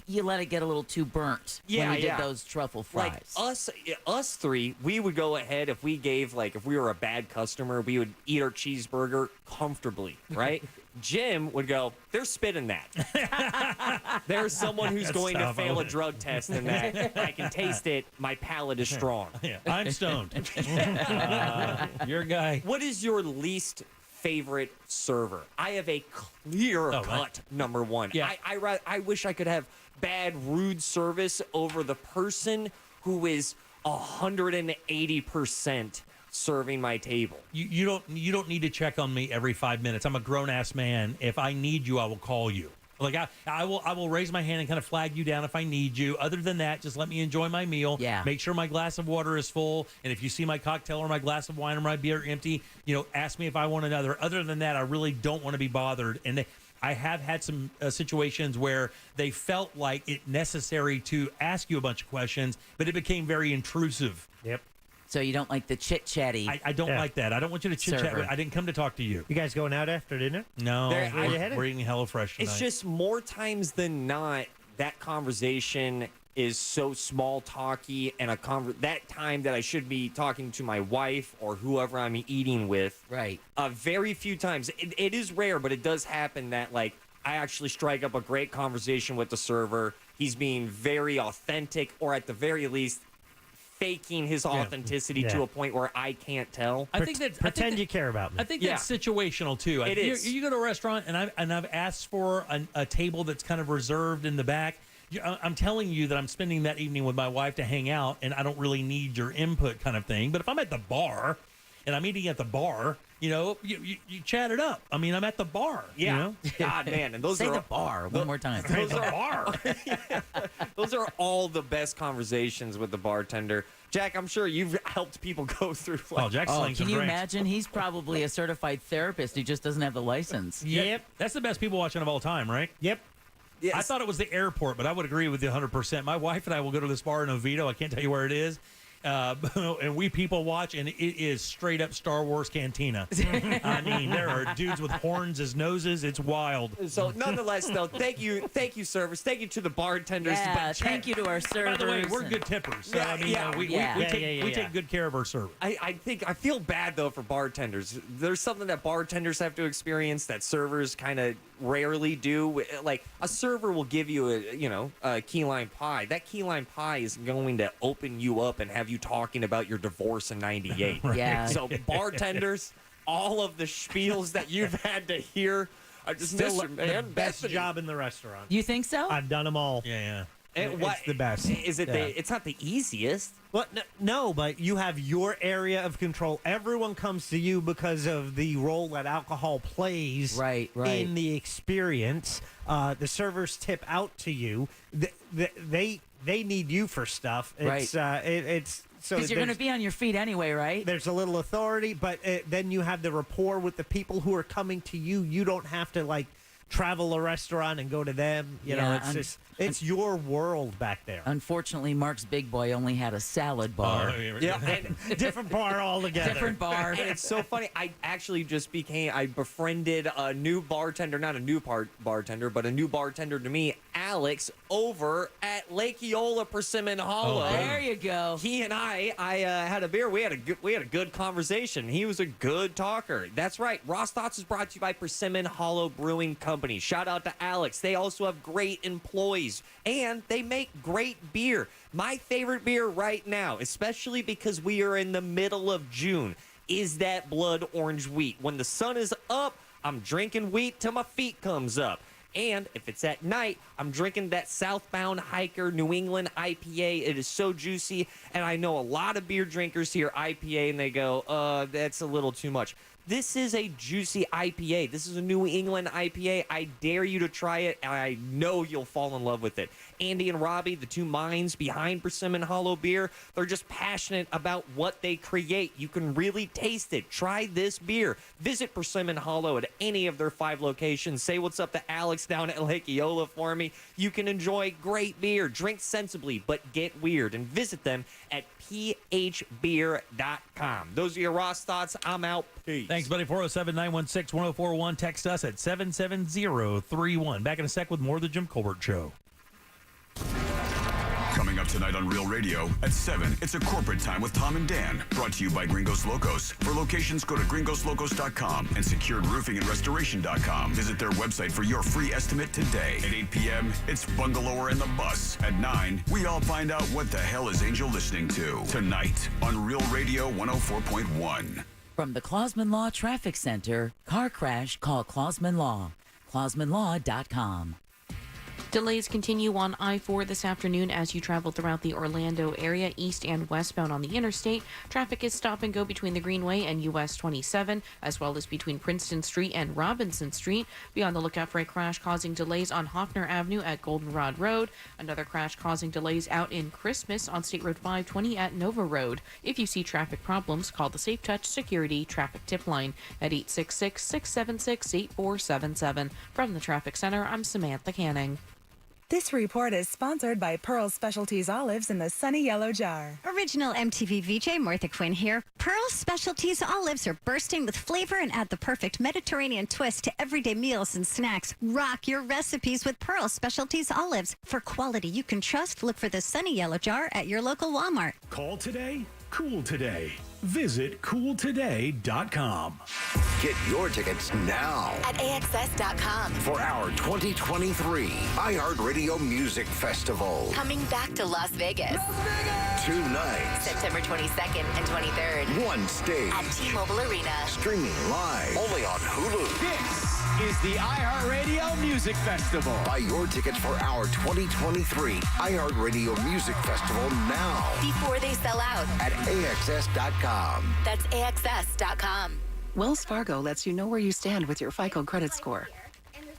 you let it get a little too burnt when we did those truffle fries. Like us three, we would go ahead if we were a bad customer, we would eat our cheeseburger comfortably, right? Jim would go, they're spitting that. There's someone who's going to fail a drug test in that. I can taste it. My palate is strong. Yeah, I'm stoned. Your guy. What is your least favorite server? I have a clear-cut number one. Yeah. I wish I could have bad, rude service over the person who is 180% serving my table. You don't need to check on me every 5 minutes. I'm a grown-ass man. If I need you, I will call you. Like I will raise my hand and kind of flag you down if I need you. Other than that, just let me enjoy my meal. Yeah. Make sure my glass of water is full. And if you see my cocktail or my glass of wine or my beer empty, ask me if I want another. Other than that, I really don't want to be bothered. And I have had some situations where they felt like it necessary to ask you a bunch of questions, but it became very intrusive. Yep. So you don't like the chit-chatty. I don't like that. I don't want you to chit-chat. I didn't come to talk to you. You guys going out after dinner? No. Where you headed? We're eating HelloFresh tonight. It's just more times than not, that conversation is so small talky, and that time that I should be talking to my wife or whoever I'm eating with. Right. Very few times. It is rare, but it does happen that, I actually strike up a great conversation with the server. He's being very authentic, or at the very least, faking his authenticity to a point where I can't tell. I think that pretend you care about me. I think that's situational too. It is. You go to a restaurant and I've asked for a table that's kind of reserved in the back. I'm telling you that I'm spending that evening with my wife to hang out, and I don't really need your input, kind of thing. But if I'm at the bar and I'm eating at the bar, you chat it up. I mean, I'm at the bar. Yeah. God, man. And those Say are the bar one more time. Those are bar. Those are all the best conversations with the bartender. Jack, I'm sure you've helped people go through. Jack's selling some can you drinks. imagine? He's probably a certified therapist. He just doesn't have the license. Yep. That's the best people watching of all time, right? Yep. Yes. I thought it was the airport, but I would agree with you 100%. My wife and I will go to this bar in Oviedo. I can't tell you where it is. and we people watch, and it is straight up Star Wars Cantina. I mean, there are dudes with horns as noses. It's wild. So, nonetheless, though, thank you, servers. Thank you to the bartenders. Yeah, thank you to our servers. By the way, we're good tippers. So, I mean, we take good care of our service. I feel bad, though, for bartenders. There's something that bartenders have to experience that servers kind of rarely do. Like, a server will give you a key lime pie. That key lime pie is going to open you up and have you talking about your divorce in 98. Right. Yeah. So bartenders, all of the spiels that you've had to hear, I just miss Still her, man. the best job in the restaurant. You think so? I've done them all. Yeah. It's the best. Is it? It's not the easiest. Well, no, but you have your area of control. Everyone comes to you because of the role that alcohol plays right. in the experience. The servers tip out to you. They need you for stuff. It's, it's so because you're going to be on your feet anyway, right? There's a little authority, but then you have the rapport with the people who are coming to you. You don't have to travel a restaurant and go to them. You know, it's your world back there. Unfortunately, Mark's Big Boy only had a salad bar. Different bar altogether. Different bar. And it's so funny. I actually I befriended a new bartender, not a new bartender, but a new bartender to me, Alex, over at Lake Eola, Persimmon Hollow. Oh, there you go. He and I had a beer. We had a good conversation. He was a good talker. That's right. Ross Thoughts is brought to you by Persimmon Hollow Brewing Company. Shout out to Alex. They also have great employees, and they make great beer. My favorite beer right now, especially because we are in the middle of June, is that Blood Orange Wheat. When the sun is up, I'm drinking wheat till my feet comes up. And if it's at night, I'm drinking that Southbound Hiker New England IPA. It is so juicy, and I know a lot of beer drinkers hear IPA, and they go, that's a little too much. This is a juicy IPA. This is a New England IPA. I dare you to try it, and I know you'll fall in love with it. Andy and Robbie, the two minds behind Persimmon Hollow Beer, they're just passionate about what they create. You can really taste it. Try this beer. Visit Persimmon Hollow at any of their 5 locations. Say what's up to Alex down at Lake Eola for me. You can enjoy great beer. Drink sensibly, but get weird. And visit them at phbeer.com. Those are your Ross Thoughts. I'm out. Peace. Thanks, buddy. 407-916-1041. Text us at 77031. Back in a sec with more of the Jim Colbert Show. Coming up tonight on Real Radio at 7, it's a corporate time with Tom and Dan. Brought to you by Gringos Locos. For locations, go to gringoslocos.com and securedroofingandrestoration.com. Visit their website for your free estimate today. At 8 p.m., it's Bungalower and the Bus. At 9, we all find out what the hell is Angel listening to. Tonight on Real Radio 104.1. From the Clausman Law Traffic Center, car crash, call Clausman Law. ClausmanLaw.com. Delays continue on I-4 this afternoon as you travel throughout the Orlando area, east and westbound on the interstate. Traffic is stop and go between the Greenway and US 27, as well as between Princeton Street and Robinson Street. Be on the lookout for a crash causing delays on Hoffner Avenue at Goldenrod Road. Another crash causing delays out in Christmas on State Road 520 at Nova Road. If you see traffic problems, call the Safe Touch Security Traffic Tip Line at 866-676-8477. From the Traffic Center, I'm Samantha Canning. This report is sponsored by Pearl Specialties Olives in the Sunny Yellow Jar. Original MTV VJ Martha Quinn here. Pearl Specialties Olives are bursting with flavor and add the perfect Mediterranean twist to everyday meals and snacks. Rock your recipes with Pearl Specialties Olives. For quality you can trust, look for the Sunny Yellow Jar at your local Walmart. Call today, cool today. Visit cooltoday.com. Get your tickets now At AXS.com. for our 2023 iHeartRadio Music Festival. Coming back to Las Vegas. 2 nights, September 22nd and 23rd. 1 stage, At T-Mobile Arena. streaming live only on Hulu. This is the iHeartRadio Music Festival. Buy your tickets for our 2023 iHeartRadio Music Festival now Before they sell out. at AXS.com. That's AXS.com. Wells Fargo lets you know where you stand with your FICO credit score.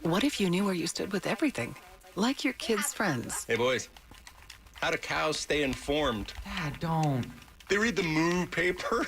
What if you knew where you stood with everything? Like your kids' friends. Hey, boys. How do cows stay informed? Dad, don't. They read the Moo paper.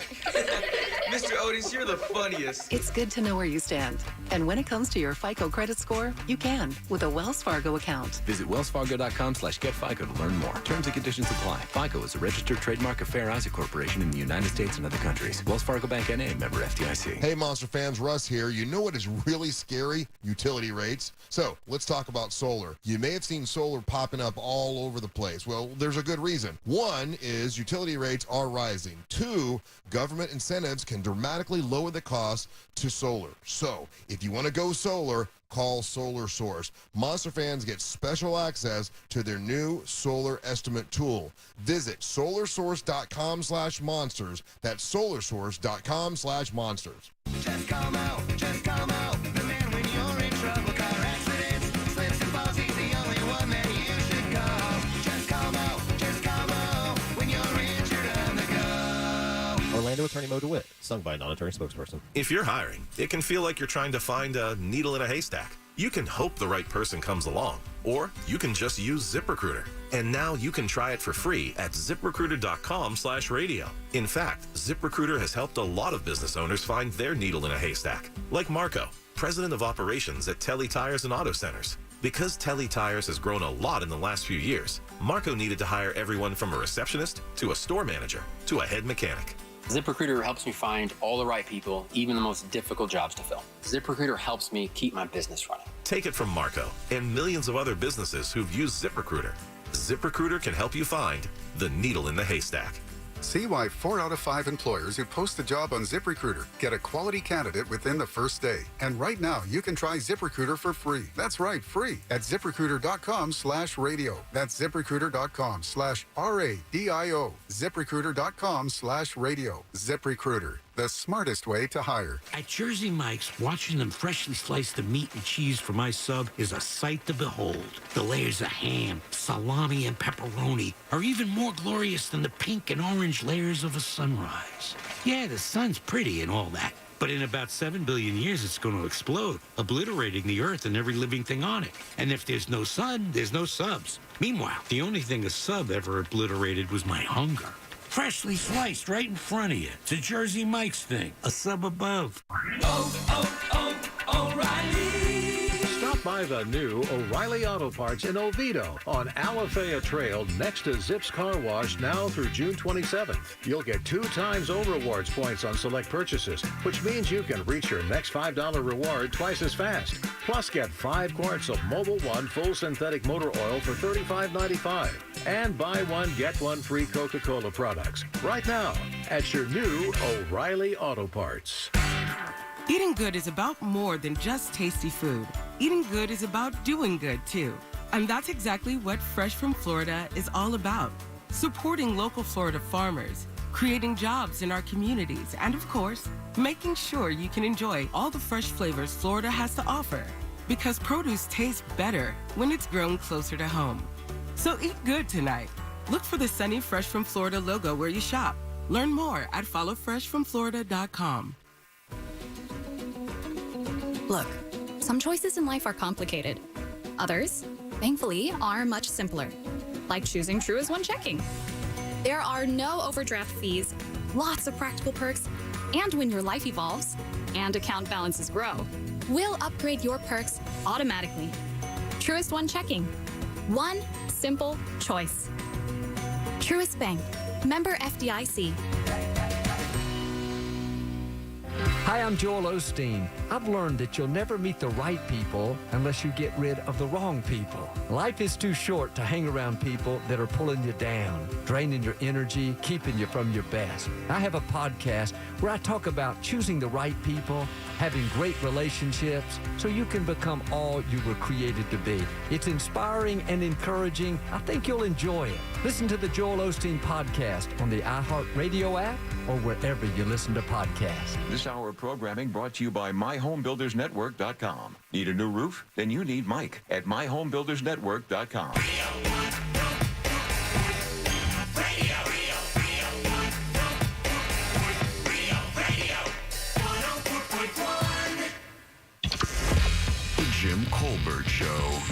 Mr. Otis, you're the funniest. It's good to know where you stand. And when it comes to your FICO credit score, you can with a Wells Fargo account. Visit wellsfargo.com/getfico to learn more. Terms and conditions apply. FICO is a registered trademark of Fair Isaac Corporation in the United States and other countries. Wells Fargo Bank N.A. member FDIC. Hey, Monster fans, Russ here. You know what is really scary? Utility rates. So let's talk about solar. You may have seen solar popping up all over the place. Well, there's a good reason. One is utility rates are rising. Two, government incentives can dramatically lower the cost to solar. So if you want to go solar, call Solar Source. Monster fans get special access to their new solar estimate tool. Visit solarsource.com/monsters. That's solarsource.com/monsters. Just come out, the man when you're in trouble. Car accidents, slips and falls, he's the only one that you should call. Just come out, when you're injured on the go. Orlando attorney Mo DeWitt, sung by a non-attorney spokesperson. If you're hiring, it can feel like you're trying to find a needle in a haystack. You can hope the right person comes along, or you can just use ZipRecruiter. And now you can try it for free at ZipRecruiter.com/radio. In fact, ZipRecruiter has helped a lot of business owners find their needle in a haystack, like Marco, president of operations at Telly Tires and Auto Centers. Because Telly Tires has grown a lot in the last few years, Marco needed to hire everyone from a receptionist to a store manager to a head mechanic. ZipRecruiter helps me find all the right people, even the most difficult jobs to fill. ZipRecruiter helps me keep my business running. Take it from Marco and millions of other businesses who've used ZipRecruiter. ZipRecruiter can help you find the needle in the haystack. See why 4 out of 5 employers who post a job on ZipRecruiter get a quality candidate within the first day. And right now, you can try ZipRecruiter for free. That's right, free at ZipRecruiter.com/radio. That's ZipRecruiter.com/RADIO. ZipRecruiter.com/radio. ZipRecruiter, the smartest way to hire. At Jersey Mike's, watching them freshly slice the meat and cheese for my sub is a sight to behold. The layers of ham, salami, and pepperoni are even more glorious than the pink and orange layers of a sunrise. Yeah, the sun's pretty and all that, but in about 7 billion years, it's going to explode, obliterating the earth and every living thing on it. And if there's no sun, there's no subs. Meanwhile, the only thing a sub ever obliterated was my hunger. Freshly sliced right in front of you. It's a Jersey Mike's thing. A sub above. O'Reilly. Stop by the new O'Reilly Auto Parts in Oviedo on Alafaya Trail next to Zips Car Wash now through June 27th. You'll get 2 times O-Rewards points on select purchases, which means you can reach your next $5 reward twice as fast. Plus, get 5 quarts of Mobil 1 full synthetic motor oil for $35.95. And buy one, get one free Coca-Cola products right now at your new O'Reilly Auto Parts. Eating good is about more than just tasty food. Eating good is about doing good, too. And that's exactly what Fresh from Florida is all about. Supporting local Florida farmers, creating jobs in our communities, and of course, making sure you can enjoy all the fresh flavors Florida has to offer. Because produce tastes better when it's grown closer to home. So eat good tonight. Look for the Sunny Fresh from Florida logo where you shop. Learn more at followfreshfromflorida.com. Look, some choices in life are complicated. Others, thankfully, are much simpler. Like choosing True as One checking. There are no overdraft fees, lots of practical perks, and when your life evolves and account balances grow, we'll upgrade your perks automatically. Truest One checking. One simple choice. Truist Bank. Member FDIC. Hi, I'm Joel Osteen. I've learned that you'll never meet the right people unless you get rid of the wrong people. Life is too short to hang around people that are pulling you down, draining your energy, keeping you from your best. I have a podcast where I talk about choosing the right people, having great relationships, so you can become all you were created to be. It's inspiring and encouraging. I think you'll enjoy it. Listen to the Joel Osteen podcast on the iHeartRadio app or wherever you listen to podcasts. This hour of programming brought to you by MyHomeBuildersNetwork.com. Need a new roof? Then you need Mike at MyHomeBuildersNetwork.com. The Jim Colbert Show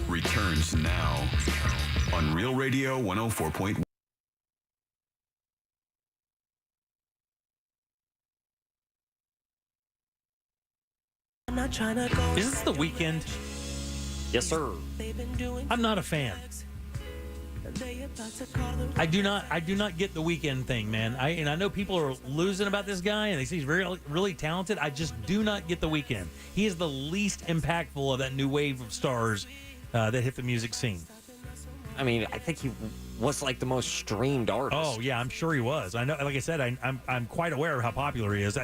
returns now on Real Radio 104.1. Is this The Weeknd? Yes, sir. I'm not a fan. I do not get the Weeknd thing, man. I know people are losing about this guy, and they say he's really talented. I just do not get the Weeknd. He is the least impactful of that new wave of stars that hit the music scene. I mean, I think he was like the most streamed artist. Oh yeah, I'm sure he was. I know, like I said, I'm quite aware of how popular he is.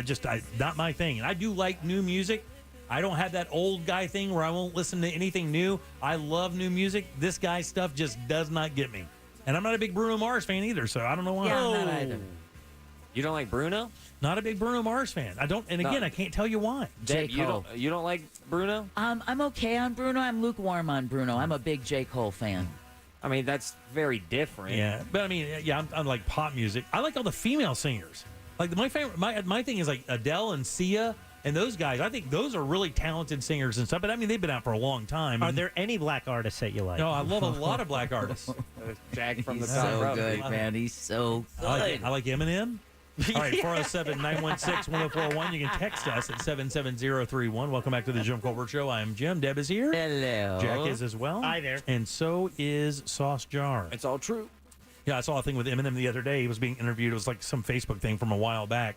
Not my thing, and I do like new music. I don't have that old guy thing where I won't listen to anything new. I love new music. This guy's stuff just does not get me. And I'm not a big Bruno Mars fan either, so I don't know why. Yeah, I'm not either. You don't like Bruno? Not a big Bruno Mars fan. I don't, and again, I can't tell you why. Deb, you don't like Bruno? I'm okay on Bruno. I'm lukewarm on Bruno. I'm a big J. Cole fan. I mean, that's very different. Yeah, but I mean, yeah, I'm like pop music. I like all the female singers. Like my favorite, my thing is like Adele and Sia. And those guys, I think those are really talented singers and stuff. But I mean, they've been out for a long time. Are there any black artists that you like? No, I love a lot of black artists. Jack from the He's top so row. good, man. He's so good. I like Eminem. All right, 407-916-1041. You can text us at 77031. Welcome back to the Jim Colbert Show. I am Jim. Deb is here. Hello. Jack is as well. Hi there. And so is Sauce Jar. It's all true. Yeah, I saw a thing with Eminem the other day. He was being interviewed. It was like some Facebook thing from a while back.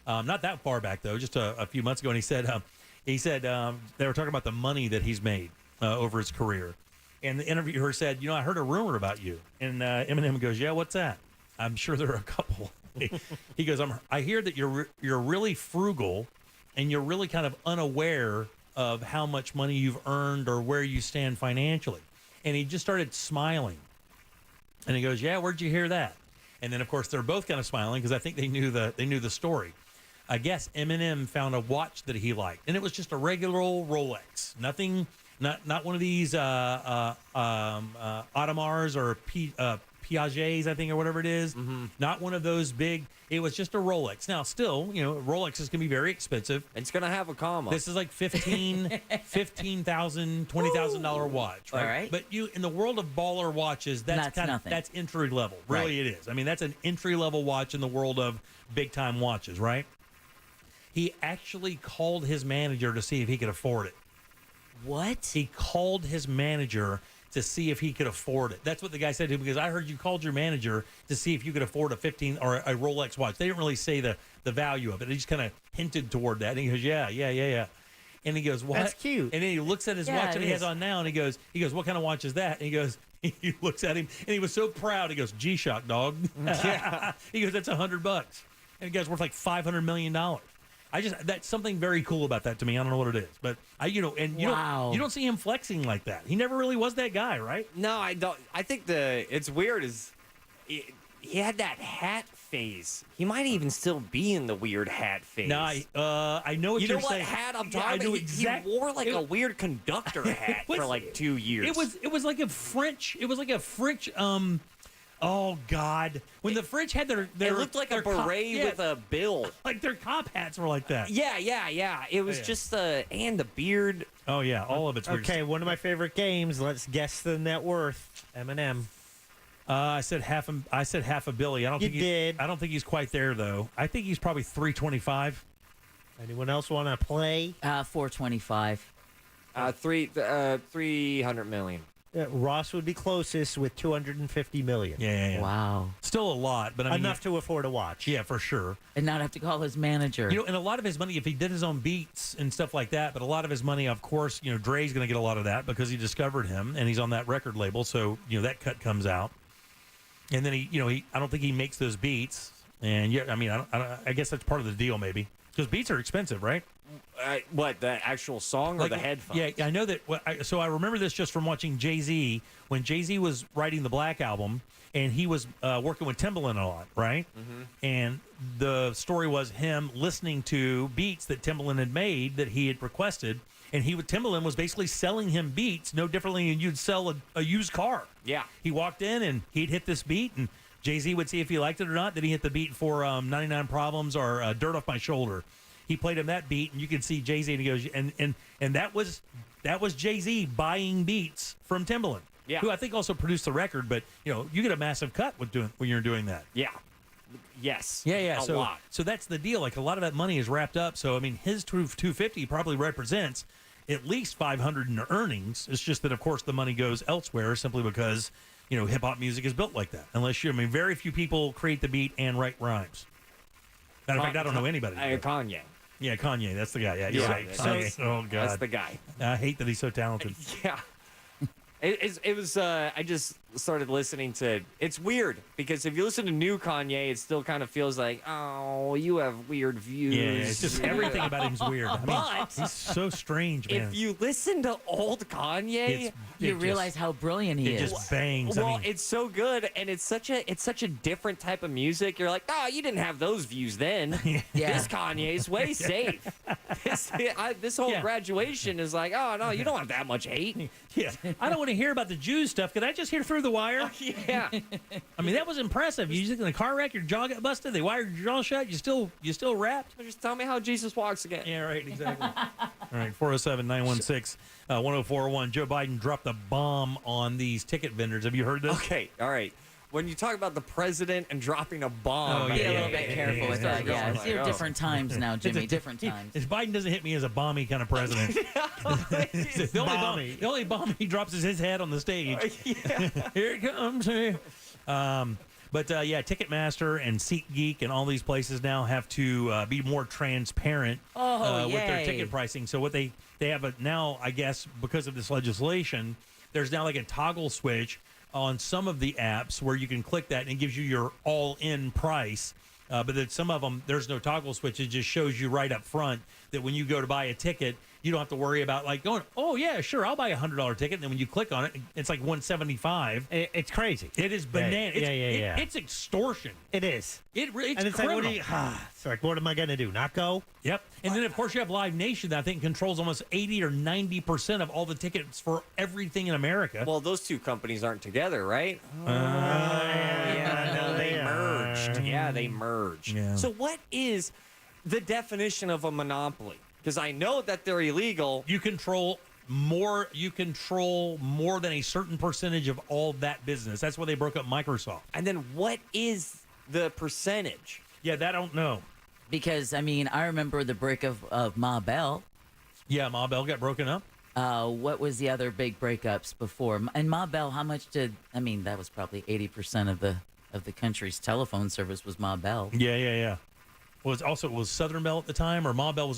Not that far back, though, just a few months ago. And he said they were talking about the money that he's made over his career. And the interviewer said, I heard a rumor about you. And Eminem goes, yeah, what's that? I'm sure there are a couple. He goes, I hear that you're really frugal and you're really kind of unaware of how much money you've earned or where you stand financially. And he just started smiling. And he goes, yeah, where'd you hear that? And then, of course, they're both kind of smiling because I think they knew the story. I guess Eminem found a watch that he liked, and it was just a regular old Rolex. Nothing, not one of these Audemars or Piagets, I think, or whatever it is. Mm-hmm. Not one of those big. It was just a Rolex. Now, still, Rolexes can be very expensive. It's going to have a comma. This is like $15,000, $20,000 watch, right? All right. But in the world of baller watches, that's entry level. Really, Right. it is. I mean, that's an entry level watch in the world of big time watches, right? He actually called his manager to see if he could afford it. What? He called his manager to see if he could afford it. That's what the guy said to him, because I heard you called your manager to see if you could afford a 15 or a Rolex watch. They didn't really say the value of it. They just kind of hinted toward that. And he goes, yeah. And he goes, what? That's cute. And then he looks at his watch that he has on now, and he goes, what kind of watch is that? And he goes, he looks at him, and he was so proud. He goes, G-Shock, dog. He goes, that's $100. And the guy's worth like $500 million. That's something very cool about that to me. I don't know what it is, but you don't see him flexing like that. He never really was that guy, right? No, I don't. I think it's weird is he had that hat phase. He might even still be in the weird hat phase. No, I know what you you're know what saying. hat I'm Yeah, talking about. I know He wore like a weird conductor hat for like 2 years. It was like a French. It was like a French. Oh God! When the French had their it looked like a beret with a bill. Like their cop hats were like that. Yeah. It was just and the beard. Oh yeah, all of it's weird. Okay, one of my favorite games. Let's guess the net worth. Eminem. I said half a billy. I don't think he's quite there though. I think he's probably 325. Anyone else want to play? 425. 300 million. Ross would be closest with 250 million. Yeah. Wow. Still a lot, but I mean, enough to afford a watch. Yeah, for sure. And not have to call his manager. And a lot of his money, if he did his own beats and stuff like that, but a lot of his money, of course, Dre's going to get a lot of that because he discovered him and he's on that record label, so that cut comes out. And then I don't think he makes those beats, and I mean, I guess that's part of the deal, maybe, because beats are expensive, right? What, the actual song or the headphones? Yeah, I know that. So I remember this just from watching Jay-Z. When Jay-Z was writing the Black Album, and he was working with Timbaland a lot, right? Mm-hmm. And the story was him listening to beats that Timbaland had made that he had requested, and Timbaland was basically selling him beats no differently than you'd sell a used car. Yeah. He walked in, and he'd hit this beat, and Jay-Z would see if he liked it or not. Then he hit the beat for 99 Problems or Dirt Off My Shoulder. He played him that beat, and you can see Jay-Z, and he goes, and that was Jay-Z buying beats from Timbaland, who I think also produced the record. But you get a massive cut when you're doing that. Yeah, Yes. Yeah. A So, lot. so that's the deal. Like a lot of that money is wrapped up. So I mean, his 250 probably represents at least 500 in earnings. It's just that, of course, the money goes elsewhere simply because hip hop music is built like that. Unless very few people create the beat and write rhymes. Matter of fact, I don't know anybody. Kanye. Yeah, Kanye. That's the guy. Yeah, you're right. Kanye. Oh God, that's the guy. I hate that he's so talented. Yeah. It was. I just started listening to. It's weird because if you listen to new Kanye, it still kind of feels like, oh, you have weird views. Yeah, it's just everything about him's weird. I mean, But he's so strange, man. if you listen to old Kanye, you realize how brilliant he it is. just bangs. Well, I mean, it's so good, and it's such a different type of music. You're like, oh, you didn't have those views then. Yeah. This Kanye's way safe. This whole graduation is like, oh no, you don't have that much hate. yeah, I don't want to hear about the Jews stuff. Could I just hear through the wire? Yeah. I mean, that was impressive. You just in a car wreck, your jaw got busted. They wired your jaw shut. You still rapped. Just tell me how Jesus walks again. Yeah, right. Exactly. All right, 407-916-1041. Joe Biden dropped a bomb on these ticket vendors. Have you heard this? Okay. All right. When you talk about the president and dropping a bomb, Be a little bit careful with that. Yeah, it's like, different times now, Jimmy. Different times. Biden doesn't hit me as a bomby kind of president. The only bomb he drops is his head on the stage. Here it comes. But Ticketmaster and SeatGeek and all these places now have to be more transparent with their ticket pricing. So what they have now, I guess, because of this legislation, there's now like a toggle switch on some of the apps where you can click that and it gives you your all-in price. But then some of them, there's no toggle switch. It just shows you right up front that when you go to buy a ticket, you don't have to worry about like going, oh yeah, sure, I'll buy $100 ticket. And then when you click on it, it's like $175. It's crazy. It is banana. Yeah. It's extortion. It is. It's and it's criminal. It's like, what am I going to do? Not go? Yep. And then, of course, you have Live Nation that I think controls almost 80 or 90% of all the tickets for everything in America. Well, those two companies aren't together, right? No, they merged. Yeah, they merged. Yeah. So what is the definition of a monopoly? Because I know that they're illegal. You control more than a certain percentage of all that business. That's why they broke up Microsoft. And then what is the percentage? Yeah, that I don't know. Because, I mean, I remember the break of Ma Bell. Yeah, Ma Bell got broken up. What was the other big breakups before? And Ma Bell, how much that was probably 80% of the country's telephone service was Ma Bell. Yeah. Was Southern Bell at the time, or Ma Bell was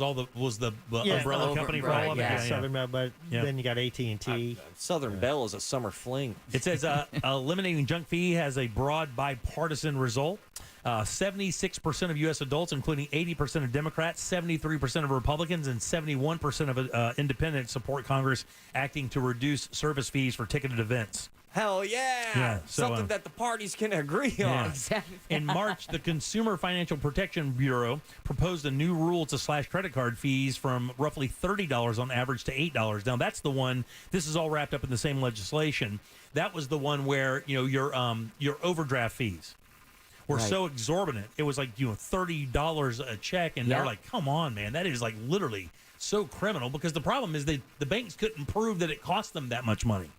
the umbrella company for all of it? Yeah, Southern Bell, but then you got AT&T. Southern Bell is a summer fling. It says eliminating junk fee has a broad bipartisan result. 76% of U.S. adults, including 80% of Democrats, 73% of Republicans, and 71% of independents support Congress acting to reduce service fees for ticketed events. Hell yeah. Something that the parties can agree on. Exactly. In March, the Consumer Financial Protection Bureau proposed a new rule to slash credit card fees from roughly $30 on average to $8. Now, that's the one, this is all wrapped up in the same legislation. That was the one where, your overdraft fees were so exorbitant. It was like, $30 a check, and they're like, come on, man, that is like literally so criminal, because the problem is the banks couldn't prove that it cost them that much money.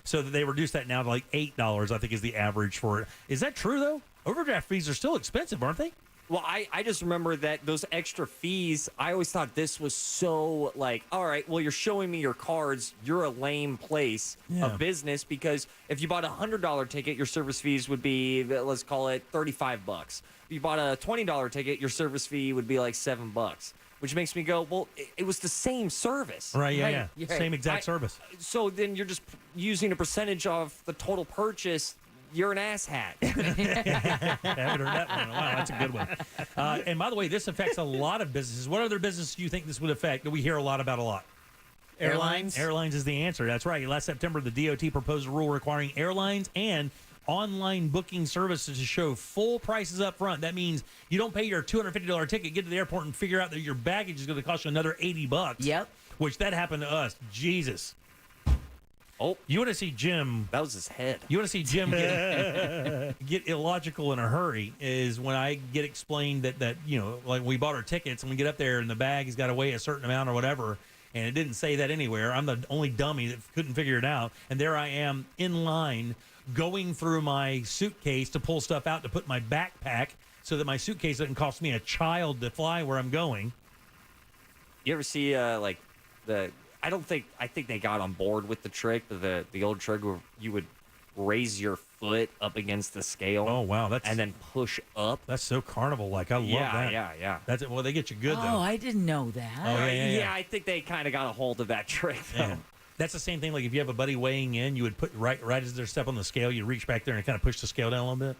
So that they reduced that now to like $8, I think, is the average for it. Is that true, though? Overdraft fees are still expensive, aren't they? Well, I just remember that those extra fees, I always thought this was so like, all right, well, you're showing me your cards. You're a lame place of business, because if you bought a $100 ticket, your service fees would be, let's call it $35. If you bought a $20 ticket, your service fee would be like $7. Which makes me go, well, it was the same service. Right, yeah. Same exact service. So then you're just using a percentage of the total purchase. You're an asshat. I haven't heard that one. Wow, that's a good one. And by the way, this affects a lot of businesses. What other business do you think this would affect that we hear a lot about a lot? Airlines? Airlines is the answer. That's right. Last September, the DOT proposed a rule requiring airlines and online booking services to show full prices up front. That means you don't pay your $250 ticket, get to the airport, and figure out that your baggage is going to cost you another $80. Yep. Which that happened to us. Jesus. Oh, you want to see Jim? That was his head. You want to see Jim get illogical in a hurry? Is when I get explained that like we bought our tickets and we get up there and the bag has got to weigh a certain amount or whatever, and it didn't say that anywhere. I'm the only dummy that couldn't figure it out, and there I am in line going through my suitcase to pull stuff out to put in my backpack so that my suitcase doesn't cost me a child to fly where I'm going. You ever see like I think they got on board with the trick, the old trick where you would raise your foot up against the scale. Oh wow, and then push up. That's so carnival like. I love that. Yeah. That's it. Well, they get you good though. Oh, I didn't know that. Oh yeah. I think they kind of got a hold of that trick though. Yeah. That's the same thing. Like if you have a buddy weighing in, you would put right as their step on the scale, you reach back there and kind of push the scale down a little bit.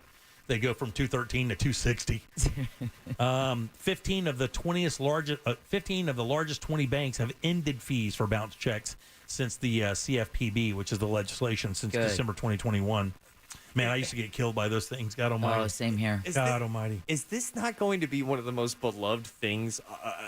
They go from 213 to 260. 15 of the largest 20 banks have ended fees for bounce checks since the CFPB, which is the legislation since December 2021. Man, I used to get killed by those things. God almighty. Oh, same here. God almighty. Is this not going to be one of the most beloved things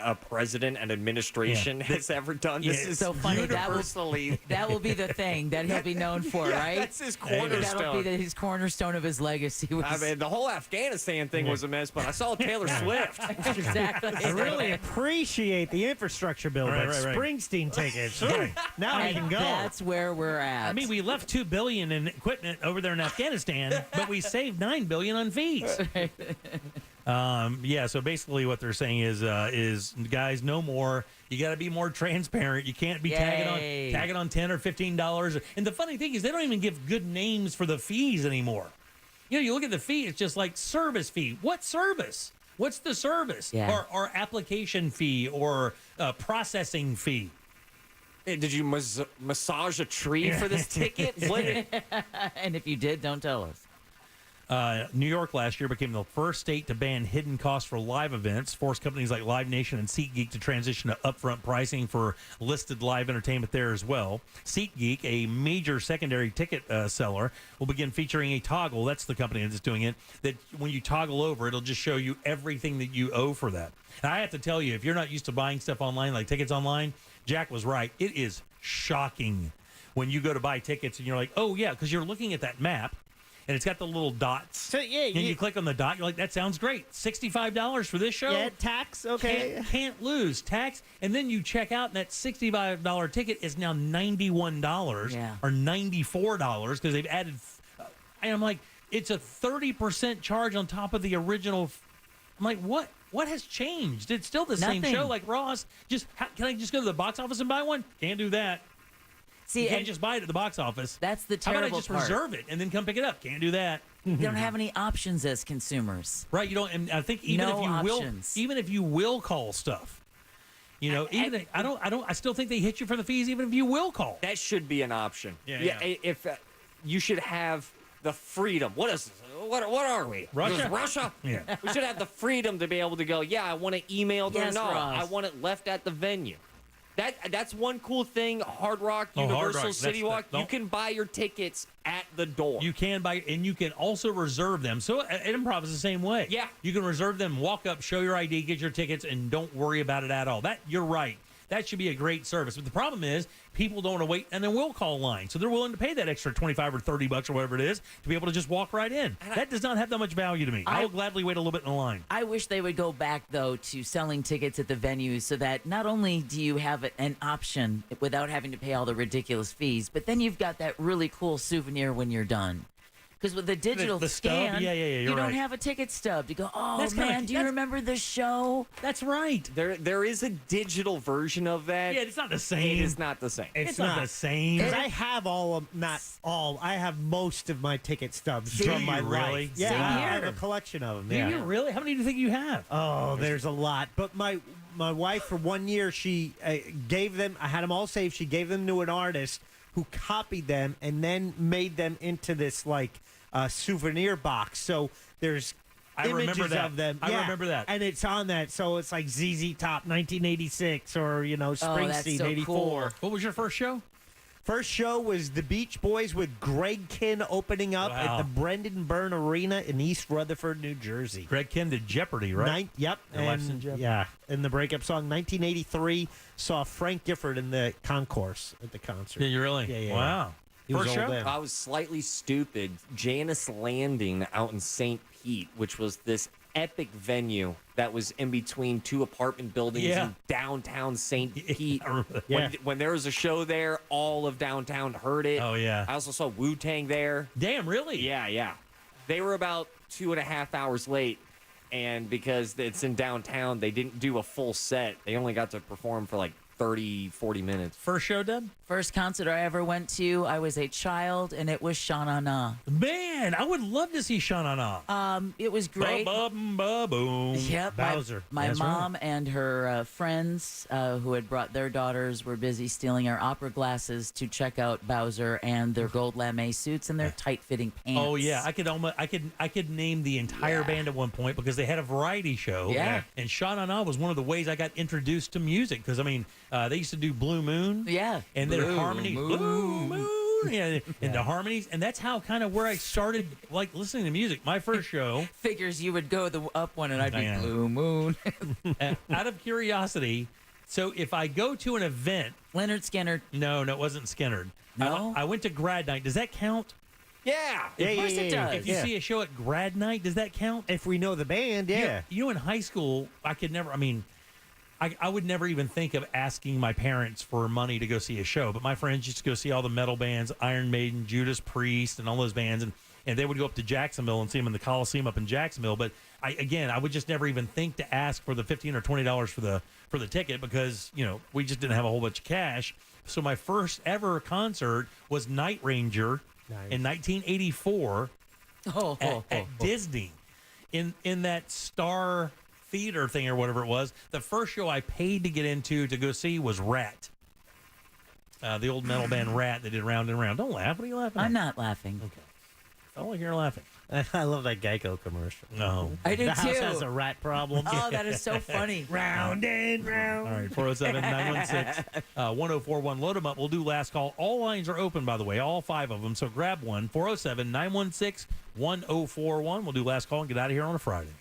a president and administration has ever done? This is so funny. Universally. That will be the thing that he'll be known for, right? That's his cornerstone. That'll be his cornerstone of his legacy. I mean, the whole Afghanistan thing was a mess, but I saw Taylor Swift. Exactly. I really appreciate the infrastructure bill, Right, but right, right. Springsteen tickets. Now we can go. That's where we're at. I mean, we left $2 billion in equipment over there in Afghanistan, but we saved $9 billion on fees. So basically what they're saying is guys, no more. You got to be more transparent. You can't be tagging on $10 or $15. And the funny thing is they don't even give good names for the fees anymore. You know, you look at the fee, it's just like service fee. What service? What's the service? Yeah. Or application fee or processing fee. Hey, did you massage a tree for this ticket? What? And if you did, don't tell us. New York last year became the first state to ban hidden costs for live events, forced companies like Live Nation and SeatGeek to transition to upfront pricing for listed live entertainment there as well. SeatGeek, a major secondary ticket seller, will begin featuring a toggle. That's the company that's doing it. That when you toggle over, it'll just show you everything that you owe for that. And I have to tell you, if you're not used to buying stuff online, like tickets online, Jack was right. It is shocking when you go to buy tickets and you're like, oh, yeah, because you're looking at that map. And it's got the little dots. So, yeah, and you click on the dot. You're like, that sounds great. $65 for this show? Yeah, tax, okay. Can't lose. Tax. And then you check out, and that $65 ticket is now $91 or $94 because they've added. And I'm like, it's a 30% charge on top of the original. I'm like, what? What has changed? It's still the same show. Like Ross, can I just go to the box office and buy one? Can't do that. See, you can't just buy it at the box office. That's the How terrible about I just part. reserve it and then come pick it up? Can't do that. You don't have any options as consumers. Right. You don't. And I think even if you will call stuff, you know, I still think they hit you for the fees even if you will call. That should be an option. Yeah. If you should have the freedom. What is this? What are we? Russia? Is this Russia? Yeah. We should have the freedom to be able to go, yeah, I want it emailed or Yes, not. Ross. I want it left at the venue. That's one cool thing. Hard Rock, Hard Universal Rock, City Walk, you can buy your tickets at the door. You can buy, and you can also reserve them. So at Improv is the same way. Yeah. You can reserve them, walk up, show your ID, get your tickets, and don't worry about it at all. You're right. That should be a great service. But the problem is people don't want to wait and then will call line. So they're willing to pay that extra $25 or $30 or whatever it is to be able to just walk right in. That does not have that much value to me. I will gladly wait a little bit in the line. I wish they would go back, though, to selling tickets at the venues so that not only do you have an option without having to pay all the ridiculous fees, but then you've got that really cool souvenir when you're done. Because with the digital the scan, stub? you you're don't right. have a ticket stub to go, oh, That's man, do you remember the show? That's right. There is a digital version of that. Yeah, it's not the same. It is not the same. It's not the same. Because I have I have most of my ticket stubs from my really? life. Yeah, Same I here. have a collection of them. Do Yeah. you really? How many do you think you have? Oh, there's a lot. But my wife, for 1 year, she gave them. I had them all saved. She gave them to an artist who copied them and then made them into this souvenir box. So there's images of them. I remember that. And it's on that. So it's like ZZ Top 1986 or, Springsteen that's so 84. cool. What was your first show? First show was the Beach Boys with Greg Kihn opening up at the Brendan Byrne Arena in East Rutherford, New Jersey. Greg Kihn did Jeopardy, right? Yep. Your Life's in Jeopardy. Yeah. And the breakup song, 1983, saw Frank Gifford in the concourse at the concert. Did you really? Yeah. Wow. He was First old show? then. I was slightly stupid. Janice Landing out in St. Pete, which was this epic venue that was in between two apartment buildings in downtown St. Pete. When there was a show there, all of downtown heard it. Oh, yeah. I also saw Wu-Tang there. Damn, really? Yeah. They were about 2.5 hours late, and because it's in downtown, they didn't do a full set. They only got to perform for like 30, 40 minutes. First show, Deb? First concert I ever went to, I was a child, and it was Sha Na Na. Man, I would love to see Sha Na Na. It was great. Boom. Yep. Bowser. My That's mom right. and her friends who had brought their daughters were busy stealing our opera glasses to check out Bowser and their gold lame suits and their tight-fitting pants. Oh yeah, I could name the entire band at one point because they had a variety show. Yeah. And Sha Na Na was one of the ways I got introduced to music because I mean they used to do Blue Moon. Yeah. And their harmonies. Blue Moon. Yeah, and the harmonies, and that's how kind of where I started like listening to music. My first show. Figures you would go the up one and I'd be Blue Moon. Out of curiosity, so if I go to an event, Leonard Skinner. No, it wasn't Skinner. No, I went to grad night. Does that count? Yeah, of course it does. If you see a show at grad night, does that count? If we know the band, yeah. You know, in high school, I could never. I mean, I would never even think of asking my parents for money to go see a show. But my friends used to go see all the metal bands, Iron Maiden, Judas Priest, and all those bands, and they would go up to Jacksonville and see them in the Coliseum up in Jacksonville. But I would just never even think to ask for the $15 or $20 for the ticket because we just didn't have a whole bunch of cash. So my first ever concert was Night Ranger in 1984 at Disney in that Star Theater thing or whatever it was. The first show I paid to get into to go see was Rat. The old metal band Rat that did Round and Round. Don't laugh. What are you laughing at? I'm not laughing. Okay. I don't like you're laughing. I love that Geico commercial. No. I do the too. house has a rat problem. Oh, that is so funny. Round and round. All right, 407-916-1041. Load them up. We'll do last call. All lines are open, by the way, all 5 of them. So grab one. 407-916-1041. We'll do last call and get out of here on a Friday.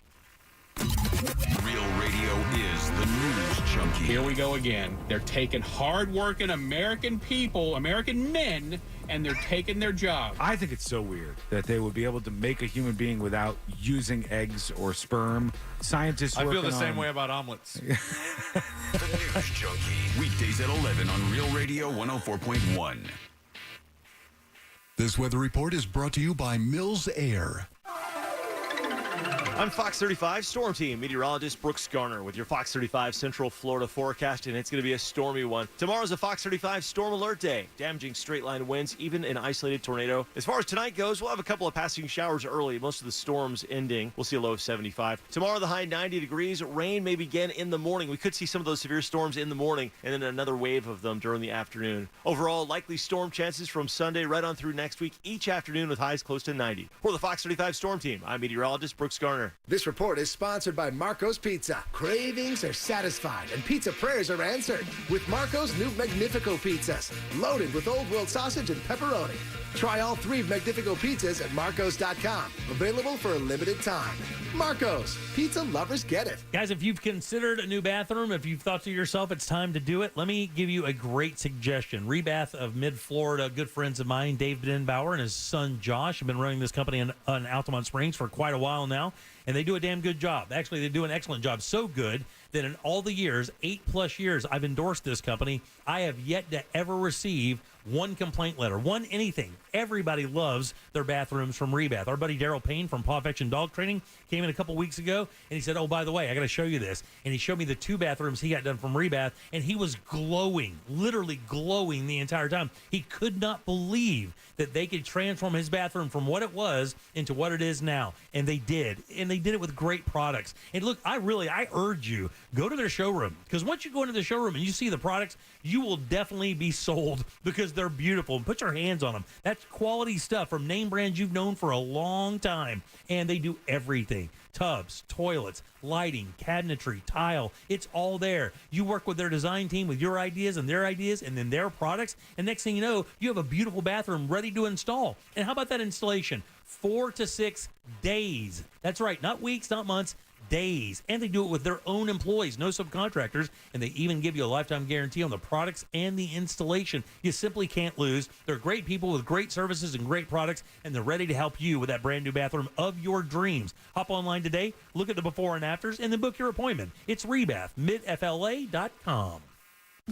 Real radio is the news junkie. Here we go again. They're taking hard-working American people, American men, and they're taking their job. I think it's so weird that they would be able to make a human being without using eggs or sperm. Scientists I feel the working same on- way about omelets. The News Junkie. Weekdays at 11 on Real Radio 104.1. This weather report is brought to you by Mills Air. I'm Fox 35 Storm Team meteorologist Brooks Garner with your Fox 35 Central Florida forecast, and it's going to be a stormy one. Tomorrow's a Fox 35 storm alert day, damaging straight line winds, even an isolated tornado. As far as tonight goes, we'll have a couple of passing showers early, most of the storms ending. We'll see a low of 75. Tomorrow, the high 90 degrees. Rain may begin in the morning. We could see some of those severe storms in the morning, and then another wave of them during the afternoon. Overall, likely storm chances from Sunday right on through next week, each afternoon with highs close to 90. For the Fox 35 Storm Team, I'm meteorologist Brooks Garner. This report is sponsored by Marco's Pizza. Cravings are satisfied and pizza prayers are answered with Marco's new Magnifico pizzas, loaded with Old World sausage and pepperoni. Try all 3 Magnifico pizzas at marcos.com. Available for a limited time. Marco's, pizza lovers get it. Guys, if you've considered a new bathroom, if you've thought to yourself it's time to do it, let me give you a great suggestion. Rebath of Mid-Florida, good friends of mine, Dave Denbauer and his son Josh, have been running this company in Altamont Springs for quite a while now, and they do a damn good job. Actually, they do an excellent job. So good that in all the years, 8+ years, I've endorsed this company. I have yet to ever receive one complaint letter, one anything. Everybody loves their bathrooms from Rebath. Our buddy Daryl Payne from Paw Affection Dog Training came in a couple weeks ago, and he said, oh, by the way, I got to show you this. And he showed me the 2 bathrooms he got done from Rebath, and he was glowing, literally glowing the entire time. He could not believe that they could transform his bathroom from what it was into what it is now. And they did. And they did it with great products. And look, I urge you, go to their showroom. Because once you go into the showroom and you see the products, you will definitely be sold because they're beautiful. And put your hands on them. That's quality stuff from name brands you've known for a long time. And they do everything. Tubs, toilets, lighting, cabinetry, tile. It's all there. You work with their design team with your ideas and then their products. And next thing you know, you have a beautiful bathroom ready to install. And how about that installation? 4 to 6 days. That's right. Not weeks, not months. days. And they do it with their own employees, no subcontractors. And they even give you a lifetime guarantee on the products and the installation. You simply can't lose. They're great people with great services and great products, and they're ready to help you with that brand new bathroom of your dreams. Hop online today, look at the before and afters, and then book your appointment. It's Rebath, midfla.com.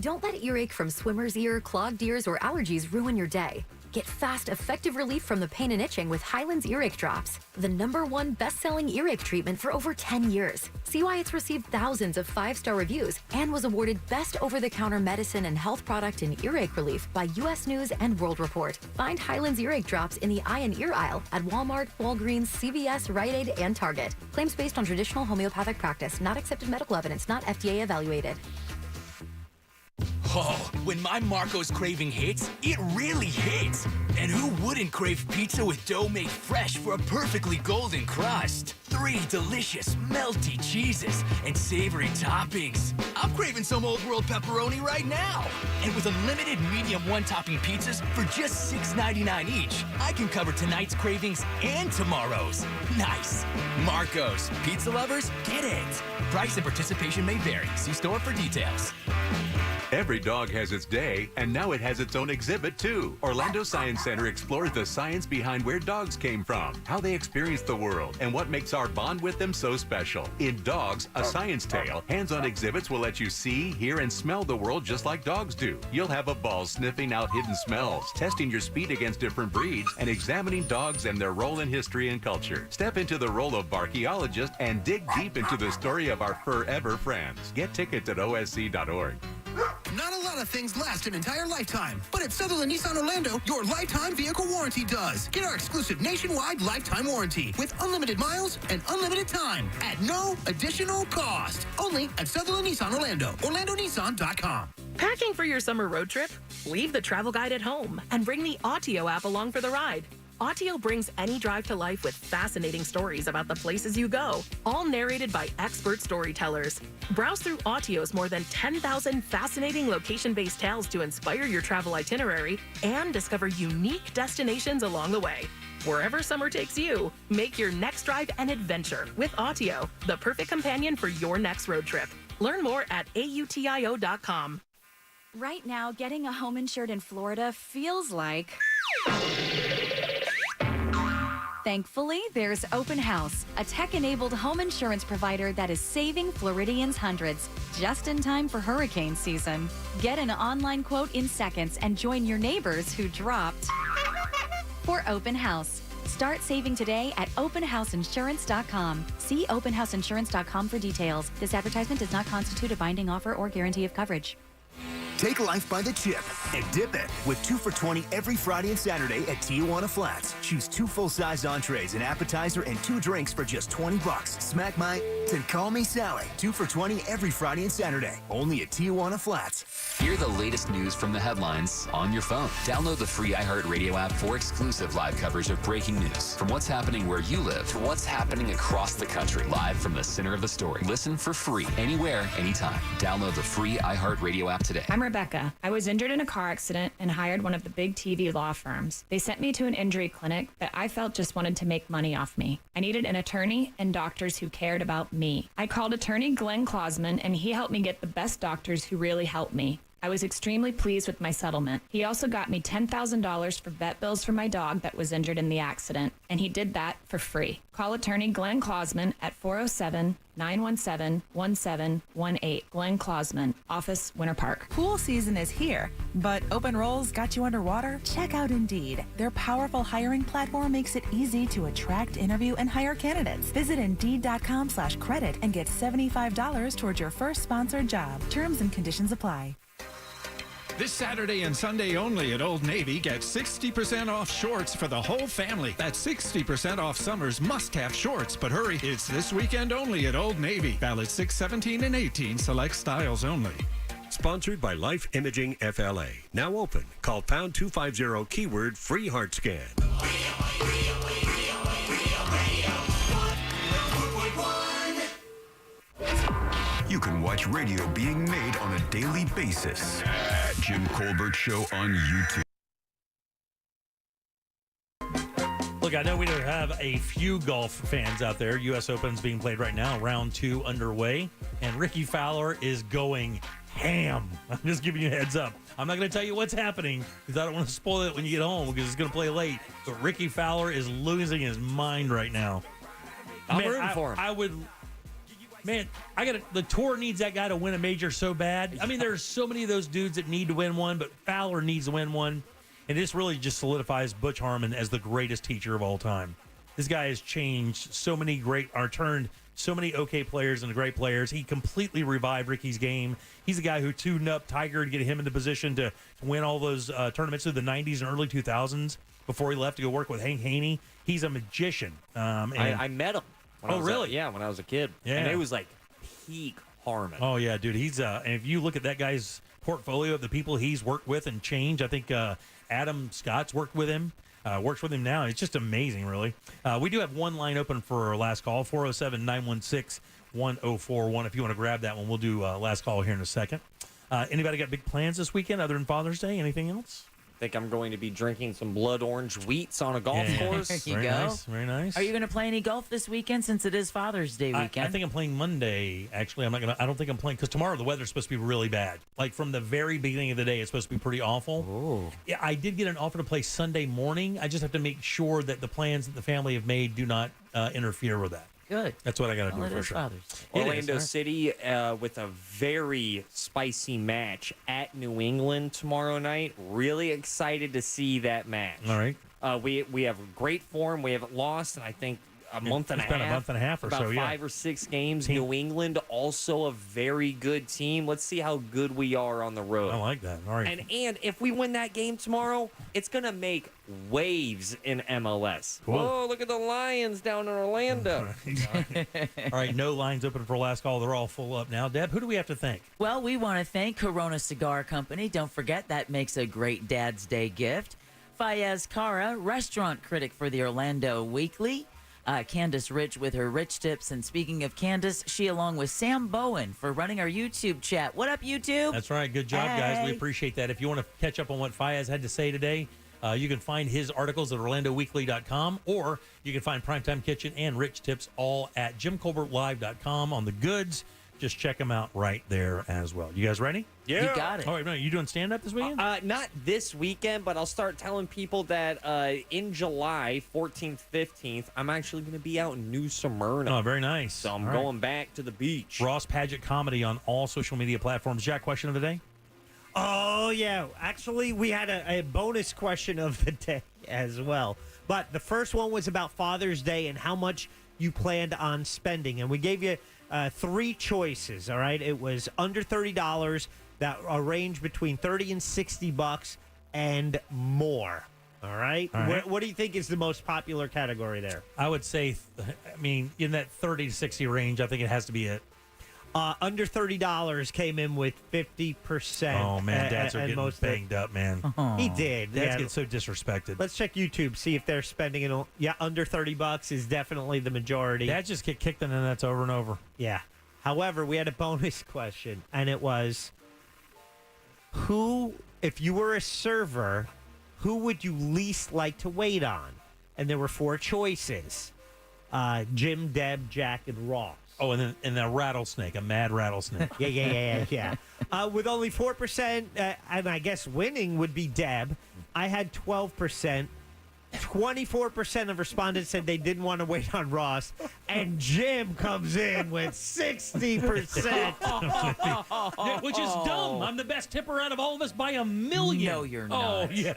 Don't let earache from swimmer's ear, clogged ears, or allergies ruin your day. Get fast, effective relief from the pain and itching with Hyland's Earache Drops, the #1 best-selling earache treatment for over 10 years. See why it's received thousands of 5-star reviews and was awarded Best Over-the-Counter Medicine and Health Product in Earache Relief by U.S. News and World Report. Find Hyland's Earache Drops in the eye and ear aisle at Walmart, Walgreens, CVS, Rite Aid, and Target. Claims based on traditional homeopathic practice, not accepted medical evidence, not FDA evaluated. Oh, when my Marco's craving hits, it really hits. And who wouldn't crave pizza with dough made fresh for a perfectly golden crust? 3 delicious, melty cheeses and savory toppings. I'm craving some Old World pepperoni right now. And with unlimited medium one-topping pizzas for just $6.99 each, I can cover tonight's cravings and tomorrow's. Nice. Marco's. Pizza lovers, get it. Price and participation may vary. See store for details. Every dog has its day, and now it has its own exhibit, too. Orlando Science Center explores the science behind where dogs came from, how they experience the world, and what makes our bond with them so special. In Dogs, A Science Tale, hands-on exhibits will let you see, hear, and smell the world just like dogs do. You'll have a ball sniffing out hidden smells, testing your speed against different breeds, and examining dogs and their role in history and culture. Step into the role of archaeologist and dig deep into the story of our forever friends. Get tickets at osc.org. Not a lot of things last an entire lifetime, but at Sutherland Nissan Orlando, your lifetime vehicle warranty does. Get our exclusive nationwide lifetime warranty with unlimited miles and unlimited time at no additional cost. Only at Sutherland Nissan Orlando, orlandonissan.com. Packing for your summer road trip? Leave the travel guide at home and bring the Autio app along for the ride. Autio brings any drive to life with fascinating stories about the places you go, all narrated by expert storytellers. Browse through Autio's more than 10,000 fascinating location-based tales to inspire your travel itinerary and discover unique destinations along the way. Wherever summer takes you, make your next drive an adventure with Autio, the perfect companion for your next road trip. Learn more at autio.com. Right now, getting a home insured in Florida feels like... Thankfully, there's Open House, a tech-enabled home insurance provider that is saving Floridians hundreds, just in time for hurricane season. Get an online quote in seconds and join your neighbors who dropped for Open House. Start saving today at openhouseinsurance.com. See openhouseinsurance.com for details. This advertisement does not constitute a binding offer or guarantee of coverage. Take life by the chip and dip it with 2 for $20 every Friday and Saturday at Tijuana Flats. Choose 2 full-size entrees, an appetizer, and 2 drinks for just $20. Smack my and call me Sally. 2 for $20 every Friday and Saturday. Only at Tijuana Flats. Hear the latest news from the headlines on your phone. Download the free iHeartRadio app for exclusive live coverage of breaking news. From what's happening where you live to what's happening across the country. Live from the center of the story. Listen for free anywhere, anytime. Download the free iHeartRadio app today. I'm Rebecca. I was injured in a car accident and hired one of the big TV law firms. They sent me to an injury clinic that I felt just wanted to make money off me. I needed an attorney and doctors who cared about me. I called attorney Glenn Klausman, and he helped me get the best doctors who really helped me. I was extremely pleased with my settlement. He also got me $10,000 for vet bills for my dog that was injured in the accident, and he did that for free. Call attorney Glenn Klausman at 407-917-1718. Glenn Klausman, office, Winter Park. Pool season is here, but open roles got you underwater? Check out Indeed. Their powerful hiring platform makes it easy to attract, interview, and hire candidates. Visit Indeed.com/credit and get $75 towards your first sponsored job. Terms and conditions apply. This Saturday and Sunday only at Old Navy, get 60% off shorts for the whole family. That's 60% off summer's must-have shorts. But hurry, it's this weekend only at Old Navy. Valid 6/17 and 18, select styles only. Sponsored by Life Imaging FLA. Now open. Call pound 250 keyword free heart scan. You can watch radio being made on a daily basis. Jim Colbert Show on YouTube. Look, Look, I know we do have a few golf fans out there. U.S. Open's being played right now, round 2 underway, and Ricky Fowler is going ham. I'm just giving you a heads up. I'm not going to tell you what's happening because I don't want to spoil it when you get home because it's going to play late. But Ricky Fowler is losing his mind right now. I'm rooting for him. I would. Man, the tour needs that guy to win a major so bad. I mean, there's so many of those dudes that need to win one, but Fowler needs to win one. And this really just solidifies Butch Harmon as the greatest teacher of all time. This guy has changed so many turned so many okay players into great players. He completely revived Ricky's game. He's the guy who tuned up Tiger to get him into position to win all those tournaments through the 90s and early 2000s before he left to go work with Hank Haney. He's a magician. I met him. Really? When I was a kid. Yeah. And it was like peak Harmon. Oh, yeah, dude. He's and if you look at that guy's portfolio of the people he's worked with and changed, I think Adam Scott's worked with him. Works with him now. It's just amazing, really. We do have one line open for our last call, 407-916-1041. If you want to grab that one, we'll do last call here in a second. Anybody got big plans this weekend other than Father's Day? Anything else? I think I'm going to be drinking some blood orange wheats on a golf course. There you Very go. nice. Very nice. Are you going to play any golf this weekend since it is Father's Day weekend? I think I'm playing Monday. Actually, I don't think I'm playing because tomorrow the weather's supposed to be really bad. Like from the very beginning of the day, it's supposed to be pretty awful. Ooh. Yeah, I did get an offer to play Sunday morning. I just have to make sure that the plans that the family have made do not interfere with that. Good. That's what I got to do Well, it for is sure. Father's Day. Orlando City with a very spicy match at New England tomorrow night. Really excited to see that match. All right. We have great form. We haven't lost, and I think a month and a half. It's been a month and a half or about so, yeah. 5 or 6 games. New England also a very good team. Let's see how good we are on the road. I like that. All right. And if we win that game tomorrow, it's going to make waves in MLS. Cool. Oh, look at the Lions down in Orlando. All right, no lines open for last call. They're all full up now. Deb, who do we have to thank? Well, we want to thank Corona Cigar Company. Don't forget that makes a great Dad's Day gift. Fayez Cara, restaurant critic for the Orlando Weekly. Candace Rich with her Rich Tips. And speaking of Candace, she along with Sam Bowen for running our YouTube chat. What up, YouTube? That's right. Good job, guys. We appreciate that. If you want to catch up on what Fayez had to say today, you can find his articles at OrlandoWeekly.com, or you can find Primetime Kitchen and Rich Tips all at JimColbertLive.com on the goods. Just check them out right there as well. You guys ready? Yeah. You got it. All right, no, you doing stand-up this weekend? Not this weekend, but I'll start telling people that in July 14th, 15th, I'm actually going to be out in New Smyrna. Oh, very nice. So I'm All right. going back to the beach. Ross Paget Comedy on all social media platforms. Jack, question of the day? Oh, yeah. Actually, we had a bonus question of the day as well. But the first one was about Father's Day and how much you planned on spending. And we gave you 3 choices, all right? It was under $30, that range between $30 and $60 and more, all right? All right. What do you think is the most popular category there? I would say, in that 30 to 60 range, I think it has to be it. Under $30 came in with 50%. Oh, man, dads are and getting most banged up, man. He did. Dads get so disrespected. Let's check YouTube, see if they're spending it. Yeah, under $30 is definitely the majority. Dads just get kicked in the nuts over and over. Yeah. However, we had a bonus question, and it was, if you were a server, who would you least like to wait on? And there were 4 choices. Jim, Deb, Jack, and Ross. Oh, and then a rattlesnake, a mad rattlesnake. Yeah. With only 4%, and I guess winning would be Deb. I had 12%. 24% of respondents said they didn't want to wait on Ross, and Jim comes in with 60%. Yeah, which is dumb. I'm the best tipper out of all of us by a million. No, you're Oh, not. yeah.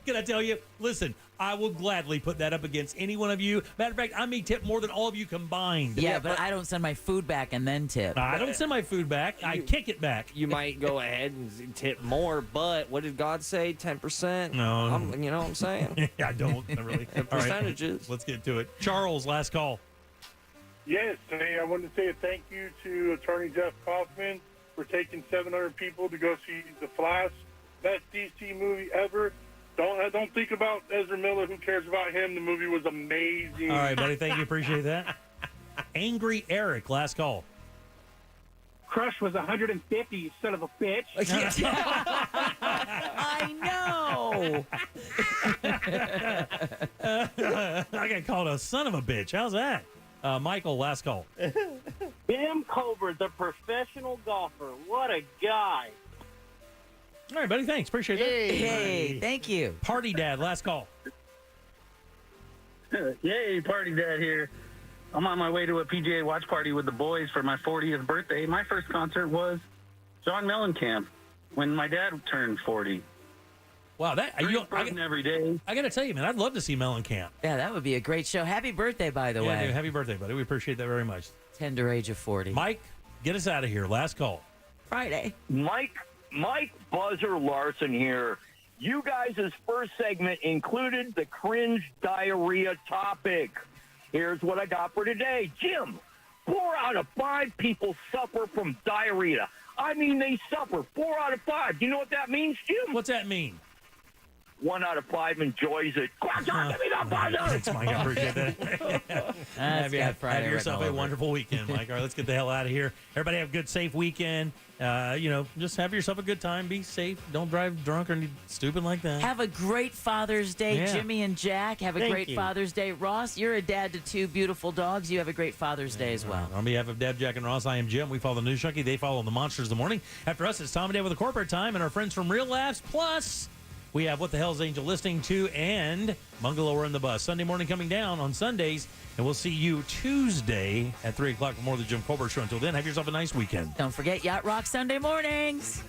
Can I tell you? Listen, I will gladly put that up against any one of you. Matter of fact, I may tip more than all of you combined. Yeah, but I don't send my food back and then tip. I don't send my food back. I kick it back. You might go ahead and tip more, but what did God say? 10%? No. You know what I'm saying? I don't really. All right, Percentages. let's get to it. Charles, last call. Yes, hey, I wanted to say a thank you to Attorney Jeff Kaufman for taking 700 people to go see The Flash. Best DC movie ever. Don't think about Ezra Miller. Who cares about him? The movie was amazing. All right, buddy. Thank you. Appreciate that. Angry Eric, last call. Crush was 150, you son of a bitch. I know. I got called a son of a bitch. How's that? Michael, last call. Tim Colbert, the professional golfer. What a guy. All right, buddy. Thanks. Appreciate that. Hey, thank you. Party Dad, last call. Yay, party dad here. I'm on my way to a PGA watch party with the boys for my 40th birthday. My first concert was John Mellencamp when my dad turned 40. Wow, every day. I got to tell you, man, I'd love to see Mellencamp. Yeah, that would be a great show. Happy birthday, by the way. Dude, happy birthday, buddy. We appreciate that very much. Tender age of 40. Mike, get us out of here. Last call. Friday. Mike Buzzer Larson here. You guys' first segment included the cringe diarrhea topic. Here's what I got for today. Jim, 4 out of 5 people suffer from diarrhea. I mean, they suffer. 4 out of 5. Do you know what that means, Jim? What's that mean? 1 out of 5 enjoys it. Give me that buzzer! Thanks, Mike. I appreciate that. Have yourself a wonderful weekend, Mike. All right, let's get the hell out of here. Everybody have a good, safe weekend. Just have yourself a good time. Be safe. Don't drive drunk or anything stupid like that. Have a great Father's Day, Yeah. Jimmy and Jack. Have a Thank great you. Father's Day. Ross, you're a dad to 2 beautiful dogs. You have a great Father's Day as well. On behalf of Deb, Jack, and Ross, I am Jim. We follow the News Junkie. They follow the Monsters of the Morning. After us, it's Tom and Dave with the Corporate Time and our friends from Real Laughs. Plus, we have What the Hell's Angel listening to and Bungalower in the Bus. Sunday morning coming down on Sundays. And we'll see you Tuesday at 3 o'clock for more of the Jim Colbert Show. Until then, have yourself a nice weekend. Don't forget Yacht Rock Sunday mornings.